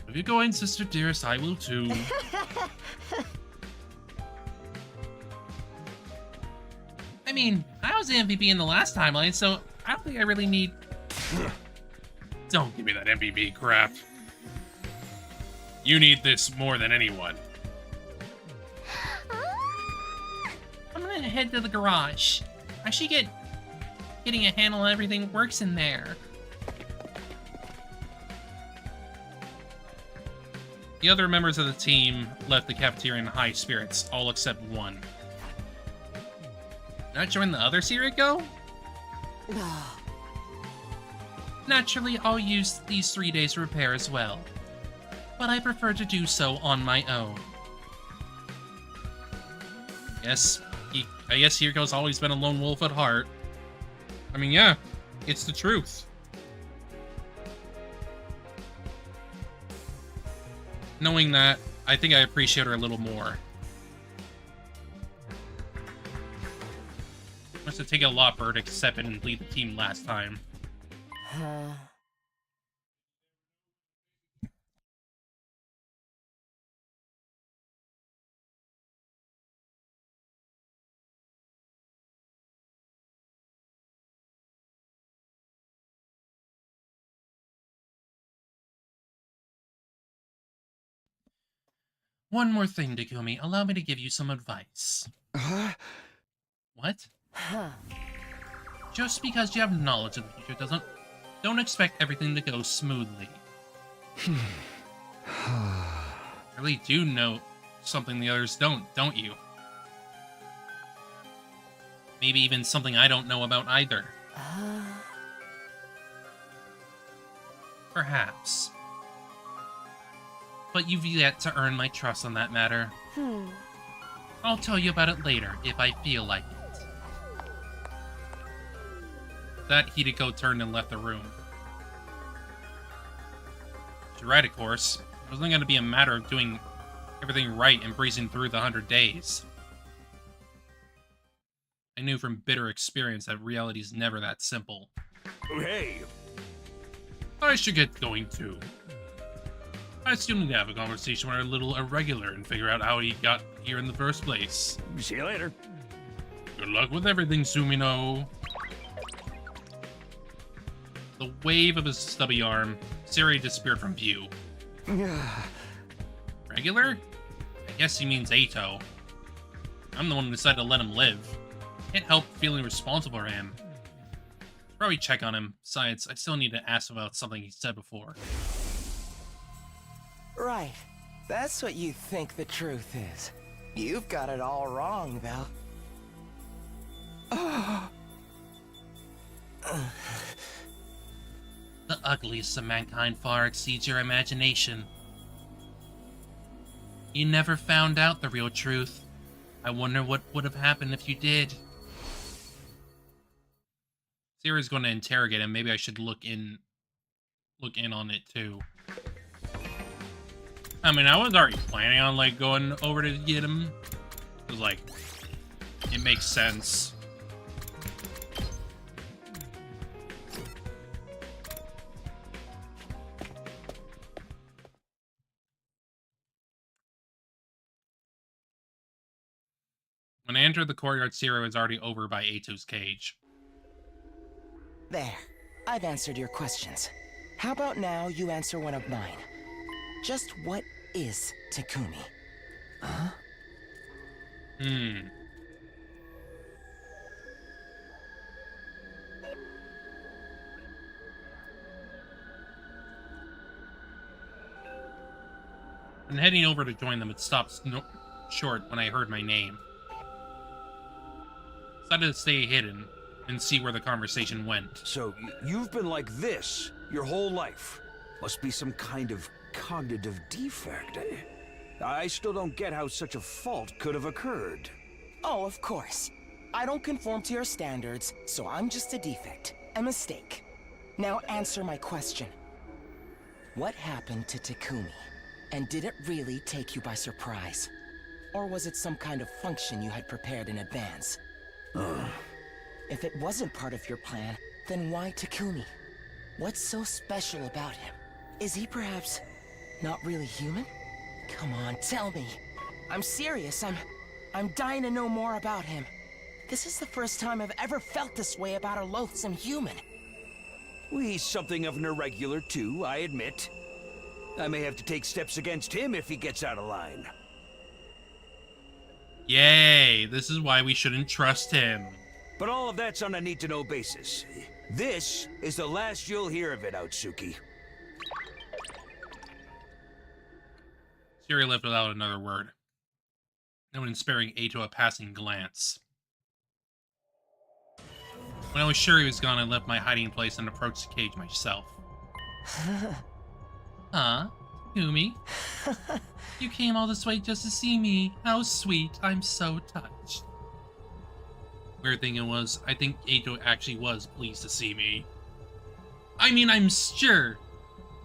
If you go in, Sister Dearest, I will too. I mean, I was the MVP in the last timeline, so I don't think I really need... Don't give me that MVP crap. You need this more than anyone. I'm gonna head to the garage. I should getting a handle on everything that works in there. The other members of the team left the cafeteria in high spirits, all except one. Not join the other Siriko? Naturally, I'll use these 3 days to repair as well. But I prefer to do so on my own. I guess Hiriko's always been a lone wolf at heart. I mean, yeah, it's the truth. Knowing that, I think I appreciate her a little more. Must have taken a lot for her to step in and lead the team last time. One more thing, Takumi. Allow me to give you some advice. What? Just because you have knowledge of the future don't expect everything to go smoothly. You really do know something the others don't you? Maybe even something I don't know about either. Perhaps. But you've yet to earn my trust on that matter. I'll tell you about it later, if I feel like it. That Hideko turned and left the room. She's right, of course. It wasn't going to be a matter of doing everything right and breezing through the 100 days. I knew from bitter experience that reality's never that simple. Hey! I should get going too. I still need to have a conversation with our little irregular and figure out how he got here in the first place. See you later. Good luck with everything, Sumino. The wave of his stubby arm Siri disappeared from view. Regular? I guess he means Ato. I'm the one who decided to let him live. Can't help feeling responsible for him. Probably check on him. Besides, I still need to ask about something he said before. Right. That's what you think the truth is. You've got it all wrong, though. The ugliest of mankind far exceeds your imagination. You never found out the real truth. I wonder what would have happened if you did. Siri's going to interrogate him. Maybe I should look in on it too. I mean, I was already planning on like going over to get him. It was like, it makes sense. When I entered the courtyard, Siri was already over by Ato's cage. There. I've answered your questions. How about now you answer one of mine? Just what is Takumi? Huh? And heading over to join them, it stopped short when I heard my name. Decided to stay hidden and see where the conversation went. So, you've been like this your whole life? Must be some kind of cognitive defect, eh? I still don't get how such a fault could have occurred. Oh, of course. I don't conform to your standards, so I'm just a defect. A mistake. Now answer my question. What happened to Takumi? And did it really take you by surprise? Or was it some kind of function you had prepared in advance? If it wasn't part of your plan, then why Takumi? What's so special about him? Is he perhaps not really human? Come on, tell me. I'm serious. I'm dying to know more about him. This is the first time I've ever felt this way about a loathsome human. Well, he's something of an irregular too, I admit. I may have to take steps against him if he gets out of line. Yay, this is why we shouldn't trust him. But all of that's on a need-to-know basis. This is the last you'll hear of it, Outsuki. Siri left without another word. No one sparing Ato a passing glance. When I was sure he was gone, I left my hiding place and approached the cage myself. Huh? Takumi? You came all this way just to see me. How sweet. I'm so touched. Weird thing it was, I think Ato actually was pleased to see me. I mean, I'm sure.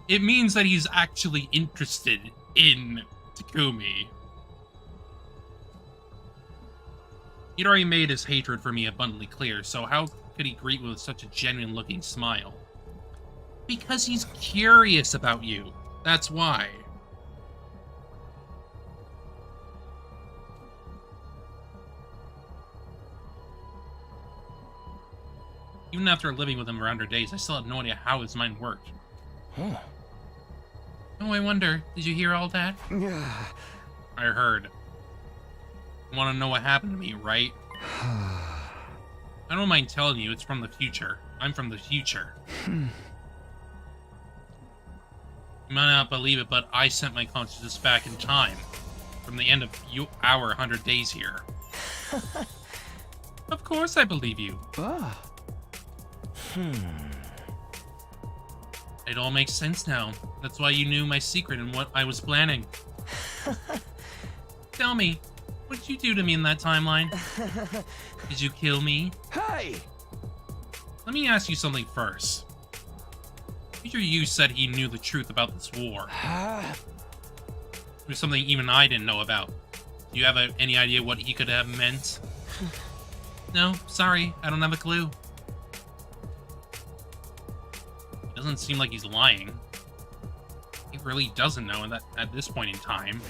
It means that he's actually interested in Takumi. He'd already made his hatred for me abundantly clear, so how could he greet me with such a genuine-looking smile? Because he's curious about you. That's why. Even after living with him for 100 days, I still had no idea how his mind worked. Huh. Oh, I wonder, did you hear all that? Yeah. I heard. You want to know what happened to me, right? I don't mind telling you, it's from the future. I'm from the future. You might not believe it, but I sent my consciousness back in time. From the end of our 100 days here. Of course I believe you. It all makes sense now. That's why you knew my secret and what I was planning. Tell me, what did you do to me in that timeline? Did you kill me? Hey! Let me ask you something first. Future You said he knew the truth about this war. It was something even I didn't know about. Do you have any idea what he could have meant? No, sorry, I don't have a clue. Doesn't seem like he's lying. He really doesn't know at this point in time.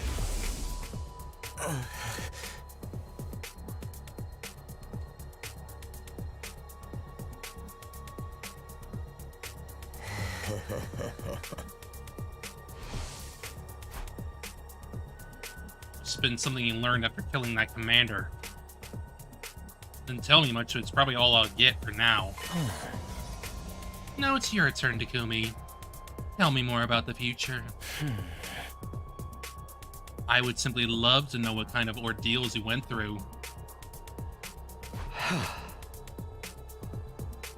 It's been something you learned after killing that commander. Didn't tell me much, so it's probably all I'll get for now. Now it's your turn, Takumi. Tell me more about the future. I would simply love to know what kind of ordeals you went through.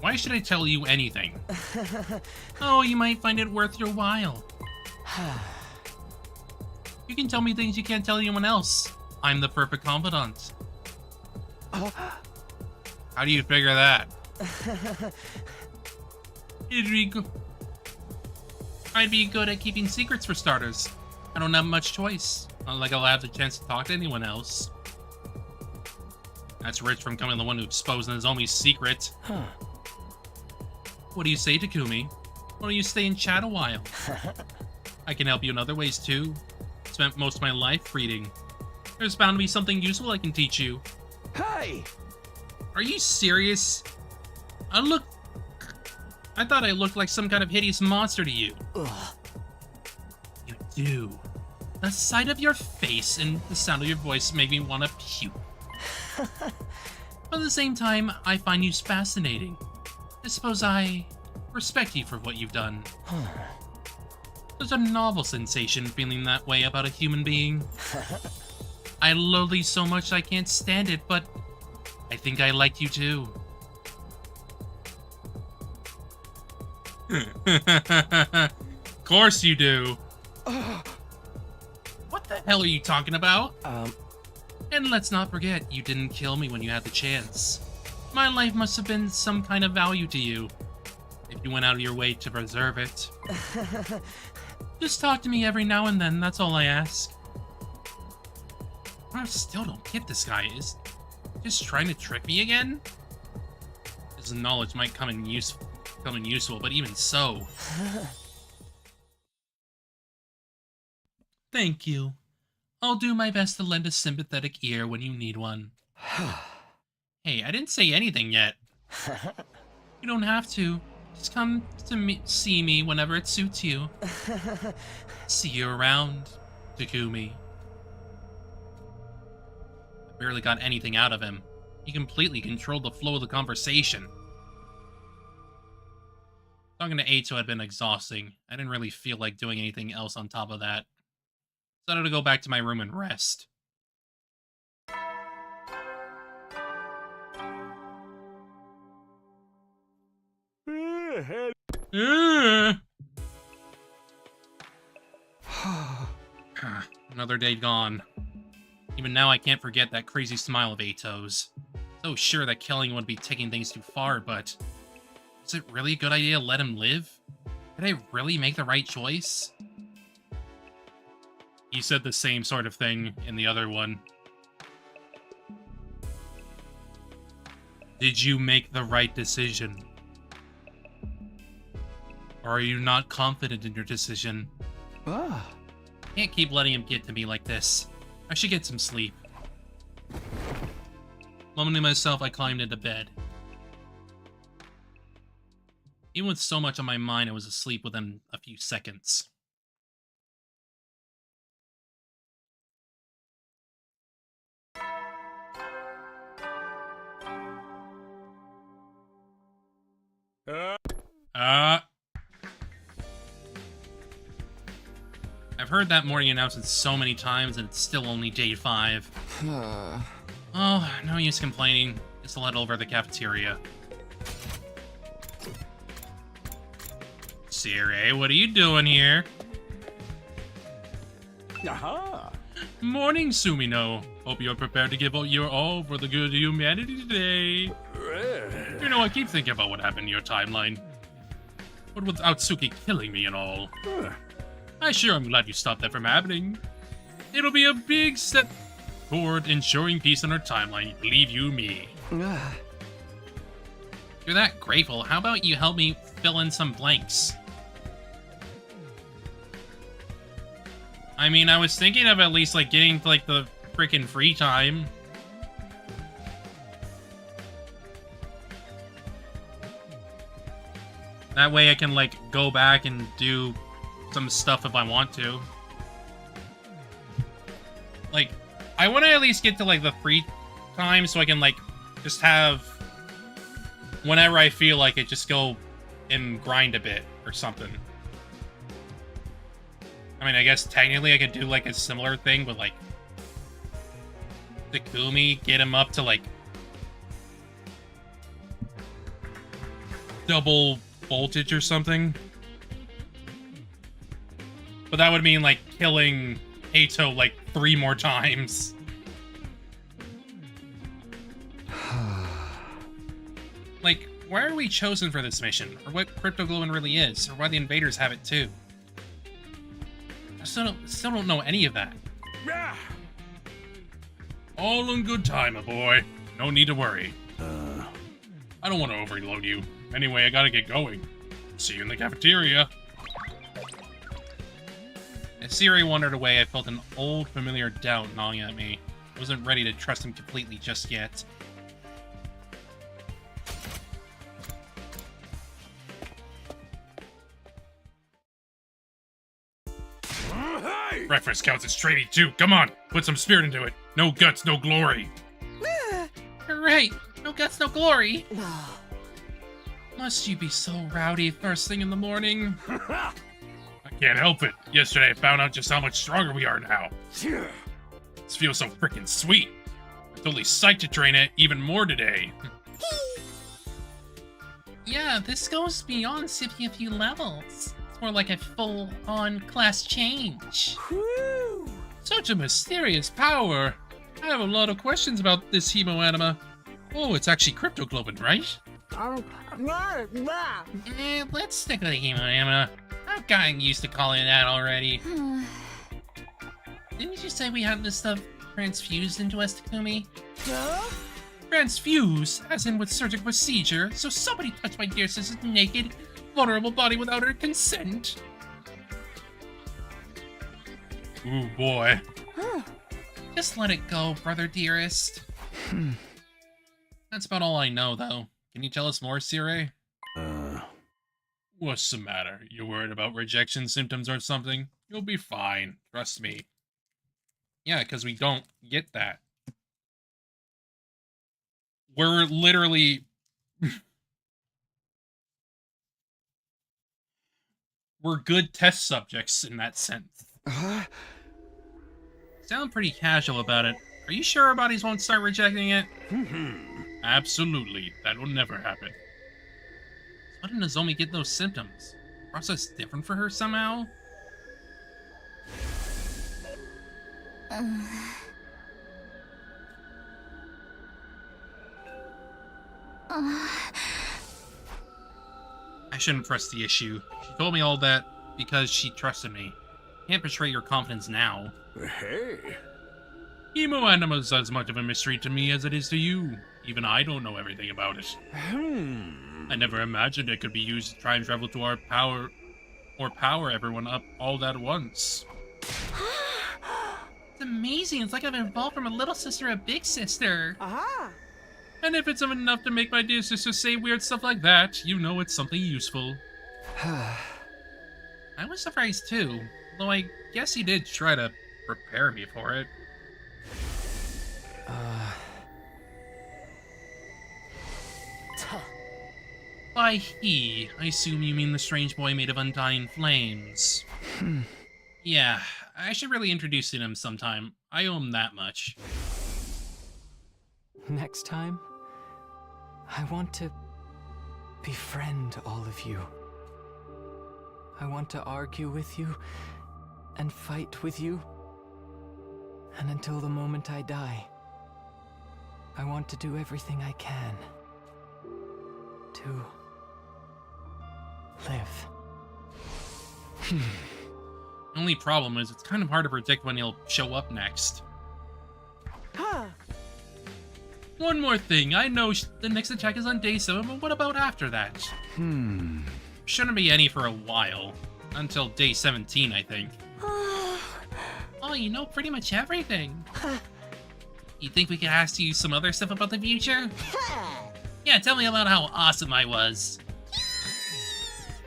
Why should I tell you anything? Oh, you might find it worth your while. You can tell me things you can't tell anyone else. I'm the perfect confidant. How do you figure that? I'd be good at keeping secrets for starters. I don't have much choice. Not like I'll have the chance to talk to anyone else. That's rich from coming the one who exposed Nozomi's secret. What do you say, Takumi? Why don't you stay and chat a while? I can help you in other ways too. Spent most of my life reading. There's bound to be something useful I can teach you. Hey! Are you serious? I thought I looked like some kind of hideous monster to you. Ugh. You do. The sight of your face and the sound of your voice make me want to puke. But at the same time, I find you fascinating. I suppose I respect you for what you've done. There's a novel sensation feeling that way about a human being. I loathe you so much I can't stand it, but I think I like you too. Of course you do. What the hell are you talking about? And let's not forget, you didn't kill me when you had the chance. My life must have been some kind of value to you, if you went out of your way to preserve it. Just talk to me every now and then, that's all I ask. I still don't get this guy. Is he just trying to trick me again? His knowledge might come in useful, but even so. Thank you. I'll do my best to lend a sympathetic ear when you need one. Hey, I didn't say anything yet. You don't have to. Just come to see me whenever it suits you. See you around, Takumi. I barely got anything out of him. He completely controlled the flow of the conversation. Talking to Eito had been exhausting. I didn't really feel like doing anything else on top of that. Decided to go back to my room and rest. Another day gone. Even now I can't forget that crazy smile of Eito's. So sure that killing would be taking things too far, but is it really a good idea to let him live? Did I really make the right choice? He said the same sort of thing in the other one. Did you make the right decision? Or are you not confident in your decision? Can't keep letting him get to me like this. I should get some sleep. Mumbling to myself, I climbed into bed. Even with so much on my mind, I was asleep within a few seconds. I've heard that morning announcement so many times and it's still only day 5. Oh, no use complaining. Just head over to the cafeteria. Siri, what are you doing here? Aha! Morning, Sumino. Hope you're prepared to give your all for the good of humanity today. You know, I keep thinking about what happened in your timeline. But with Atsuki killing me and all. I sure am glad you stopped that from happening. It'll be a big step toward ensuring peace on our timeline, believe you me. You're that grateful, how about you help me fill in some blanks? I mean, I was thinking of at least, like, getting, like, the freaking free time. That way I can, like, go back and do some stuff if I want to. Like, I want to at least get to, like, the free time so I can, like, just have... Whenever I feel like it, just go and grind a bit or something. I mean, I guess technically I could do, like, a similar thing with, like, Takumi, get him up to, like, double voltage or something. But that would mean, like, killing Eito, like, 3 more times. Like, why are we chosen for this mission? Or what Cryptoglobin really is? Or why the invaders have it too? I still don't know any of that. All in good time, my boy. No need to worry. I don't want to overload you. Anyway, I gotta get going. See you in the cafeteria. As Siri wandered away, I felt an old familiar doubt gnawing at me. I wasn't ready to trust him completely just yet. Breakfast counts as trading too. Come on, put some spirit into it. No guts, no glory. You're right. No guts, no glory. Must you be so rowdy first thing in the morning? I can't help it. Yesterday I found out just how much stronger we are now. This feels so freaking sweet. I'm totally psyched to train it even more today. Yeah, this goes beyond simply a few levels. It's more like a full-on class change. Such a mysterious power. I have a lot of questions about this hemoanima. Oh, it's actually Cryptoglobin, right? Let's stick with the hemoanima. I've gotten used to calling it that already. Didn't you say we had this stuff transfused into us, Takumi? Transfuse, as in with surgical procedure, so somebody touched my dear sister's naked, vulnerable body without her consent. Ooh, boy. Just let it go, brother dearest. That's about all I know, though. Can you tell us more, Siri? What's the matter? You worried about rejection symptoms or something? You'll be fine. Trust me. Yeah, because we don't get that. We're literally... We're good test subjects in that sense. Sound pretty casual about it. Are you sure our bodies won't start rejecting it? Absolutely. That will never happen. Why did Nozomi get those symptoms? Process different for her somehow? I shouldn't press the issue. She told me all that because she trusted me. Can't betray your confidence now. Hey. Hemoanima's as much of a mystery to me as it is to you. Even I don't know everything about it. I never imagined it could be used to try and travel to our power, or power everyone up all at once. It's amazing. It's like I've evolved from a little sister to a big sister. And if it's enough to make my dear sister say weird stuff like that, you know it's something useful. I was surprised too, though I guess he did try to prepare me for it. By he, I assume you mean the strange boy made of undying flames. Yeah, I should really introduce him sometime. I owe him that much. Next time, I want to befriend all of you. I want to argue with you and fight with you. And until the moment I die, I want to do everything I can to live. The only problem is it's kind of hard to predict when he'll show up next. One more thing, I know the next attack is on day 7, but what about after that? Shouldn't be any for a while. Until day 17, I think. Oh, you know pretty much everything. You think we could ask you some other stuff about the future? Yeah, tell me about how awesome I was.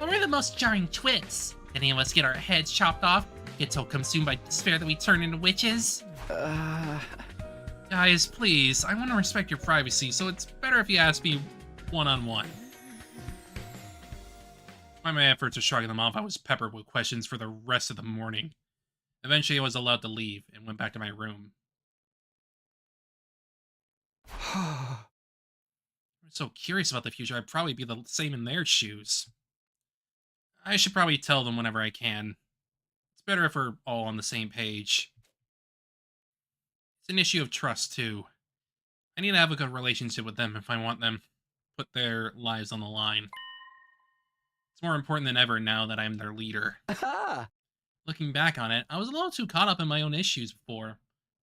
But we're the most jarring twits. Any of us get our heads chopped off, get so consumed by despair that we turn into witches. Guys, please, I want to respect your privacy, so it's better if you ask me one-on-one. Despite my efforts of shrugging them off, I was peppered with questions for the rest of the morning. Eventually, I was allowed to leave and went back to my room. I'm so curious about the future, I'd probably be the same in their shoes. I should probably tell them whenever I can. It's better if we're all on the same page. It's an issue of trust, too. I need to have a good relationship with them if I want them to put their lives on the line. It's more important than ever now that I'm their leader. Looking back on it, I was a little too caught up in my own issues before.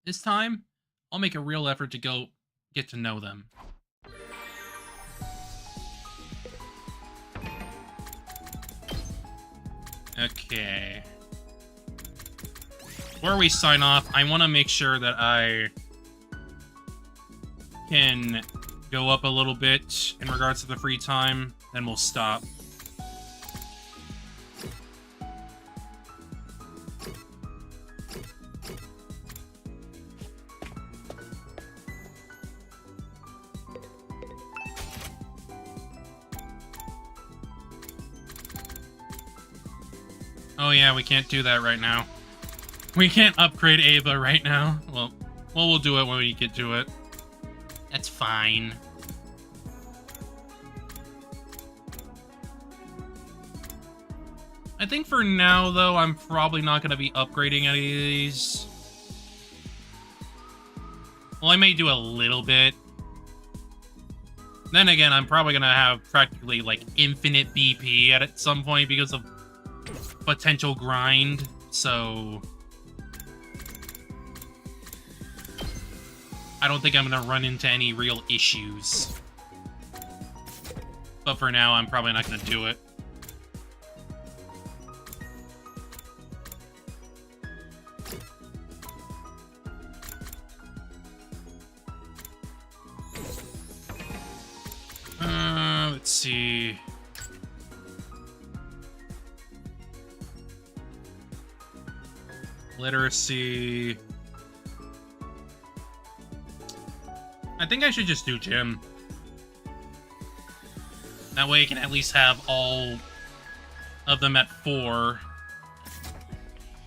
This time, I'll make a real effort to go get to know them. Okay. Before we sign off, I want to make sure that I can go up a little bit in regards to the free time, then we'll stop. Oh yeah, we can't do that right now. We can't upgrade Ava right now. Well, we'll do it when we get to it. That's fine. I think for now, though, I'm probably not going to be upgrading any of these. Well, I may do a little bit. Then again, I'm probably going to have practically, like, infinite BP at some point because of potential grind, so I don't think I'm gonna run into any real issues. But for now, I'm probably not gonna do it. Let's see. Literacy. I think I should just do gym. That way I can at least have all of them at 4.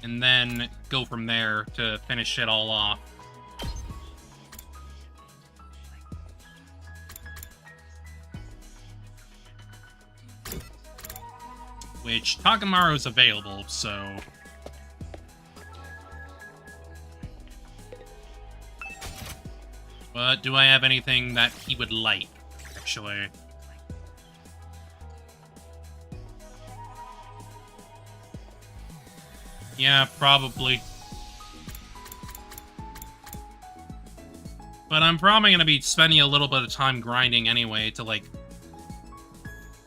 And then go from there to finish it all off. Which Takamaru is available, so... But do I have anything that he would like, actually? Yeah, probably. But I'm probably going to be spending a little bit of time grinding anyway to, like,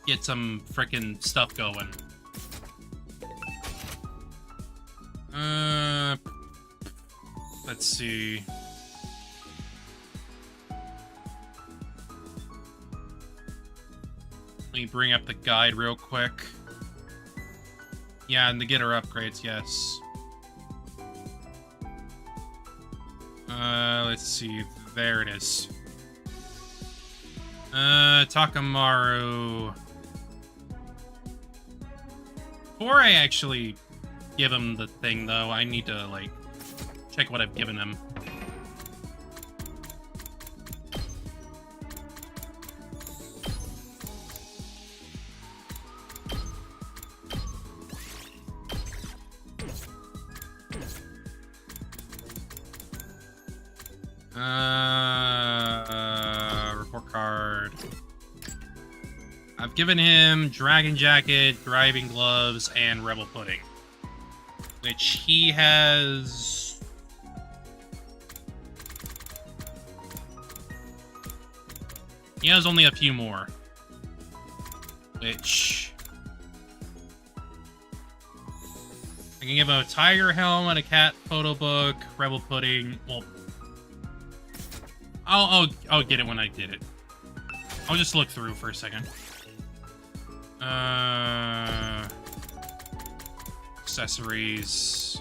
get some frickin' stuff going. Let's see. Let me bring up the guide real quick. Yeah, and to get her upgrades, yes. Let's see. There it is. Takamaru. Before I actually give him the thing, though, I need to, like, check what I've given him. Report card. I've given him Dragon Jacket, Driving Gloves, and Rebel Pudding. Which he has... He has only a few more. Which... I can give him a tiger helmet, a cat photo book, Rebel Pudding. Well, I'll get it when I get it. I'll just look through for a second. Accessories.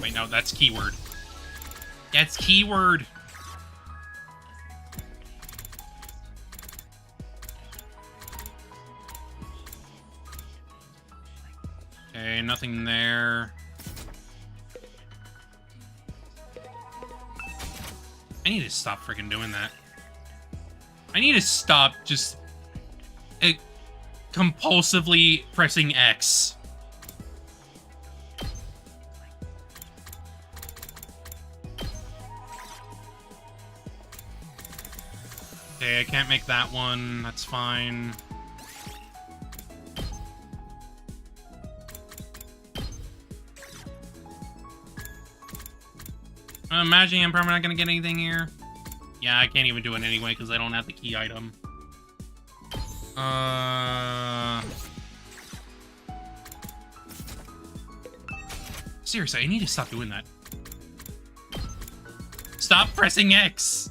Wait, no, that's keyword. That's keyword. Okay, nothing there. I need to stop freaking doing that. I need to stop just compulsively pressing X. Okay, I can't make that one. That's fine. I'm imagining I'm probably not gonna get anything here. Yeah, I can't even do it anyway because I don't have the key item. Seriously, I need to stop doing that. Stop pressing X!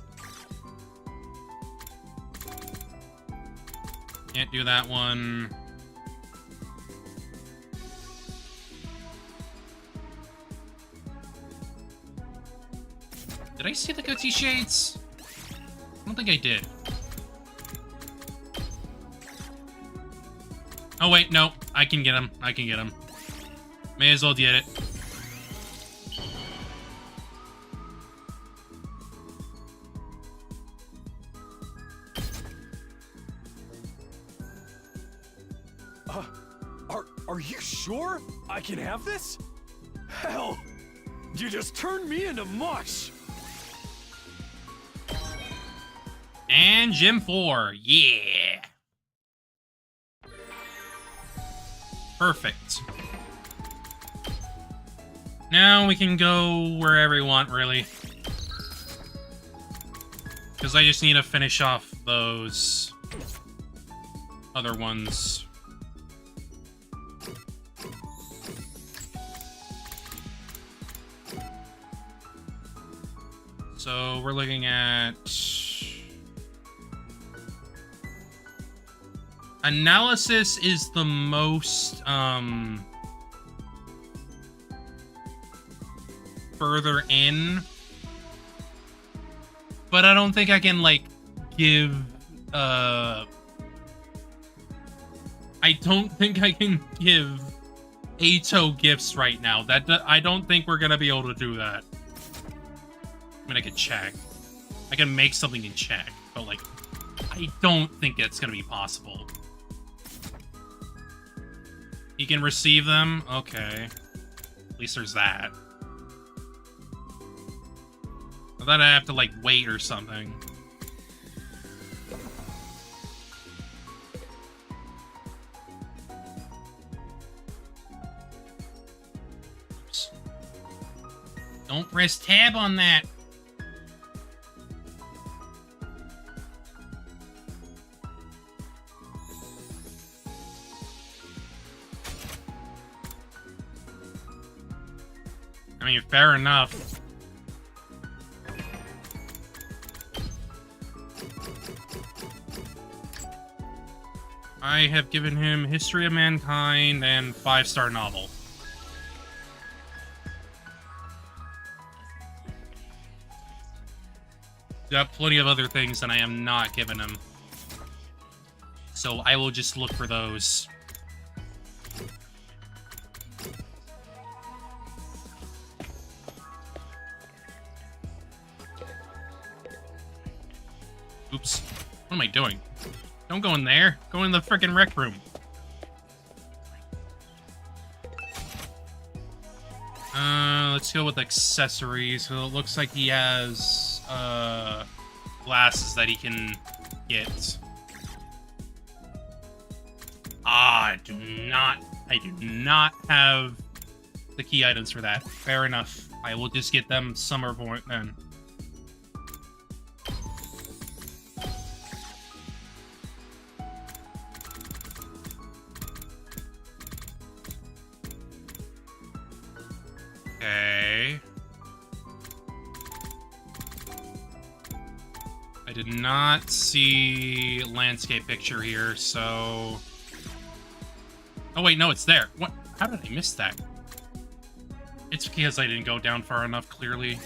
Can't do that one. Did I see the Gutsy Shades? I don't think I did. Oh wait, no. I can get him. I can get him. May as well get it. Are you sure I can have this? Hell, you just turned me into mush. And Gym 4, yeah. Perfect. Now we can go wherever we want, really. Because I just need to finish off those other ones. So we're looking at analysis is the most further in, but I don't think I can like give I don't think I can give Ato gifts right now. I don't think we're gonna be able to do that. I mean, I could check. I can make something and check, but like, I don't think it's gonna be possible. You can receive them? Okay. At least there's that. I thought I have to like wait or something. Oops. Don't press tab on that. I mean, fair enough. I have given him History of Mankind and 5-star novel. Got plenty of other things that I am not giving him. So I will just look for those. Oops. What am I doing? Don't go in there. Go in the frickin' rec room. Let's go with accessories. So it looks like he has glasses that he can get. I do not have the key items for that. Fair enough. I will just get them summer point then. Okay. I I did not see landscape picture here, so... Oh wait, no, it's there. What? How did I miss that? It's because I didn't go down far enough, clearly.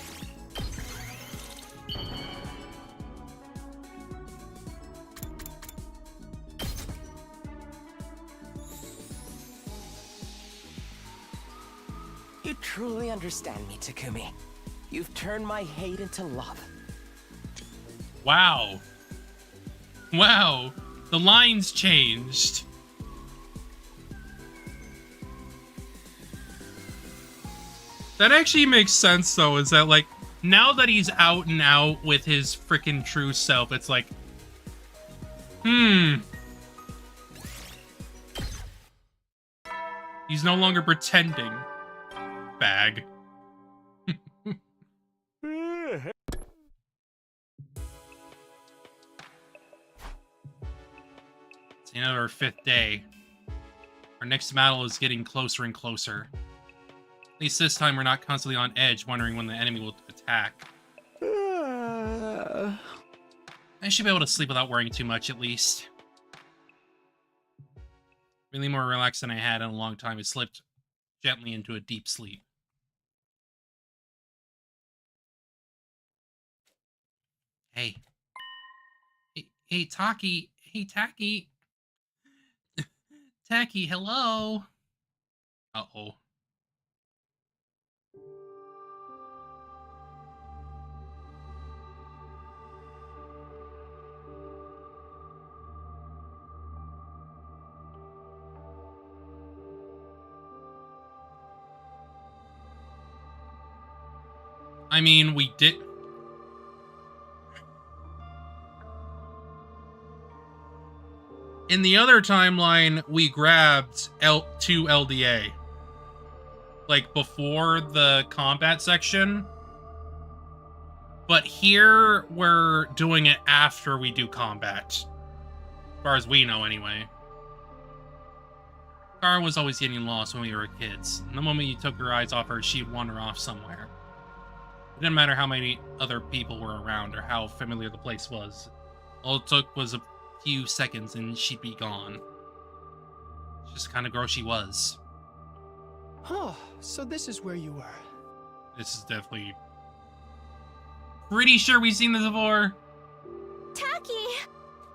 You truly understand me, Takumi. You've turned my hate into love. Wow. Wow. The lines changed. That actually makes sense, though, is that, like, now that he's out and out with his freaking true self, it's like, he's no longer pretending. Bag. It's the end of our 5th day. Our next battle is getting closer and closer. At least this time we're not constantly on edge, wondering when the enemy will attack. I should be able to sleep without worrying too much, at least. Really more relaxed than I had in a long time. I slipped gently into a deep sleep. Hey. Hey, Taki. Hey, Taki. Taki, hello. Uh-oh. I mean, we did... In the other timeline, we grabbed 2 LDA. Like, before the combat section. But here, we're doing it after we do combat. As far as we know, anyway. Kara was always getting lost when we were kids. And the moment you took her eyes off her, she'd wander off somewhere. It didn't matter how many other people were around or how familiar the place was. All it took was a few seconds and she'd be gone. It's just the kind of girl she was. Oh, so this is where you were. This is definitely... Pretty sure we've seen this before. Taki!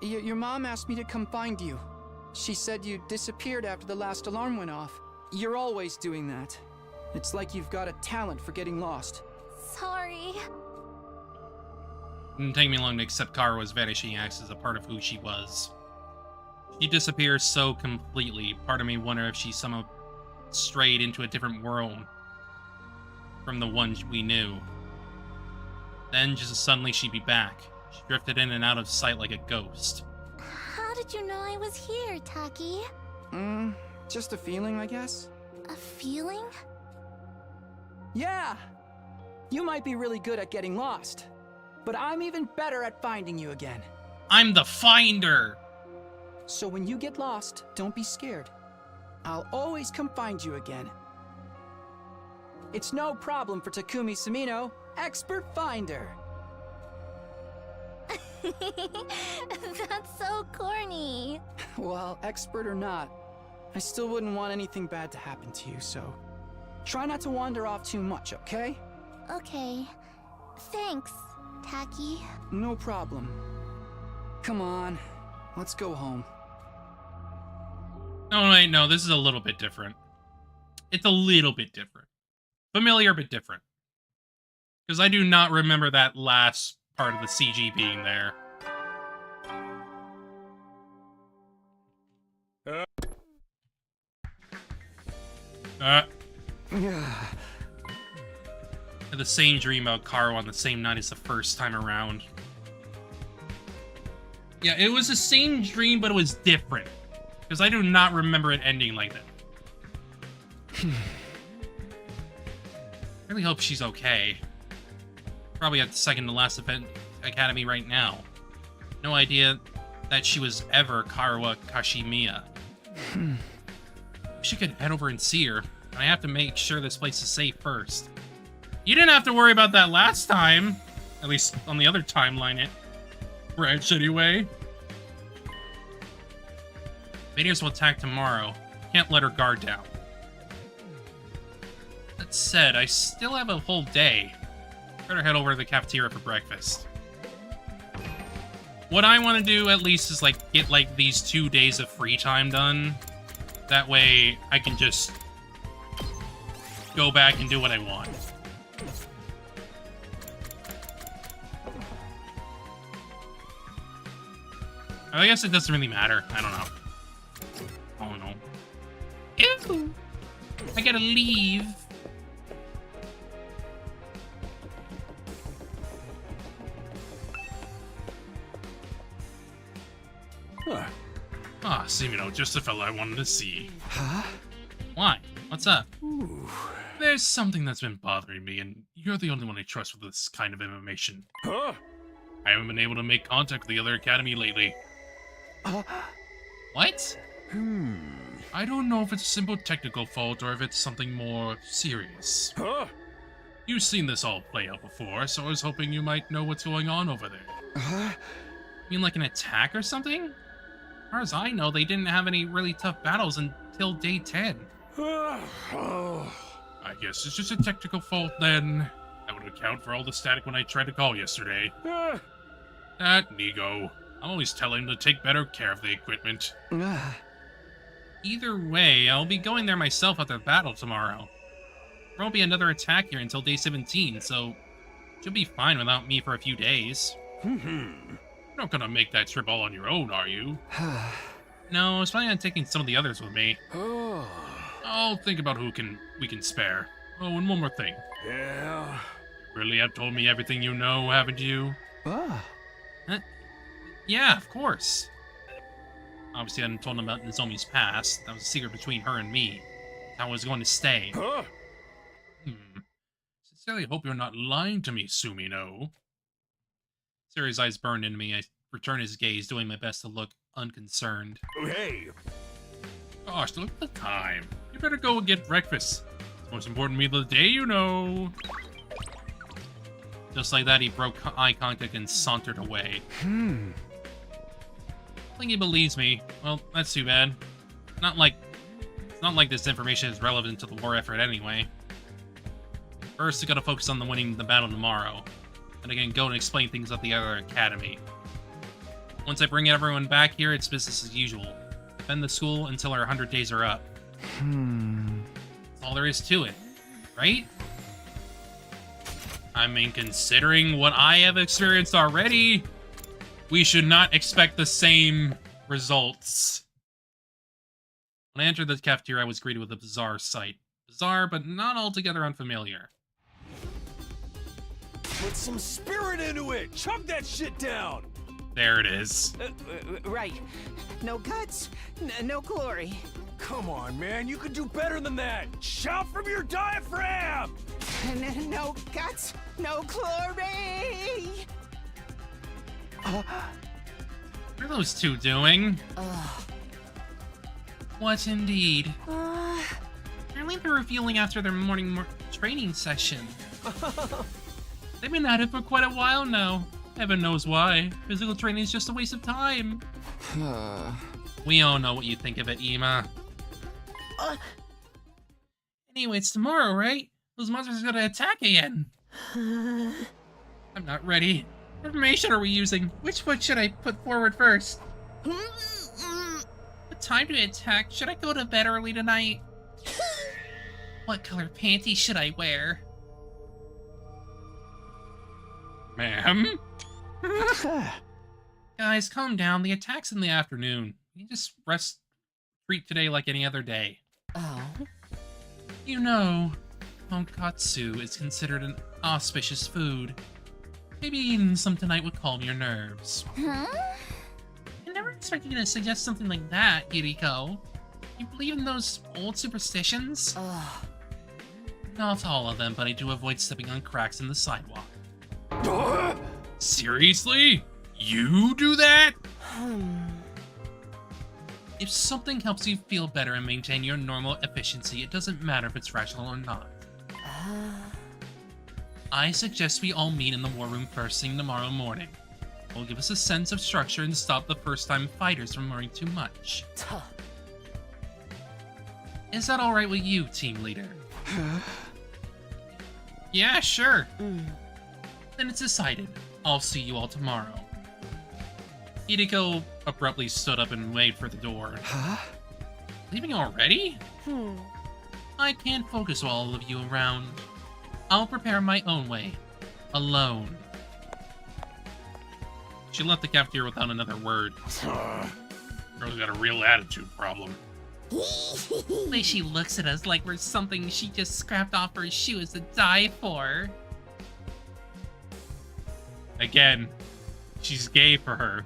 Your mom asked me to come find you. She said you disappeared after the last alarm went off. You're always doing that. It's like you've got a talent for getting lost. Sorry. It didn't take me long to accept Kara's vanishing acts as a part of who she was. She disappears so completely, part of me wonder if she somehow strayed into a different world from the one we knew. Then, just suddenly, she'd be back. She drifted in and out of sight like a ghost. How did you know I was here, Taki? Just a feeling, I guess. A feeling? Yeah! You might be really good at getting lost, but I'm even better at finding you again. I'm the finder! So when you get lost, don't be scared. I'll always come find you again. It's no problem for Takumi Sumino, expert finder. That's so corny. Well, expert or not, I still wouldn't want anything bad to happen to you, so try not to wander off too much, okay? Okay. Thanks, Taki. No problem. Come on, let's go home. No, wait, no, this is a little bit different. It's a little bit different. Familiar, but different. Because I do not remember that last part of the CG being there. I had the same dream about Karo on the same night as the first time around. Yeah, it was the same dream, but it was different. Because I do not remember it ending like that. I really hope she's okay. Probably at the second to last event academy right now. No idea that she was ever Karawa Kashimiya. She could head over and see her. I have to make sure this place is safe first. You didn't have to worry about that last time. At least on the other timeline. branch anyway. Invaders will attack tomorrow. Can't let her guard down. That said, I still have a whole day. Better head over to the cafeteria for breakfast. What I want to do, at least, is, like, get, like, these 2 days of free time done. That way, I can just go back and do what I want. I guess it doesn't really matter. I don't know. Oh, no. Ew! I gotta leave. Huh. Ah, Simino, just the fella I wanted to see. Huh? Why? What's up? Ooh. There's something that's been bothering me, and you're the only one I trust with this kind of information. Huh? I haven't been able to make contact with the other academy lately. What? I don't know if it's a simple technical fault or if it's something more serious. Huh? You've seen this all play out before, so I was hoping you might know what's going on over there. You mean like an attack or something? As far as I know, they didn't have any really tough battles until day 10. I guess it's just a technical fault then. That would account for all the static when I tried to call yesterday. That Nigo. I'm always telling him to take better care of the equipment. Either way, I'll be going there myself after the battle tomorrow. There won't be another attack here until day 17, so you'll be fine without me for a few days. You're not gonna make that trip all on your own, are you? No, I was planning on taking some of the others with me. I'll think about who we can spare. Oh, and one more thing. Yeah? You really have told me everything you know, haven't you? Yeah, of course. Obviously, I hadn't told him about Nozomi's past. That was a secret between her and me. How I was going to stay. Sincerely hope you're not lying to me, Sumino. Siri's eyes burned into me. I returned his gaze, doing my best to look unconcerned. Hey! Gosh, look at the time. You better go and get breakfast. It's the most important meal of the day, you know. Just like that, he broke eye contact and sauntered away. I think he believes me. Well, that's too bad. It's not like this information is relevant to the war effort anyway. First, I gotta focus on winning the battle tomorrow. And I can go and explain things at the other academy. Once I bring everyone back here, it's business as usual. Defend the school until our 100 days are up. That's all there is to it, right? I mean, considering what I have experienced already, we should not expect the same results. When I entered the cafeteria, I was greeted with a bizarre sight. Bizarre, but not altogether unfamiliar. Put some spirit into it! Chug that shit down! There it is. Right. No guts, no glory. Come on, man, you can do better than that! Shout from your diaphragm! No guts, no glory! What are those two doing? What indeed? Apparently they're revealing after their morning training session. They've been at it for quite a while now. Heaven knows why. Physical training is just a waste of time. We all know what you think of it, Ima. Anyway, it's tomorrow, right? Those monsters are gonna attack again. I'm not ready. What information are we using? Which foot should I put forward first? What time to attack? Should I go to bed early tonight? What color panties should I wear? Ma'am? Guys, calm down. The attack's in the afternoon. You just treat today like any other day. You know, tonkatsu is considered an auspicious food. Maybe eating some tonight would calm your nerves. I never expected you to suggest something like that, Yuriko. You believe in those old superstitions? Not all of them, but I do avoid stepping on cracks in the sidewalk. Seriously? You do that? If something helps you feel better and maintain your normal efficiency, it doesn't matter if it's rational or not. I suggest we all meet in the war room first thing tomorrow morning. will give us a sense of structure and stop the first-time fighters from learning too much. Is that alright with you, team leader? Yeah, sure. Then it's decided. I'll see you all tomorrow. Hideko abruptly stood up and waved for the door. Huh? Leaving already? I can't focus while all of you around. I'll prepare my own way. Alone. She left the cafeteria without another word. Girl's got a real attitude problem. The way she looks at us like we're something she just scrapped off her shoes to die for. Again, she's gay for her.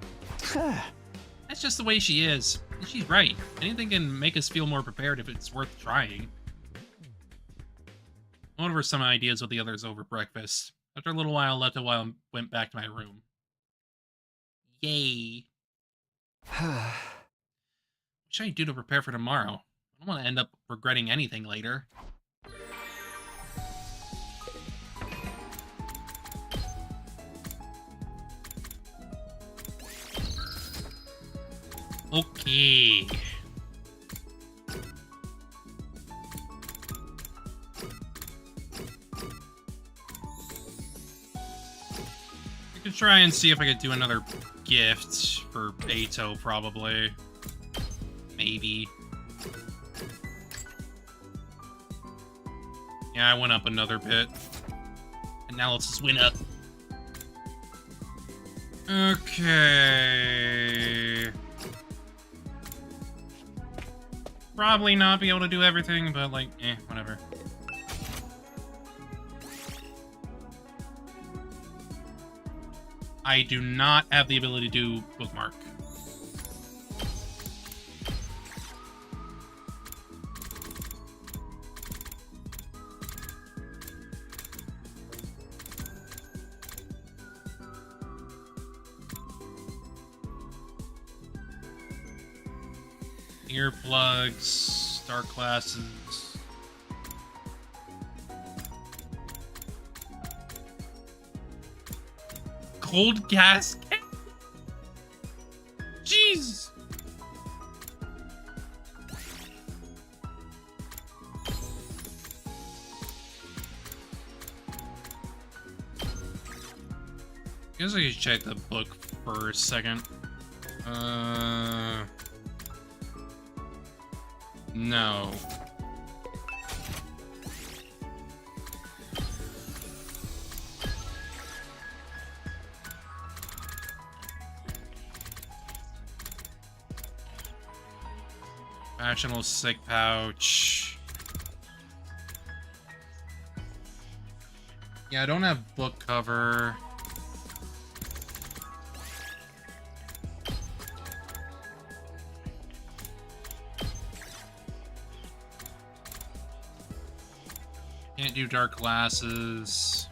That's just the way she is. And she's right. Anything can make us feel more prepared if it's worth trying. I went over some ideas with the others over breakfast. After a little while, I left a while and went back to my room. Yay. What should I do to prepare for tomorrow? I don't want to end up regretting anything later. Okay. I could try and see if I could do another gift for Ato, probably. Maybe. Yeah, I went up another bit. And now let's just win up. Okay. Probably not be able to do everything, but like, whatever. I do not have the ability to do bookmark. Earplugs, dark glasses. Cold gas. Jeez. I guess I should check the book for a second. No. Fashionable sick pouch. Yeah, I don't have book cover. Can't do dark glasses.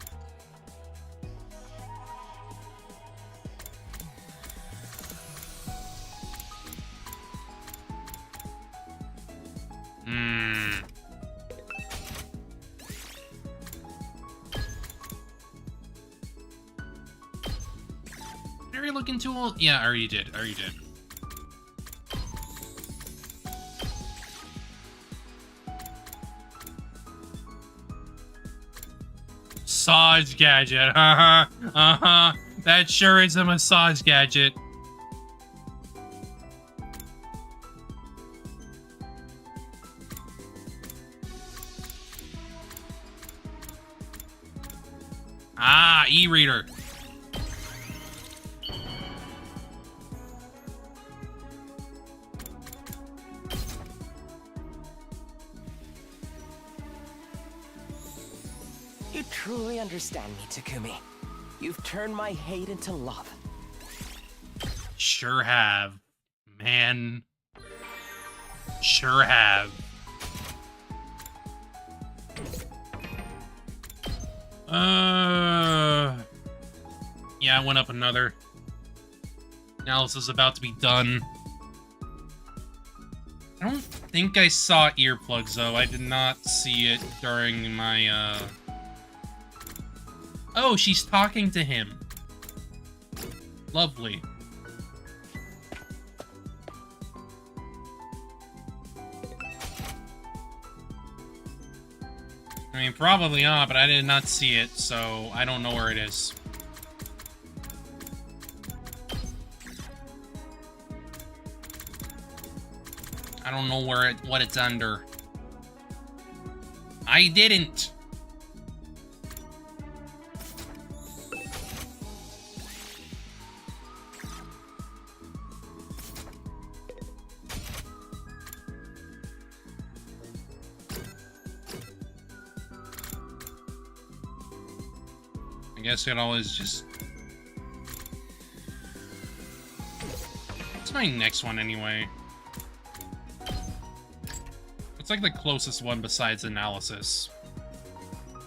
Very looking tool? Yeah, I already did. Massage gadget. That sure is a massage gadget. Ah, e-reader. You truly understand me, Takumi. You've turned my hate into love. Sure have, man. Sure have. Yeah, I went up another. Analysis is about to be done. I don't think I saw earplugs, though. I did not see it during my, Oh, she's talking to him. Lovely. I mean, probably not, but I did not see it, so I don't know where it is. I don't know what it's under. I didn't. I guess it always just... What's my next one anyway? It's like the closest one besides analysis. I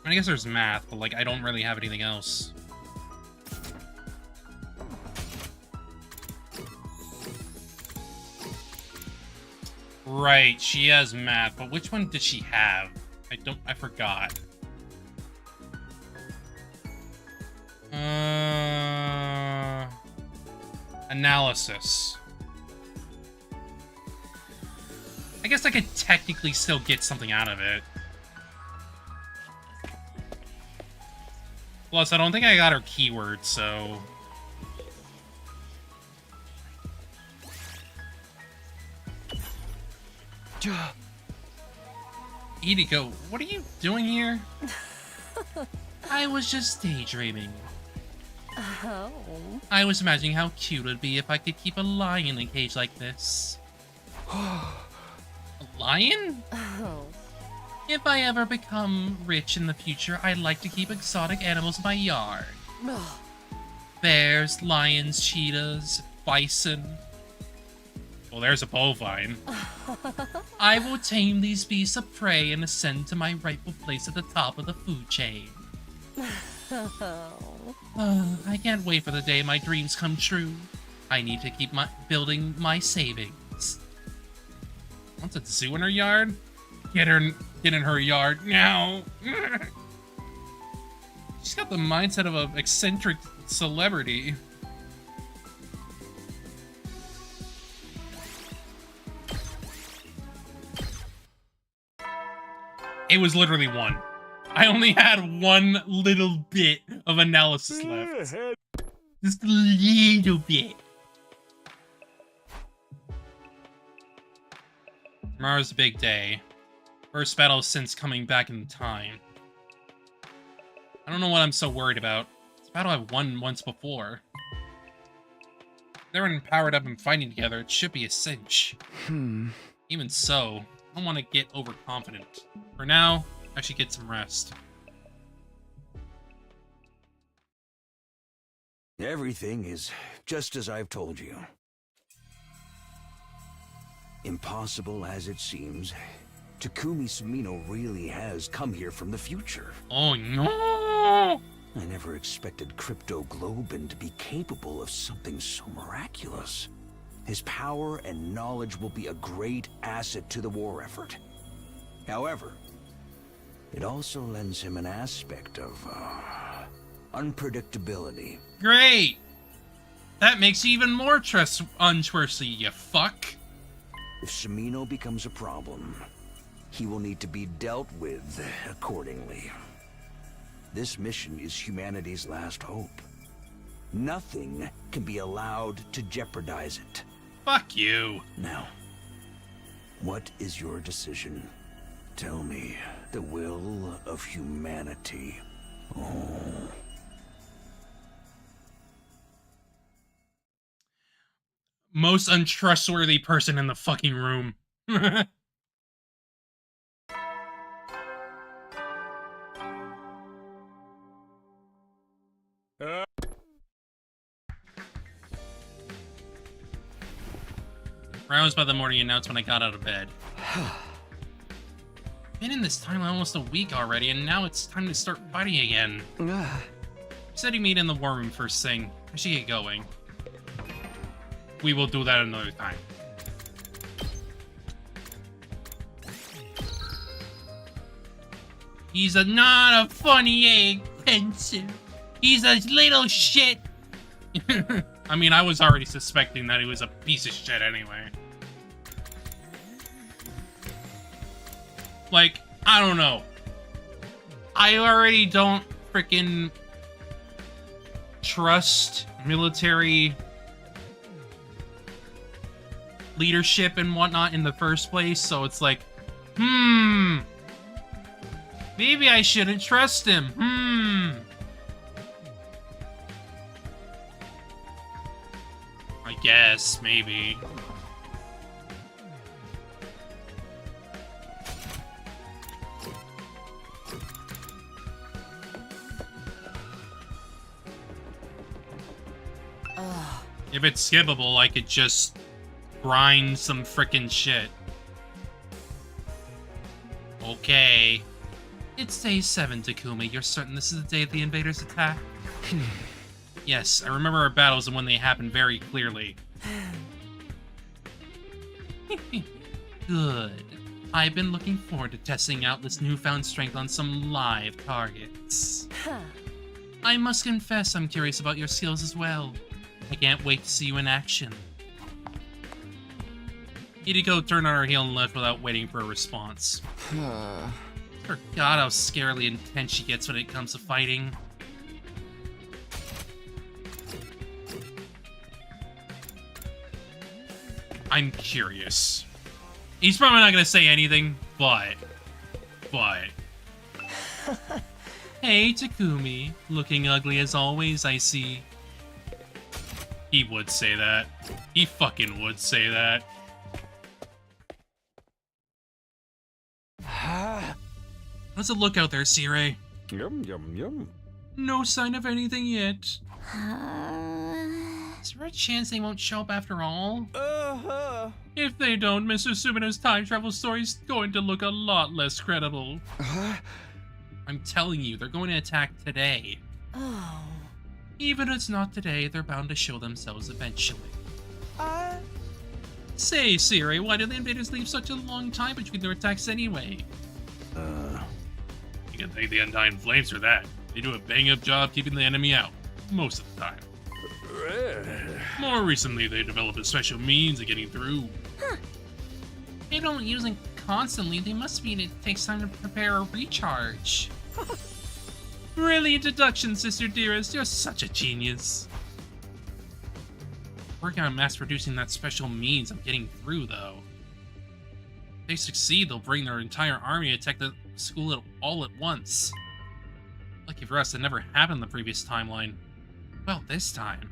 mean, I guess there's math, but like I don't really have anything else. Right, she has math, but which one did she have? I forgot. Analysis. I guess I could technically still get something out of it. Plus, I don't think I got her keyword, so... Idiko, what are you doing here? I was just daydreaming. Oh. I was imagining how cute it would be if I could keep a lion in a cage like this. A lion? Oh. If I ever become rich in the future, I'd like to keep exotic animals in my yard. Bears, lions, cheetahs, bison. Well, there's a bovine. I will tame these beasts of prey and ascend to my rightful place at the top of the food chain. I can't wait for the day my dreams come true. I need to keep building my savings. Wants a zoo in her yard? Get in her yard now. She's got the mindset of an eccentric celebrity. It was literally one. I only had one little bit of analysis left. Just a little bit. Tomorrow's a big day. First battle since coming back in time. I don't know what I'm so worried about. It's a battle I've won once before. They're powered up and fighting together. It should be a cinch. Even so, I don't want to get overconfident. For now, I should get some rest. Everything is just as I've told you. Impossible as it seems, Takumi Sumino really has come here from the future. Oh no! I never expected Crypto Globin to be capable of something so miraculous. His power and knowledge will be a great asset to the war effort. However, it also lends him an aspect of unpredictability. Great! That makes you even more untrustworthy, you fuck. If Sumino becomes a problem, he will need to be dealt with accordingly. This mission is humanity's last hope. Nothing can be allowed to jeopardize it. Fuck you. Now, what is your decision? Tell me the will of humanity. Oh. Most untrustworthy person in the fucking room. Roused by the morning announcement, I got out of bed. Been in this timeline almost a week already, and now it's time to start fighting again. Said he meet in the war room first thing. I should get going. We will do that another time. He's not a funny egg, pencil. He's a little shit I mean, I was already suspecting that he was a piece of shit anyway. Like, I don't know. I already don't freaking trust military leadership and whatnot in the first place, so it's like, maybe I shouldn't trust him. I guess, maybe. If it's skippable, I could just grind some frickin' shit. Okay. It's day 7, Takumi. You're certain this is the day the invaders attack? Yes, I remember our battles and when they happened very clearly. Good. I've been looking forward to testing out this newfound strength on some live targets. I must confess I'm curious about your skills as well. I can't wait to see you in action. Hideko turned on her heel and left without waiting for a response. Forgot how scarily intense she gets when it comes to fighting. I'm curious. He's probably not gonna say anything, but... Hey, Takumi. Looking ugly as always, I see. He would say that. He fucking would say that. How's it look out there, Sire? Yum, yum, yum. No sign of anything yet. Is there a chance they won't show up after all? If they don't, Mr. Sumino's time travel story's going to look a lot less credible. I'm telling you, they're going to attack today. Even if it's not today, they're bound to show themselves eventually. Say, Siri, why did the invaders leave such a long time between their attacks anyway? You can thank the Undying Flames for that. They do a bang-up job keeping the enemy out, most of the time. More recently, they developed a special means of getting through. They don't use it constantly. They must mean it takes time to prepare a recharge. Brilliant deduction, Sister Dearest. You're such a genius. Working on mass-producing that special means of getting through, though. If they succeed, they'll bring their entire army to attack the school all at once. Lucky for us, that never happened in the previous timeline. Well, this time.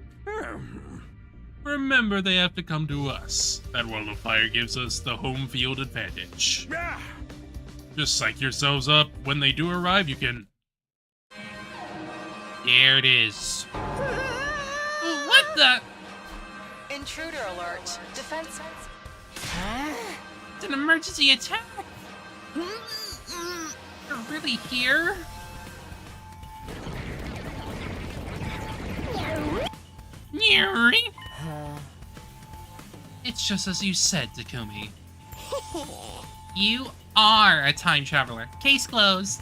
Remember, they have to come to us. That wall of fire gives us the home field advantage. Just psych yourselves up. When they do arrive, you can... There it is. What the? Intruder alert. Defense. It's an emergency attack. They're really here? It's just as you said, Takumi. You are a time traveler. Case closed.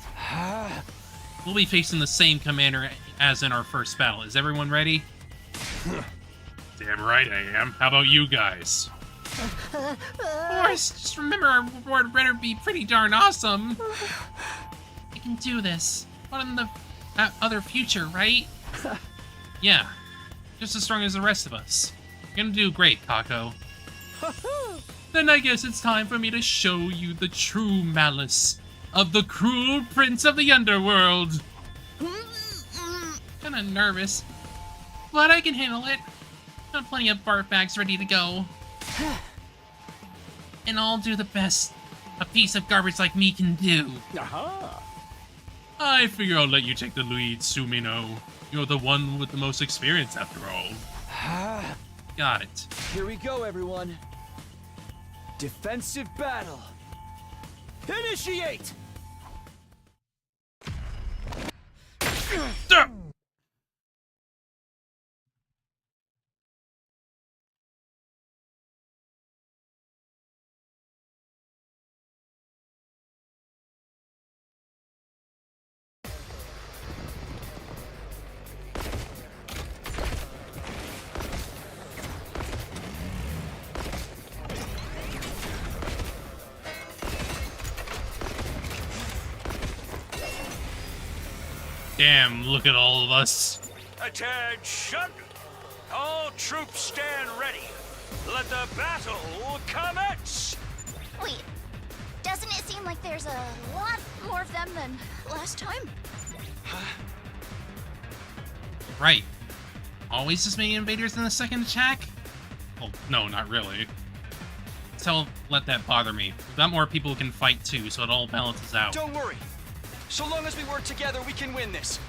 We'll be facing the same commander as in our first battle. Is everyone ready? Damn right I am. How about you guys? Of course, just remember our reward better be pretty darn awesome. I can do this. But in the other future, right? Yeah. Just as strong as the rest of us. You're gonna do great, Kako. Then I guess it's time for me to show you the true malice of the cruel prince of the underworld. Kinda nervous, but I can handle it. Got plenty of barf bags ready to go. And I'll do the best a piece of garbage like me can do. I figure I'll let you take the lead, Sumino. You're the one with the most experience, after all. Got it. Here we go, everyone. Defensive battle. Initiate! Damn, look at all of us. Attention! All troops stand ready. Let the battle commence! Wait, doesn't it seem like there's a lot more of them than last time? Right. Always as many invaders in the second attack? Well, no, not really. So let that bother me. We've got more people who can fight too, so it all balances out. Don't worry. So long as we work together, we can win this.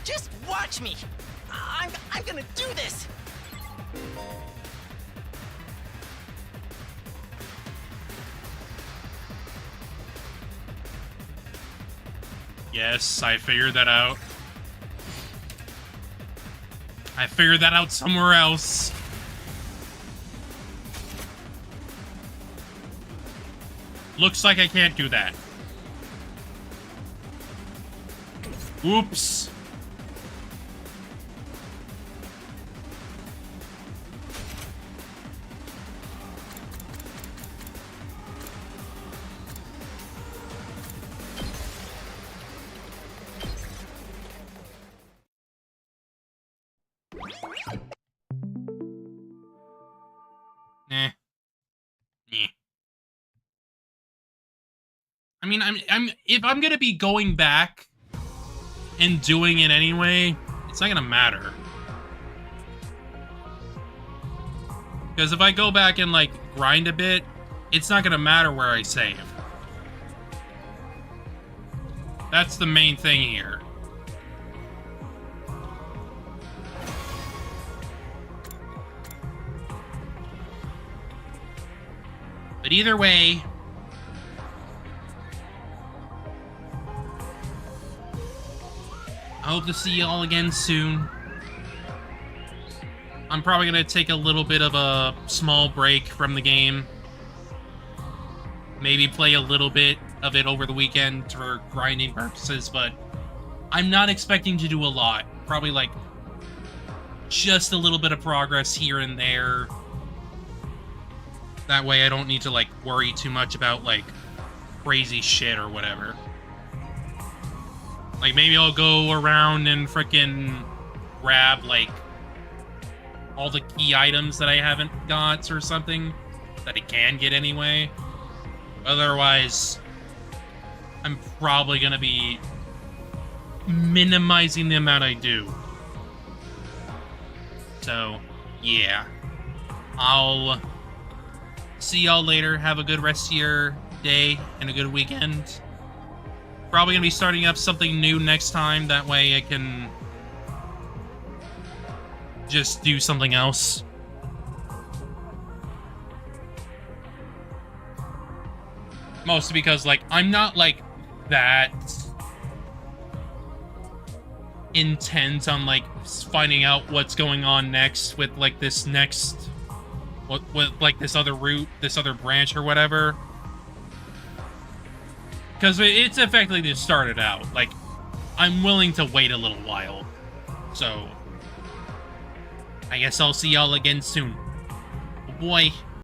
Just watch me. I'm gonna do this. Yes, I figured that out. I figured that out somewhere else. Looks like I can't do that. Oops. Eh. Eh. I mean, if I'm gonna be going back and doing it anyway, it's not gonna matter. Because if I go back and, like, grind a bit, it's not gonna matter where I save. That's the main thing here. But either way, I hope to see y'all again soon. I'm probably going to take a little bit of a small break from the game. Maybe play a little bit of it over the weekend for grinding purposes, but I'm not expecting to do a lot. Probably, like, just a little bit of progress here and there. That way I don't need to, like, worry too much about, like, crazy shit or whatever. Like, maybe I'll go around and frickin' grab, like, all the key items that I haven't got or something that I can get anyway. Otherwise, I'm probably gonna be minimizing the amount I do. So, yeah. I'll see y'all later. Have a good rest of your day and a good weekend. Probably gonna be starting up something new next time. That way I can just do something else. Mostly because, like, I'm not, like, that intent on, like, finding out what's going on next with, like, this next... with like, this other route, this other branch or whatever. Because it's effectively just started out. Like, I'm willing to wait a little while. So, I guess I'll see y'all again soon. Oh boy.